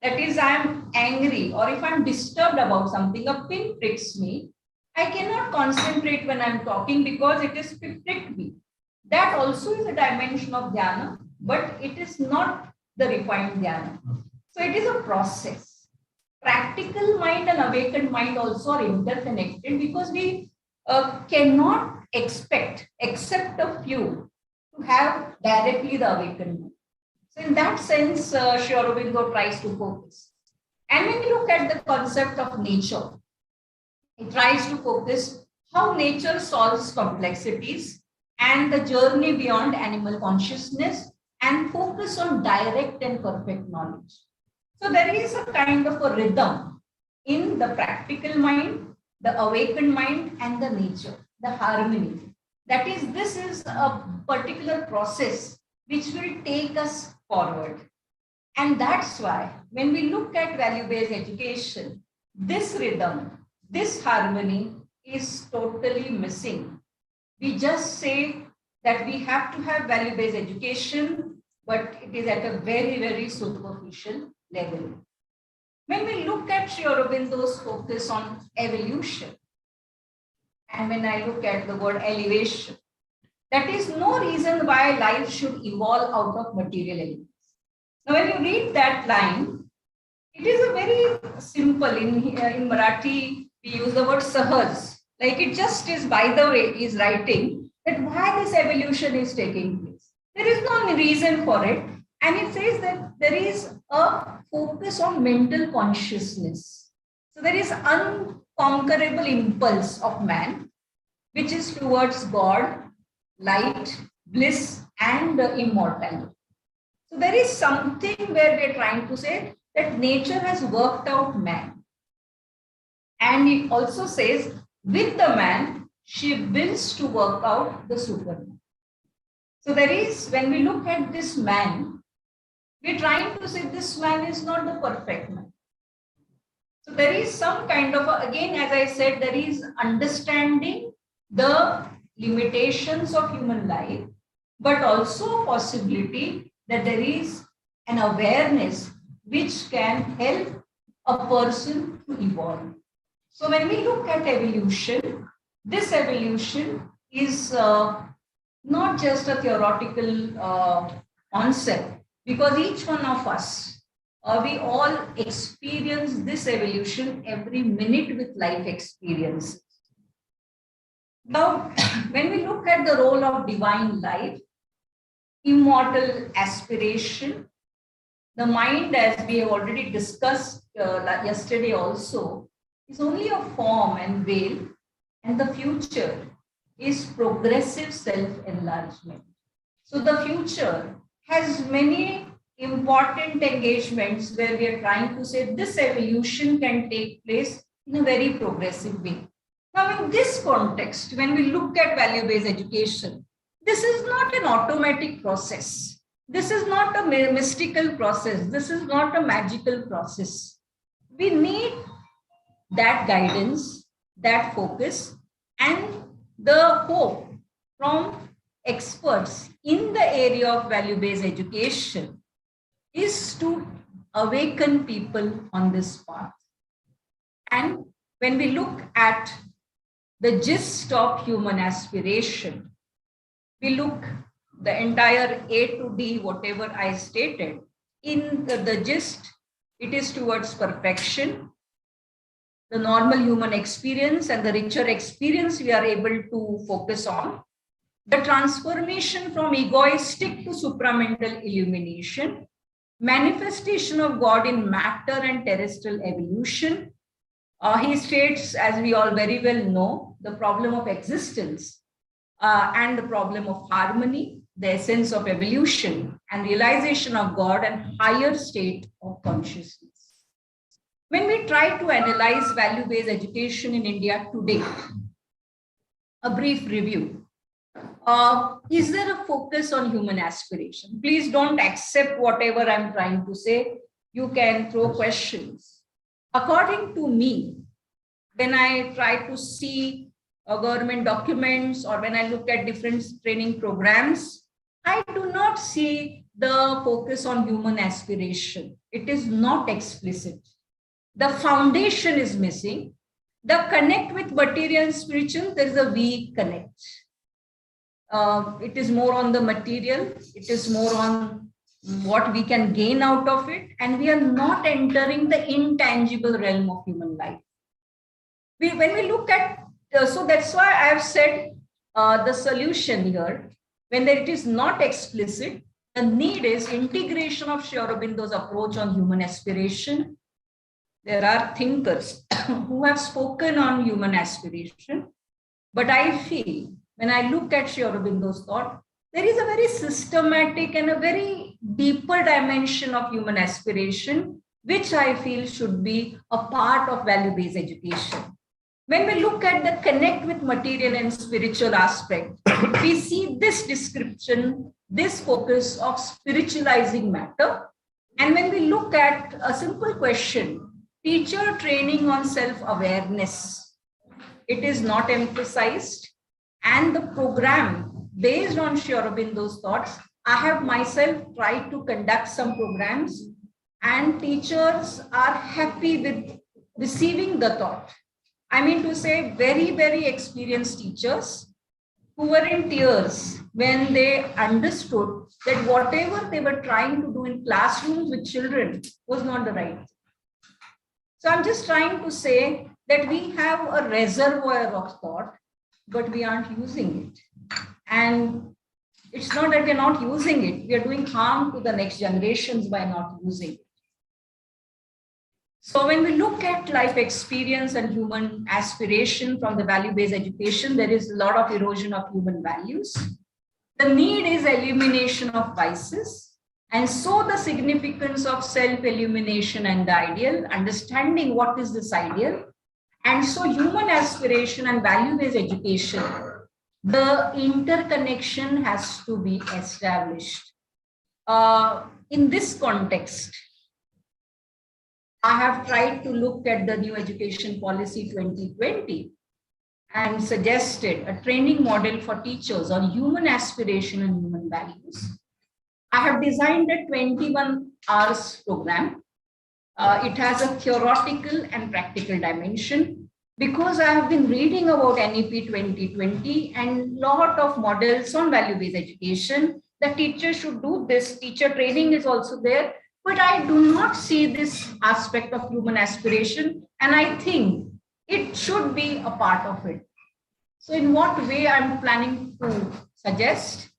that is, I am angry, or if I am disturbed about something, a pin pricks me, I cannot concentrate when I am talking because it is pricked me. That also is a dimension of dhyana, but it is not the refined dhyana. So it is a process. Practical mind and awakened mind also are interconnected because we cannot expect, except a few, to have directly the awakened mind. So in that sense, Sri Aurobindo tries to focus. And when we look at the concept of nature, it tries to focus how nature solves complexities and the journey beyond animal consciousness and focus on direct and perfect knowledge. So there is a kind of a rhythm in the practical mind, the awakened mind, and the nature, the harmony. That is, this is a particular process which will take us forward. And that's why when we look at value-based education, this rhythm, this harmony is totally missing. We just say that we have to have value-based education, but it is at a very, very superficial level. When we look at Sri Aurobindo's focus on evolution, and when I look at the word elevation, that is no reason why life should evolve out of material elements. Now, when you read that line, it is a very simple, in Marathi, we use the word sahaj, like it just is by the way is writing that why this evolution is taking place. There is no reason for it. And it says that there is a focus on mental consciousness. So there is unconquerable impulse of man, which is towards God, light, bliss, and immortality. So there is something where we are trying to say that nature has worked out man. And it also says, with the man, she wills to work out the superman. So there is, when we look at this man, we're trying to say this man is not the perfect man. So there is some kind of, again, as I said, there is understanding the limitations of human life, but also a possibility that there is an awareness which can help a person to evolve. So when we look at evolution, this evolution is not just a theoretical concept, because each one of us, we all experience this evolution every minute with life experiences. Now, when we look at the role of divine life, immortal aspiration, the mind, as we have already discussed yesterday also, is only a form and veil, and the future is progressive self-enlargement. So the future has many important engagements where we are trying to say this evolution can take place in a very progressive way. Now, in this context, when we look at value-based education, this is not an automatic process. This is not a mystical process. This is not a magical process. We need that guidance, that focus, and the hope from experts in the area of value-based education is to awaken people on this path. And when we look at the gist of human aspiration, we look the entire A to D, whatever I stated, in the gist, it is towards perfection, the normal human experience and the richer experience we are able to focus on, the transformation from egoistic to supramental illumination, manifestation of God in matter and terrestrial evolution. He states, as we all very well know, the problem of existence and the problem of harmony, the essence of evolution and realization of God and higher state of consciousness. When we try to analyze value-based education in India today, a brief review. Is there a focus on human aspiration? Please don't accept whatever I'm trying to say. You can throw questions. According to me, when I try to see government documents or when I look at different training programs, I do not see the focus on human aspiration. It is not explicit. The foundation is missing. The connect with material and spiritual, there is a weak connect. It is more on the material. It is more on what we can gain out of it. And we are not entering the intangible realm of human life. When we look at, so that's why I have said the solution here, when it is not explicit, the need is integration of Sri Aurobindo's approach on human aspiration. There are thinkers who have spoken on human aspiration, but I feel when I look at Sri Aurobindo's thought, there is a very systematic and a very deeper dimension of human aspiration, which I feel should be a part of value-based education. When we look at the connect with material and spiritual aspect, we see this description, this focus of spiritualizing matter. And when we look at a simple question, teacher training on self-awareness, it is not emphasized. And the program based on Sri Aurobindo's thoughts, I have myself tried to conduct some programs and teachers are happy with receiving the thought. I mean to say very, very experienced teachers who were in tears when they understood that whatever they were trying to do in classrooms with children was not the right thing. So I'm just trying to say that we have a reservoir of thought, but we aren't using it. And it's not that we're not using it, we are doing harm to the next generations by not using it. So when we look at life experience and human aspiration from the value-based education, there is a lot of erosion of human values. The need is elimination of vices. And so the significance of self-illumination and the ideal, understanding what is this ideal. And so human aspiration and value-based education, the interconnection has to be established. In this context, I have tried to look at the new education policy 2020 and suggested a training model for teachers on human aspiration and human values. I have designed a 21 hours program. It has a theoretical and practical dimension because I have been reading about NEP 2020 and lot of models on value-based education. The teacher should do this. Teacher training is also there. But I do not see this aspect of human aspiration, and I think it should be a part of it. So in what way I'm planning to suggest?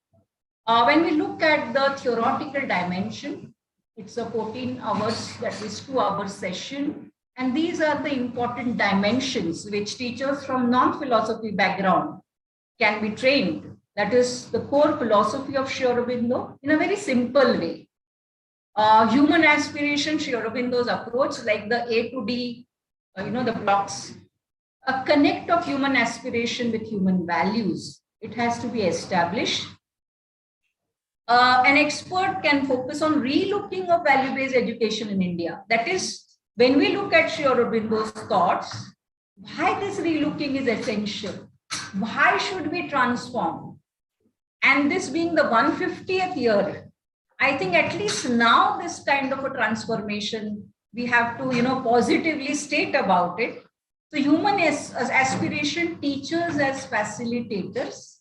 When we look at the theoretical dimension, it's a 14 hours, that is 2-hour session. And these are the important dimensions which teachers from non-philosophy background can be trained. That is the core philosophy of Sri Aurobindo in a very simple way. Human aspiration, Sri Aurobindo's approach, like the A to D, the blocks, a connect of human aspiration with human values. It has to be established. An expert can focus on relooking of value-based education in India. That is, when we look at Sri Aurobindo's thoughts, why this relooking is essential? Why should we transform? And this being the 150th year, I think at least now this kind of a transformation, we have to, positively state about it. So human aspiration, teachers as facilitators,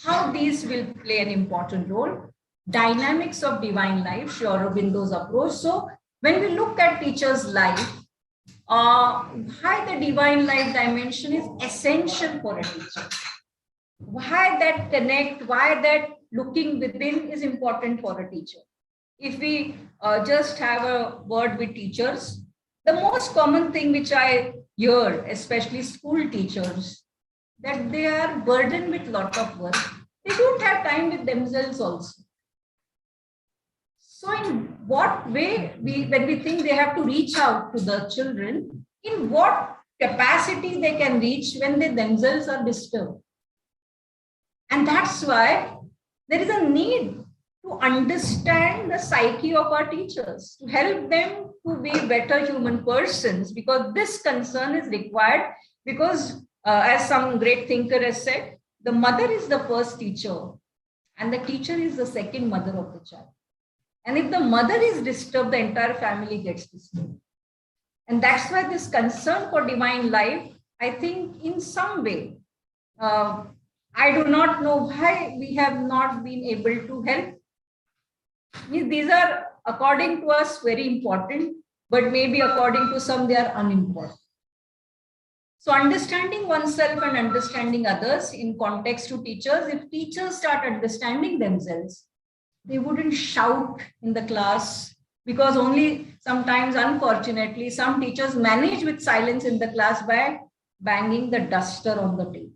how these will play an important role. Dynamics of divine life, Sri Aurobindo's approach. So when we look at teacher's life, why the divine life dimension is essential for a teacher. Why that connect, why that looking within is important for a teacher. if we just have a word with teachers, the most common thing which I hear, especially school teachers, that they are burdened with lot of work. They don't have time with themselves also. So in what way, when we think they have to reach out to the children, in what capacity they can reach when they themselves are disturbed? And that's why there is a need to understand the psyche of our teachers, to help them to be better human persons, because this concern is required, because as some great thinker has said, the mother is the first teacher and the teacher is the second mother of the child. And if the mother is disturbed, the entire family gets disturbed. And that's why this concern for divine life, I think in some way, I do not know why we have not been able to help. These are, according to us, very important, but maybe according to some, they are unimportant. So understanding oneself and understanding others in context to teachers, if teachers start understanding themselves, they wouldn't shout in the class, because only sometimes, unfortunately, some teachers manage with silence in the class by banging the duster on the table.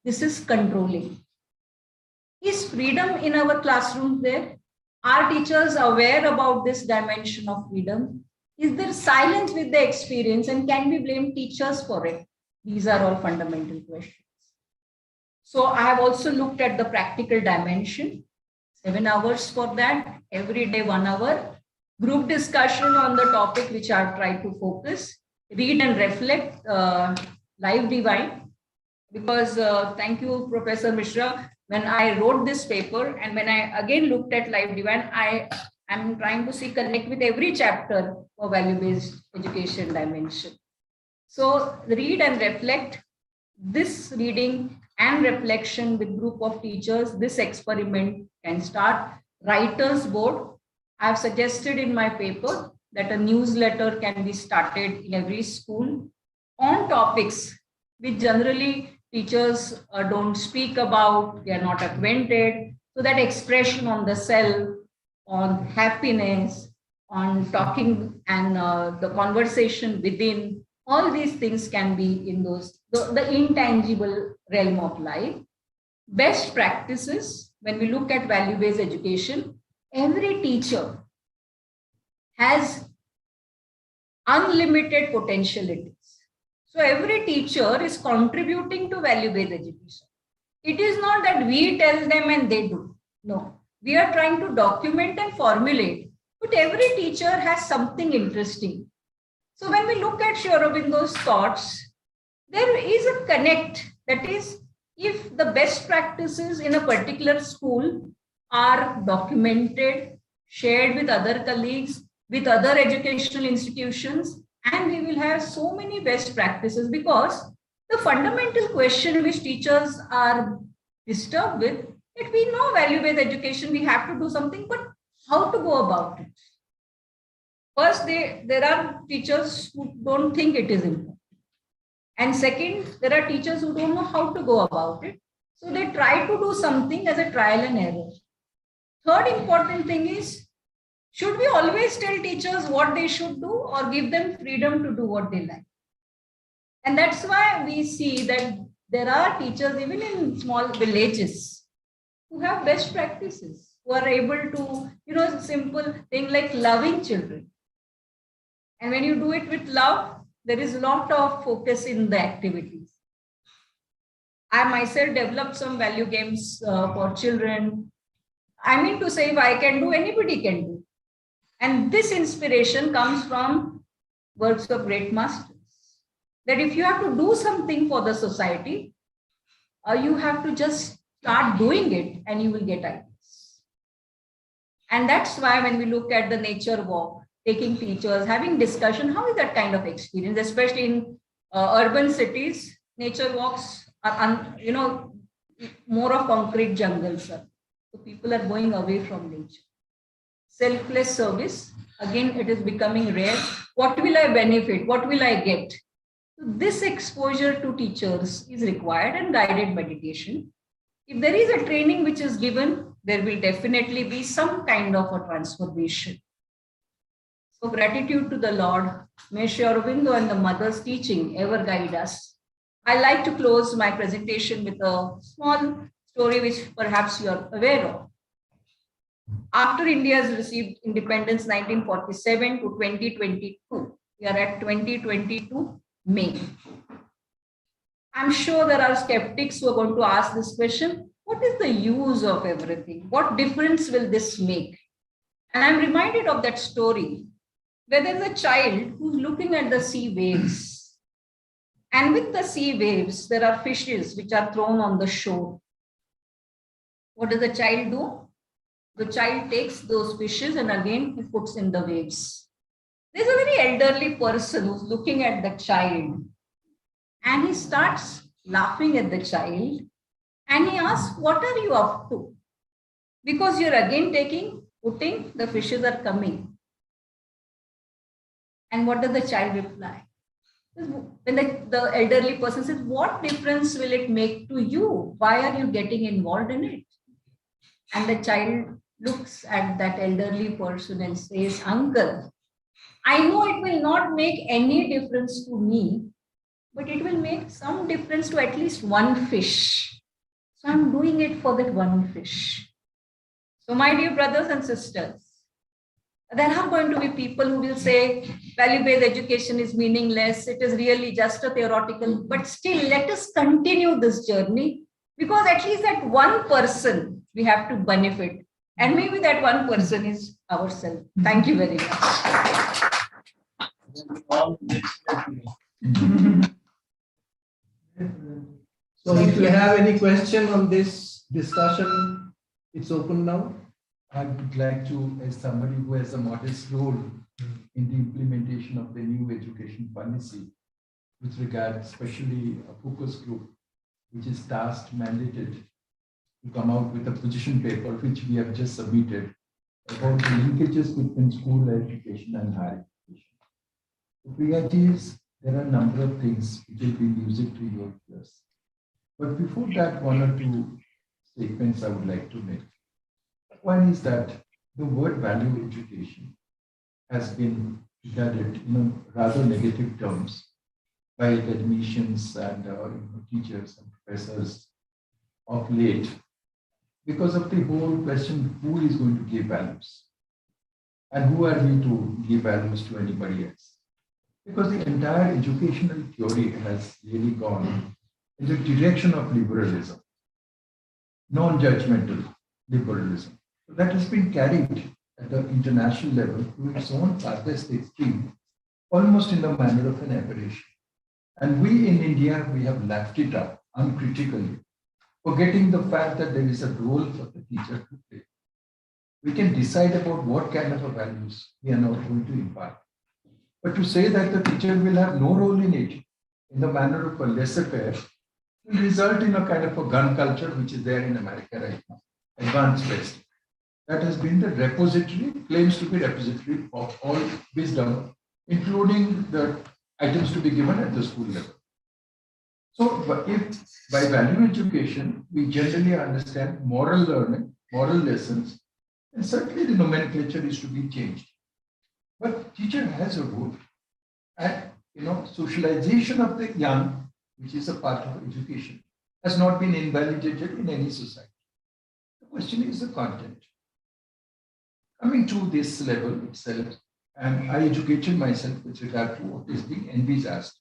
This is controlling. Is freedom in our classrooms there? Are teachers aware about this dimension of freedom? Is there silence with the experience, and can we blame teachers for it? These are all fundamental questions. So I have also looked at the practical dimension, 7 hours for that, every day 1 hour, group discussion on the topic which I have tried to focus, read and reflect, live divine, because thank you, Professor Mishra, when I wrote this paper and when I again looked at live divine, I am trying to see connect with every chapter for value-based education dimension. So read and reflect, this reading and reflection with group of teachers, this experiment can start. Writers board, I have suggested in my paper that a newsletter can be started in every school on topics which generally teachers don't speak about, they are not acquainted. So that expression on the self, on happiness, on talking and the conversation within, all these things can be in those, the intangible realm of life. Best practices, when we look at value-based education, every teacher has unlimited potentialities. So every teacher is contributing to value-based education. It is not that we tell them and they do. No, we are trying to document and formulate, but every teacher has something interesting. So when we look at Sri Aurobindo's thoughts, there is a connect, that is, if the best practices in a particular school are documented, shared with other colleagues, with other educational institutions, and we will have so many best practices, because the fundamental question which teachers are disturbed with, that we know value-based education, we have to do something, but how to go about it? First, there are teachers who don't think it is important. And second, there are teachers who don't know how to go about it. So they try to do something as a trial and error. Third important thing is, should we always tell teachers what they should do or give them freedom to do what they like? And that's why we see that there are teachers, even in small villages, who have best practices, who are able to, simple thing like loving children. And when you do it with love, there is a lot of focus in the activities. I myself developed some value games for children. I mean to say, if I can do, anybody can do. And this inspiration comes from works of great masters. That if you have to do something for the society, you have to just start doing it and you will get ideas. And that's why when we look at the nature walk, taking teachers, having discussion, how is that kind of experience, especially in urban cities, nature walks are, more of concrete jungles. So people are going away from nature. Selfless service, again, it is becoming rare. What will I benefit? What will I get? So this exposure to teachers is required, and guided meditation. If there is a training which is given, there will definitely be some kind of a transformation. So gratitude to the Lord. May Sri Aurobindo and the mother's teaching ever guide us. I like to close my presentation with a small story which perhaps you are aware of. After India has received independence 1947 to 2022, we are at 2022 May. I'm sure there are skeptics who are going to ask this question, what is the use of everything? What difference will this make? And I'm reminded of that story where there's a child who's looking at the sea waves. And with the sea waves, there are fishes which are thrown on the shore. What does the child do? The child takes those fishes and again he puts in the waves. There's a very elderly person who's looking at the child and he starts laughing at the child and he asks, what are you up to? Because you're again putting, the fishes are coming. And what does the child reply? When the elderly person says, what difference will it make to you? Why are you getting involved in it? And the child looks at that elderly person and says, uncle, I know it will not make any difference to me, but it will make some difference to at least one fish. So I'm doing it for that one fish. So my dear brothers and sisters, there are going to be people who will say value-based education is meaningless. It is really just a theoretical, but still let us continue this journey because at least that one person we have to benefit. And maybe that one person is ourselves. Thank you very much. So if you have any question on this discussion, it's open now. I would like to, as somebody who has a modest role in the implementation of the new education policy, with regard especially a focus group, which is tasked, mandated to come out with a position paper, which we have just submitted, about the linkages between school education and higher education. The reality is, there are a number of things which will be music to your ears. But before that, one or two statements I would like to make. One is that the word value education has been regarded in rather negative terms by academicians and teachers and professors of late, because of the whole question, who is going to give values? And who are we to give values to anybody else? Because the entire educational theory has really gone in the direction of liberalism, non-judgmental liberalism. So that has been carried at the international level to its own farthest extreme, almost in the manner of an aberration. And we in India, we have lapped it up uncritically, forgetting the fact that there is a role for the teacher to play. We can decide about what kind of values we are now going to impart. But to say that the teacher will have no role in it, in the manner of a laissez-faire, will result in a kind of a gun culture which is there in America right now, advanced West. That has been the repository, claims to be repository of all wisdom, including the items to be given at the school level. So if by value education, we generally understand moral learning, moral lessons, and certainly the nomenclature is to be changed. But teacher has a role. And socialization of the young, which is a part of education, has not been invalidated in any society. The question is the content. Coming to this level itself, and I educated myself with regard to what is being envisaged.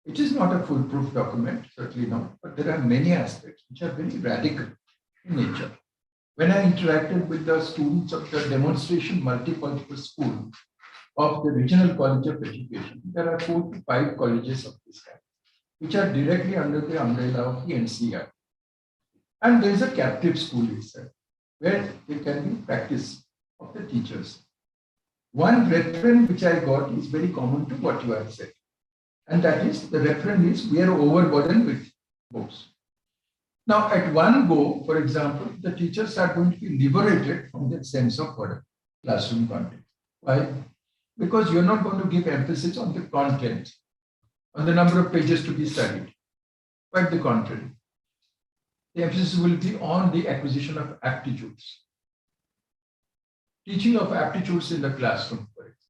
It is not a foolproof document, certainly not, but there are many aspects which are very radical in nature. When I interacted with the students of the demonstration multicultural school of the Regional College of Education, there are 4 to 5 colleges of this kind, which are directly under the umbrella of the NCR. And there is a captive school itself, where there can be practice of the teachers. One reference which I got is very common to what you have said. And that is, the reference is, we are overburdened with books. Now, at one go, for example, the teachers are going to be liberated from that sense of burden, classroom content. Why? Because you're not going to give emphasis on the content, on the number of pages to be studied, quite the contrary. the emphasis will be on the acquisition of aptitudes. Teaching of aptitudes in the classroom, for example.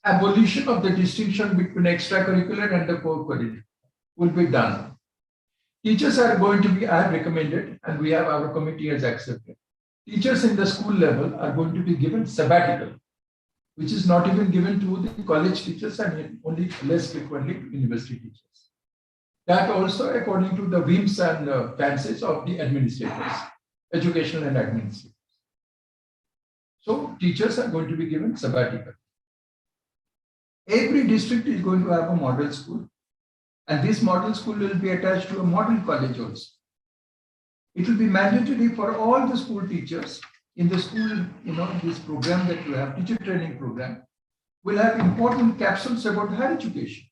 Abolition of the distinction between extracurricular and the co-curricular will be done. Teachers are going to be, I have recommended, and we have, our committee has accepted. Teachers in the school level are going to be given sabbatical, which is not even given to the college teachers and only less frequently to university teachers. That also according to the whims and fancies of the administrators, educational and administrators. So teachers are going to be given sabbatical. Every district is going to have a model school, and this model school will be attached to a model college also. It will be mandatory for all the school teachers in the school, this program that you have, teacher training program, will have important capsules about higher education.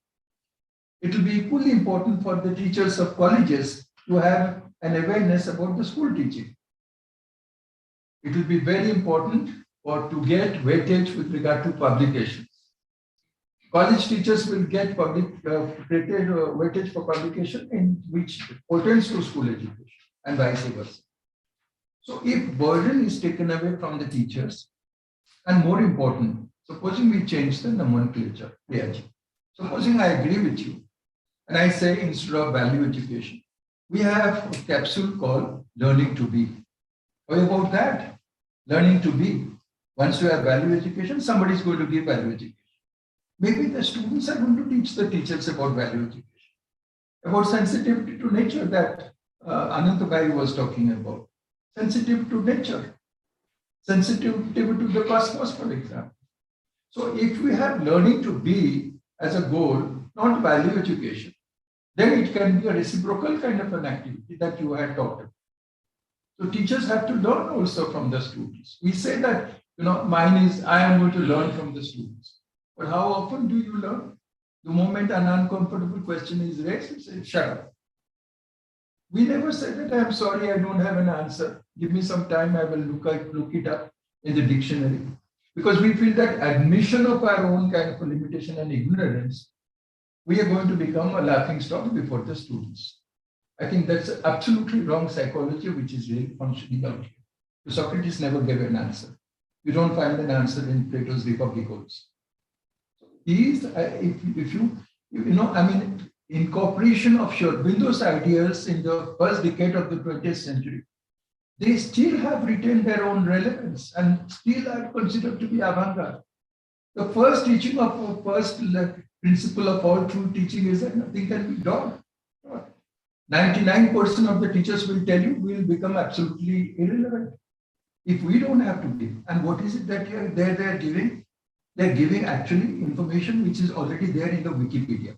It will be equally important for the teachers of colleges to have an awareness about the school teaching. It will be very important to get weightage with regard to publications. College teachers will get weightage for publication in which pertains to school education and vice versa. So if burden is taken away from the teachers, and more important, supposing we change the nomenclature, supposing I agree with you, and I say instead of value education, we have a capsule called learning to be. What about that? Learning to be. Once you have value education, somebody is going to give value education. Maybe the students are going to teach the teachers about value education, about sensitivity to nature that Anantabai was talking about. Sensitive to nature, sensitivity to the cosmos, for example. So if we have learning to be as a goal, not value education, then it can be a reciprocal kind of an activity that you had talked about. So teachers have to learn also from the students. We say that, mine is, I am going to learn from the students. But how often do you learn? The moment an uncomfortable question is raised, you say, shut up. We never say that, I'm sorry, I don't have an answer. Give me some time, I will look it up in the dictionary. Because we feel that admission of our own kind of a limitation and ignorance, we are going to become a laughing stock before the students. I think that's absolutely wrong psychology, which is really functioning out here. Socrates never gave an answer. You don't find an answer in Plato's Republic also. These, if you incorporation of Sri Aurobindo's ideas in the first decade of the 20th century, they still have retained their own relevance and still are considered to be avant-garde. The first teaching of first principle of all true teaching is that nothing can be done. 99% of the teachers will tell you we will become absolutely irrelevant if we don't have to give. And what is it that they're giving? They're giving actually information which is already there in the Wikipedia.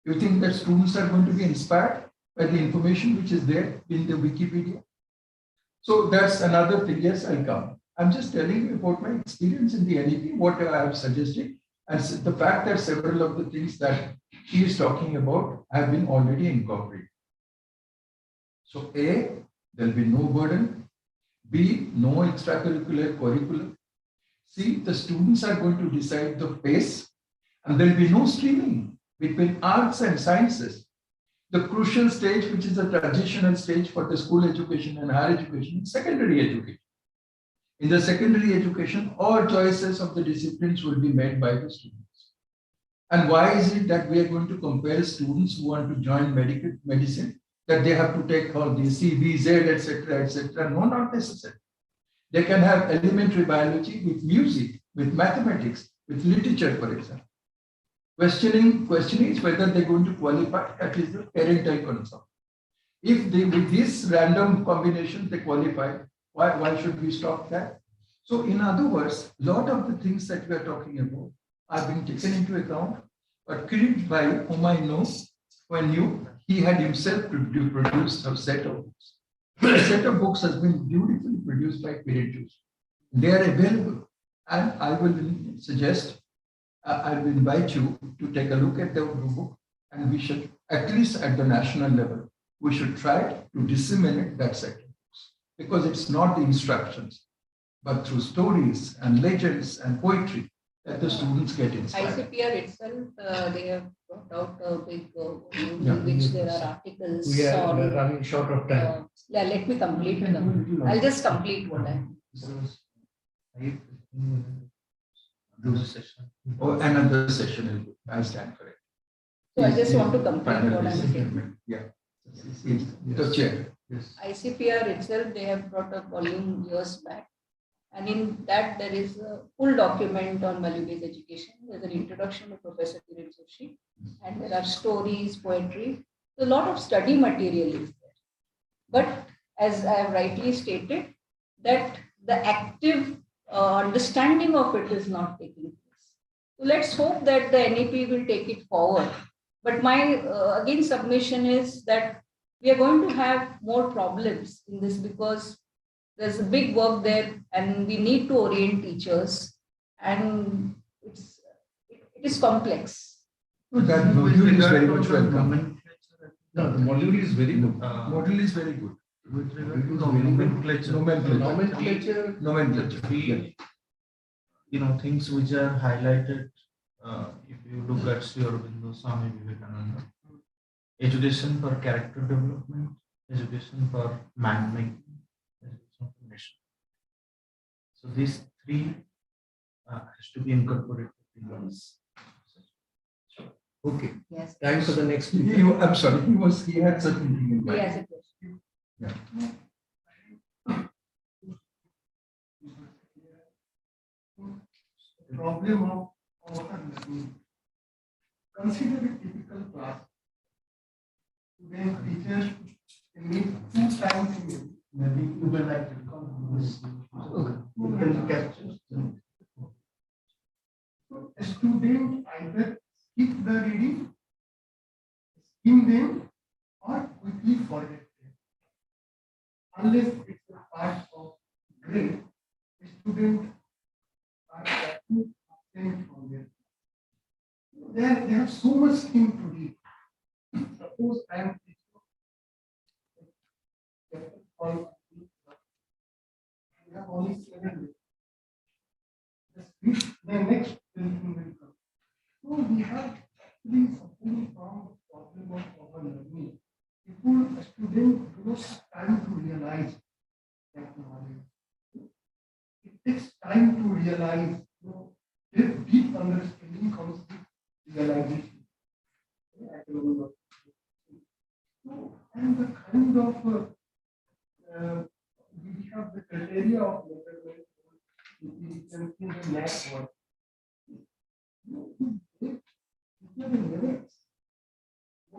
You think that students are going to be inspired by the information which is there in the Wikipedia? So that's another thing. Yes, I'll come. I'm just telling you about my experience in the NEP, what I have suggested, and the fact that several of the things that he is talking about have been already incorporated. So A, there'll be no burden. B, no extracurricular curriculum. C, the students are going to decide the pace, and there'll be no streaming between arts and sciences. The crucial stage, which is the transitional stage for the school education and higher education, secondary education. In the secondary education, all choices of the disciplines will be made by the students. And why is it that we are going to compare students who want to join medicine, that they have to take all the C, B, Z, etc., etc.? No, not necessary. They can have elementary biology with music, with mathematics, with literature, for example. Questioning is whether they're going to qualify, that is the parental concern. If they, with this random combination, they qualify, why should we stop that? So in other words, a lot of the things that we are talking about are being taken into account, but Kirit Bhai, whom I know, when he had himself produced a set of books. A set of books has been beautifully produced by Kirit Bhai. They are available, and I will suggest, I will invite you to take a look at the book, and we should, at least at the national level, we should try to disseminate that set of books, because it's not the instructions, but through stories and legends and poetry that the students get inspired. ICPR itself, they have brought out a big volume in which there are articles. We are on, running short of time. yeah, let me complete them. I'll just complete what I. Oh, another session is good. I stand correct. So I just want to complete Final what I'm saying. statement. Yeah. The chair. ICPR itself, they have brought a volume years back. And in that, there is a full document on value-based education. There's an introduction by Professor Kiran Joshi, and there are stories, poetry. So a lot of study material is there. But as I have rightly stated, that the active understanding of it is not taking place. So let's hope that the NEP will take it forward. But my again submission is that we are going to have more problems in this because there's a big work there and we need to orient teachers and it is complex. No, that module is very much welcome. No, the module is very good. Module is very good. With regard to the nomenclature. Nomenclature. We, things which are highlighted, if you look at Sri Aurobindo, Swami Vivekananda, education for character development, education for man making, education for nation. So these three has to be incorporated in this. Okay. Yes. Time for the next speaker. I'm sorry, he had certain thing in mind. Yes, it is. Yeah. The problem of learning. Consider a typical class. When teachers need 2 times in it, maybe you will like to come this. You can capture. So a student either skip the reading, skim them, or quickly forget them. Unless it's a part of grade, a student are absent from there. They have so much thing to read. Suppose I am teaching. We have only 7 days. The next thing will come. So we have actually suffering from the problem of overlearning. People, a student, do not have time to realize that knowledge. It takes time to realize. Deep understanding comes with realization. And the kind of we have the criteria of measurement, we can see the next one.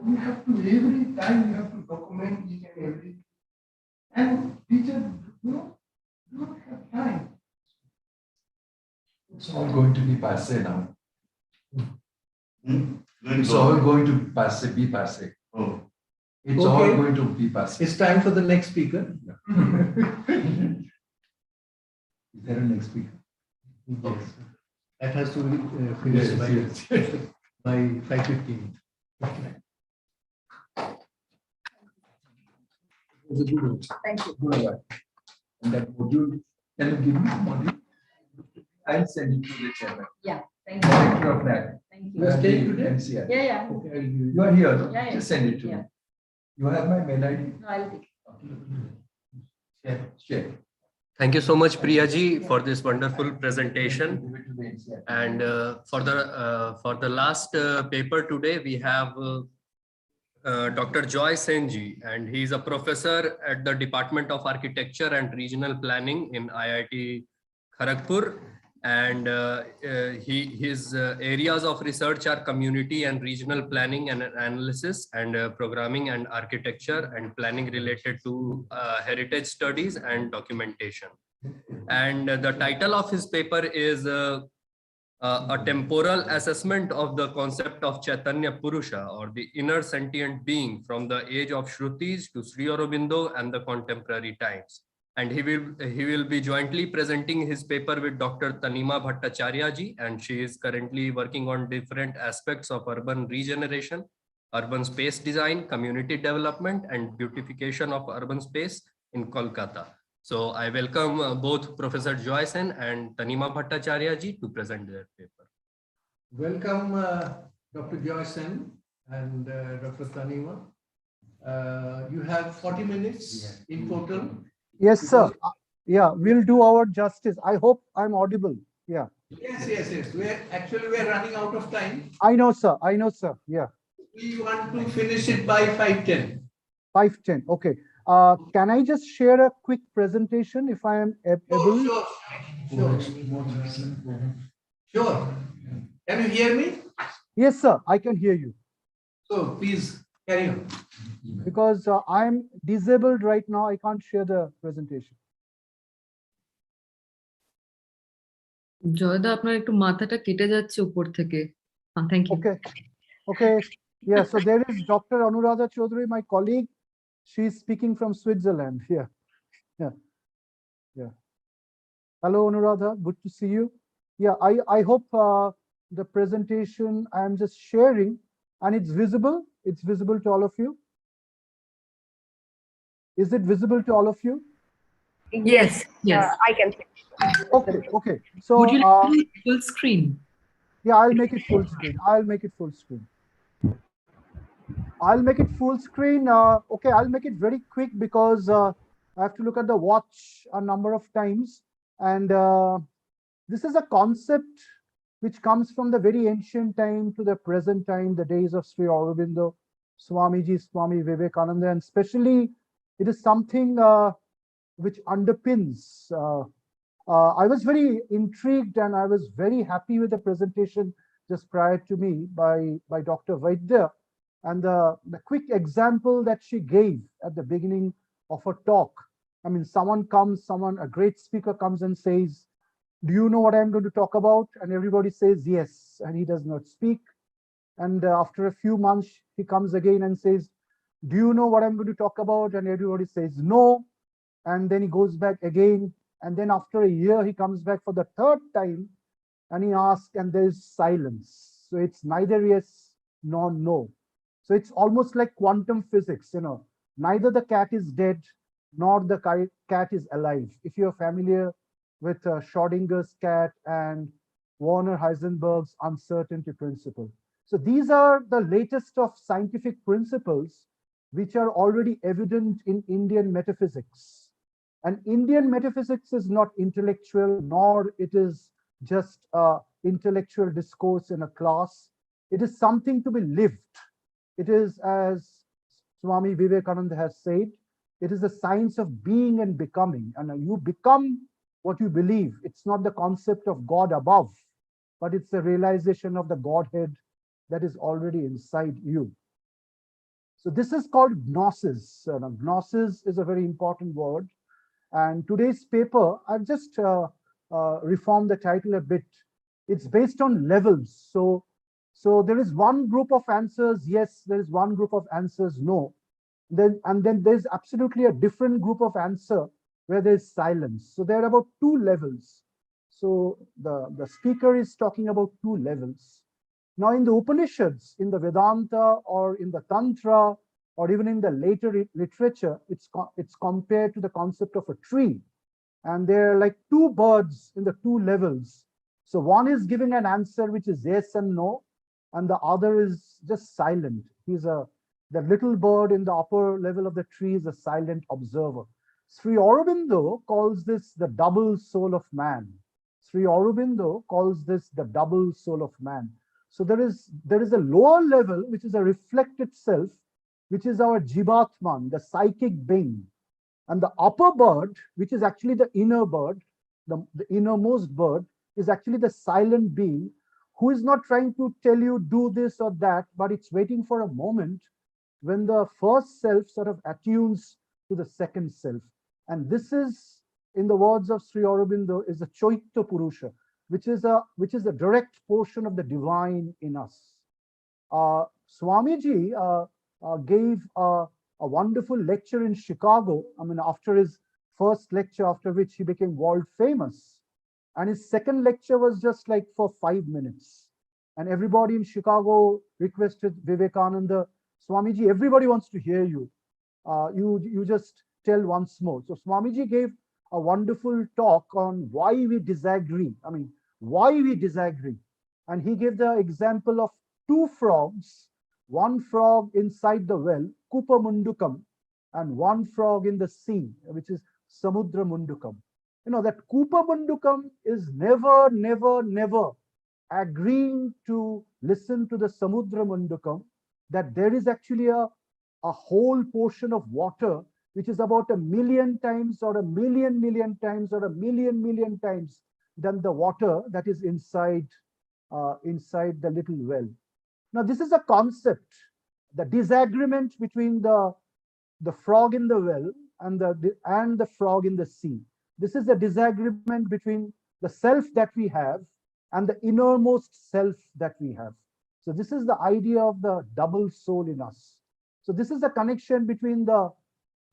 You have to every time you have to document each and everything. And teachers do not have time. It's all going to be passé now. It's all going to be passé. Oh. It's all going to be passé. It's time for the next speaker. Is there a next speaker? Yes. That has to be finished by 5:15. Thank you. And that module, can you give me the module? I'll send it to the chairman. Yeah, thank you. Director of that. Thank You you. are staying today? NCR. Yeah, yeah. Okay, you are here, no? Yeah, yeah. Just send it to me. Yeah. You have my mail ID? No, I'll take it. Share. Thank you so much, Priyaji, for this wonderful presentation. Give it to the NCR. And for the last paper today, we have Dr. Joy Senji, and he is a professor at the Department of Architecture and Regional Planning in IIT Kharagpur. And his areas of research are community and regional planning and analysis, and programming and architecture and planning related to heritage studies and documentation. And the title of his paper is a temporal assessment of the concept of Chaitanya Purusha, or the inner sentient being, from the age of Shrutis to Sri Aurobindo and the contemporary times. And he will be jointly presenting his paper with Dr. Tanima Bhattacharya ji, and she is currently working on different aspects of urban regeneration, urban space design, community development, and beautification of urban space in Kolkata. So I welcome both Professor Joyson and Tanima Bhattacharya ji to present their paper. Welcome, Dr. Joyson and Dr. Tanima. You have 40 minutes in total. Yes, sir. Yeah, we'll do our justice. I hope I'm audible. Yeah. Yes. We're running out of time. I know, sir. Yeah. We want to finish it by 5:10. 5:10. Okay. Can I just share a quick presentation if I am able? Sure. Can you hear me? Yes, sir. I can hear you. So please carry on. Because I'm disabled right now. I can't share the presentation. জয়দা আপনার একটু মাথাটা কেটে যাচ্ছে উপর থেকে thank you Okay. Yeah, so there is Dr. Anuradha Choudry, my colleague. She's speaking from Switzerland. Yeah. Hello, Anuradha. Good to see you. Yeah, I hope the presentation I'm just sharing and it's visible. It's visible to all of you. Is it visible to all of you? Yes. I can see. Okay. So would you like to make it full screen? Yeah, I'll make it full screen. I'll make it full screen. Okay, I'll make it very quick because I have to look at the watch a number of times. And this is a concept which comes from the very ancient time to the present time, the days of Sri Aurobindo, Swamiji, Swami Vivekananda, and especially it is something which underpins. I was very intrigued and I was very happy with the presentation just prior to me by Dr. Vaidya, and the quick example that she gave at the beginning of her talk. I mean, a great speaker comes and says, do you know what I'm going to talk about? And everybody says yes, and he does not speak. And after a few months, he comes again and says, do you know what I'm going to talk about? And everybody says no. And then he goes back again. And then after a year, he comes back for the third time and he asks, and there's silence. So it's neither yes nor no. So it's almost like quantum physics, neither the cat is dead nor the cat is alive. If you're familiar with Schrodinger's cat and Werner Heisenberg's uncertainty principle. So these are the latest of scientific principles which are already evident in Indian metaphysics. And Indian metaphysics is not intellectual, nor it is just intellectual discourse in a class. It is something to be lived. It is, as Swami Vivekananda has said, it is the science of being and becoming. And you become what you believe. It's not the concept of God above, but it's the realization of the Godhead that is already inside you. So this is called gnosis. Gnosis is a very important word. And today's paper, I've just reformed the title a bit. It's based on levels. So there is one group of answers, yes, there is one group of answers, no. And then there's absolutely a different group of answer where there's silence. So there are about two levels. So the speaker is talking about two levels. Now in the Upanishads, in the Vedanta or in the Tantra, or even in the later literature, it's compared to the concept of a tree. And they're like two birds in the two levels. So one is giving an answer which is yes and no, and the other is just silent. The little bird in the upper level of the tree is a silent observer. Sri Aurobindo calls this the double soul of man. Sri Aurobindo calls this the double soul of man. So there is a lower level, which is a reflected self, which is our Jivatman, the psychic being. And the upper bird, which is actually the inner bird, the innermost bird, is actually the silent being who is not trying to tell you do this or that, but it's waiting for a moment when the first self sort of attunes to the second self. And this is, in the words of Sri Aurobindo, is the Choitya Purusha, which is the direct portion of the divine in us. Swamiji gave a wonderful lecture in Chicago. I mean, after his first lecture, after which he became world famous. And his second lecture was just like for 5 minutes. And everybody in Chicago requested Vivekananda, Swamiji, everybody wants to hear you. You just tell once more. So Swamiji gave a wonderful talk on why we disagree. I mean, why we disagree. And he gave the example of two frogs, one frog inside the well, Kupa Mundukam, and one frog in the sea, which is Samudra Mundukam. You know, that Kupa Mundukam is never agreeing to listen to the Samudra Mundukam, that there is actually a whole portion of water which is about 1,000,000 times or 1,000,000,000 times or 1,000,000,000 times than the water that is inside the little well. Now, this is a concept, the disagreement between the frog in the well and the frog in the sea. This is a disagreement between the self that we have and the innermost self that we have. So this is the idea of the double soul in us. So this is the connection between the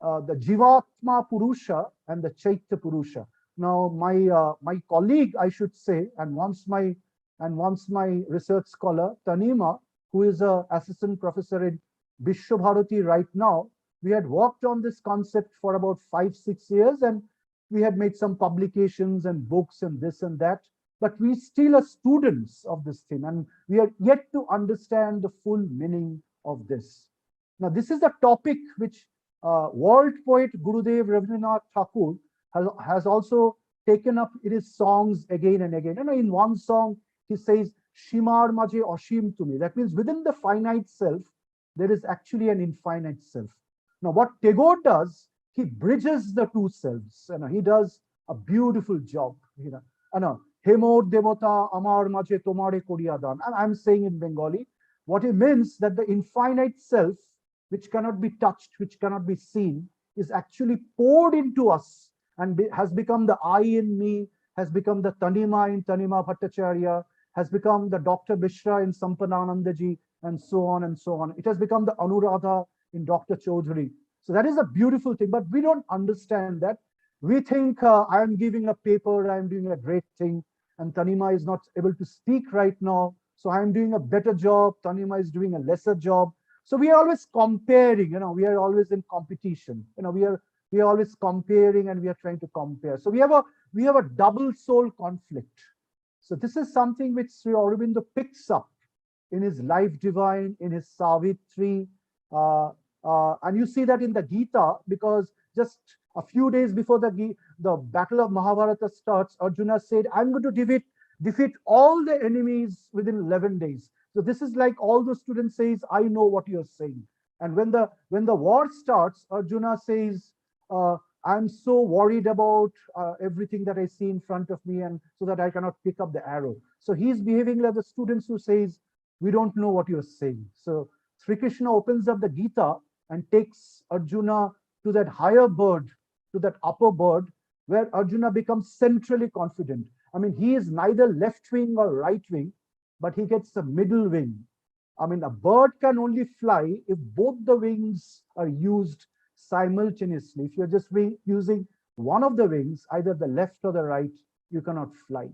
Jivatma Purusha and the Chaitya Purusha. Now, my colleague, I should say, and once my research scholar, Tanima, who is an assistant professor in Vishwabharati right now, we had worked on this concept for about 5-6 years, and we had made some publications and books and this and that, but we still are students of this thing, and we are yet to understand the full meaning of this. Now, this is a topic which world poet Gurudev Rabindranath Tagore has also taken up in his songs again and again. And in one song, he says, Shimar Maje Oshim to me. That means within the finite self, there is actually an infinite self. Now, what Tagore does, he bridges the two selves. He does a beautiful job. Hemor Devata Amar Maje Tomare Koriyadan. And I'm saying in Bengali, what it means that the infinite self, which cannot be touched, which cannot be seen, is actually poured into us and has become the I in me, has become the Tanima in Tanima Bhattacharya, has become the Dr. Mishra in Sampananandaji, and so on and so on. It has become the Anuradha in Dr. Choudry. So that is a beautiful thing, but we don't understand that. We think I am giving a paper, I am doing a great thing, and Tanima is not able to speak right now, so I am doing a better job, Tanima is doing a lesser job. So we are always comparing, we are always in competition. We are always comparing, and we are trying to compare. So we have a double soul conflict. So this is something which Sri Aurobindo picks up in his Life Divine, in his Savitri, and you see that in the Gita, because just a few days before the battle of Mahabharata starts, Arjuna said, I'm going to defeat all the enemies within 11 days. So this is like all the students says, I know what you're saying. And when the war starts, Arjuna says, I'm so worried about everything that I see in front of me, and so that I cannot pick up the arrow. So he's behaving like the students who says, we don't know what you're saying. So Sri Krishna opens up the Gita and takes Arjuna to that higher bird, to that upper bird, where Arjuna becomes centrally confident. I mean, he is neither left wing or right wing, but he gets a middle wing. I mean, a bird can only fly if both the wings are used simultaneously. If you're just using one of the wings, either the left or the right, you cannot fly.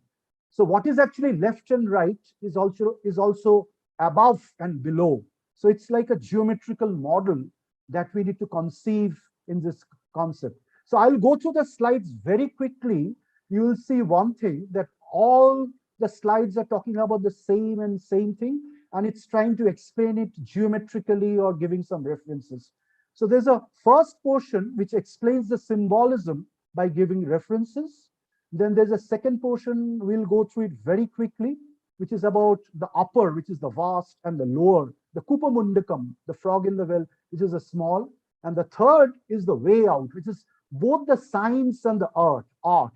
So what is actually left and right is also above and below. So it's like a geometrical model that we need to conceive in this concept. So I'll go through the slides very quickly. You will see one thing, that all the slides are talking about the same thing, and it's trying to explain it geometrically or giving some references. So there's a first portion which explains the symbolism by giving references. Then there's a second portion, we'll go through it very quickly, which is about the upper, which is the vast, and the lower, the Kupa Mundakam, the frog in the well, which is a small. And the third is the way out, which is both the science and the art.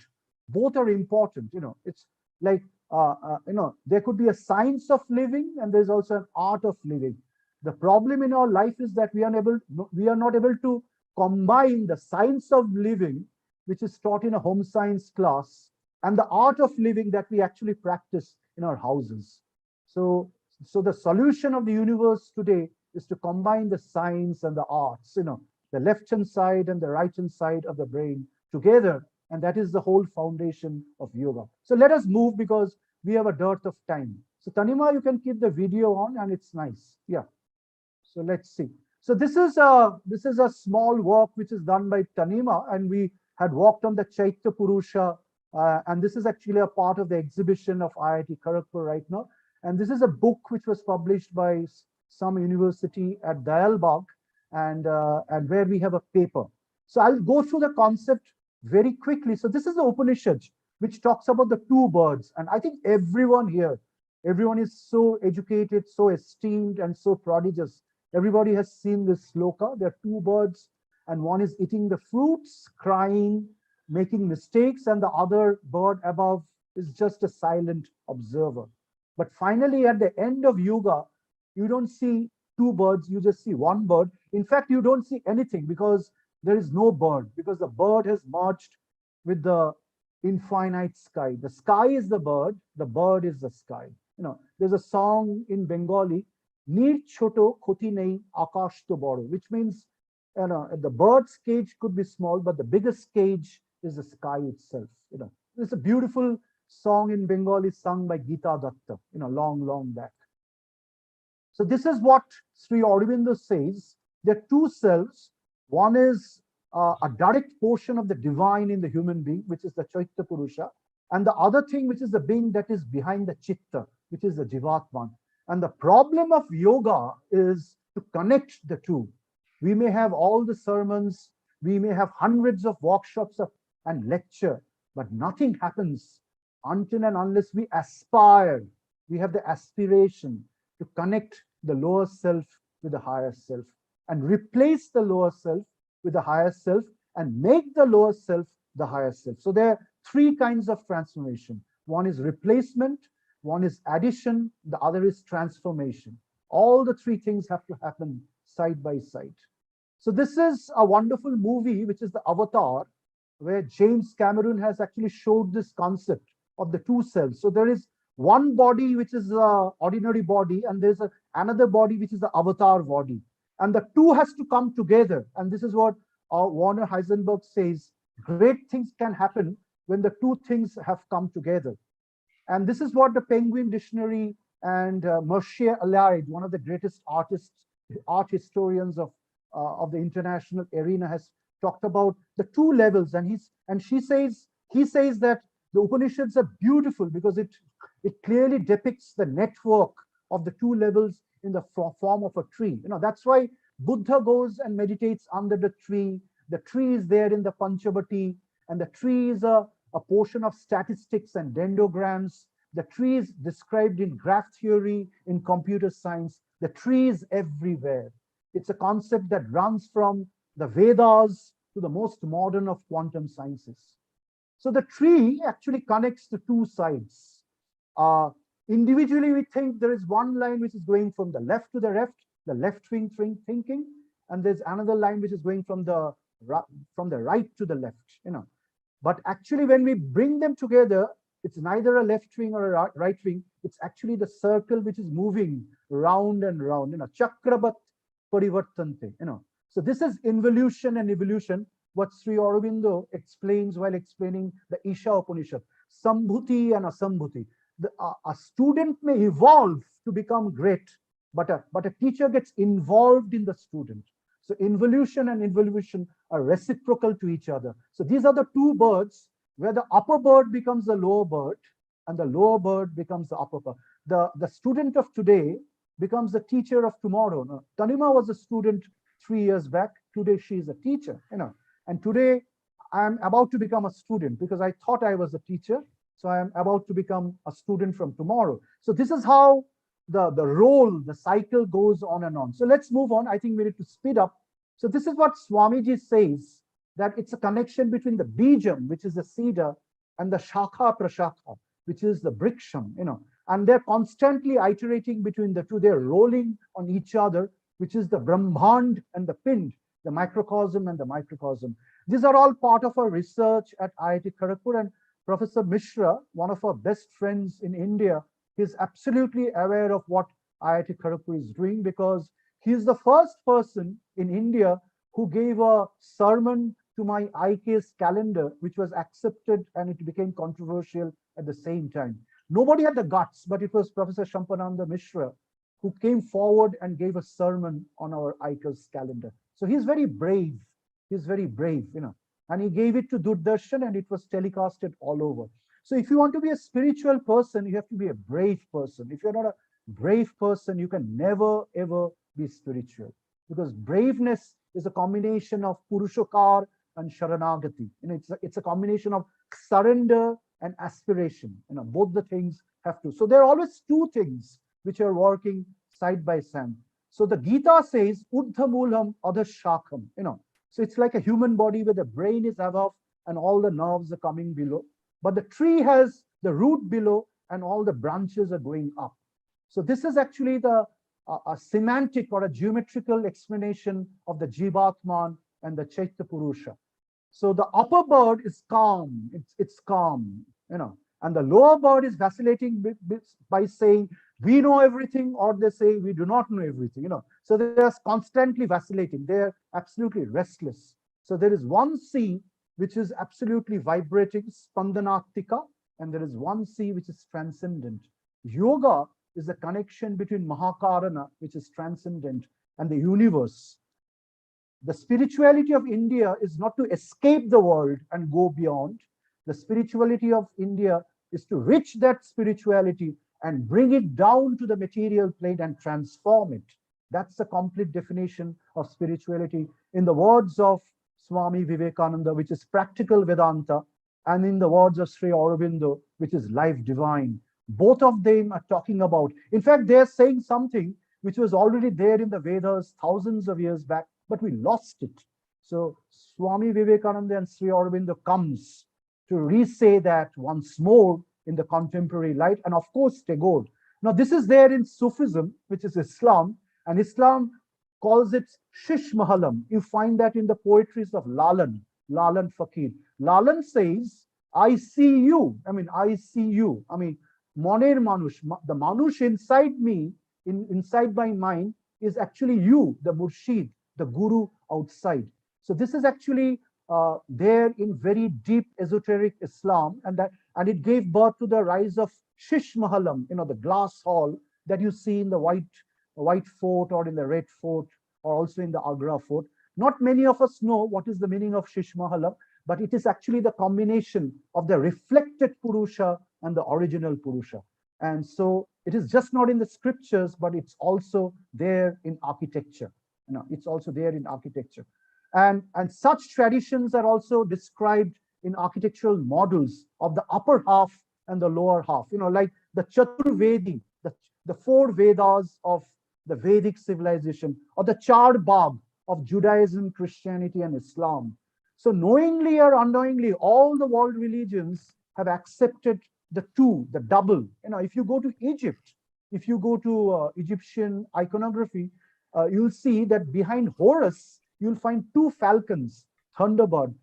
Both are important. It's like, there could be a science of living, and there's also an art of living. The problem in our life is that we are not able to combine the science of living, which is taught in a home science class, and the art of living that we actually practice in our houses. So the solution of the universe today is to combine the science and the arts, the left-hand side and the right-hand side of the brain together. And that is the whole foundation of yoga. So let us move, because we have a dearth of time. So Tanima, you can keep the video on, and it's nice. Yeah. So let's see. So this is a small work which is done by Tanima, and we had walked on the Chaitya Purusha, and this is actually a part of the exhibition of IIT Kharagpur right now. And this is a book which was published by some university at Dayalbagh, and where we have a paper. So I'll go through the concept very quickly. So this is the Upanishad, which talks about the two birds. And I think everyone here, everyone is so educated, so esteemed, and so prodigious. Everybody has seen this sloka. There are two birds, and one is eating the fruits, crying, making mistakes, and the other bird above is just a silent observer. But finally, at the end of yoga, you don't see two birds, you just see one bird. In fact, you don't see anything because there is no bird, because the bird has merged with the infinite sky. The sky is the bird is the sky. There's a song in Bengali, Nir choto khoti nei akash to boro, which means the bird's cage could be small, but the biggest cage is the sky itself. It's a beautiful song in Bengali sung by Geeta Datta, long back. So this is what Sri Aurobindo says. There are two selves. One is a direct portion of the divine in the human being, which is the Chaitya Purusha, and the other thing, which is the being that is behind the Chitta, which is the Jivatman. And the problem of yoga is to connect the two. We may have all the sermons, we may have hundreds of workshops and lecture, but nothing happens until and unless we aspire, we have the aspiration to connect the lower self with the higher self and replace the lower self with the higher self and make the lower self the higher self. So there are three kinds of transformation. One is replacement, one is addition, the other is transformation. All the three things have to happen side by side. So this is a wonderful movie, which is the Avatar, where James Cameron has actually showed this concept of the two selves. So there is one body, which is the ordinary body, and there's another body, which is the avatar body. And the two has to come together. And this is what Werner Heisenberg says, great things can happen when the two things have come together. And this is what the Penguin Dictionary and Mercier Allied, one of the greatest art historians of the international arena, has talked about the two levels. And he says that the Upanishads are beautiful because it clearly depicts the network of the two levels in the form of a tree. That's why Buddha goes and meditates under the tree. The tree is there in the Panchabati, and the tree is a portion of statistics and dendrograms. The tree is described in graph theory, in computer science. The tree is everywhere. It's a concept that runs from the Vedas to the most modern of quantum sciences. So the tree actually connects the two sides. Individually, we think there is one line which is going from the left to the left-wing thinking, and there's another line which is going from the right to the left. But actually, when we bring them together, it's neither a left wing or a right wing. It's actually the circle which is moving round and round. Chakrabat parivartante. So this is involution and evolution, what Sri Aurobindo explains while explaining the Isha Upanishad, Sambhuti and Asambhuti. A student may evolve to become great, but a teacher gets involved in the student. So involution and involution are reciprocal to each other. So these are the two birds where the upper bird becomes the lower bird and the lower bird becomes the upper bird. The student of today becomes the teacher of tomorrow. Now, Tanima was a student 3 years back. Today she is a teacher. And today I am about to become a student because I thought I was a teacher. So I am about to become a student from tomorrow. So this is how the cycle goes on and on. So let's move on. I think we need to speed up. So this is what Swamiji says, that it's a connection between the bijam, which is the cedar, and the shakha prashakha, which is the briksham, and they're constantly iterating between the two. They're rolling on each other, which is the brahmand and the pind, the microcosm and the microcosm. These are all part of our research at IIT Kharagpur, and Professor Mishra, one of our best friends in India, is absolutely aware of what IIT Kharagpur is doing because he is the first person in India who gave a sermon to my IK's calendar, which was accepted and it became controversial at the same time. Nobody had the guts, but it was Professor Sachidananda Mishra who came forward and gave a sermon on our IK's calendar. So he's very brave. He's very brave, and he gave it to Doordarshan, and it was telecasted all over. So if you want to be a spiritual person, you have to be a brave person. If you're not a brave person, you can never, ever be spiritual, because braveness is a combination of Purushokar and Sharanagati. It's a combination of surrender and aspiration. Both the things have to. So there are always two things which are working side by side. So the Gita says, Urdhva Moolam Adha Shakham. So it's like a human body where the brain is above and all the nerves are coming below. But the tree has the root below and all the branches are going up. So this is actually a semantic or a geometrical explanation of the Jivatman and the Chaitya Purusha. So the upper bird is calm, it's calm, and the lower bird is vacillating by saying, we know everything, or they say, we do not know everything, So they are constantly vacillating. They are absolutely restless. So there is one sea which is absolutely vibrating, Spandanatika, and there is one sea which is transcendent. Yoga is the connection between Mahakarana, which is transcendent, and the universe. The spirituality of India is not to escape the world and go beyond. The spirituality of India is to reach that spirituality and bring it down to the material plane and transform it. That's the complete definition of spirituality in the words of Swami Vivekananda, which is practical Vedanta, and in the words of Sri Aurobindo, which is life divine. Both of them are talking about, in fact, they're saying something which was already there in the Vedas thousands of years back, but we lost it. So Swami Vivekananda and Sri Aurobindo comes to re-say that once more in the contemporary light, and of course Tagore. Now this is there in Sufism, which is Islam, and Islam calls it Shish Mahalam. You find that in the poetries of Lalan Fakir. Lalan says, I see you. I see you. Moner Manush, the Manush inside me, inside my mind, is actually you, the Murshid, the Guru outside. So this is actually there in very deep esoteric Islam, and it gave birth to the rise of Shish Mahalam, the glass hall that you see in the white fort or in the red fort or also in the Agra fort. Not many of us know what is the meaning of Shish Mahalam, but it is actually the combination of the reflected Purusha and the original Purusha. And so it is just not in the scriptures, but it's also there in architecture. It's also there in architecture. And such traditions are also described in architectural models of the upper half and the lower half, like the Chaturvedi, the four Vedas of the Vedic civilization, or the Char Bagh of Judaism, Christianity, and Islam. So knowingly or unknowingly, all the world religions have accepted the two, the double. If you go to Egypt, if you go to Egyptian iconography, you'll see that behind Horus, you'll find two falcons, Thunderbird.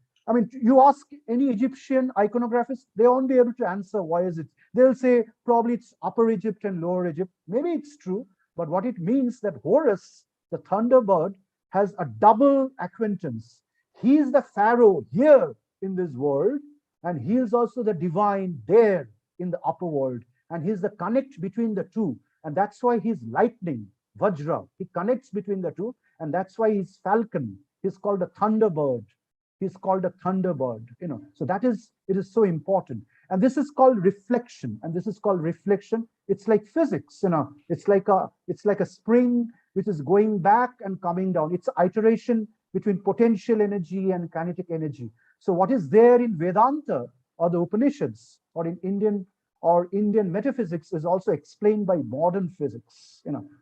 You ask any Egyptian iconographist, they won't be able to answer why is it. They'll say probably it's Upper Egypt and Lower Egypt. Maybe it's true, but what it means that Horus, the Thunderbird, has a double acquaintance. He is the pharaoh here in this world, and he is also the divine there in the upper world. And he's the connect between the two. And that's why he's lightning, Vajra. He connects between the two. And that's why he's falcon. He's called a thunderbird. He's called a thunderbird. So it is so important. And this is called reflection. And this is called reflection. It's like physics, It's like a spring which is going back and coming down. It's iteration between potential energy and kinetic energy. So what is there in Vedanta or the Upanishads or in Indian metaphysics is also explained by modern physics.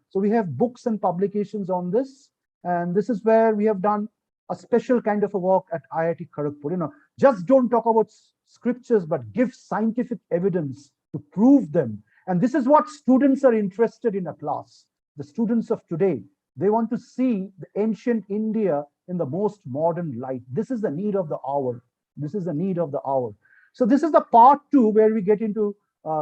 So we have books and publications on this, and this is where we have done a special kind of a work at IIT Kharagpur. Just don't talk about scriptures, but give scientific evidence to prove them. And this is what students are interested in a class. The students of today, they want to see the ancient India in the most modern light. This is the need of the hour. This is the need of the hour. So this is the part 2 where we get into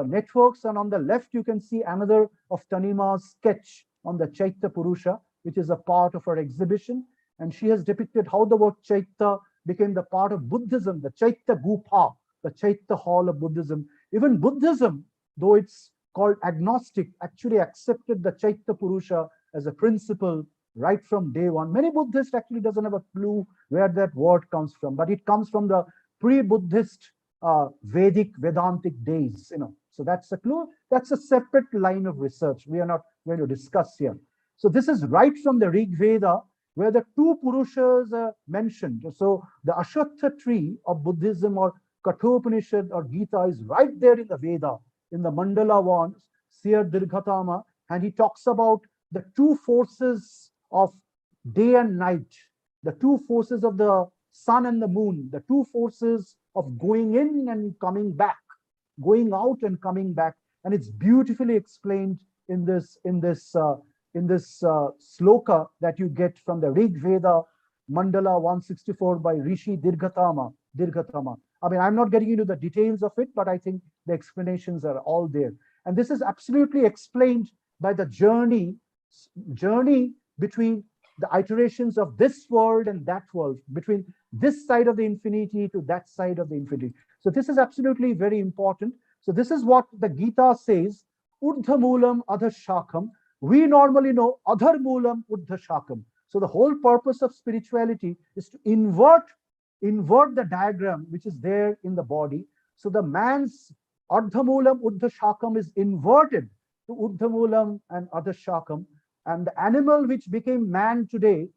networks. And on the left, you can see another of Tanima's sketch on the Chaitya Purusha, which is a part of her exhibition. And she has depicted how the word Chaitya became the part of Buddhism, the Chaitya Gupa, the Chaitya Hall of Buddhism. Even Buddhism, though it's called agnostic, actually accepted the Chaitya Purusha as a principle right from day one. Many Buddhists actually doesn't have a clue where that word comes from, but it comes from the pre-Buddhist Vedic Vedantic days, So that's a clue. That's a separate line of research we are not going to discuss here. So this is right from the Rig Veda, where the two Purushas are mentioned. So the Ashwatha tree of Buddhism or Kathopanishad or Gita is right there in the Veda, in the Mandala one, Sir Dirghatama, and he talks about the two forces of day and night, the two forces of the sun and the moon, the two forces of going in and coming back, going out and coming back, and it's beautifully explained in this sloka that you get from the Rig Veda Mandala 164 by Rishi Dirghatama. I mean, I'm not getting into the details of it, but I think the explanations are all there. And this is absolutely explained by the journey between the iterations of this world and that world, between this side of the infinity to that side of the infinity. So this is absolutely very important. So this is what the Gita says, Urdha Moolam Adha Shakam. We normally know Adhar Moolam Urdha Shakam. So the whole purpose of spirituality is to invert the diagram which is there in the body. So the man's Ardha Moolam Urdha Shakam is inverted to Urdha Moolam and Adha Shakam. And the animal which became man today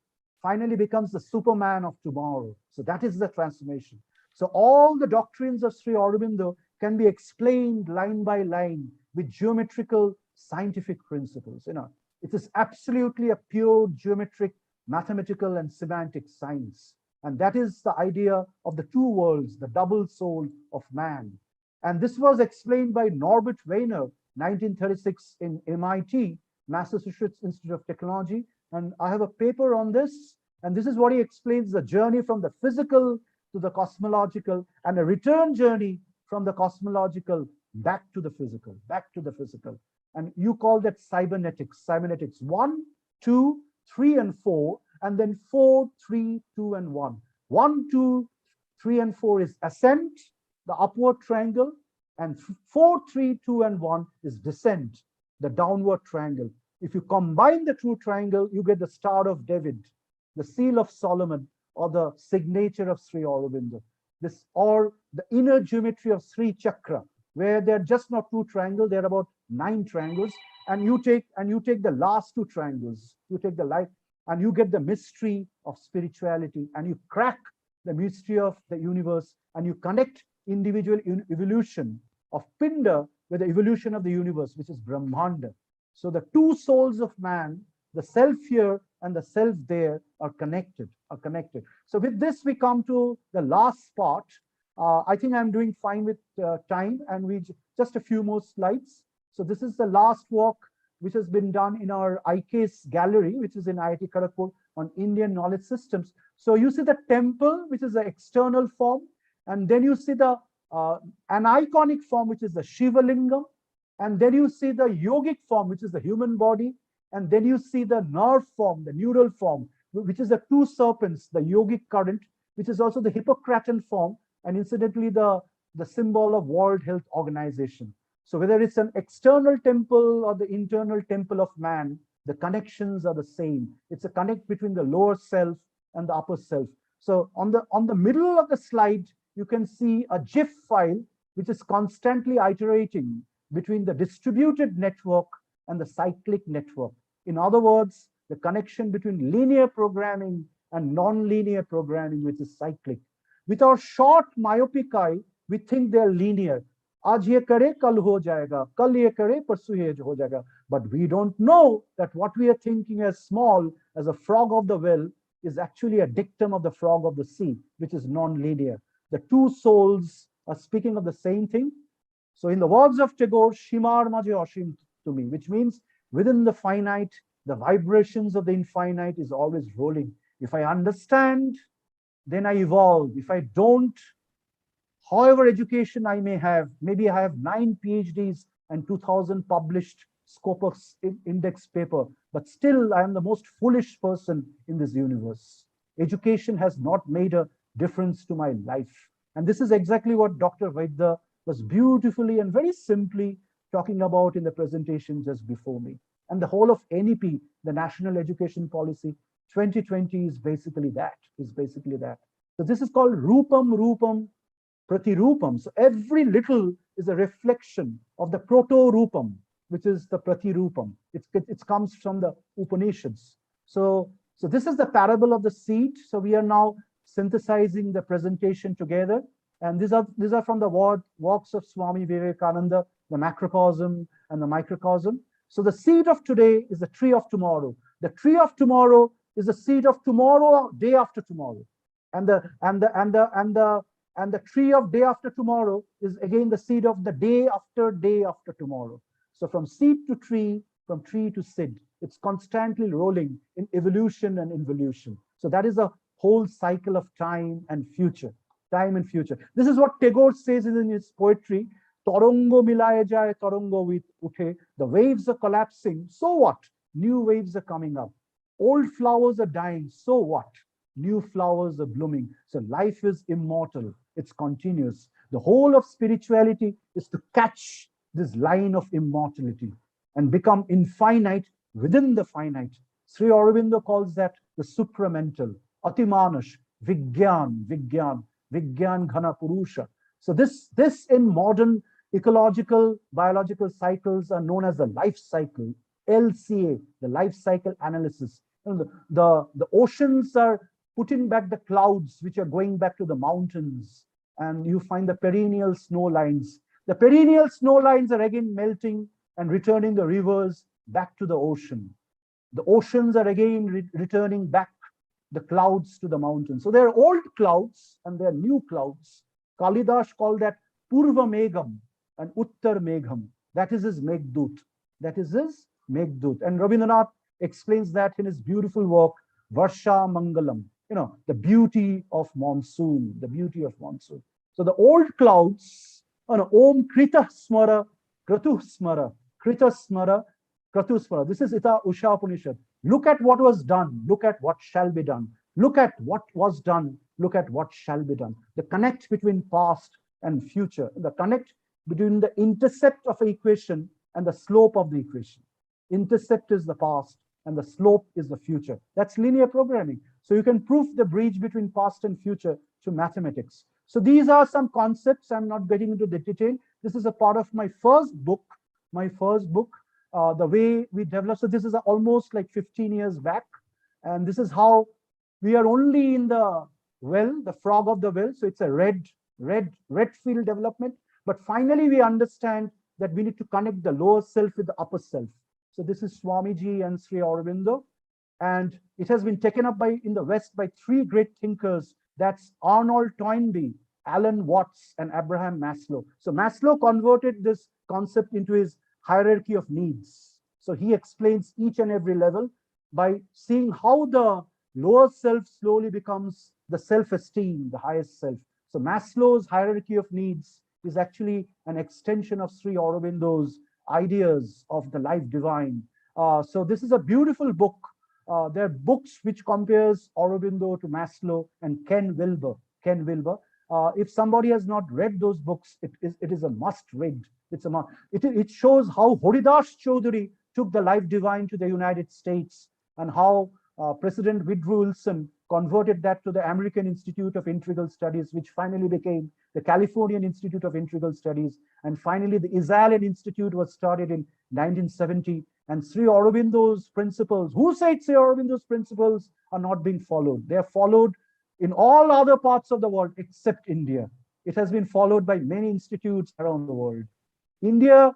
finally becomes the Superman of tomorrow. So that is the transformation. So all the doctrines of Sri Aurobindo can be explained line by line with geometrical scientific principles. It is absolutely a pure geometric, mathematical, and semantic science. And that is the idea of the two worlds, the double soul of man. And this was explained by Norbert Wiener, 1936 in MIT, Massachusetts Institute of Technology. And I have a paper on this. And this is what he explains, the journey from the physical to the cosmological, and a return journey from the cosmological back to the physical. And you call that cybernetics. 1, 2, 3, and 4, and then 4, 3, 2, and 1. 1, 2, 3, and 4 is ascent, the upward triangle, and 4, 3, 2, and 1 is descent, the downward triangle. If you combine the true triangle, you get the Star of David, the Seal of Solomon, or the signature of Sri Aurobindo. This, or the inner geometry of Sri Chakra, where they're just not two triangles, they're about 9 triangles, and you take the last 2 triangles, you take the light, and you get the mystery of spirituality, and you crack the mystery of the universe, and you connect individual evolution of Pinda with the evolution of the universe, which is Brahmanda. So the two souls of man, the self here and the self there, are connected. So with this, we come to the last part. I think I'm doing fine with time, and we just a few more slides. So this is the last walk which has been done in our ICASE gallery, which is in IIT Kharagpur, on Indian knowledge systems. So you see the temple, which is the external form, and then you see the an iconic form, which is the Shiva Lingam, and then you see the yogic form, which is the human body, and then you see the nerve form, the neural form, which is the 2 serpents, the yogic current, which is also the Hippocratic form, and incidentally the symbol of World Health Organization. So whether it's an external temple or the internal temple of man, the connections are the same. It's a connect between the lower self and the upper self. So on the middle of the slide, you can see a GIF file, which is constantly iterating between the distributed network and the cyclic network. In other words, the connection between linear programming and non-linear programming, which is cyclic. With our short myopic eye, we think they're linear. Aaj ye kare, kal ho jayega. Kal ye kare, parsu ye ho jayega. But we don't know that what we are thinking as small as a frog of the well is actually a dictum of the frog of the sea, which is non-linear. The two souls are speaking of the same thing. So in the words of Tagore, Shimar maje ashim to me, which means within the finite, the vibrations of the infinite is always rolling. If I understand, then I evolve. If I don't, however education I may have, maybe I have 9 PhDs and 2000 published Scopus index paper, but still I am the most foolish person in this universe. Education has not made a difference to my life. And this is exactly what Dr. Vaidya was beautifully and very simply talking about in the presentation just before me. And the whole of NEP, the National Education Policy 2020 is basically that, So this is called Rupam Rupam Pratirupam. So every little is a reflection of the Proto-Rupam, which is the Pratirupam. It comes from the Upanishads. So this is the parable of the seed. So we are now synthesizing the presentation together. And these are from the works of Swami Vivekananda, the macrocosm and the microcosm. So the seed of today is the tree of tomorrow. The tree of tomorrow is the seed of tomorrow, day after tomorrow. And the tree of day after tomorrow is again the seed of the day after tomorrow. So from seed to tree, from tree to seed, it's constantly rolling in evolution and involution. So that is a whole cycle of time and future. This is what Tagore says in his poetry. Torongo milaye jaye, torongo with uthe. The waves are collapsing. So what? New waves are coming up. Old flowers are dying. So what? New flowers are blooming. So life is immortal. It's continuous. The whole of spirituality is to catch this line of immortality and become infinite within the finite. Sri Aurobindo calls that the supramental, Atimanash, Vigyan Ghana Purusha. So this in modern ecological, biological cycles are known as the life cycle, LCA, the life cycle analysis. And the oceans are putting back the clouds, which are going back to the mountains, and you find the perennial snow lines. The perennial snow lines are again melting and returning the rivers back to the ocean. The oceans are again returning back the clouds to the mountains. So there are old clouds and there are new clouds. Kalidas called that Purva Megham and Uttar Megham. That is his Meghdut. And Rabindranath explains that in his beautiful work, Varsha Mangalam. The beauty of monsoon, So the old clouds, Om Krita Smara, Kratu Smara, Krita Smara, Kratu Smara. This is Ita Usha Upanishad. Look at what was done. Look at what shall be done. Look at what was done. Look at what shall be done. The connect between past and future. The connect between the intercept of an equation and the slope of the equation. Intercept is the past and the slope is the future. That's linear programming. So you can prove the bridge between past and future through mathematics. So these are some concepts. I'm not getting into the detail. This is a part of my first book. The way we developed. So this is almost like 15 years back. And this is how we are only in the well, the frog of the well. So it's a red field development. But finally, we understand that we need to connect the lower self with the upper self. So this is Swamiji and Sri Aurobindo. And it has been taken up in the West by three great thinkers. That's Arnold Toynbee, Alan Watts, and Abraham Maslow. So Maslow converted this concept into his hierarchy of needs. So he explains each and every level by seeing how the lower self slowly becomes the self-esteem, the highest self. So Maslow's hierarchy of needs is actually an extension of Sri Aurobindo's ideas of the life divine. So this is a beautiful book. There are books which compares Aurobindo to Maslow and Ken Wilber. If somebody has not read those books, it is a must read. It shows how Haryana Choudry took the life divine to the United States and how President Woodrow Wilson converted that to the American Institute of Integral Studies, which finally became the Californian Institute of Integral Studies. And finally, the Israeli Institute was started in 1970. And Sri Aurobindo's principles, who said Sri Aurobindo's principles are not being followed? They are followed in all other parts of the world except India. It has been followed by many institutes around the world. The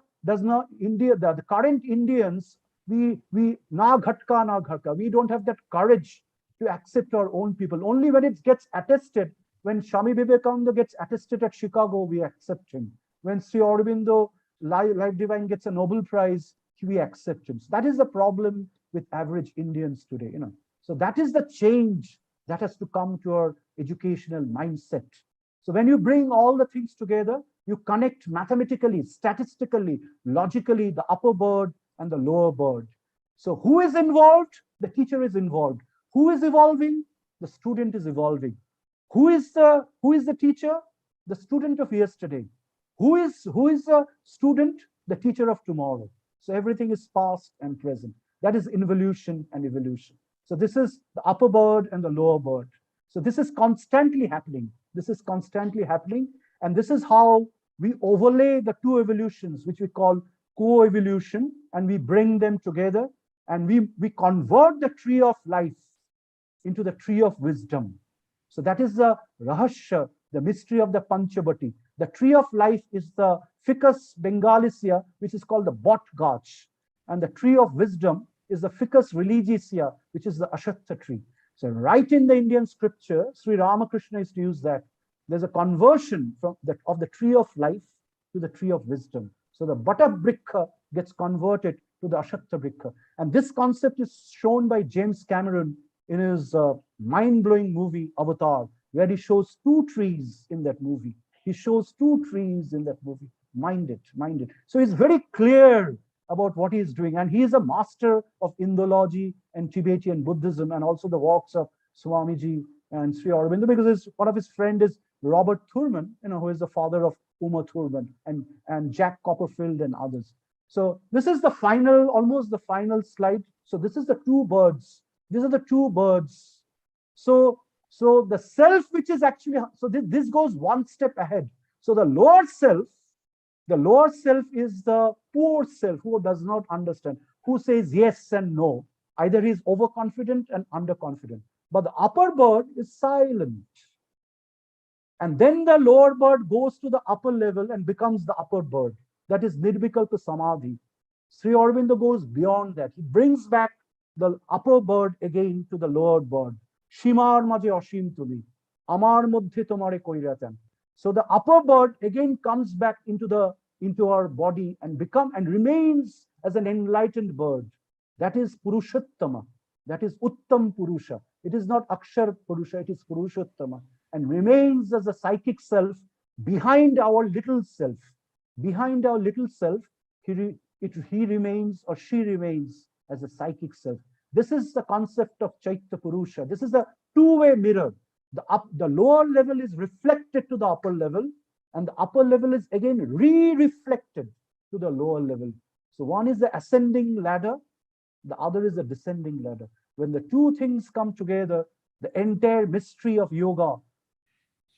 current Indians, we don't have that courage to accept our own people. Only when it gets attested, when Swami Vivekananda gets attested at Chicago, we accept him. When Sri Aurobindo, Life Divine, gets a Nobel Prize, we accept him. So that is the problem with average Indians today. So that is the change that has to come to our educational mindset. So when you bring all the things together, you connect mathematically, statistically, logically, the upper bird and the lower bird. So who is involved? The teacher is involved. Who is evolving? The student is evolving. Who is the teacher? The student of yesterday. Who is the student? The teacher of tomorrow. So everything is past and present. That is involution and evolution. So this is the upper bird and the lower bird. So this is constantly happening. This is constantly happening. And this is how we overlay the two evolutions, which we call co-evolution, and we bring them together, and we convert the tree of life into the tree of wisdom. So that is the rahasya, the mystery of the Panchabati. The tree of life is the Ficus bengalicea, which is called the bot gach. And the tree of wisdom is the Ficus religiosa, which is the Ashatha tree. So right in the Indian scripture, Sri Ramakrishna used to use that. There's a conversion from of the tree of life to the tree of wisdom. So the Bata Brikha gets converted to the Ashatha Brikha. And this concept is shown by James Cameron in his mind-blowing movie Avatar, where he shows two trees in that movie. He shows two trees in that movie. Mind it, mind it. So he's very clear about what he is doing. And he is a master of Indology and Tibetan Buddhism, and also the works of Swamiji and Sri Aurobindo, because one of his friends is Robert Thurman, who is the father of Uma Thurman and Jack Copperfield and others. So this is the final, almost the final slide. So this is the two birds. These are the two birds. So the self, which is actually, so this goes one step ahead. So the lower self is the poor self who does not understand, who says yes and no. Either he is overconfident and underconfident. But the upper bird is silent. And then the lower bird goes to the upper level and becomes the upper bird. That is Nirvikalpa Samadhi. Sri Aurobindo goes beyond that. He brings back the upper bird again to the lower bird. Shimar maje ashim tumi, amar moddhe tomare koiratan. So the upper bird again comes back into our body and remains as an enlightened bird. That is Purushottama. That is Uttam Purusha. It is not Akshar Purusha, it is Purushottama, and remains as a psychic self behind our little self. Behind our little self, he remains or she remains as a psychic self. This is the concept of Chaitya Purusha. This is a two-way mirror. The lower level is reflected to the upper level, and the upper level is again re-reflected to the lower level. So one is the ascending ladder, the other is the descending ladder. When the two things come together, the entire mystery of yoga,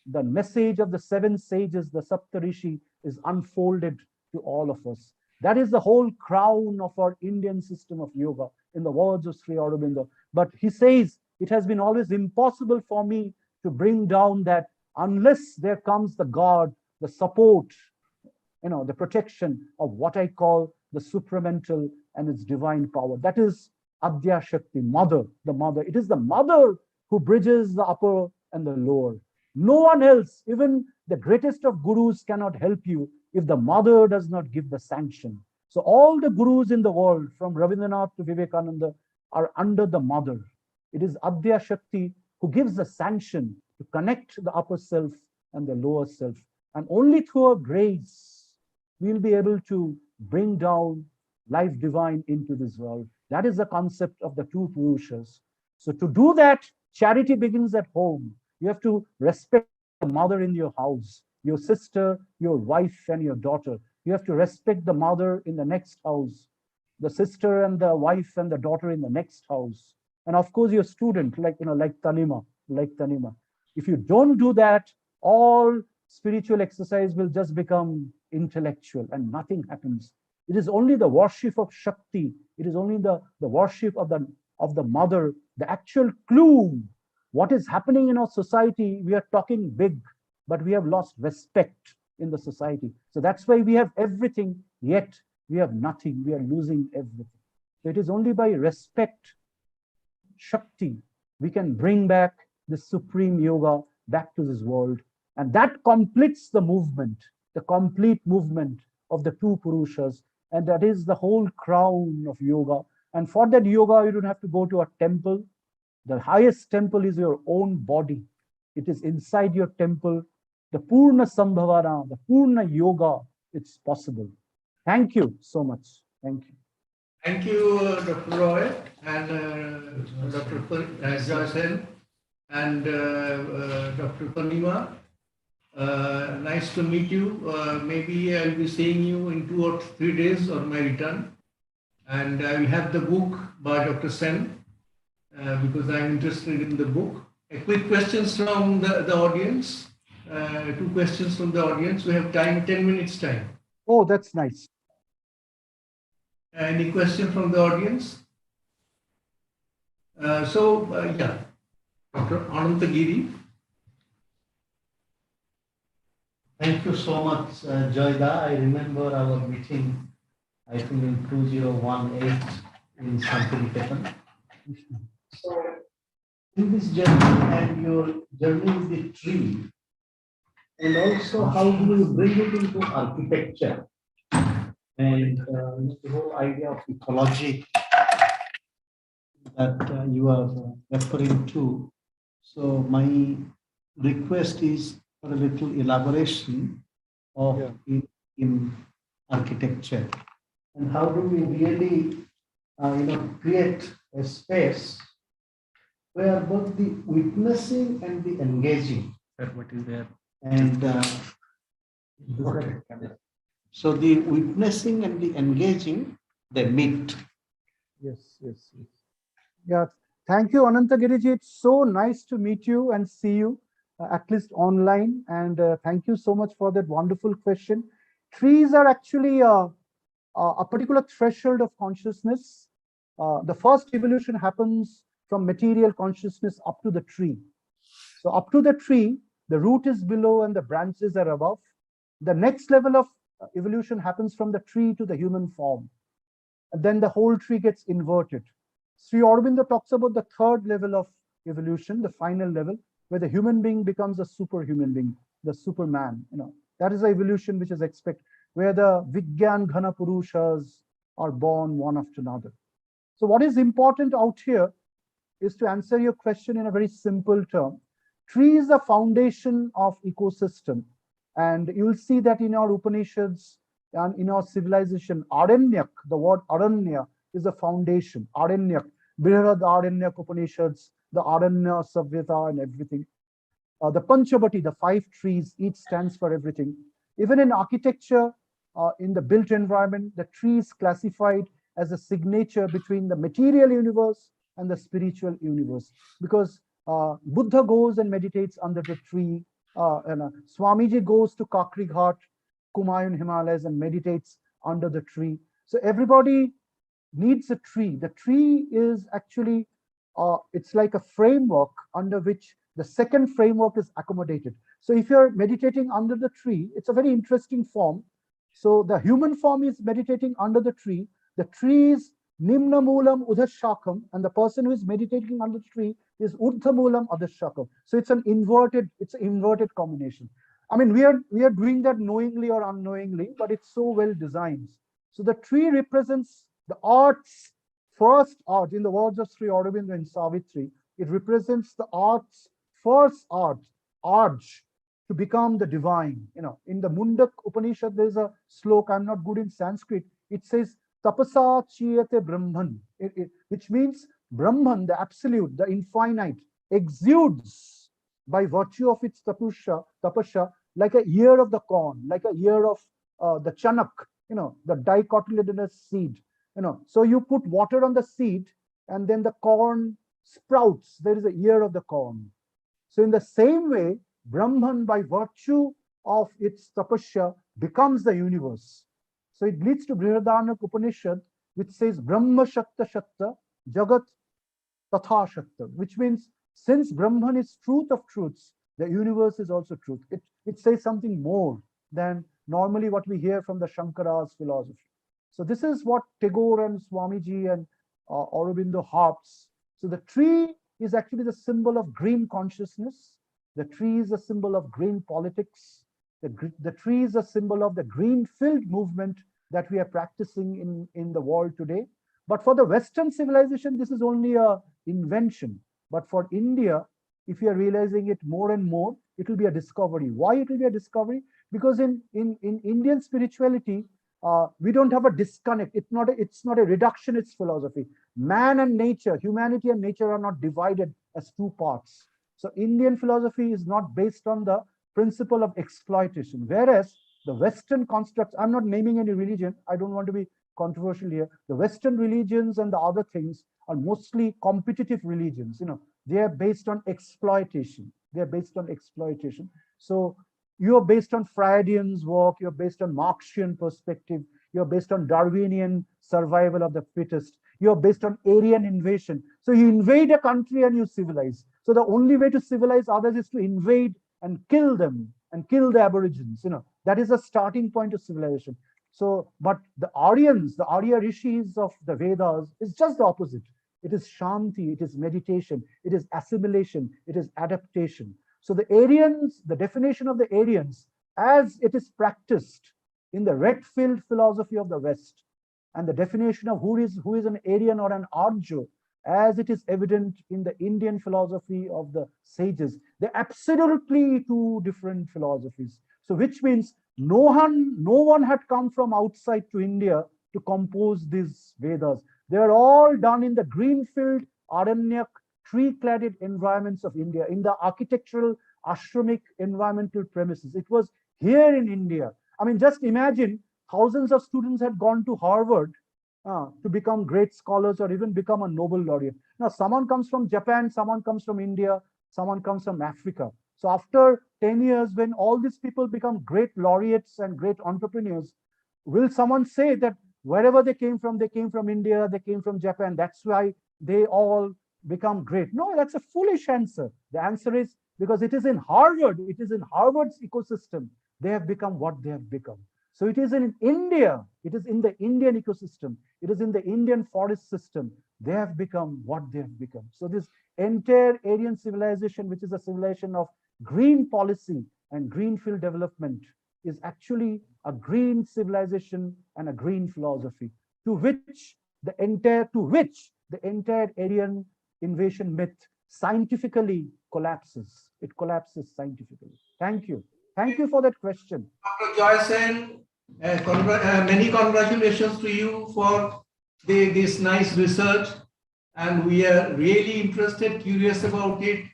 the message of the seven sages, the Saptarishi, is unfolded to all of us. That is the whole crown of our Indian system of yoga, in the words of Sri Aurobindo. But he says, it has been always impossible for me to bring down that unless there comes the guard, the support, the protection of what I call the supramental and its divine power. That is Adya Shakti, mother, the mother. It is the mother who bridges the upper and the lower. No one else, even the greatest of gurus, cannot help you if the mother does not give the sanction. So all the gurus in the world, from Rabindranath to Vivekananda, are under the mother. It is Adya Shakti who gives the sanction to connect the upper self and the lower self. And only through her grace, we'll be able to bring down life divine into this world. That is the concept of the two Purushas. So to do that, charity begins at home. You have to respect the mother in your house, your sister, your wife, and your daughter. You have to respect the mother in the next house, the sister and the wife and the daughter in the next house. And of course, your student, like Tanima. If you don't do that, all spiritual exercise will just become intellectual and nothing happens. It is only the worship of Shakti. It is only the worship of the mother, the actual clue. What is happening in our society, we are talking big, but we have lost respect in the society. So that's why we have everything, yet we have nothing. We are losing everything. So it is only by respect, Shakti, we can bring back the supreme yoga back to this world. And that completes the movement, the complete movement of the two Purushas. And that is the whole crown of yoga. And for that yoga, you don't have to go to a temple. The highest temple is your own body. It is inside your temple. The Purna Sambhavana, the Purna Yoga, it's possible. Thank you so much. Thank you. Thank you, Dr. Roy and Dr. Joysen and Dr. Tanima. Nice to meet you. Maybe I'll be seeing you in 2 or 3 days on my return. And I will have the book by Dr. Sen because I'm interested in the book. A quick questions from the audience. 2 questions from the audience. We have time, 10 minutes time. Oh, that's nice. Any question from the audience? Yeah, Dr. Anantagiri. Thank you so much, Joyda. I remember our meeting, I think in 2018 in Shantiniketan. So, in this journey and your journey with the tree, and also how do you bring it into architecture and the whole idea of ecology that you are referring to. So my request is for a little elaboration of in architecture, and how do we really create a space where both the witnessing and the engaging. What is there? And so the witnessing and the engaging, they meet. Yes, yes, yes. Yeah, thank you, Anantagiriji. It's so nice to meet you and see you, at least online. And thank you so much for that wonderful question. Trees are actually a particular threshold of consciousness. The first evolution happens from material consciousness up to the tree. So up to the tree, the root is below and the branches are above. The next level of evolution happens from the tree to the human form. And then the whole tree gets inverted. Sri Aurobindo talks about the third level of evolution, the final level, where the human being becomes a superhuman being, the superman. That is the evolution which is expected, where the Vigyan Ghana Purushas are born one after another. So what is important out here is to answer your question in a very simple term. Tree is the foundation of ecosystem. And you'll see that in our Upanishads and in our civilization, Aranyak, the word Aranya is a foundation. Aranyak, Brihad Aranyak Upanishads, the Aranya Savyata and everything. The Panchavati, the 5 trees, each stands for everything. Even in architecture, in the built environment, the tree is classified as a signature between the material universe and the spiritual universe. Because Buddha goes and meditates under the tree. Swamiji goes to Kakri Ghat, Kumaun Himalayas, and meditates under the tree. So everybody needs a tree. The tree is actually, it's like a framework under which the second framework is accommodated. So if you're meditating under the tree, it's a very interesting form. So the human form is meditating under the tree. The tree is Nimna Moolam Udhashakam, and the person who is meditating under the tree is Urdha Moolam Adhashakam. So it's an inverted combination. I mean, we are doing that knowingly or unknowingly, but it's so well designed. So the tree represents the art's first art. In the words of Sri Aurobindo in Savitri, it represents the art's first art, arj, to become the divine. In the Mundak Upanishad, there's a sloka, I'm not good in Sanskrit. It says, Tapasa Chiyate Brahman, which means Brahman, the absolute, the infinite, exudes by virtue of its tapasya, like a ear of the corn, like a ear of the chanak, the dicotyledonous seed. So you put water on the seed and then the corn sprouts. There is a ear of the corn. So in the same way, Brahman, by virtue of its tapasya, becomes the universe. So it leads to Brihadaranyaka Upanishad, which says Brahma Shakta Shakta Jagat Tatha Shakta, which means since Brahman is truth of truths, the universe is also truth. It says something more than normally what we hear from the Shankara's philosophy. So this is what Tagore and Swamiji and Aurobindo harps. So the tree is actually the symbol of green consciousness. The tree is a symbol of green politics. The tree is a symbol of the green-filled movement that we are practicing in the world today. But for the Western civilization, this is only an invention. But for India, if you are realizing it more and more, it will be a discovery. Why it will be a discovery? Because in Indian spirituality, we don't have a disconnect. It's not a reductionist philosophy. Man and nature, humanity and nature are not divided as 2 parts. So Indian philosophy is not based on the principle of exploitation, whereas the Western constructs, I'm not naming any religion, I don't want to be controversial here. The Western religions and the other things are mostly competitive religions. They are based on exploitation. They are based on exploitation. So you're based on Freudian's work. You're based on Marxian perspective. You're based on Darwinian survival of the fittest. You're based on Aryan invasion. So you invade a country and you civilize. So the only way to civilize others is to invade and kill them and kill the Aborigines. That is the starting point of civilization. So, but the Aryans, the Arya Rishis of the Vedas is just the opposite. It is Shanti, it is meditation, it is assimilation, it is adaptation. So the Aryans, the definition of the Aryans as it is practiced in the red-filled philosophy of the West, and the definition of who is an Aryan or an Arjo, as it is evident in the Indian philosophy of the sages, they're absolutely two different philosophies. So which means no one had come from outside to India to compose these Vedas. They are all done in the green-filled, Aranyak, tree-cladded environments of India, in the architectural, ashramic environmental premises. It was here in India. I mean, just imagine thousands of students had gone to Harvard to become great scholars or even become a Nobel laureate. Now, someone comes from Japan, someone comes from India, someone comes from Africa. So after 10 years, when all these people become great laureates and great entrepreneurs, will someone say that wherever they came from India, they came from Japan, that's why they all become great? No, that's a foolish answer. The answer is because it is in Harvard, it is in Harvard's ecosystem, they have become what they have become. So it is in India, it is in the Indian ecosystem, it is in the Indian forest system, they have become what they have become. So this entire Aryan civilization, which is a civilization of green policy and greenfield development, is actually a green civilization and a green philosophy, to which the entire Aryan invasion myth scientifically collapses. It collapses scientifically. Thank you. Thank you for that question. Dr. Joysen, many congratulations to you for this nice research, and we are really interested, curious about it.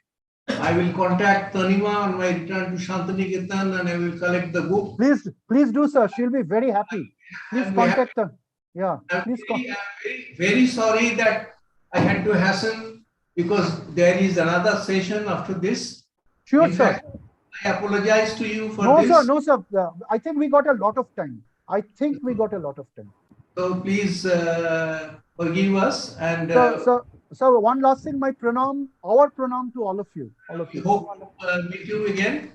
I will contact Tanima on my return to Shantiniketan and I will collect the book. Please do, sir. She'll be very happy. Please contact them. Yeah. I'm very sorry that I had to hasten because there is another session after this. Sure, In sir. fact, I apologize to you for this. No, sir. I think we got a lot of time. So please forgive us. And so one last thing, our pranam to all of you. We hope to meet you again.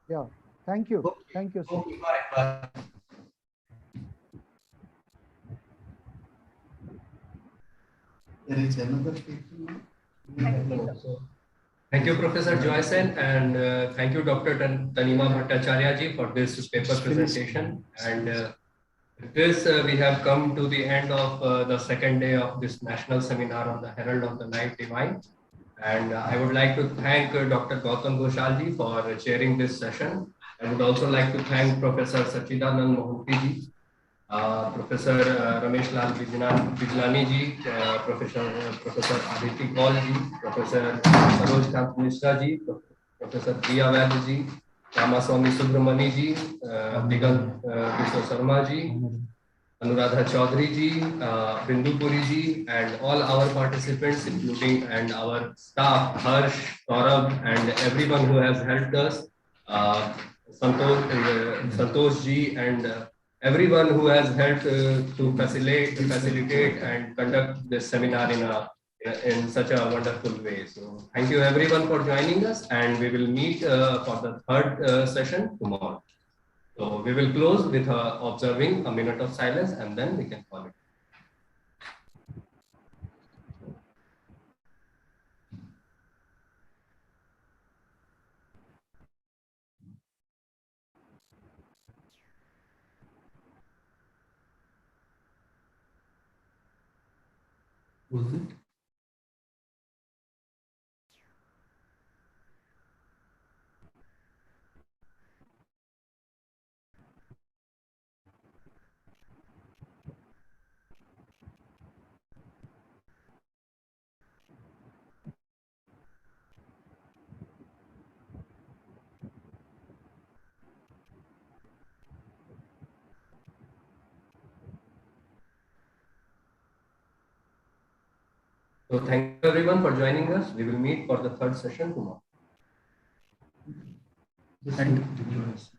Yeah. Thank you. Okay. Thank you, sir. Okay, bye. There is another people. Thank you, Professor Joysen, and thank you, Dr. Tanima Bhattacharya ji, for this paper presentation. And with this, we have come to the end of the second day of this national seminar on the Herald of the Ninth Divine. And I would like to thank Dr. Gautam Ghosal ji for chairing this session. I would also like to thank Professor Sachidananda Mishra ji, Professor Ramesh Lal Bijlani ji, Professor Aditi Kaul ji, Professor Anuradha Mishra ji, Professor Priya Vaid ji, Ramaswamy Subramony ji, Digant Sarma ji, Anuradha Choudry ji, Bindu Puri ji, and all our participants, including and our staff, Harsh, Saurabh, and everyone who has helped us, Santosh ji, and everyone who has helped to facilitate and conduct this seminar in such a wonderful way. So thank you everyone for joining us, and we will meet for the third session tomorrow. So we will close with observing a minute of silence, and then we can call it. Was it? So thank you everyone for joining us. We will meet for the third session tomorrow. Thank you.